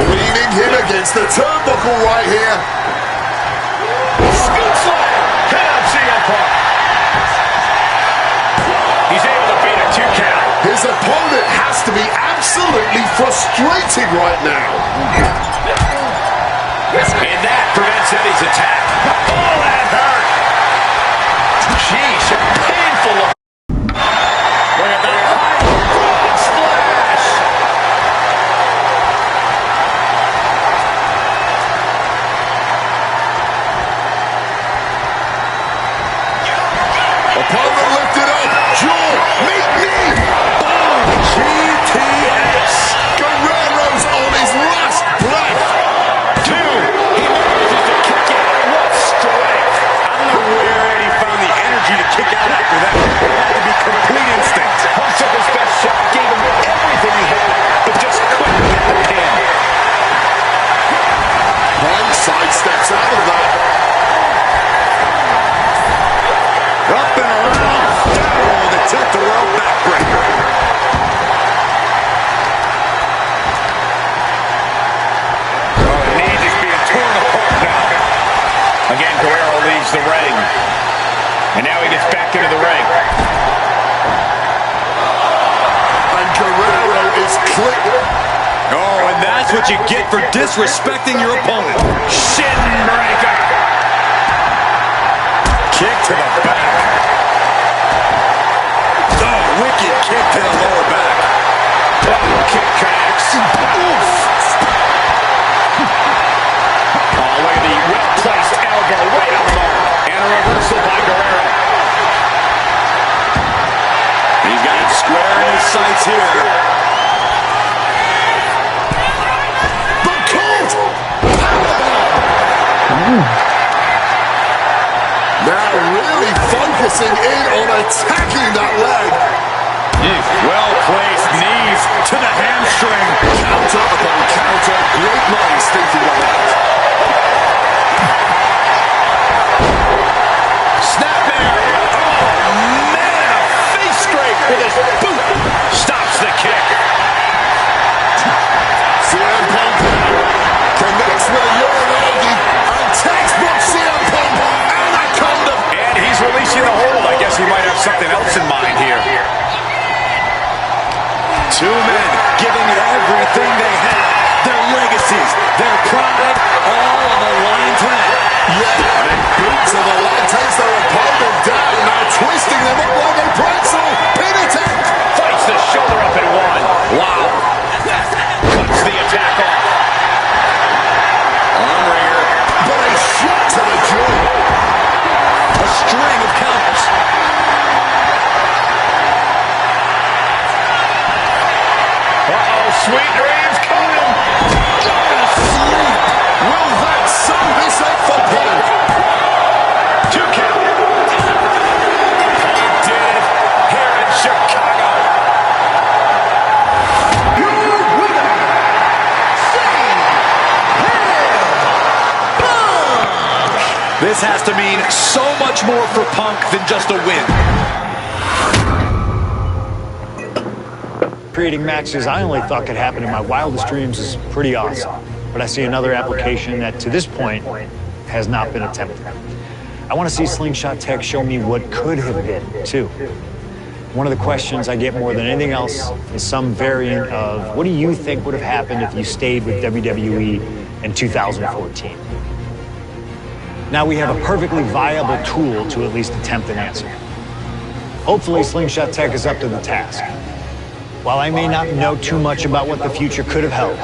Leaning him against the turnbuckle right here. Scoop slam. Head up, CM Punk. frustrated right now. And that prevents Eddie's attack. Oh, that hurt. Jeez, painful. Look at that high splash. Opponent lifted up. Jaw, meet me. Boom. GTS. Guerrero's on his last breath. He manages to kick out. What strength. I don't know where Eddie found the energy to kick out after that. It had to be complete instinct. Punk took his best shot, gave him everything he had, but just couldn't get the pin. Punk sidesteps out of that. Up and around. Down with a tilt-the-world backbreaker. Oh, the knees is being torn apart now. Again, Guerrero leaves the ring. And now he gets back into the ring. And Guerrero is clipped. Oh, and that's what you get for disrespecting your opponent. Shin breaker. Kick to the back. Oh, wicked kick to the lower back. Oh, kick connects. Oof. Oh, look at the well-placed elbow right on the mark. And a reversal by Guerrero. He's got it square in his sights here. The count. Now really focusing in on attacking that leg. Well-placed knees to the hamstring. Counter upon counter. Great minds thinking of that. Snapmare. Oh, man, a face scrape with his boot. Stops the kick. CM Punk connects with a Uranagi and textbook CM Punk anaconda. And he's releasing the hold. I guess he might have something else in mind here. Two men giving everything they have. Their legacies, their pride, all on the line tonight. Yeah, and boot to the leg takes their opponent down. Now twisting them up like a pretzel. Pin attempt. Fights the shoulder up in one. Wow. Cuts the attack off. Arm wringer. But a shot to the joint. A string of counters. Uh-oh, sweet dreams coming. Sleep. Will that sum this up for Punk? 2 count. He did it here in Chicago. This has to mean so much more for Punk than just a win. Creating matches I only thought could happen in my wildest dreams is pretty awesome. But I see another application that, to this point, has not been attempted. I want to see Slingshot Tech show me what could have been, too. One of the questions I get more than anything else is some variant of, what do you think would have happened if you stayed with WWE in 2014? Now we have a perfectly viable tool to at least attempt an answer. Hopefully, Slingshot Tech is up to the task. While I may not know too much about what the future could have held,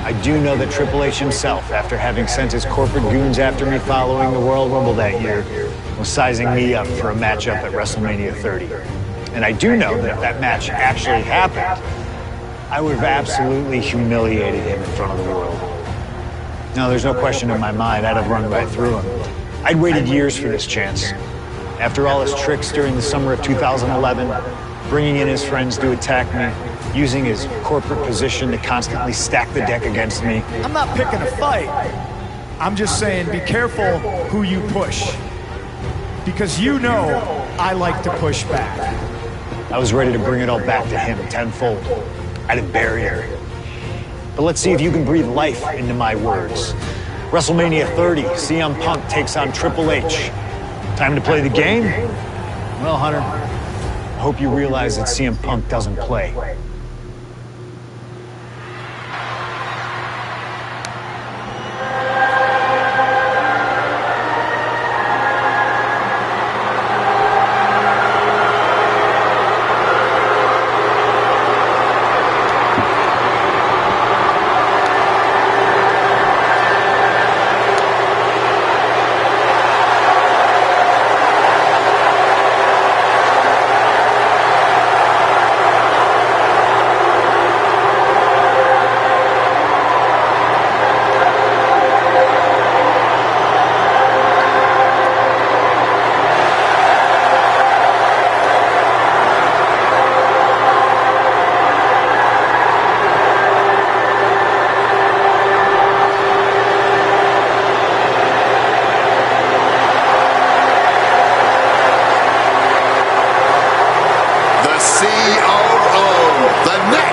I do know that Triple H himself, after having sent his corporate goons after me following the Royal Rumble that year, was sizing me up for a matchup at WrestleMania 30. And I do know that if that match actually happened, I would have absolutely humiliated him in front of the world. Now, there's no question in my mind I'd have run right through him. I'd waited years for this chance. After all his tricks during the summer of 2011, bringing in his friends to attack me, using his corporate position to constantly stack the deck against me. I'm not picking a fight. I'm just saying be careful who you push. Because you know I like to push back. I was ready to bring it all back to him tenfold. I'd have buried her. But let's see if you can breathe life into my words. WrestleMania 30, CM Punk takes on Triple H. Time to play the game? Well, Hunter, I hope you realize that CM Punk doesn't play.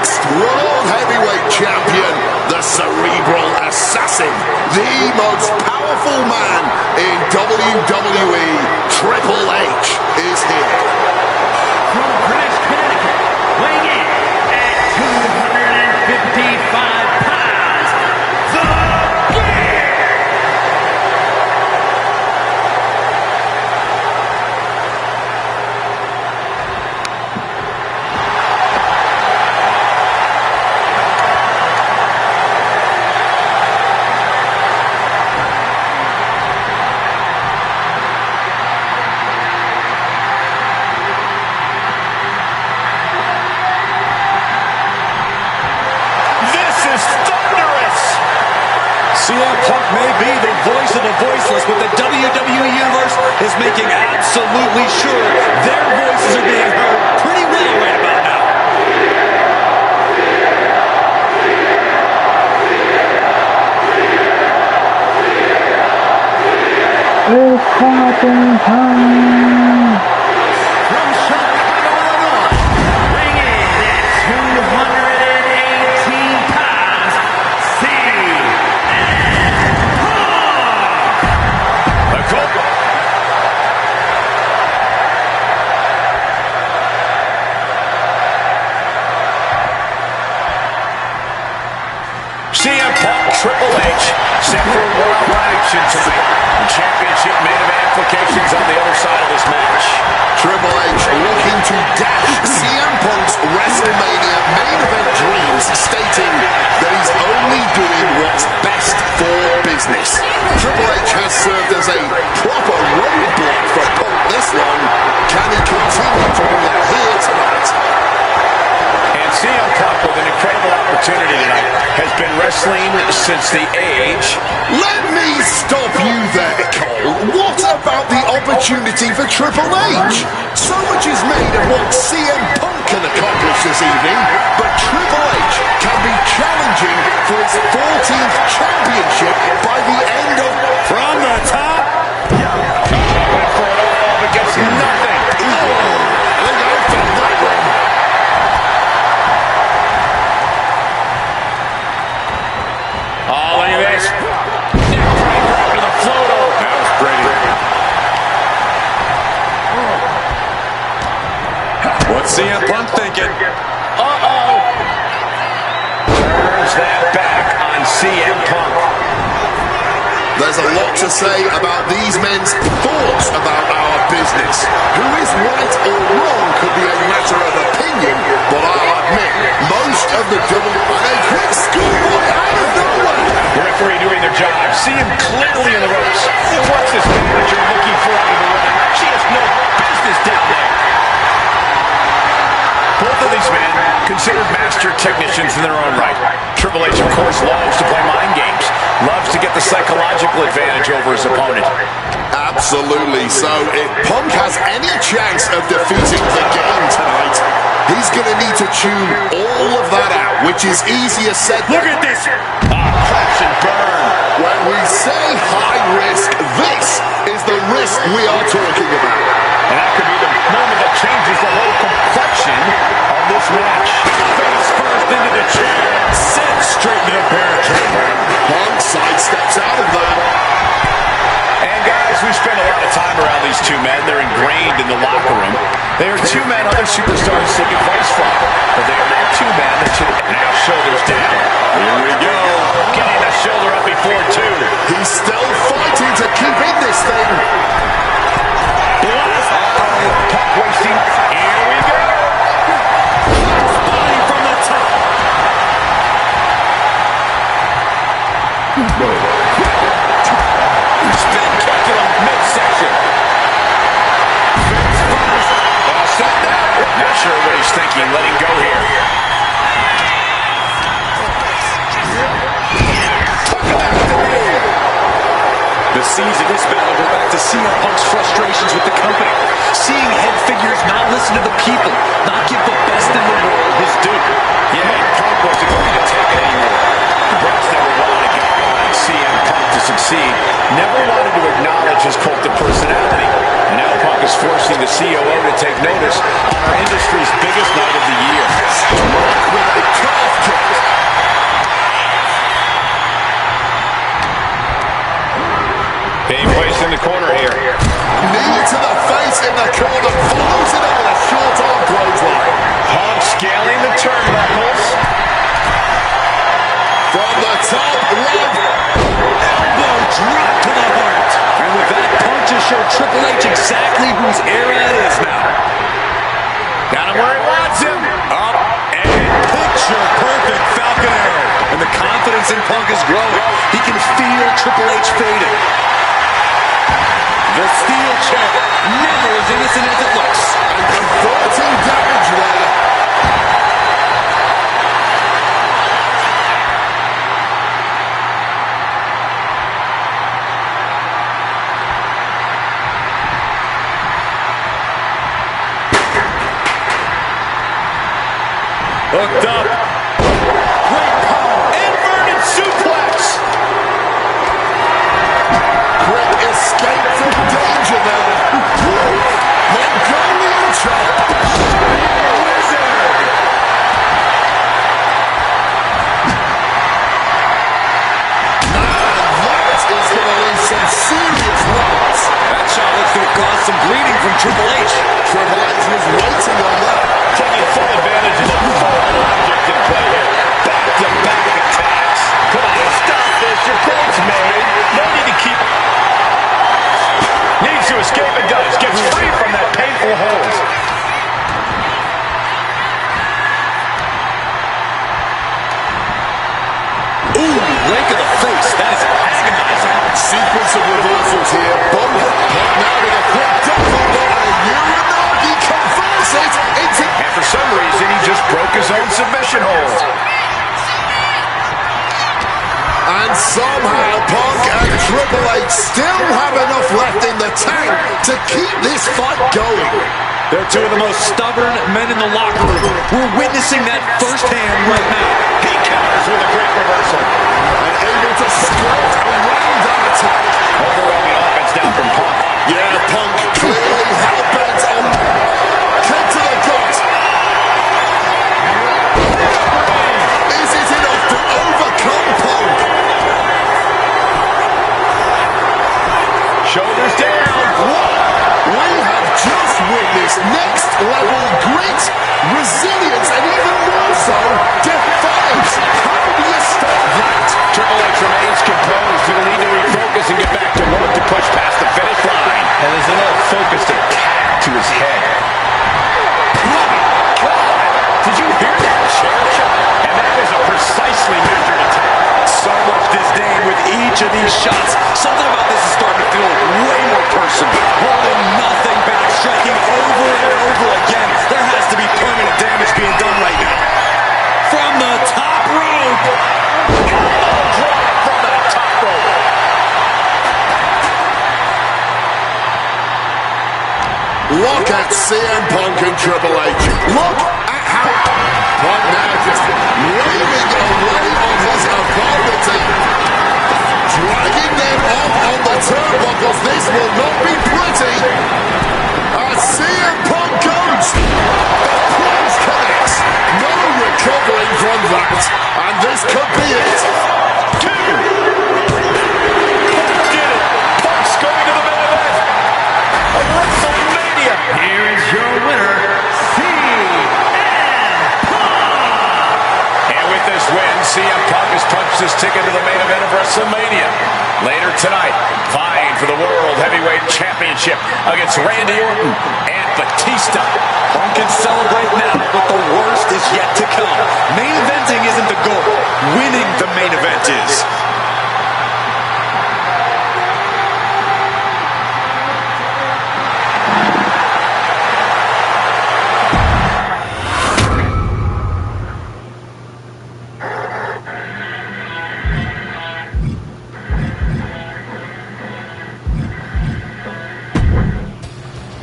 next World Heavyweight Champion, the Cerebral Assassin, the most powerful man in WWE, Triple H, is here. From Greenwich, Connecticut, weighing in at 255 pounds, The Bear. CM Punk may be the voice of the voiceless, but the WWE Universe is making absolutely sure their voices are being heard pretty well right about now. It's popping time. From Chicago, Illinois, weighing in at 218 pounds, CM Punk. CM Punk, Triple H, set for world action tonight. The championship may have implications on the other side of this match. Triple H looking to dash CM Punk's WrestleMania main event dreams, stating that he's only doing what's best for business. Triple H has served as a proper roadblock for Punk this long. Can he continue to do that here tonight? And CM Punk, with an incredible opportunity tonight, has been wrestling since the age. Let me stop you there, Cole. What about the opportunity for Triple H? So much is made of what CM Punk can accomplish this evening, but Triple H can be challenging for his 14th championship by the end of... From the top. Went for it all, but gets nothing. Look out for that one. Oh, look at this. Neckbreaker to the float over. That was pretty. What's CM Punk thinking? Uh-oh. Turns that back on CM Punk. There's a lot to say about these men's thoughts about our business. Who is right or wrong could be a matter of opinion, but I'll admit, most of the double and a quick schoolboy out of nowhere. The referee doing their job. See him clearly in the ropes. What's this manager looking for out of the ring? She has no business down there. Both of these men considered master technicians in their own right. Triple H, of course, loves to play mind games. Loves to get the psychological advantage over his opponent. Absolutely. So if Punk has any chance of defeating the game tonight, he's going to need to tune all of that out, which is easier said. Look at this. Crash and burn. When we say high risk, this is the risk we are talking about. And that could be the moment that changes the whole complexion of this match. Face first into the chair. Sent straight to the barricade. Punk sidesteps out of that. And guys, we spent a lot of time around these two men. They're ingrained in the locker room. They are two men other superstars seek advice from. But they are not two men that should now shoulders down. Here we go. Getting the shoulder up before two. He's still fighting to keep in this thing. Blast. Punk wasting. Here we go. Body from the top. Spin kick to the midsection. Set down. Not sure what he's thinking. Letting go here. The seeds of this battle go back to CM Punk's frustrations with the company. Seeing head figures not listen to the people, not give the best in the world his due. Yeah, Punk wasn't going to take it anymore. The Bucks never wanted to get behind CM Punk to succeed. Never wanted to acknowledge his cult of personality. And now Punk is forcing the COO to take notice on our industry's biggest night of the year. Struck with a floated over the short arm clothesline. Punk scaling the turnbuckles. From the top rope. Elbow drop to the heart. And with that, Punk just showed Triple H exactly whose era it is now. Got him where he wants him. Up and picture perfect Falcon Arrow. And the confidence in Punk is growing. He can feel Triple H fading. The steel chair, never as innocent as it looks. And converting damage there. Hooked up. Great power. Inverted suplex. Quick escape from danger there. Mongolian chop. That is going to leave some serious marks. That shot looks to have caused some bleeding from Triple H. Triple H was waiting on that. Taking full advantage of the foreign object in play here. Back-to-back attacks. Come on, stop this. Your point's made. No need to keep... Needs to escape and does. Gets free from that painful hold. Ooh, rake of the face. That is agonizing. Sequence of reversals here. Punk now with a quick double bar. Uranagi converts it into... And for some reason, he just broke his own submission hold. And somehow Punk and Triple H still have enough left in the tank to keep this fight going. They're two of the most stubborn men in the locker room. We're witnessing that firsthand right now. He counters with a great reversal. And able to skirt around that attack. Overwhelming offense down from Punk. Yeah, Punk clearly hell-bent on kick to the gut. Is it enough to overcome Punk? Shoulders down. We have just witnessed next-level grit, resilience, and even more so, defiance. How do you stop that? Triple H remains composed. He'll need to refocus and get back to work to push past the finish line. And there's enough focused attack to his head. My God! Did you hear that chair shot? And that was a precisely measured attack. So much disdain with each of these shots. Something about this is starting to feel way more personal. Holding nothing back, striking over and over again. There has to be permanent damage being done right now. From the top rope. Drop from the top rope. Look at CM Punk and Triple H. Look at how Punk now just waving away on his opponent. Dragging them off on the turnbuckles. This will not be pretty. As CM Punk goes. The plunge connects. No recovering from that. And this could be it. Punk did it. Punk's going to the main event of WrestleMania. Here is your winner, CM Punk. And with this win, CM Punk has punched his ticket to the main event of WrestleMania. Later tonight, vying for the World Heavyweight Championship against Randy Orton and Batista. Punk can celebrate now, but the worst is yet to come. Main eventing isn't the goal. Winning the main event is.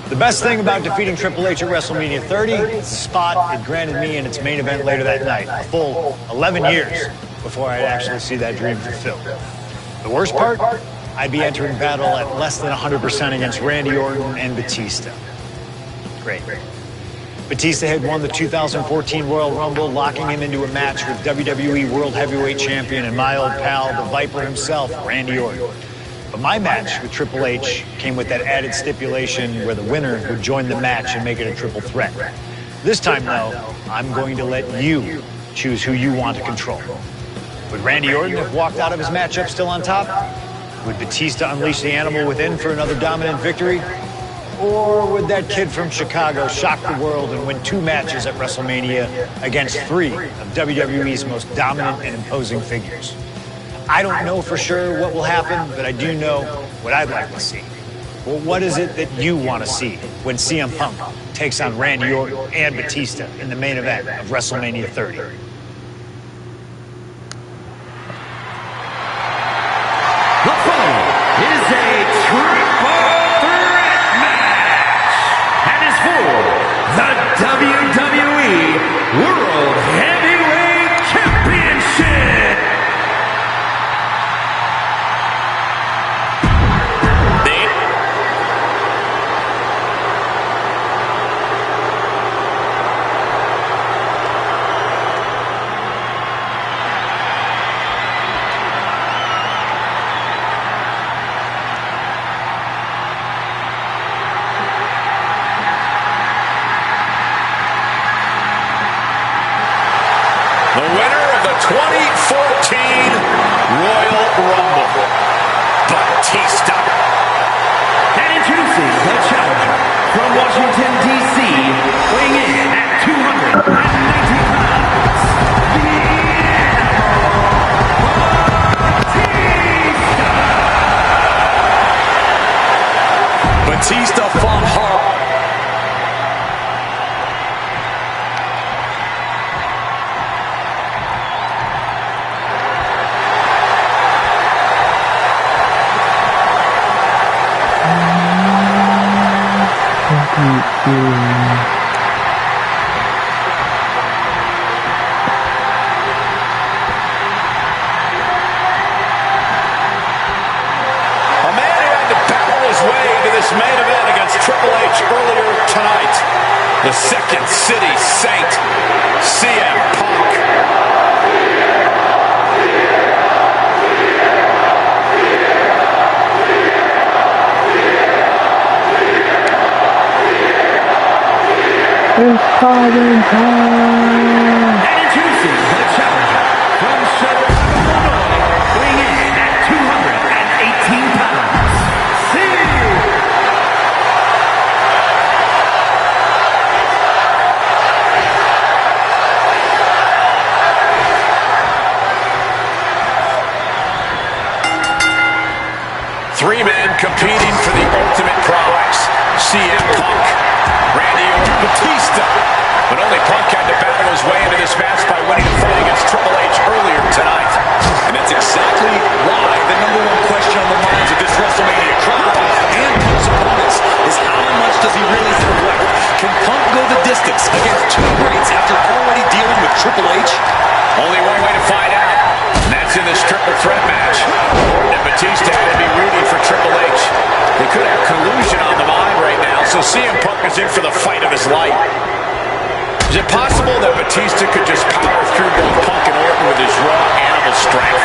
The best thing about defeating Triple H at WrestleMania 30 is the spot it granted me in its main event later that night, a full 11 years before I'd actually see that dream fulfilled. The worst part? I'd be entering battle at less than 100% against Randy Orton and Batista. Great. Batista had won the 2014 Royal Rumble, locking him into a match with WWE World Heavyweight Champion and my old pal, the Viper himself, Randy Orton. But my match with Triple H came with that added stipulation where the winner would join the match and make it a triple threat. This time, though, I'm going to let you choose who you want to control. Would Randy Orton have walked out of his matchup still on top? Would Batista unleash the animal within for another dominant victory? Or would that kid from Chicago shock the world and win 2 matches at WrestleMania against 3 of WWE's most dominant and imposing figures? I don't know for sure what will happen, but I do know what I'd like to see. Well, what is it that you want to see when CM Punk takes on Randy Orton and Batista in the main event of WrestleMania 30? The following is a triple threat match and is for the WWE World Heavyweight Championship. The winner of the 2014 Royal Rumble, Batista. And introducing the challenger from Washington, D.C., weighing in at 290 pounds, the Animal Batista fought hard. Main event against Triple H earlier tonight. The Second City Saint, CM Punk. It's calling time. And introducing the challenger from Chicago, Illinois, weighing in at 218 pounds. Three men competing for the ultimate prize. CM Punk, Randy Orton, Batista. But only Punk had to battle his way into this match by winning a fight against Triple H earlier tonight. And that's exactly why the number one question on the minds of this WrestleMania crowd and Punk's opponents is how much does he really have left? Can Punk go the distance against 2 greats after already dealing with Triple H? Only one way to find out. And that's in this triple threat match. And Batista had to be rooting for Triple H. They could have collusion on the mind right now, so CM Punk is in for the fight of his life. Is it possible that Batista could just power through both Punk and Orton with his raw animal strength?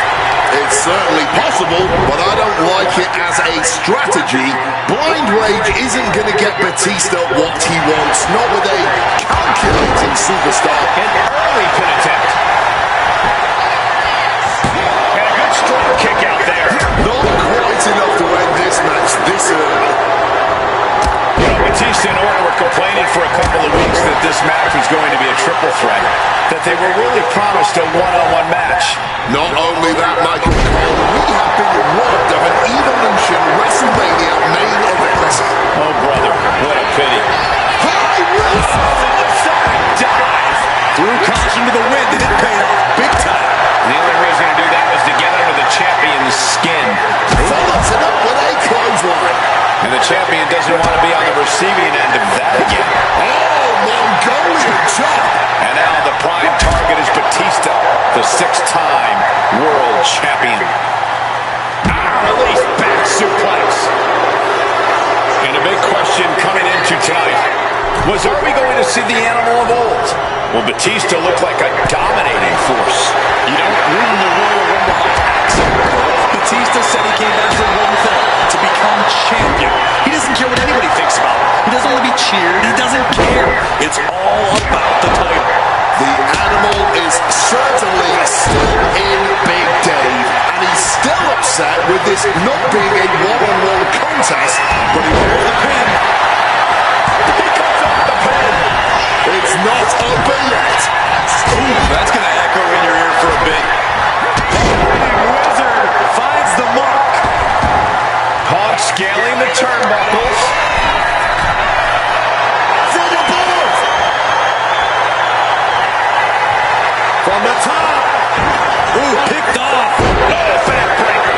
It's certainly possible, but I don't like it as a strategy. Blind Rage isn't going to get Batista what he wants, not with a calculating superstar. An early pin attempt. And a good strong kick out there. Not quite enough to end this match this early. You know, Batista and Orton were complaining for a couple of weeks that this match was going to be a triple threat, that they were really promised a one-on-one match. Not only that, Michael Cole, we have been robbed of an Evolution WrestleMania main event. Oh, brother, what a pity. High risk! Frontside dive. Threw caution to the wind and it paid off big time. The only reason to do that was to get under the champion's skin. Follows it up with a clothesline. And the champion doesn't want to be on the receiving end of that again. Oh, Mongolian chop! And now the prime target is Batista, the 6-time world champion. Release back suplex. And a big question coming into tonight was, are we going to see the animal of old? Will Batista look like a dominating force? You don't win the Royal Rumble by accident. Batista said he came back for one thing. champion. He doesn't care what anybody thinks about him. He doesn't want to be cheered. He doesn't care. It's all about the title. The animal is certainly still in Big Dave, and he's still upset with this not being a one-on-one contest, but he wants the pin. He comes up the pin. It's not over yet. Ooh, that's going to echo in your ear for a bit. Wizard finds the mark. Pog scaling the turnbuckles. From above. From the top. Ooh, picked off. Oh, backbreaker.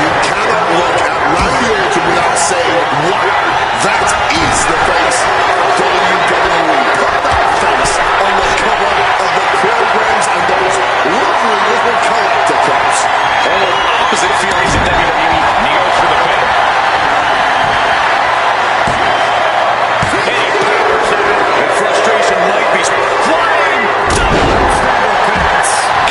You cannot look at Randy Orton without saying, wow, that is the face of WWE. Put that face on the cover of the programs and those lovely little collector cups. Oh, opposite Furies in WWE. And he goes for the pin. Hey, powers out. And frustration might be flying.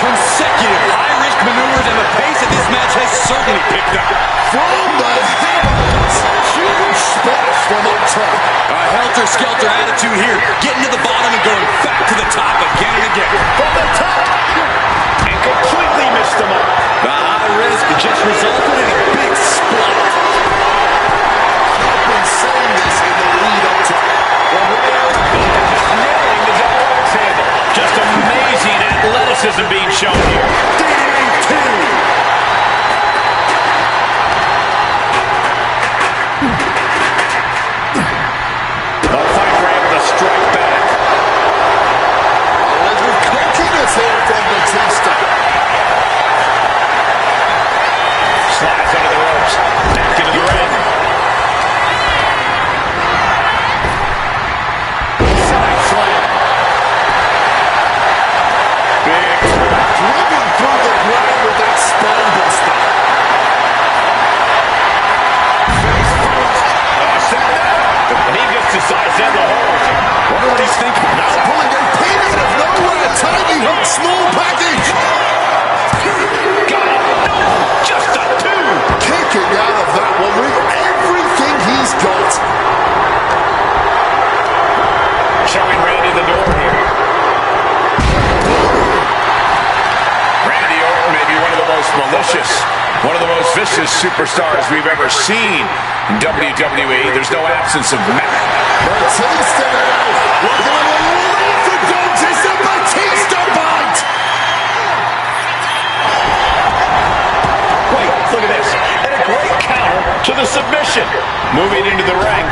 Consecutive high-risk maneuvers, and the pace of this match has certainly picked up. From the heavens, huge splash from up top. A helter-skelter attitude here, getting to the bottom and going back to the top again and again. From the top. And completely missed the mark. The high risk just resulted in a big splat. I've been saying this in the lead up to Nailing the double axe handle. Just amazing athleticism being shown here. DDT. The Viper able to strike back. A little cockiness here from Batista. Slides under the ropes. Back into the ring. Side slam. Big Driven through the ground with that spine buster. And he just decides in the hold. Wonder what he's thinking. Now pulling a pin out of nowhere. Tiny hook, small package. Got it. No, just a two. Kicking out of that one with everything he's got. Showing Randy the door here. Randy Orton may be one of the most malicious, one of the most vicious superstars we've ever seen in WWE. There's no absence of Batista now. Looking at a orthodontist, a Batista bite. Wait, look at this. And a great counter to the submission. Moving into the ring.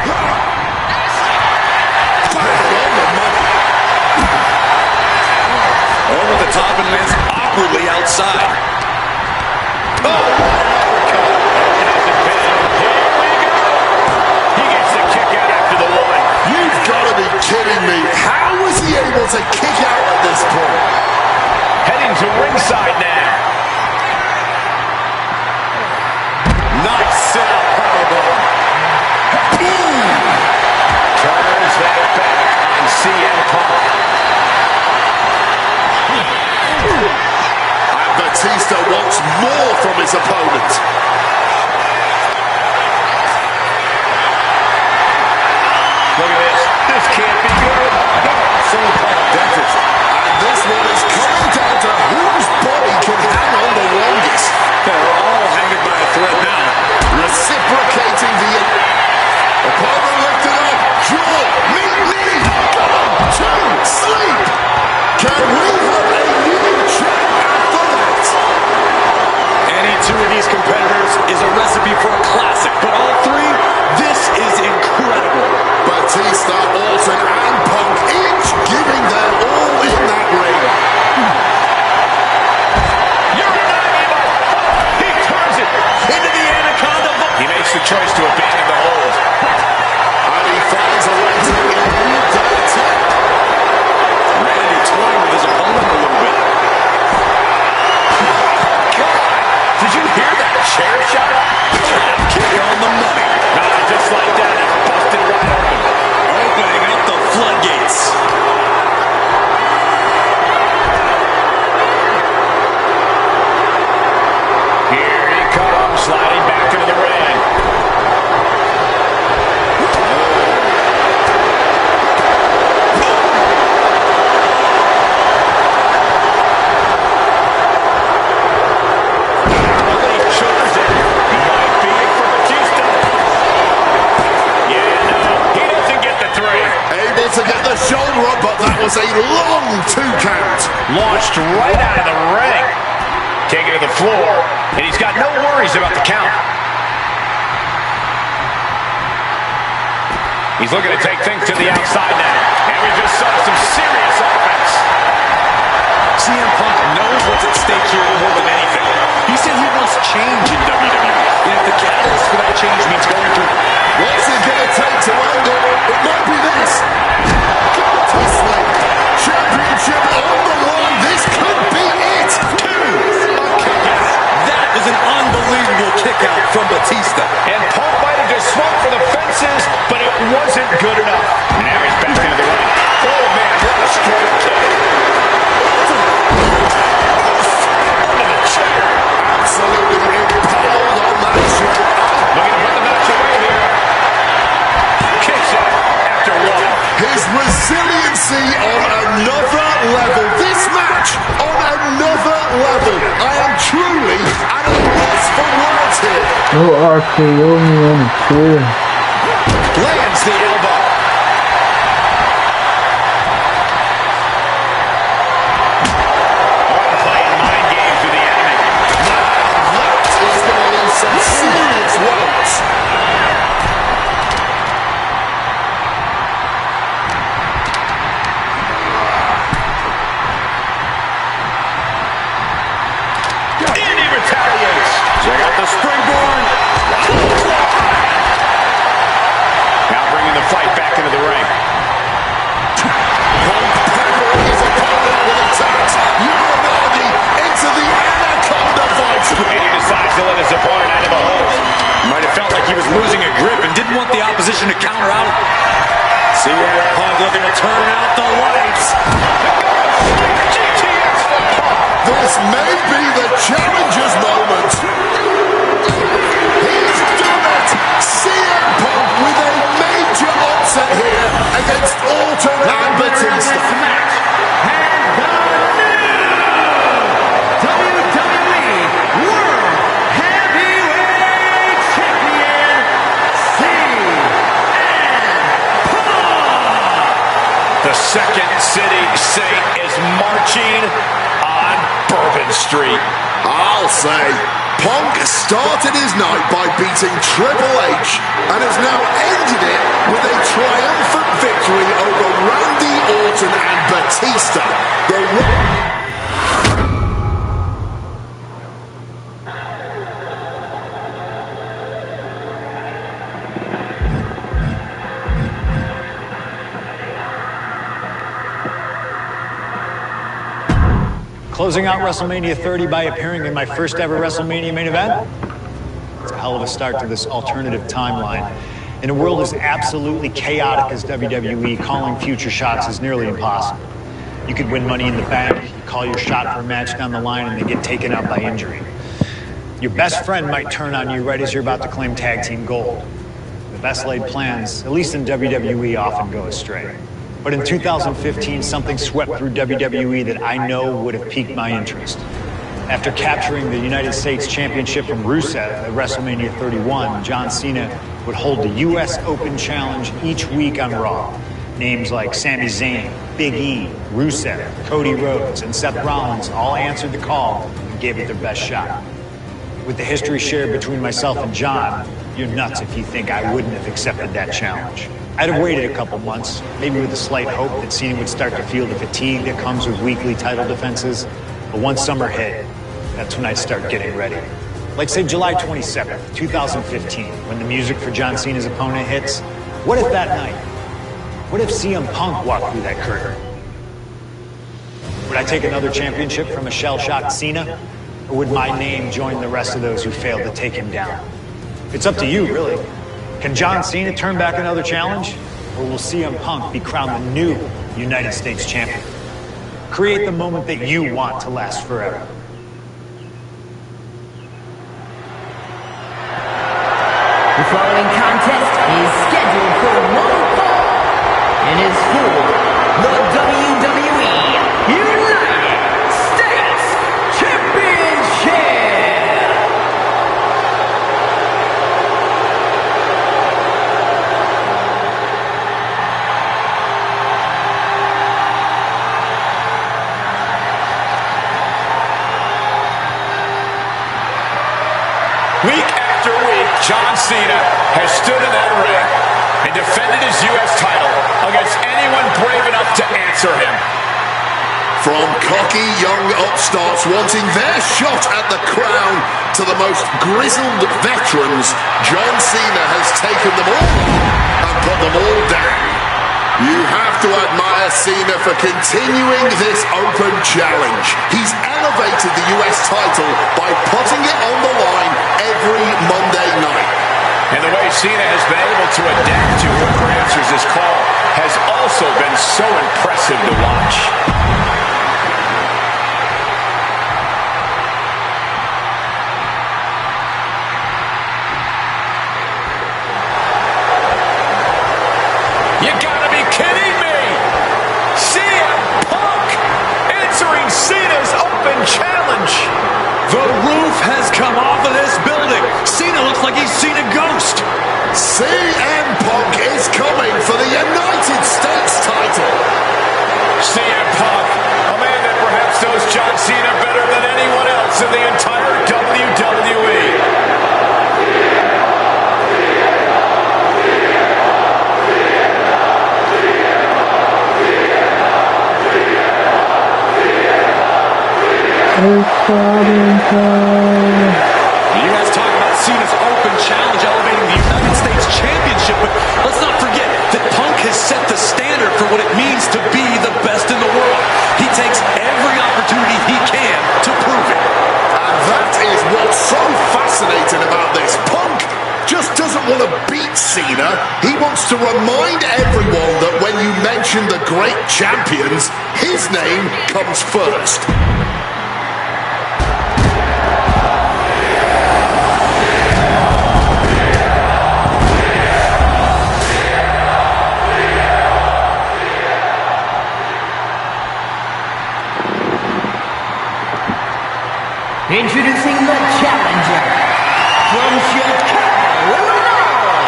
Over the top and lands awkwardly outside. Oh, he gets the kick out after the one. You've got to be kidding me. How was he able to kick out at this point? Heading to ringside now. Nice setup, powerbomb. Boom! Turns that back on CM Punk. And Batista wants more from his opponent. Look at this. This can't be good. So dentist. And this one is coming down to whose body can hang on the longest. They're all hanging by a thread now. Reciprocating the opponent lifted up. Draw. Meet me. One, two. Sleep. Can we have a new champ after that? Any two of these competitors able to get the shoulder up, but that was a long 2 count. Launched right out of the ring. Taken to the floor, and he's got no worries about the count. He's looking to take things to the outside now. And we just saw some serious offense. CM Punk knows what's at stake here more than anything. He said he wants change in WWE. And if the catalyst for that change means going through... What's it going to take to end it? It might be this. Ghastly. Championship on the line. This could be it. That was an unbelievable kick out from Batista. And Punk might have just swung for the fences, but it wasn't good enough. Now he's back into the ring. Oh, man, what a strong kick. Under the chair. Absolutely impaled on that chair. Looking to put the match away here. Kicks out after one. His resiliency on another level. This match on another level. I am truly at a loss for words here. No RKO me on the chair. Lands the elbow. Playing mind games with the enemy. That is going to leave some serious welts. And he retaliates. Check out the springboard. Now bringing the fight back into the ring. Punk peppering his opponent with attacks. Uranagi into the Anaconda fight. And he decides to let his opponent out of the hole. Might have felt like he was losing a grip and didn't want the opposition to counter out. CM Punk looking to turn out the lights. GTS for Punk. This may be the challenger's moment. He's done it. CM Punk with a major upset here against Orton and Batista. The Second City Saint is marching on Bourbon Street. I'll say, Punk started his night by beating Triple H and has now ended it with a triumphant victory over Randy Orton and Batista. Closing out WrestleMania 30 by appearing in my first ever WrestleMania main event? It's a hell of a start to this alternative timeline. In a world as absolutely chaotic as WWE, calling future shots is nearly impossible. You could win Money in the Bank, you call your shot for a match down the line, and then get taken out by injury. Your best friend might turn on you right as you're about to claim tag team gold. The best laid plans, at least in WWE, often go astray. But in 2015, something swept through WWE that I know would have piqued my interest. After capturing the United States Championship from Rusev at WrestleMania 31, John Cena would hold the U.S. Open Challenge each week on Raw. Names like Sami Zayn, Big E, Rusev, Cody Rhodes, and Seth Rollins all answered the call and gave it their best shot. With the history shared between myself and John, you're nuts if you think I wouldn't have accepted that challenge. I'd have waited a couple months, maybe with a slight hope that Cena would start to feel the fatigue that comes with weekly title defenses. But once summer hit, that's when I'd start getting ready. Like say July 27th, 2015, when the music for John Cena's opponent hits. What if that night? What if CM Punk walked through that curtain? Would I take another championship from a shell-shocked Cena? Or would my name join the rest of those who failed to take him down? It's up to you, really. Can John Cena turn back another challenge? Or will CM Punk be crowned the new United States champion? Create the moment that you want to last forever. The following contest is scheduled for one fall and is for the WWE United States Championship. John Cena has stood in that ring and defended his U.S. title against anyone brave enough to answer him. From cocky young upstarts wanting their shot at the crown to the most grizzled veterans, John Cena has taken them all and put them all down. You have to admire Cena for continuing this open challenge. He's elevated the US title by putting it on the line every Monday night. And the way Cena has been able to adapt to whoever answers his call has also been so impressive to watch. You gotta be kidding me! CM Punk answering Cena's open challenge. The roof has come off of this building. Cena looks like he's seen a ghost. CM Punk is coming for the United States title. CM Punk, a man that perhaps knows John Cena better than anyone else in the entire WWE. You guys talk about Cena's open challenge elevating the United States Championship, but let's not forget that Punk has set the standard for what it means to be the best in the world. He takes every opportunity he can to prove it. And that is what's so fascinating about this. Punk just doesn't want to beat Cena. He wants to remind everyone that when you mention the great champions, his name comes first. Introducing the challenger from Chicago, Illinois,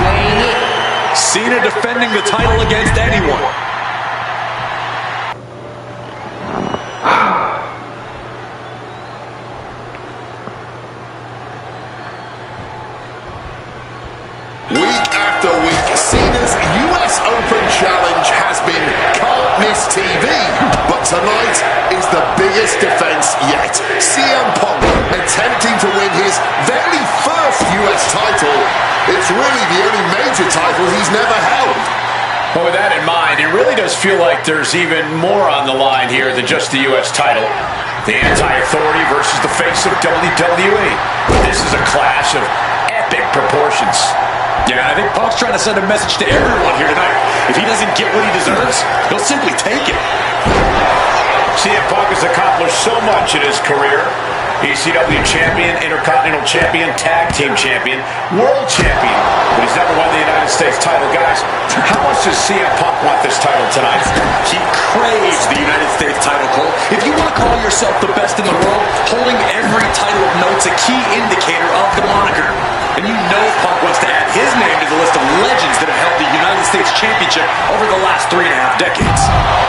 weighing in. Cena defending the title against anyone. Week after week, Cena's US Open Challenge has been can't miss TV. But tonight is the biggest defense yet. CM Punk attempting to win his very first US title. It's really the only major title he's never held. Well, with that in mind, it really does feel like there's even more on the line here than just the U.S. title. The anti-authority versus the face of WWE. This is a clash of epic proportions. Yeah, I think Punk's trying to send a message to everyone here tonight. If he doesn't get what he deserves, he'll simply take it. CM Punk has accomplished so much in his career. ECW champion, Intercontinental champion, tag team champion, world champion. But he's never won the United States title, guys. How much does CM Punk want this title tonight? He craves the United States title, Cole. If you want to call yourself the best in the world, holding every title of note's a key indicator of the moniker. And you know Punk wants to add his name to the list of legends that have held the United States Championship over the last 3.5 decades.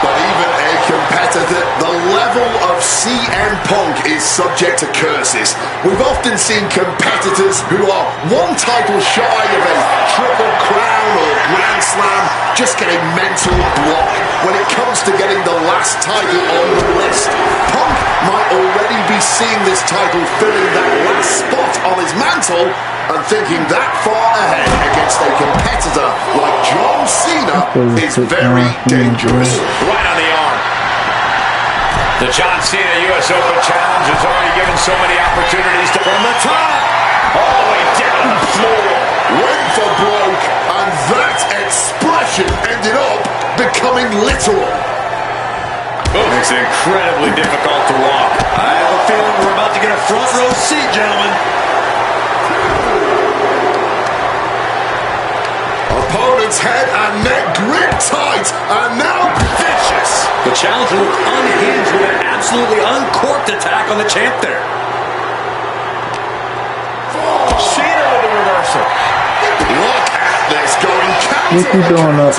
But even a competitor, the level of CM Punk is subject to curses. We've often seen competitors who are one title shy of a triple crown or grand slam just getting mental block when it comes to getting the last title on the list. Punk might already be seeing this title filling that last spot on his mantle and thinking that far ahead against a competitor like John Cena is very dangerous. Right on the arm. The John Cena U.S. Open Challenge has already given so many opportunities to from the top all the way down to the floor. Went for broke, and that expression ended up becoming literal. It's incredibly difficult to walk. I have a feeling we're about to get a front row seat, gentlemen. Opponent's head and neck gripped tight, and now vicious. The challenger looked unhinged with an absolutely uncorked attack on the champ there. Cena with the reversal. Look at this going counter. What you doing up?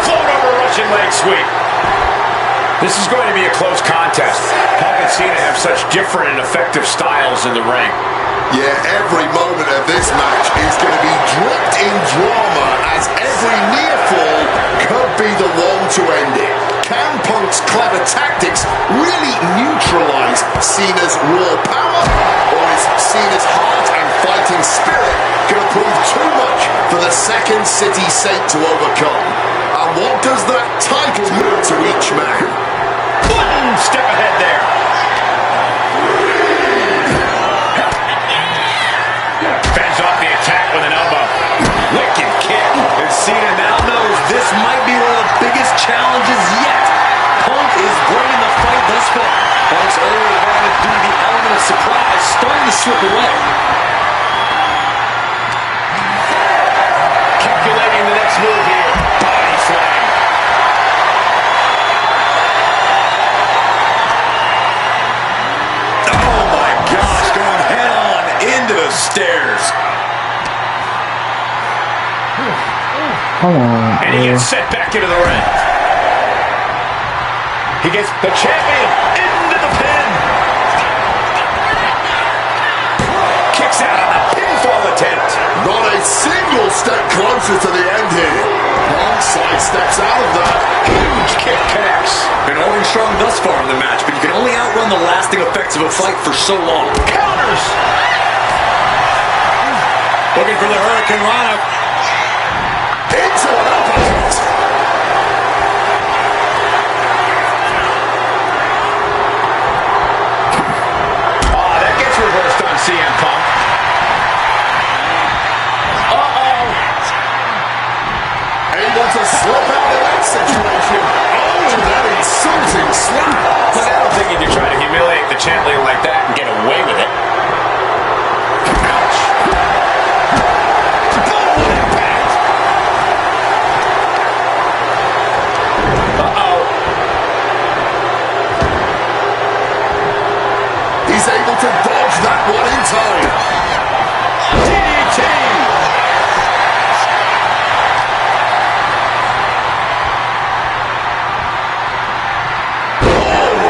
Float over Russian leg sweep. This is going to be a close contest. Punk and Cena have such different and effective styles in the ring. Yeah, every moment of this match is going to be dripped in drama as every near fall could be the one to end it. Can Punk's clever tactics really neutralize Cena's raw power? Or is Cena's heart and fighting spirit going to prove too much for the Second City Saint to overcome? And what does that title mean to each man? One step ahead there. Fends off the attack with an elbow. Wicked kick. And Cena now knows this might be one of the biggest challenges yet. Punk is bringing the fight thus far. Punk's early advantage due to the element of surprise starting to slip away. Calculating the next move here. Body slam. Oh my gosh, going head on into the stairs. Come on. And he gets set back into the ring. He gets the champion into the pin. Kicks out on a pinfall attempt. Not a single step closer to the end here. One side steps out of that. Huge kick connects. Been holding strong thus far in the match, but you can only outrun the lasting effects of a fight for so long. Counters. Looking for the Hurricane Rana. Into an uppercut. That gets reversed on CM Punk. Uh-oh. Able to slip out of that situation. Oh, that insulting slap. Look, I don't think you can try to humiliate the champion like that and get away with it. Ouch. Boom, what impact. Uh-oh. He's able to dodge that one in time. DDT.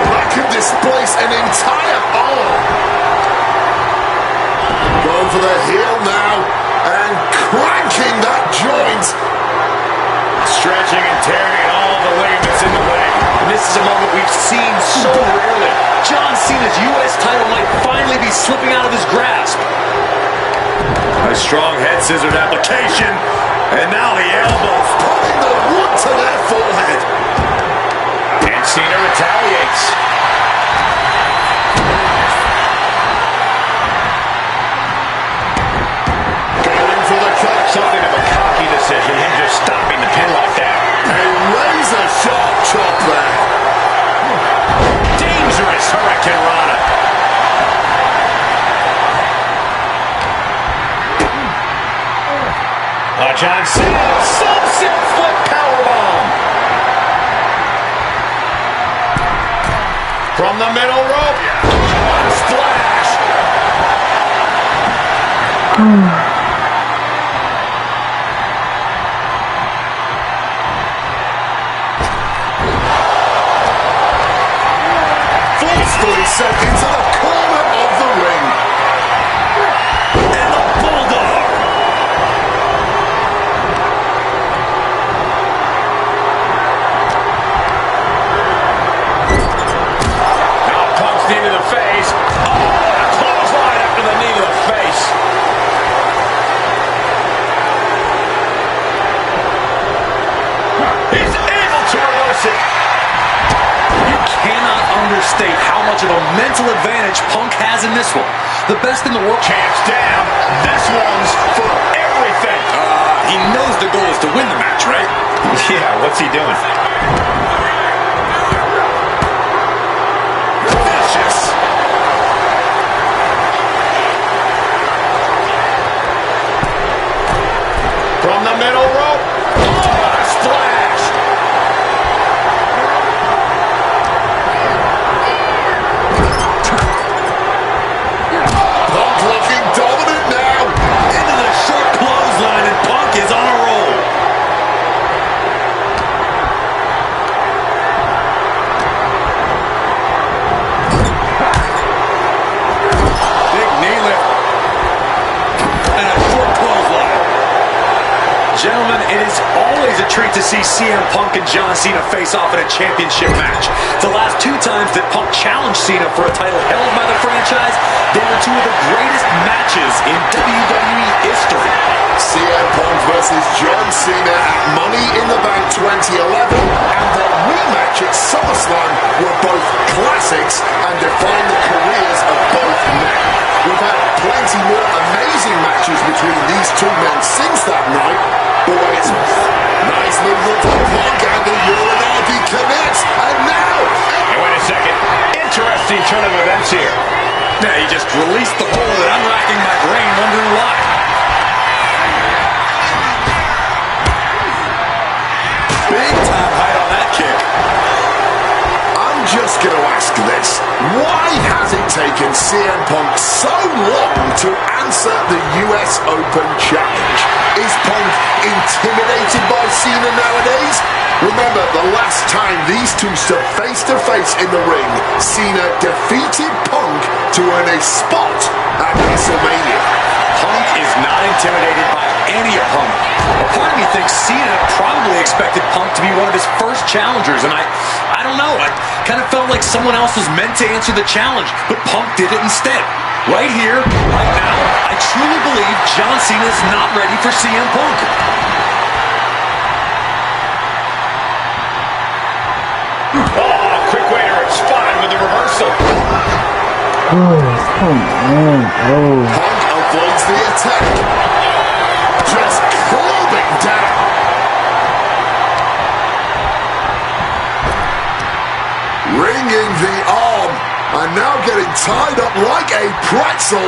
That could displace an entire arm. Going for the heel now and cranking that joint. Stretching and tearing at all the ligaments in the leg. And this is a moment we've seen so rarely. John Cena's U.S. title might finally be slipping out of his grasp. A strong head scissored application. And now the elbow. Putting the wood to their forehead. And Cena retaliates. Going for the cut. Something of a cocky decision. Him just stopping the pin like that. A razor sharp chop there. Dangerous Hurricane Rana. John Cena, sunset flip powerbomb. From the middle rope. Splash. Forcefully sent into the corner of the ring. And the Bulldog. Now Punk's knee to the face. Oh, a clothesline after the knee to the face. He's able to reverse it. You cannot understate how much of a mental advantage Punk has in this one. The best in the world. Champs down. This one's for everything. He knows the goal is to win the match, right? Yeah, what's he doing? Vicious. From the middle rope. Oh, splash. Punk looking dominant now. Into the short clothesline, and Punk is on a roll. always a treat to see CM Punk and John Cena face off in a championship match. The last two times that Punk challenged Cena for a title held by the franchise, they were two of the greatest matches in WWE history. CM Punk versus John Cena at Money in the Bank 2011 and their rematch at SummerSlam were both classics and define the careers of both men. We've had plenty more amazing matches between these two men since that night, but when it's nice movement from Punk and the Uranagi connects, and now... Hey, wait a second. Interesting turn of events here. Now, he just released the hold, and I'm racking my brain wondering why. Big time height on that kick. I'm just going to ask this. Why has it taken CM Punk so long to answer the US Open Challenge? Is Punk intimidated by Cena nowadays? Remember, the last time these two stood face to face in the ring, Cena defeated Punk to earn a spot at WrestleMania. Punk is not intimidated by any opponent. A part of me thinks Cena probably expected Punk to be one of his first challengers, and I don't know. I kind of felt like someone else was meant to answer the challenge, but Punk did it instead. Right here, right now, I truly believe John Cena is not ready for CM Punk. Oh, quick way to respond with the reversal. Oh, come on. Oh. Punk avoids the attack. Just clubbing down. Ringing the arm. And now getting tied up like a pretzel.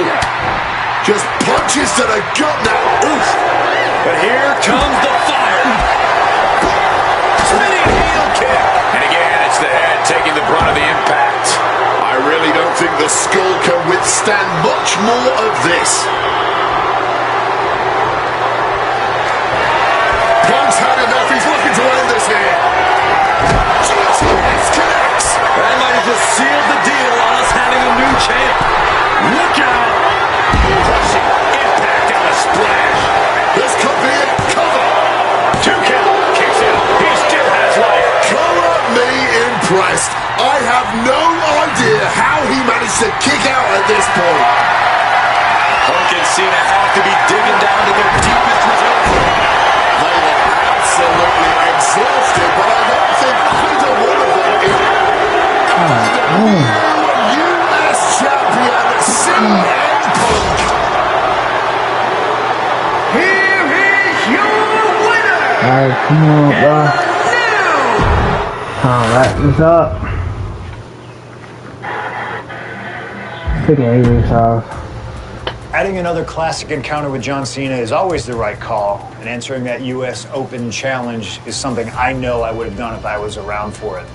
Just punches to the gut now. Oof. But here comes the fire. Spinning heel kick. And again, it's the head taking the brunt of the impact. I really don't think the skull can withstand much more of this. Punk's had enough. He's looking to end this here. GTS connects. That might have just sealed the deal on us having a new champ. Look out! Crushing impact on a splash. This could be it. Cover. 2 count. Kicks out. He still has life. Color me impressed. I have no idea how he managed to kick out at this point. Punk and Cena have to be digging down to their deepest reserve. They were absolutely exhausted, but I don't think either one of them is US champion CM Punk. Here is your winner. Alright, come on, bro. I'll wrap this up. Taking AJ's house. Adding another classic encounter with John Cena is always the right call, and answering that US Open Challenge is something I know I would have done if I was around for it.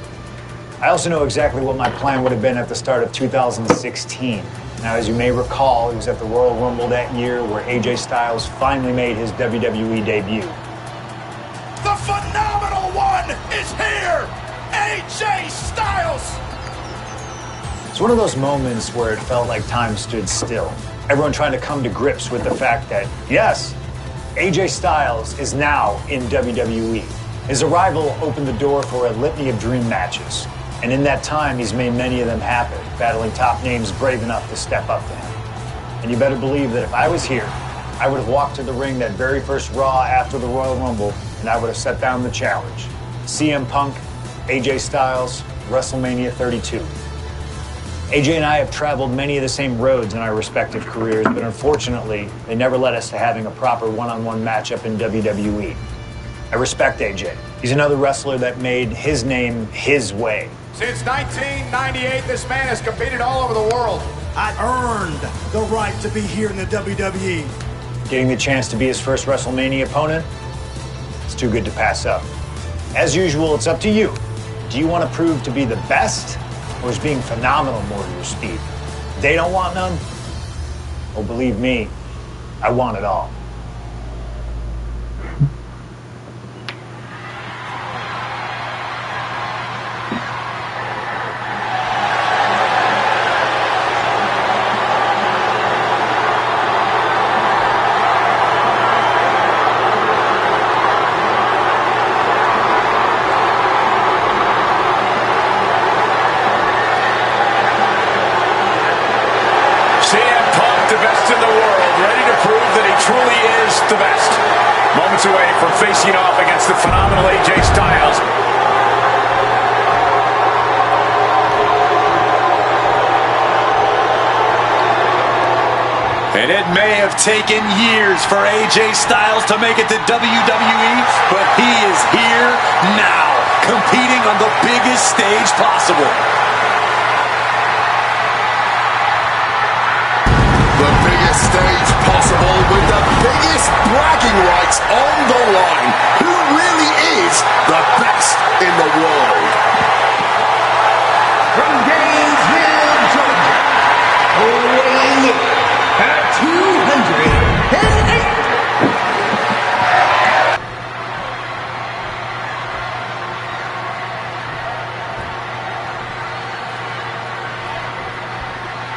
I also know exactly what my plan would have been at the start of 2016. Now, as you may recall, it was at the Royal Rumble that year where AJ Styles finally made his WWE debut. The phenomenal one is here. AJ Styles. It's one of those moments where it felt like time stood still. Everyone trying to come to grips with the fact that, yes, AJ Styles is now in WWE. His arrival opened the door for a litany of dream matches. And in that time, he's made many of them happen, battling top names brave enough to step up to him. And you better believe that if I was here, I would have walked to the ring that very first Raw after the Royal Rumble, and I would have set down the challenge. CM Punk, AJ Styles, WrestleMania 32. AJ and I have traveled many of the same roads in our respective careers, but unfortunately, they never led us to having a proper one-on-one matchup in WWE. I respect AJ. He's another wrestler that made his name his way. Since 1998, this man has competed all over the world. I earned the right to be here in the WWE. Getting the chance to be his first WrestleMania opponent, it's too good to pass up. As usual, it's up to you. Do you want to prove to be the best, or is being phenomenal more to your speed? They don't want none? Well, believe me, I want it all. best of best. Moments away from facing off against the phenomenal AJ Styles. And it may have taken years for AJ Styles to make it to WWE, but he is here now, competing on the biggest stage possible. The biggest stage possible with the biggest bragging rights on the line. Who really is the best in the world? From Gainesville, Georgia, weighing in at 208.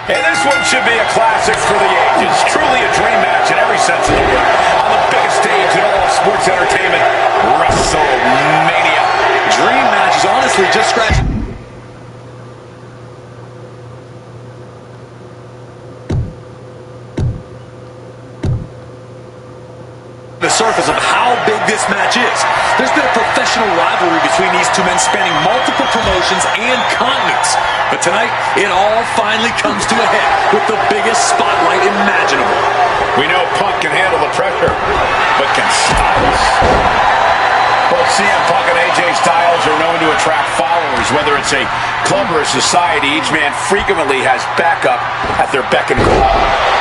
And this one should be a classic for the ages. Truly a dream match in every sense of the word. On the biggest stage in all of sports entertainment, WrestleMania. Dream match is honestly just scratching the surface of how big this match is. There's been a professional rivalry between these two men spanning multiple promotions and continents. But tonight, it all finally comes to a head with the biggest spotlight imaginable. We know Punk can handle the pressure, but can Styles? Both CM Punk and AJ Styles are known to attract followers, whether it's a club or a society. Each man frequently has backup at their beck and call.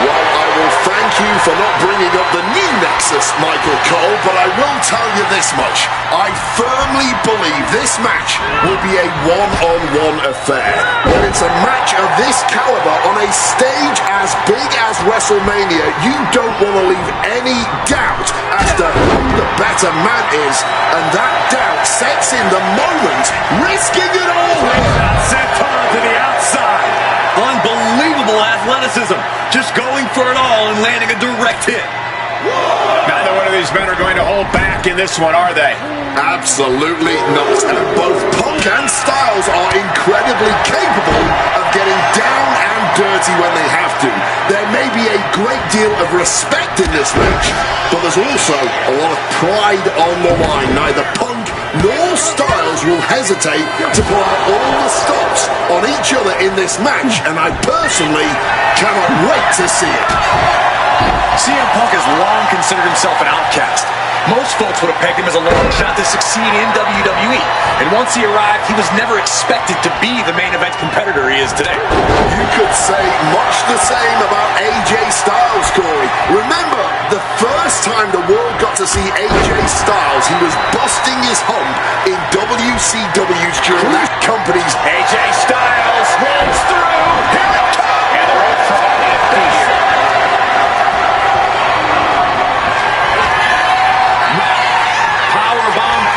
Well, I will thank you for not bringing up the new Nexus, Michael Cole, but I will tell you this much. I firmly believe this match will be a one-on-one affair. When it's a match of this caliber on a stage as big as WrestleMania, you don't want to leave any doubt as to who the better man is, and that doubt sets in the moment, risking it all. Senton to the outside. Unbelievable athleticism. Just going for it all and landing a direct hit. Neither one of these men are going to hold back in this one, are they? Absolutely not. And both Punk and Styles are incredibly capable of getting down and dirty when they have to. There may be a great deal of respect in this match, but there's also a lot of pride on the line. Neither Punk nor Styles will hesitate to pull out all the stops on each other in this match, and I personally cannot wait to see it. CM Punk has long considered himself an outcast. Most folks would have pegged him as a long shot to succeed in WWE. And once he arrived, he was never expected to be the main event competitor he is today. You could say much the same about AJ Styles, Corey. Remember, the first time the world got to see AJ Styles, he was busting his hump in WCW during that company's... AJ Styles rolls through. Here it comes. And the rope from underneath the feet here.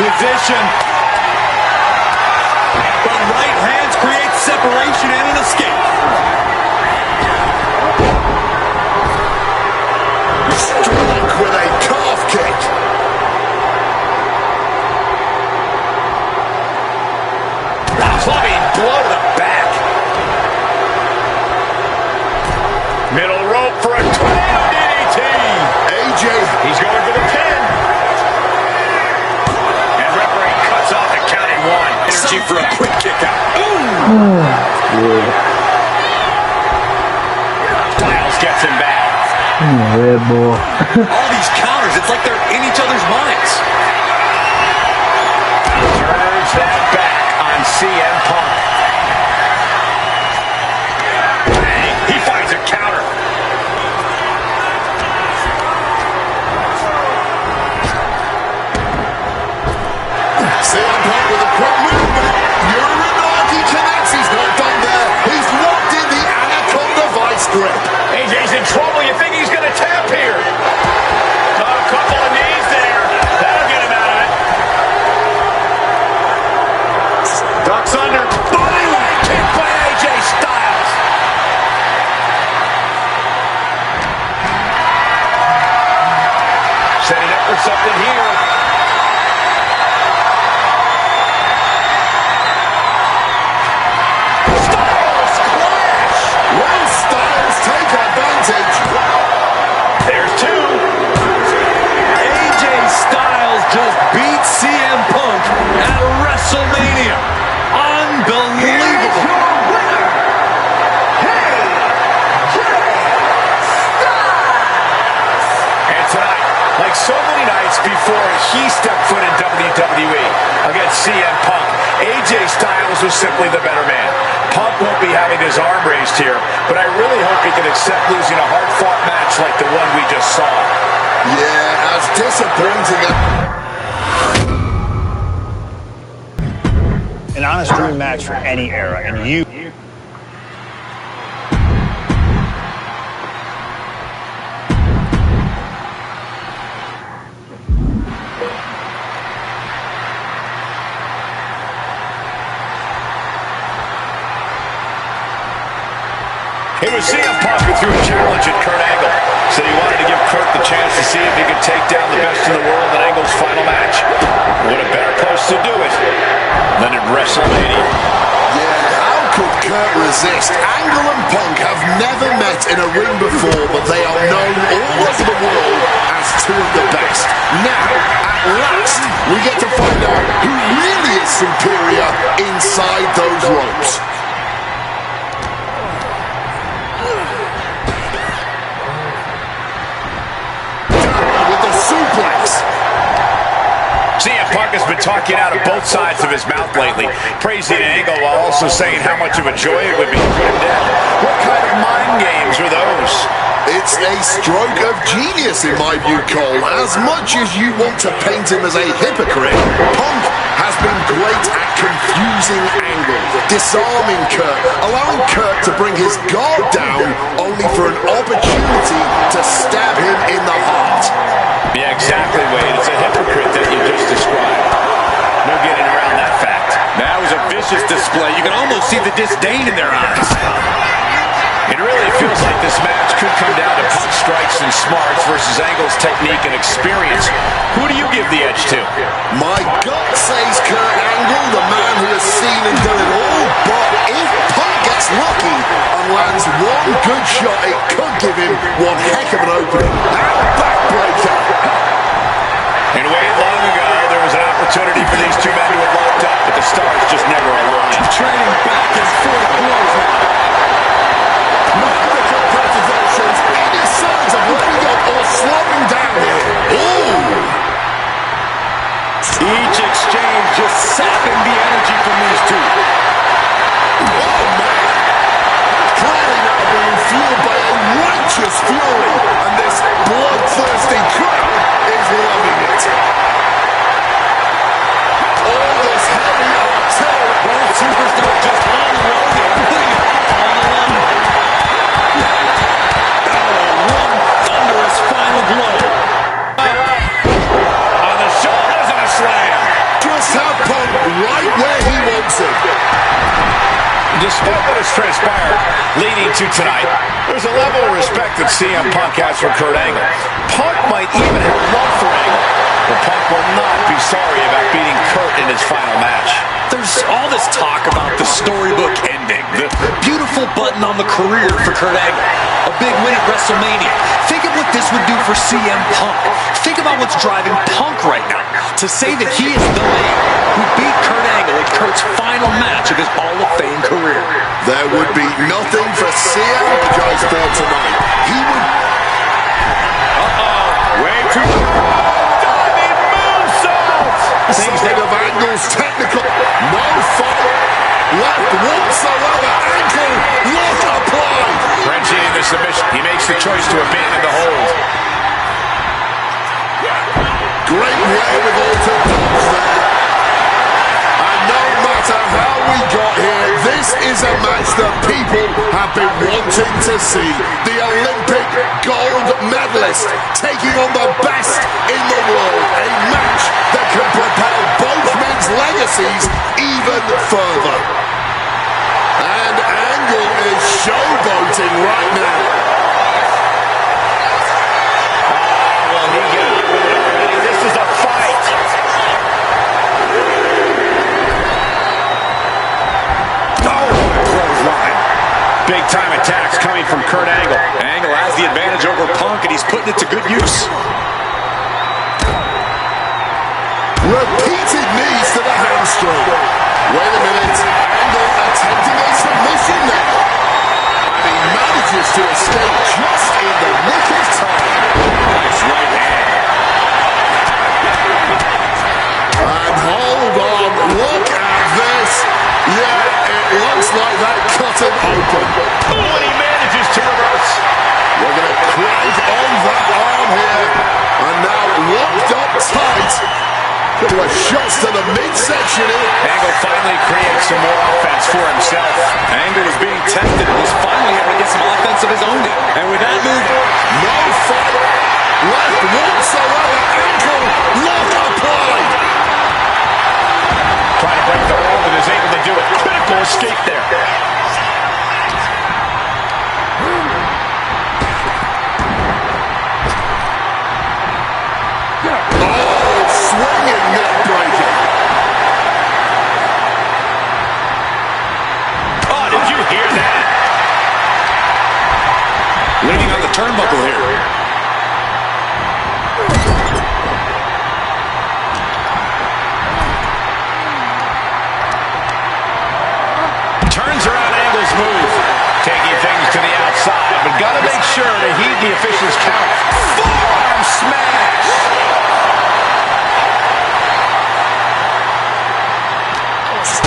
Position. The right hands create separation and an escape. Struck with a calf kick. A clubbing blow to the back. Middle rope for a tornado DDT. AJ. He's going for the pin. One. Energy for a quick kick out. Styles gets him back. Red Bull. All these counters, it's like they're in each other's minds. Turns that back on CM Punk. Bang. He finds a counter. CM Punk with a quick movement. Uranagi connects. He's not done there. He's locked in the Anaconda Vice grip. AJ's in trouble. You think he's going to tap here? A couple of knees there. That'll get him out of it. Ducks under. Boom! Kick by AJ Styles. Setting up for something here. Will Styles take advantage? with CM Punk. AJ Styles was simply the better man. Punk won't be having his arm raised here, but I really hope he can accept losing a hard-fought match like the one we just saw. Yeah, as disappointing An honest dream match for any era, and you... It was CM Punk who threw a challenge at Kurt Angle. Said he wanted to give Kurt the chance to see if he could take down the best in the world in Angle's final match. What a better place to do it than at WrestleMania. Yeah, how could Kurt resist? Angle and Punk have never met in a ring before, but they are known all over the world as two of the best. Now, at last, we get to find out who really is superior inside those ropes. CM Punk has been talking out of both sides of his mouth lately, praising Angle while also saying how much of a joy it would be to put him down. What kind of mind games are those? It's a stroke of genius in my view, Cole. As much as you want to paint him as a hypocrite, Punk has been great at confusing Angle, disarming Kurt, allowing Kurt to bring his guard down only for an opportunity to stab him in the heart. Yeah, exactly, Wade. It's a hypocrite that you just described. No getting around that fact. That was a vicious display. You can almost see the disdain in their eyes. It really feels like this match could come down to Punk strikes and smarts versus Angle's technique and experience. Who do you give the edge to? My gut says Kurt Angle, the man who has seen and done it all, but if Punk gets lucky and lands one good shot, it could give him one heck of an opening. And backbreaker. And Wade, long ago, there was an opportunity for these two men to have locked up, but the stars just never aligned. Training back and forth blows now. Magical preservations, any signs of letting up or slowing down here. Ooh! Each exchange just sapping the energy from these two. Oh, man. Clearly now being fueled by a righteous fury, and this bloodthirsty crowd is loving it. All this heavy artillery. Both superstars just on the road. They're putting it on the line. One thunderous final blow. On the shoulders and a slam. Just have Punk right where he wants him. Despite what has transpired leading to tonight, there's a level of respect that CM Punk has for Kurt Angle. Punk might even have love for Angle, but Punk will not be sorry about beating Kurt in his final match. There's all this talk about the storybook ending, the beautiful button on the career for Kurt Angle, a big win at WrestleMania. Think of what this would do for CM Punk. Think about what's driving Punk right now. To say that he is the man who beat Kurt Angle in Kurt's final match of his Hall of Fame career. There would be nothing for CM Punk for tonight. He would... Way too diving moonsault. Something of Angle's technical... No fight left whatsoever. Ankle lock applied. Wrenching in the submission. He makes the choice to abandon the hold. Great wherewithal to dodge there. And no matter how we got here, this is a match that people have been wanting to see. The Olympic gold medalist taking on the best in the world. A match that can propel both men's legacies even further. And Angle is showboating right now. This is a fight. Clothesline. Big time attacks coming from Kurt Angle. Angle has the advantage over Punk, and he's putting it to good use. Repeated knees to the hamstring. Wait a minute. Angle attempting a submission now. And he manages to escape just in the nick of time. Nice right hand. And hold on. him open. Oh, and he manages to reverse. We're going to crank on that arm here. And now locked up tight. Couple of shots to the midsection here. Angle finally creates some more offense for himself. Angle is being tested and is finally able to get some offense of his own. And with that move, no fight left whatsoever. Ankle lock applied. Trying to break the hold and is able to do it. Critical escape there. Oh, swinging neck breaker. Oh, did you hear that? leaning on the turnbuckle here. Turns around Angle's move. Taking things to the outside, but gotta make sure to heed the official's count. Forearm smash!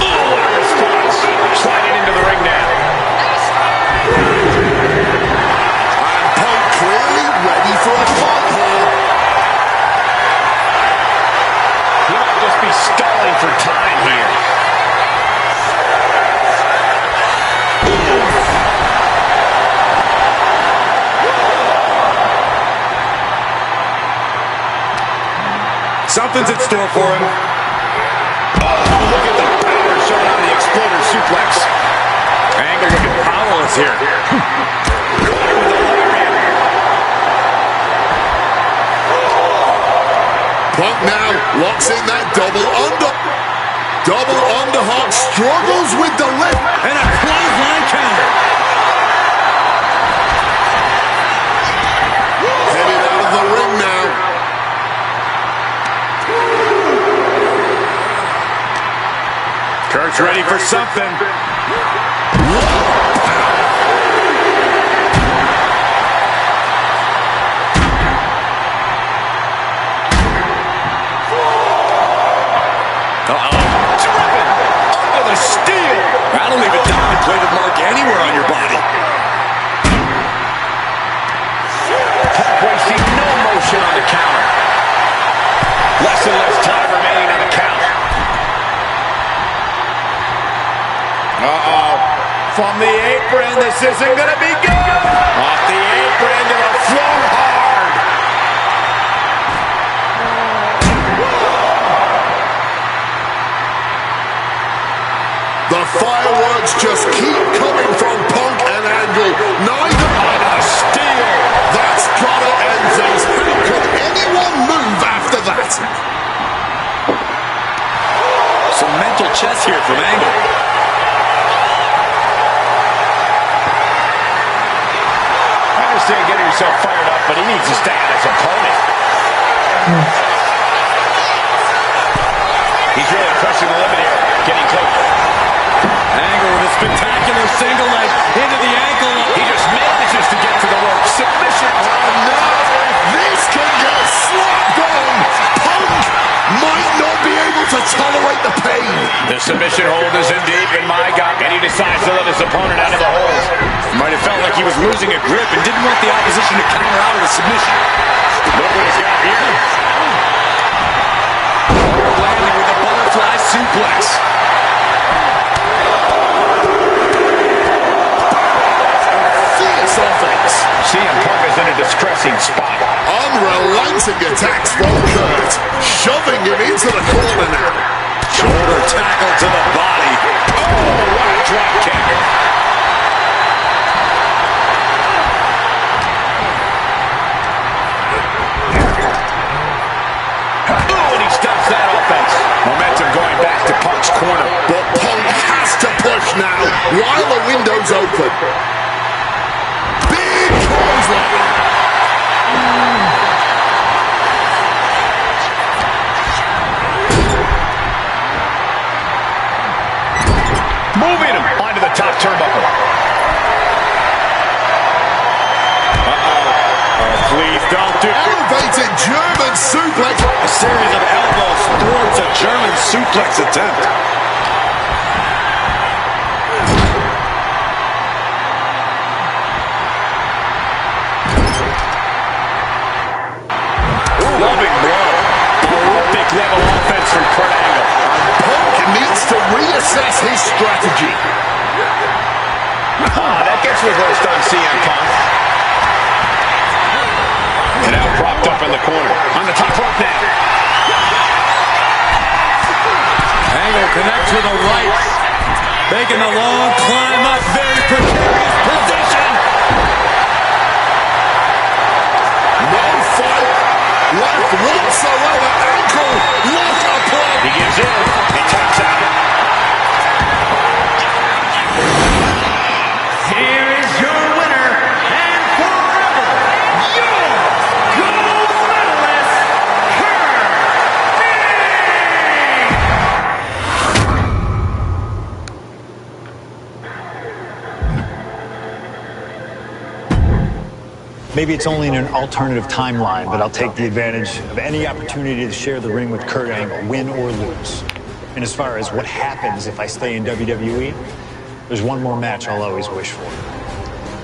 Oh, what a response. Sliding into the ring now. And Punk clearly ready for a fight here. He might just be stalling for time here. Something's in store for him. Oh, look at the power shown on the exploder suplex. Angle looking powerless here. Punk now locks in that double under. Double underhook, struggles with the lift. And a clothesline counter. Headed out of the ring now. Kurt's ready for something. Driven under the steel. That'll leave a diamond plated mark anywhere on your body. Punk wasting no motion on the counter. Less and less time remaining on the count. Uh-oh. From the apron, this isn't going to be good. Off the apron to the floor hard. The fireworks just keep coming from Punk and Angle. Neither Under the steel. That's gotta end things. How could anyone move after that? Some mental chess here from Angle. I understand getting yourself fired up, but he needs to stay on his opponent. He's really pushing the limit here. Getting close. Angle with a spectacular single leg into the ankle. He just manages to get to the rope. Submission. And now, this can get slapped on. Punk might not be able to tolerate the pain. The submission hold is in deep, and my God, and he decides to let his opponent out of the hold. Might have felt like he was losing a grip and didn't want the opposition to counter out of the submission. Look what he's got here. Landing with a butterfly suplex. Fierce offense. CM Punk is in a distressing spot. Unrelenting attacks from Kurt. Shoving him into the corner now. Shoulder tackle to the body. Oh, what a drop kick. Oh, and he stops that offense. Momentum going back to Punk's corner. But Punk has to push now while the window's open. Big clothesline. Moving him onto the top turnbuckle. Oh, please don't do it. Elevated German suplex. A series of elbows thwarts a German suplex attempt. assess his strategy. That gets reversed on CM Punk. And now propped up in the corner. On the top rope now. Angle connects with a right. Making the long climb up. Very precarious position. No fight left whatsoever. Ankle lock applied. He gives in. He taps out. Here is your winner and forever your gold medalist, Kurt Maybe it's only in an alternative timeline, but I'll take the advantage of any opportunity to share the ring with Kurt Angle, win or lose. And as far as what happens if I stay in WWE, there's one more match I'll always wish for.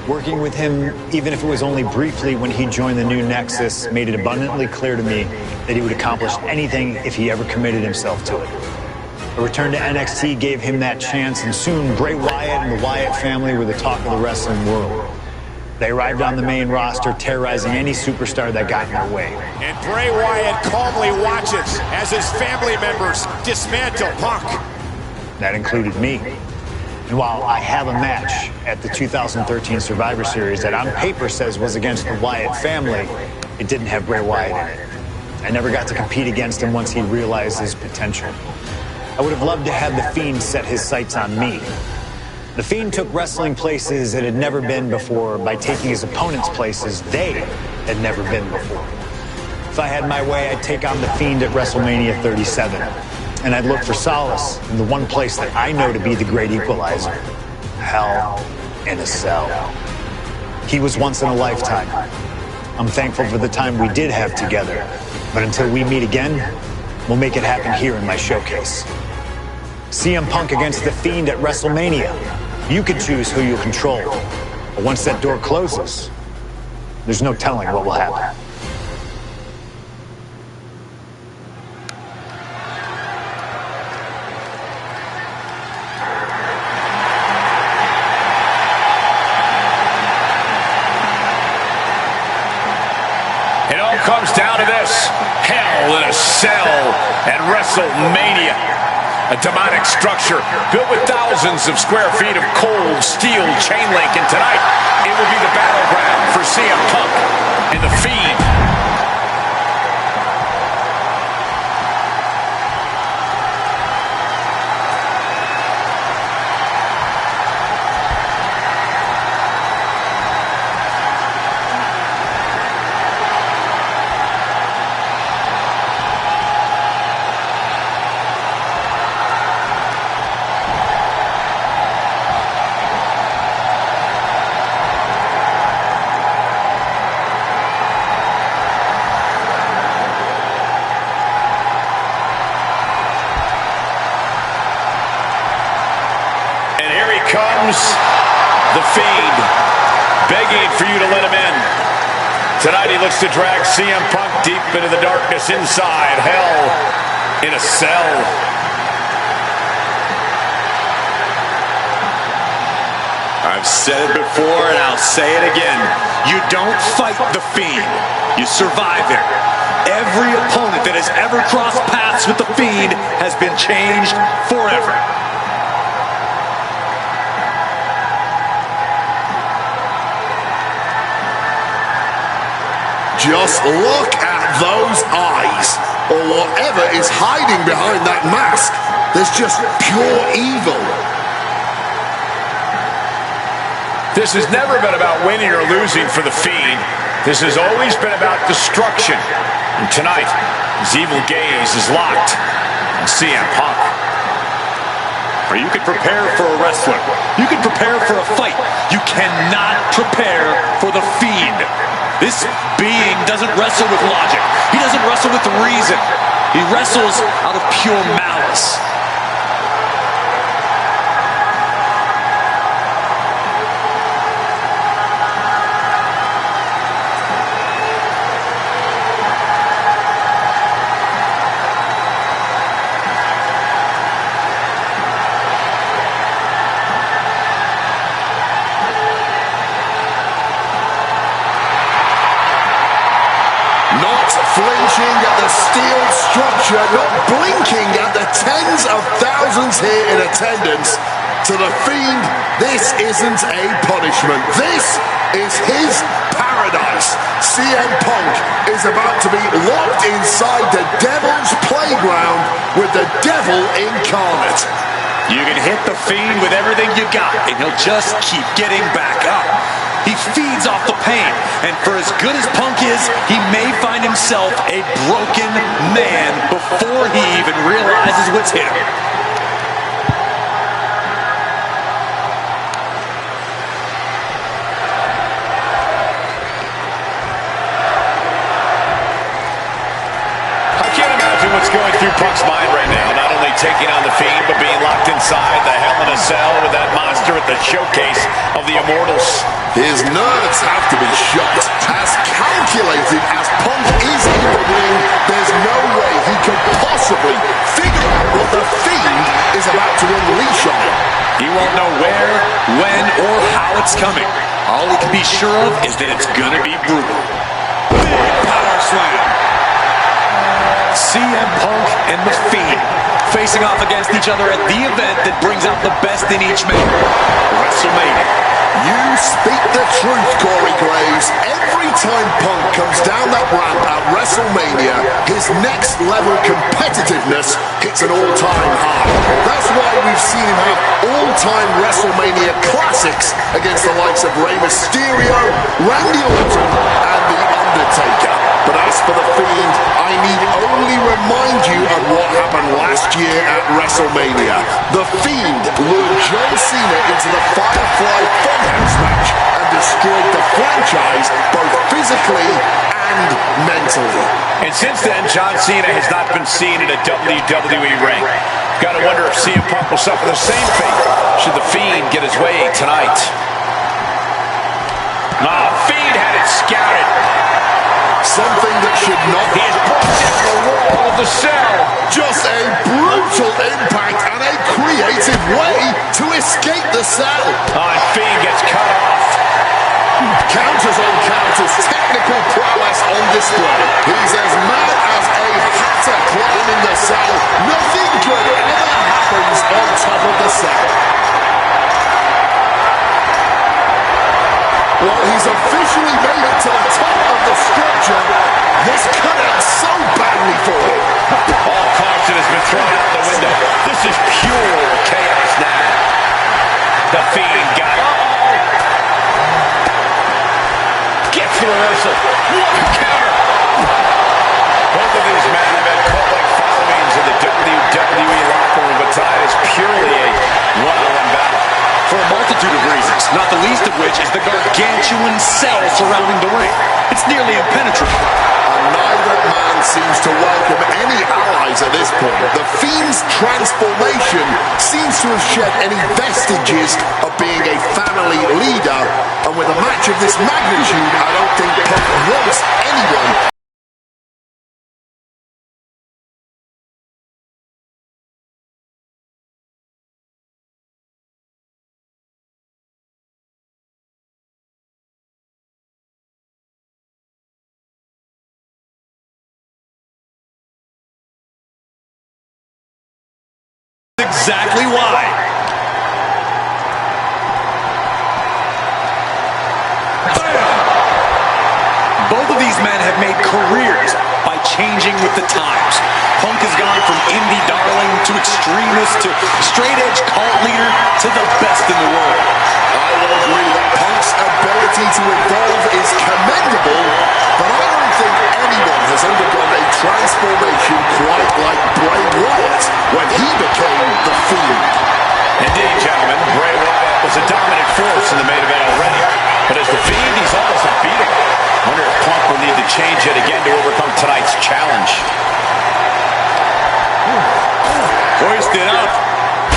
Working with him, even if it was only briefly when he joined the new Nexus, made it abundantly clear to me that he would accomplish anything if he ever committed himself to it. A return to NXT gave him that chance, and soon Bray Wyatt and the Wyatt family were the talk of the wrestling world. They arrived on the main roster, terrorizing any superstar that got in their way. And Bray Wyatt calmly watches as his family members dismantle Punk. That included me. And while I have a match at the 2013 Survivor Series that on paper says was against the Wyatt family, it didn't have Bray Wyatt in it. I never got to compete against him once he realized his potential. I would have loved to have The Fiend set his sights on me. The Fiend took wrestling places it had never been before by taking his opponents places they had never been before. If I had my way, I'd take on The Fiend at WrestleMania 37. And I'd look for solace in the one place that I know to be the great equalizer. Hell in a Cell. He was once in a lifetime. I'm thankful for the time we did have together. But until we meet again, we'll make it happen here in my showcase. CM Punk against The Fiend at WrestleMania. You can choose who you'll control. But once that door closes, there's no telling what will happen. It all comes down to this. Hell in a Cell at WrestleMania. A demonic structure built with thousands of square feet of cold steel chain link. And tonight, it will be the battleground for CM Punk and The Fiend. The Fiend begging for you to let him in. Tonight he looks to drag CM Punk deep into the darkness inside Hell in a Cell. I've said it before and I'll say it again. You don't fight The Fiend. You survive him. Every opponent that has ever crossed paths with The Fiend has been changed forever. Just look at those eyes, or whatever is hiding behind that mask. There's just pure evil. This has never been about winning or losing for The Fiend. This has always been about destruction. And tonight, his evil gaze is locked on CM Punk. Or you can prepare for a wrestler. You can prepare for a fight. You cannot prepare for The Fiend. This being doesn't wrestle with logic. He doesn't wrestle with reason. He wrestles out of pure malice. sculpture not blinking at the tens of thousands here in attendance. To the Fiend, this isn't a punishment. This is his paradise. CM Punk is about to be locked inside the Devil's Playground with the Devil incarnate. You can hit the Fiend with everything you got, and he'll just keep getting back up. He feeds off the pain, and for as good as Punk is, he may find himself a broken man before he even realizes what's hit him. What's going through Punk's mind right now, not only taking on the Fiend, but being locked inside the Hell in a Cell with that monster at the showcase of the Immortals. His nerves have to be shot. As calculated as Punk is in the ring, there's no way he could possibly figure out what the Fiend is about to unleash on him. He won't know where, when, or how it's coming. All he can be sure of is that it's gonna be brutal. Big power slam. CM Punk and The Fiend facing off against each other at the event that brings out the best in each man, WrestleMania. You speak the truth, Corey Graves. Every time Punk comes down that ramp at WrestleMania, his next level competitiveness hits an all-time high. That's why we've seen him have all-time WrestleMania classics against the likes of Rey Mysterio, Randy Orton, and The Undertaker. But as for The Fiend, I need only remind you of what happened last year at WrestleMania. The Fiend lured John Cena into the Firefly Funhouse match and destroyed the franchise both physically and mentally. And since then, John Cena has not been seen in a WWE ring. Gotta wonder if CM Punk will suffer the same fate should The Fiend get his way tonight. Fiend had it scouted. Something that should not be. He has broken down the wall of the cell. Just a brutal impact and a creative way to escape the cell. And Fiend gets cut off. Counters on counters, technical prowess on display. He's as mad as a hatter climbing the cell. Nothing good ever happens on top of the cell. Well, he's officially made it to the top of the structure. This cut out so badly for him. All caution has been thrown out the window. This is pure chaos now. The Fiend got it. Gets the reversal. What a counter. Both of these men have had cult-like followings in the WWE locker room, but tonight is purely a one-on-one battle. For a multitude of reasons, not the least of which is the gargantuan cell surrounding the ring. It's nearly impenetrable. And neither man seems to welcome any allies at this point. The Fiend's transformation seems to have shed any vestiges of being a family leader. And with a match of this magnitude, I don't think Punk wants anyone exactly why. Both of these men have made careers by changing with the times. Punk has gone from indie darling to extremist to straight-edge cult leader to the best in the world. I will agree that Punk's ability to evolve is commendable, but I don't think anyone has undergone a transformation quite like Bray Wyatt when he became the Fiend. Indeed, gentlemen, Bray Wyatt was a dominant force in the main event already, but as the Fiend, he's almost unbeatable. Wonder if Punk will need to change it again to overcome tonight's challenge. Hoisted up.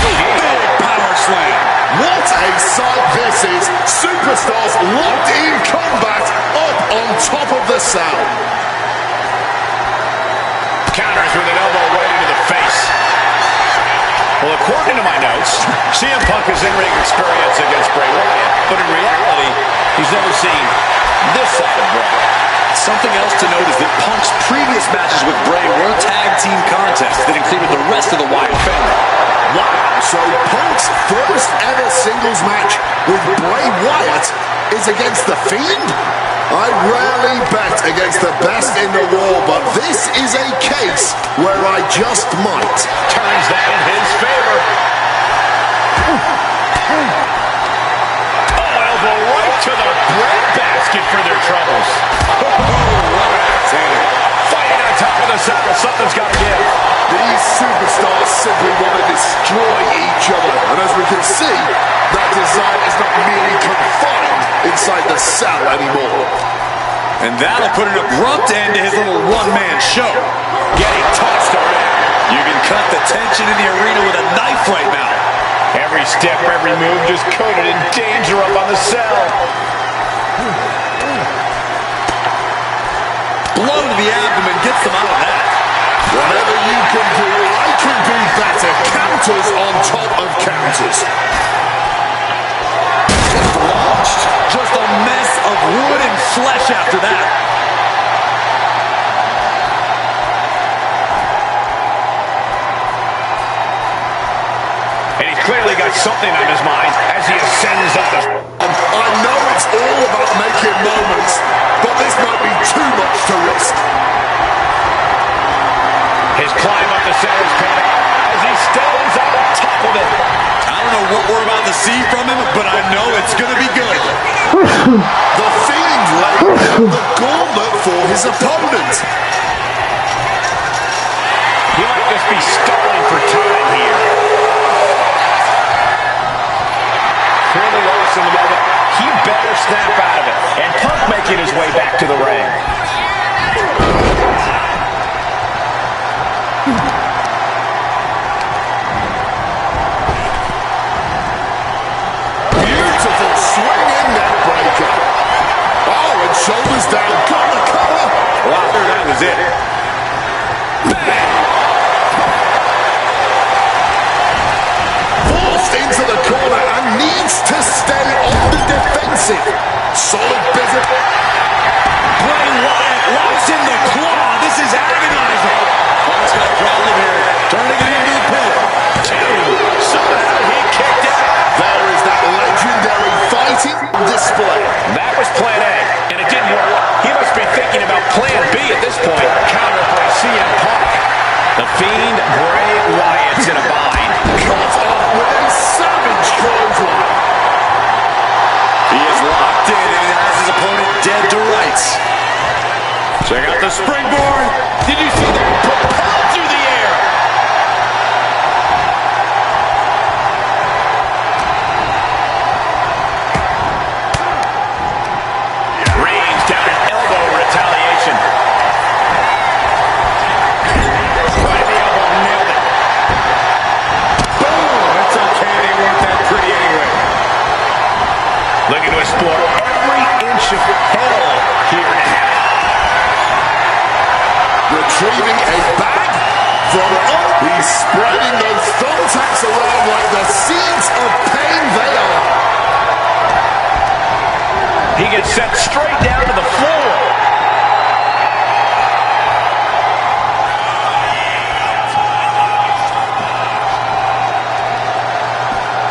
Big power slam. What a sight this is. Superstars locked in combat up on top of the cell. Counters with an elbow right into the face. Well, according to my notes, CM Punk has in-ring experience against Bray Wyatt, but in reality, he's never seen this side of Bray. Something else to note is that Punk's previous matches with Bray were tag team contests that included the rest of the Wyatt family. Wow, so Punk's first ever singles match with Bray Wyatt is against The Fiend? I rarely bet against the best in the world, but this is a case where I just might. Turns that in his favor. Oh, elbow right to the breadbasket for their troubles. Fighting on top of the saddle, something's got to give. These superstars simply want to destroy each other, and as we can see, that desire is not merely confined inside the saddle anymore. And that'll put an abrupt end to his little one-man show. Getting tossed around. You can cut the tension in the arena with a knife right now. Every step, every move just coated in danger up on the cell. Blow to the abdomen gets them out of that. Whatever you can do, I can do better. Counters on top of counters. Just launched. Just a mess of wood and flesh after that. And he's clearly got something on his mind as he ascends up the... I know it's all about making moments, but this might be too much to risk. His climb up the center is paying as he stands on top of it. I don't know what we're about to see from him, but I know it's going to be good. The Fiend laid down the gauntlet for his opponent. He might just be stalling for time here. Clearly lost in the moment. He better snap out of it. And Punk making his way back to the ring. Beautiful swinging neck breaker. Oh, and shoulders down. Got the cover. Wow, that was it. Forced into the corner and needs to stay on the defensive. Solid visit. Bray Wyatt locks in the claw. This is agonizing. Punk's got a problem here. Turning it into the pin. Somehow he kicked out. There is that legendary fighting display. That was plan A, and it didn't work. He must be thinking about plan B at this point. Counter by CM Punk. The Fiend, Bray Wyatt's in a bind. Caught up with a savage clothesline. He is locked in and has his opponent dead to rights. Check out the springboard. Did you see that? Propelled through the air. Range down an elbow retaliation. Right in the elbow, nailed it. Boom! That's okay, it ain't work that pretty anyway. Looking to explore every inch of hell here now. Retrieving a bag from up. He's spreading those thumbtacks around like the seeds of pain they are. He gets sent straight down to the floor.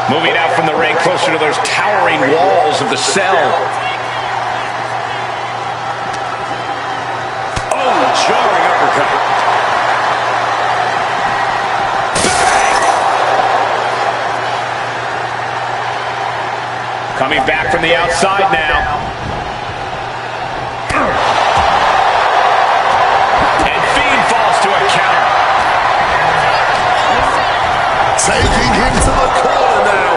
Moving out from the ring closer to those towering walls of the cell. Oh, jarring uppercut. Coming back from the outside now. And Fiend falls to a counter. Taking him to the corner now.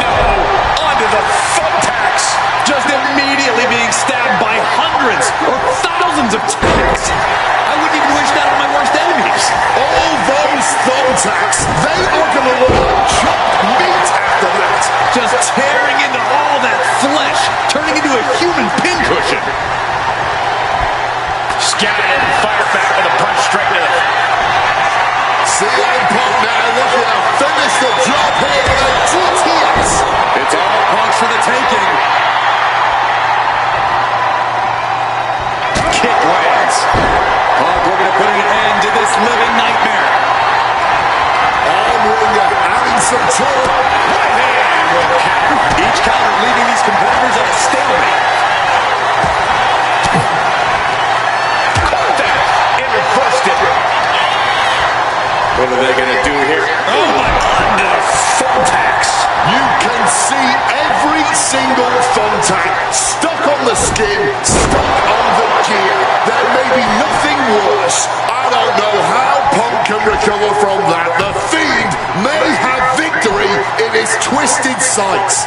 No, onto the thumbtacks. Just immediately being stabbed by hundreds or thousands of times. I wouldn't even wish that on my worst enemies. All those thumbtacks, they are going to look like chopped meat after that. Just tearing into all that flesh, turning into a human pincushion. Scattered and fired back with a punch straight to the... CM Punk now looking to finish the job here with a GTS. It's all Punk's for the taking. adding some torque. Right hand will counter. Each counter leaving these competitors at a stalemate. Caught that and reversed it. What are they going to do here? Oh my God, into the thumbtacks. You can see every single thumbtack stuck on the skin, stuck on the gear. There may be nothing worse. I don't know how Punk can recover from that. The Fiend may have victory in his twisted sights.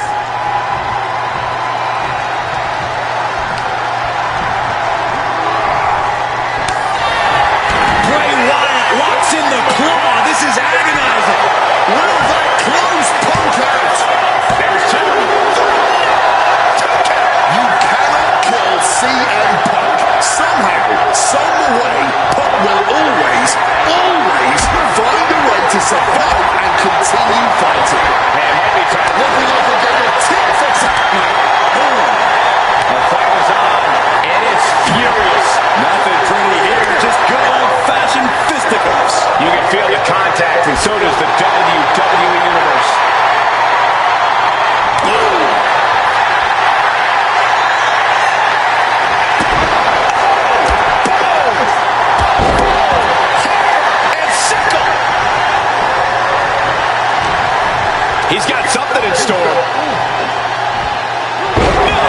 Bray Wyatt locks in the claw. This is agonizing. Will that close Punk out? There's two. You cannot kill CM Punk. Somehow, some way, Punk will always find a way to survive and continue fighting. Man, might be time. Looking like we're getting a tip for something. The fight is on, and it's furious. Nothing pretty here. Just good old-fashioned fisticuffs. You can feel the contact, and so does the WWE Universe. He's got something in store. No,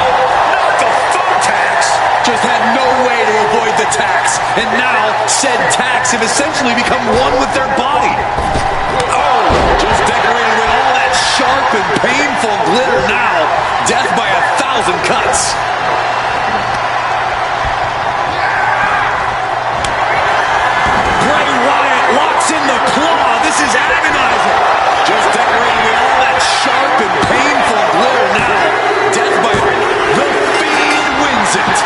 not the thumbtacks. Just had no way to avoid the tacks. And now, said tacks have essentially become one with their body. Oh, just decorated with all that sharp and painful glitter now. Death by 1,000 cuts. Bray Wyatt locks in the claw. This is agonizing. Just decorated with all that sharp and painful glitter now. Death by the Fiend wins it.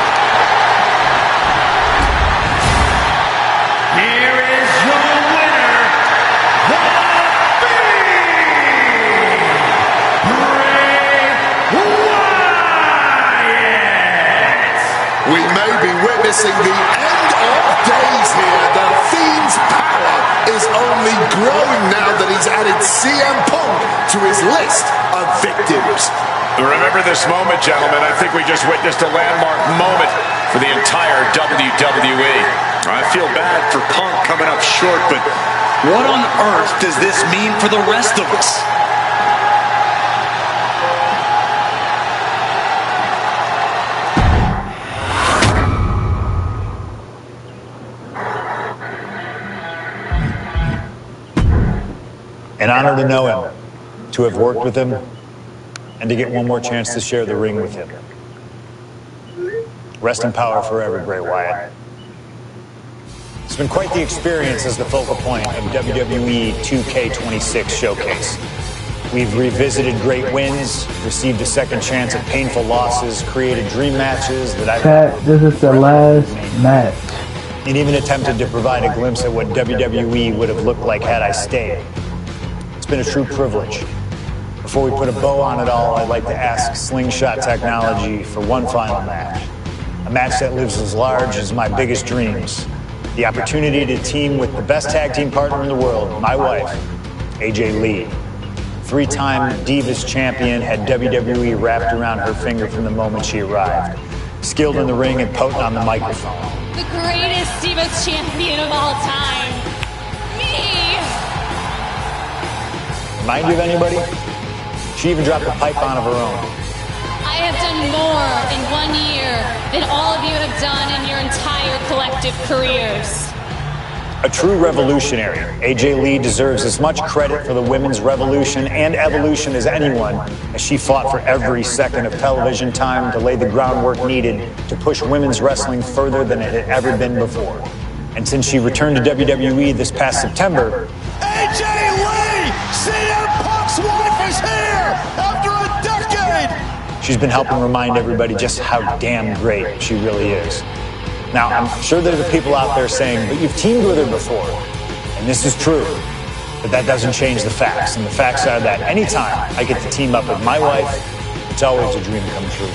Here is your winner, the Fiend, Bray Wyatt. We may be witnessing the end of days here. The Fiend's power is only growing now that he's added CM Punk to his list of victims. Remember this moment, gentlemen. I think we just witnessed a landmark moment for the entire WWE. I feel bad for Punk coming up short, but what on earth does this mean for the rest of us? An honor to know him, to have worked with him, and to get one more chance to share the ring with him. Rest in power forever, Bray Wyatt. It's been quite the experience as the focal point of WWE 2K26 Showcase. We've revisited great wins, received a second chance at painful losses, created dream matches that I've... Pat, this is the last match. And even attempted to provide a glimpse at what WWE would have looked like had I stayed. It's been a true privilege. Before we put a bow on it all, I'd like to ask Slingshot Technology for one final match. A match that lives as large as my biggest dreams. The opportunity to team with the best tag team partner in the world, my wife, AJ Lee. Three-time Divas champion, had WWE wrapped around her finger from the moment she arrived. Skilled in the ring and potent on the microphone. The greatest Divas champion of all time. Me! Remind you of anybody? She even dropped a pipe on of her own. I have done more in 1 year than all of you have done in your entire collective careers. A true revolutionary, AJ Lee deserves as much credit for the women's revolution and evolution as anyone, as she fought for every second of television time to lay the groundwork needed to push women's wrestling further than it had ever been before. And since she returned to WWE this past September, AJ Lee! CM Punk's wife is here after a decade! she's been helping remind everybody just how damn great she really is. Now, I'm sure there are people out there saying, but you've teamed with her before. And this is true. But that doesn't change the facts. And the facts are that anytime I get to team up with my wife, it's always a dream come true.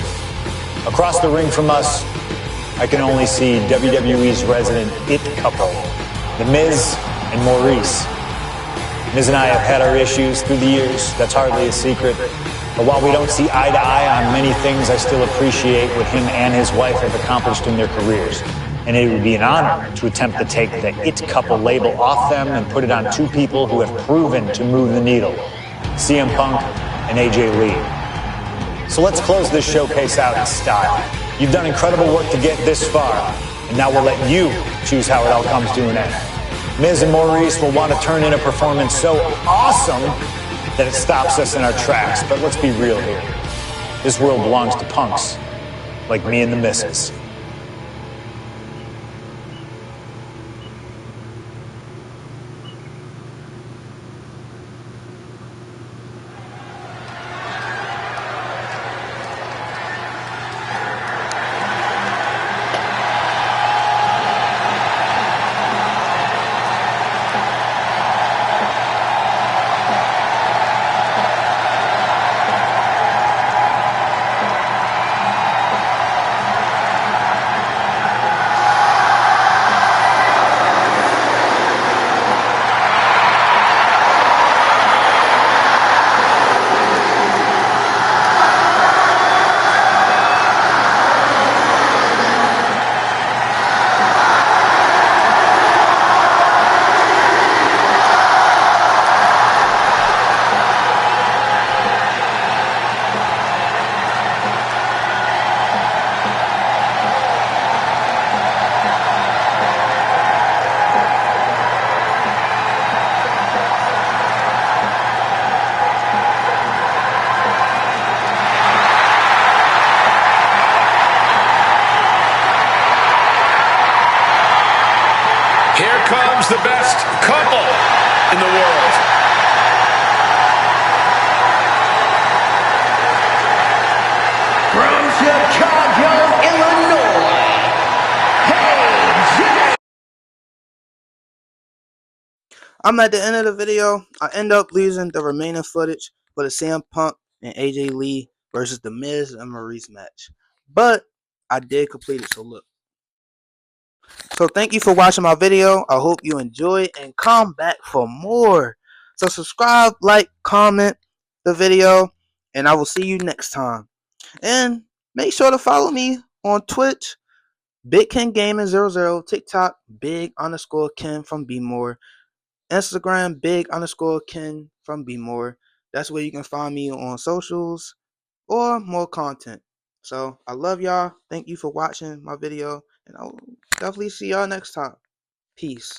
Across the ring from us, I can only see WWE's resident it couple, The Miz and Maurice. Miz and I have had our issues through the years. That's hardly a secret. But while we don't see eye to eye on many things, I still appreciate what him and his wife have accomplished in their careers. And it would be an honor to attempt to take the It Couple label off them and put it on two people who have proven to move the needle, CM Punk and AJ Lee. So let's close this showcase out in style. You've done incredible work to get this far, and now we'll let you choose how it all comes to an end. Miz and Maurice will want to turn in a performance so awesome that it stops us in our tracks. But let's be real here. This world belongs to punks like me and the missus. Here comes the best couple in the world. From Chicago, Illinois, hey, I'm at the end of the video. I end up losing the remaining footage for the CM Punk and AJ Lee versus the Miz and Maurice match. But I did complete it, so look. So thank you for watching my video. I hope you enjoyed and come back for more. So subscribe, like, comment the video, and I will see you next time. And make sure to follow me on Twitch, Big Ken Gaming 00, TikTok, Big_Ken from Be More, Instagram, Big_Ken from Be More. That's where you can find me on socials or more content. So I love y'all. Thank you for watching my video, and I'll definitely see y'all next time. Peace.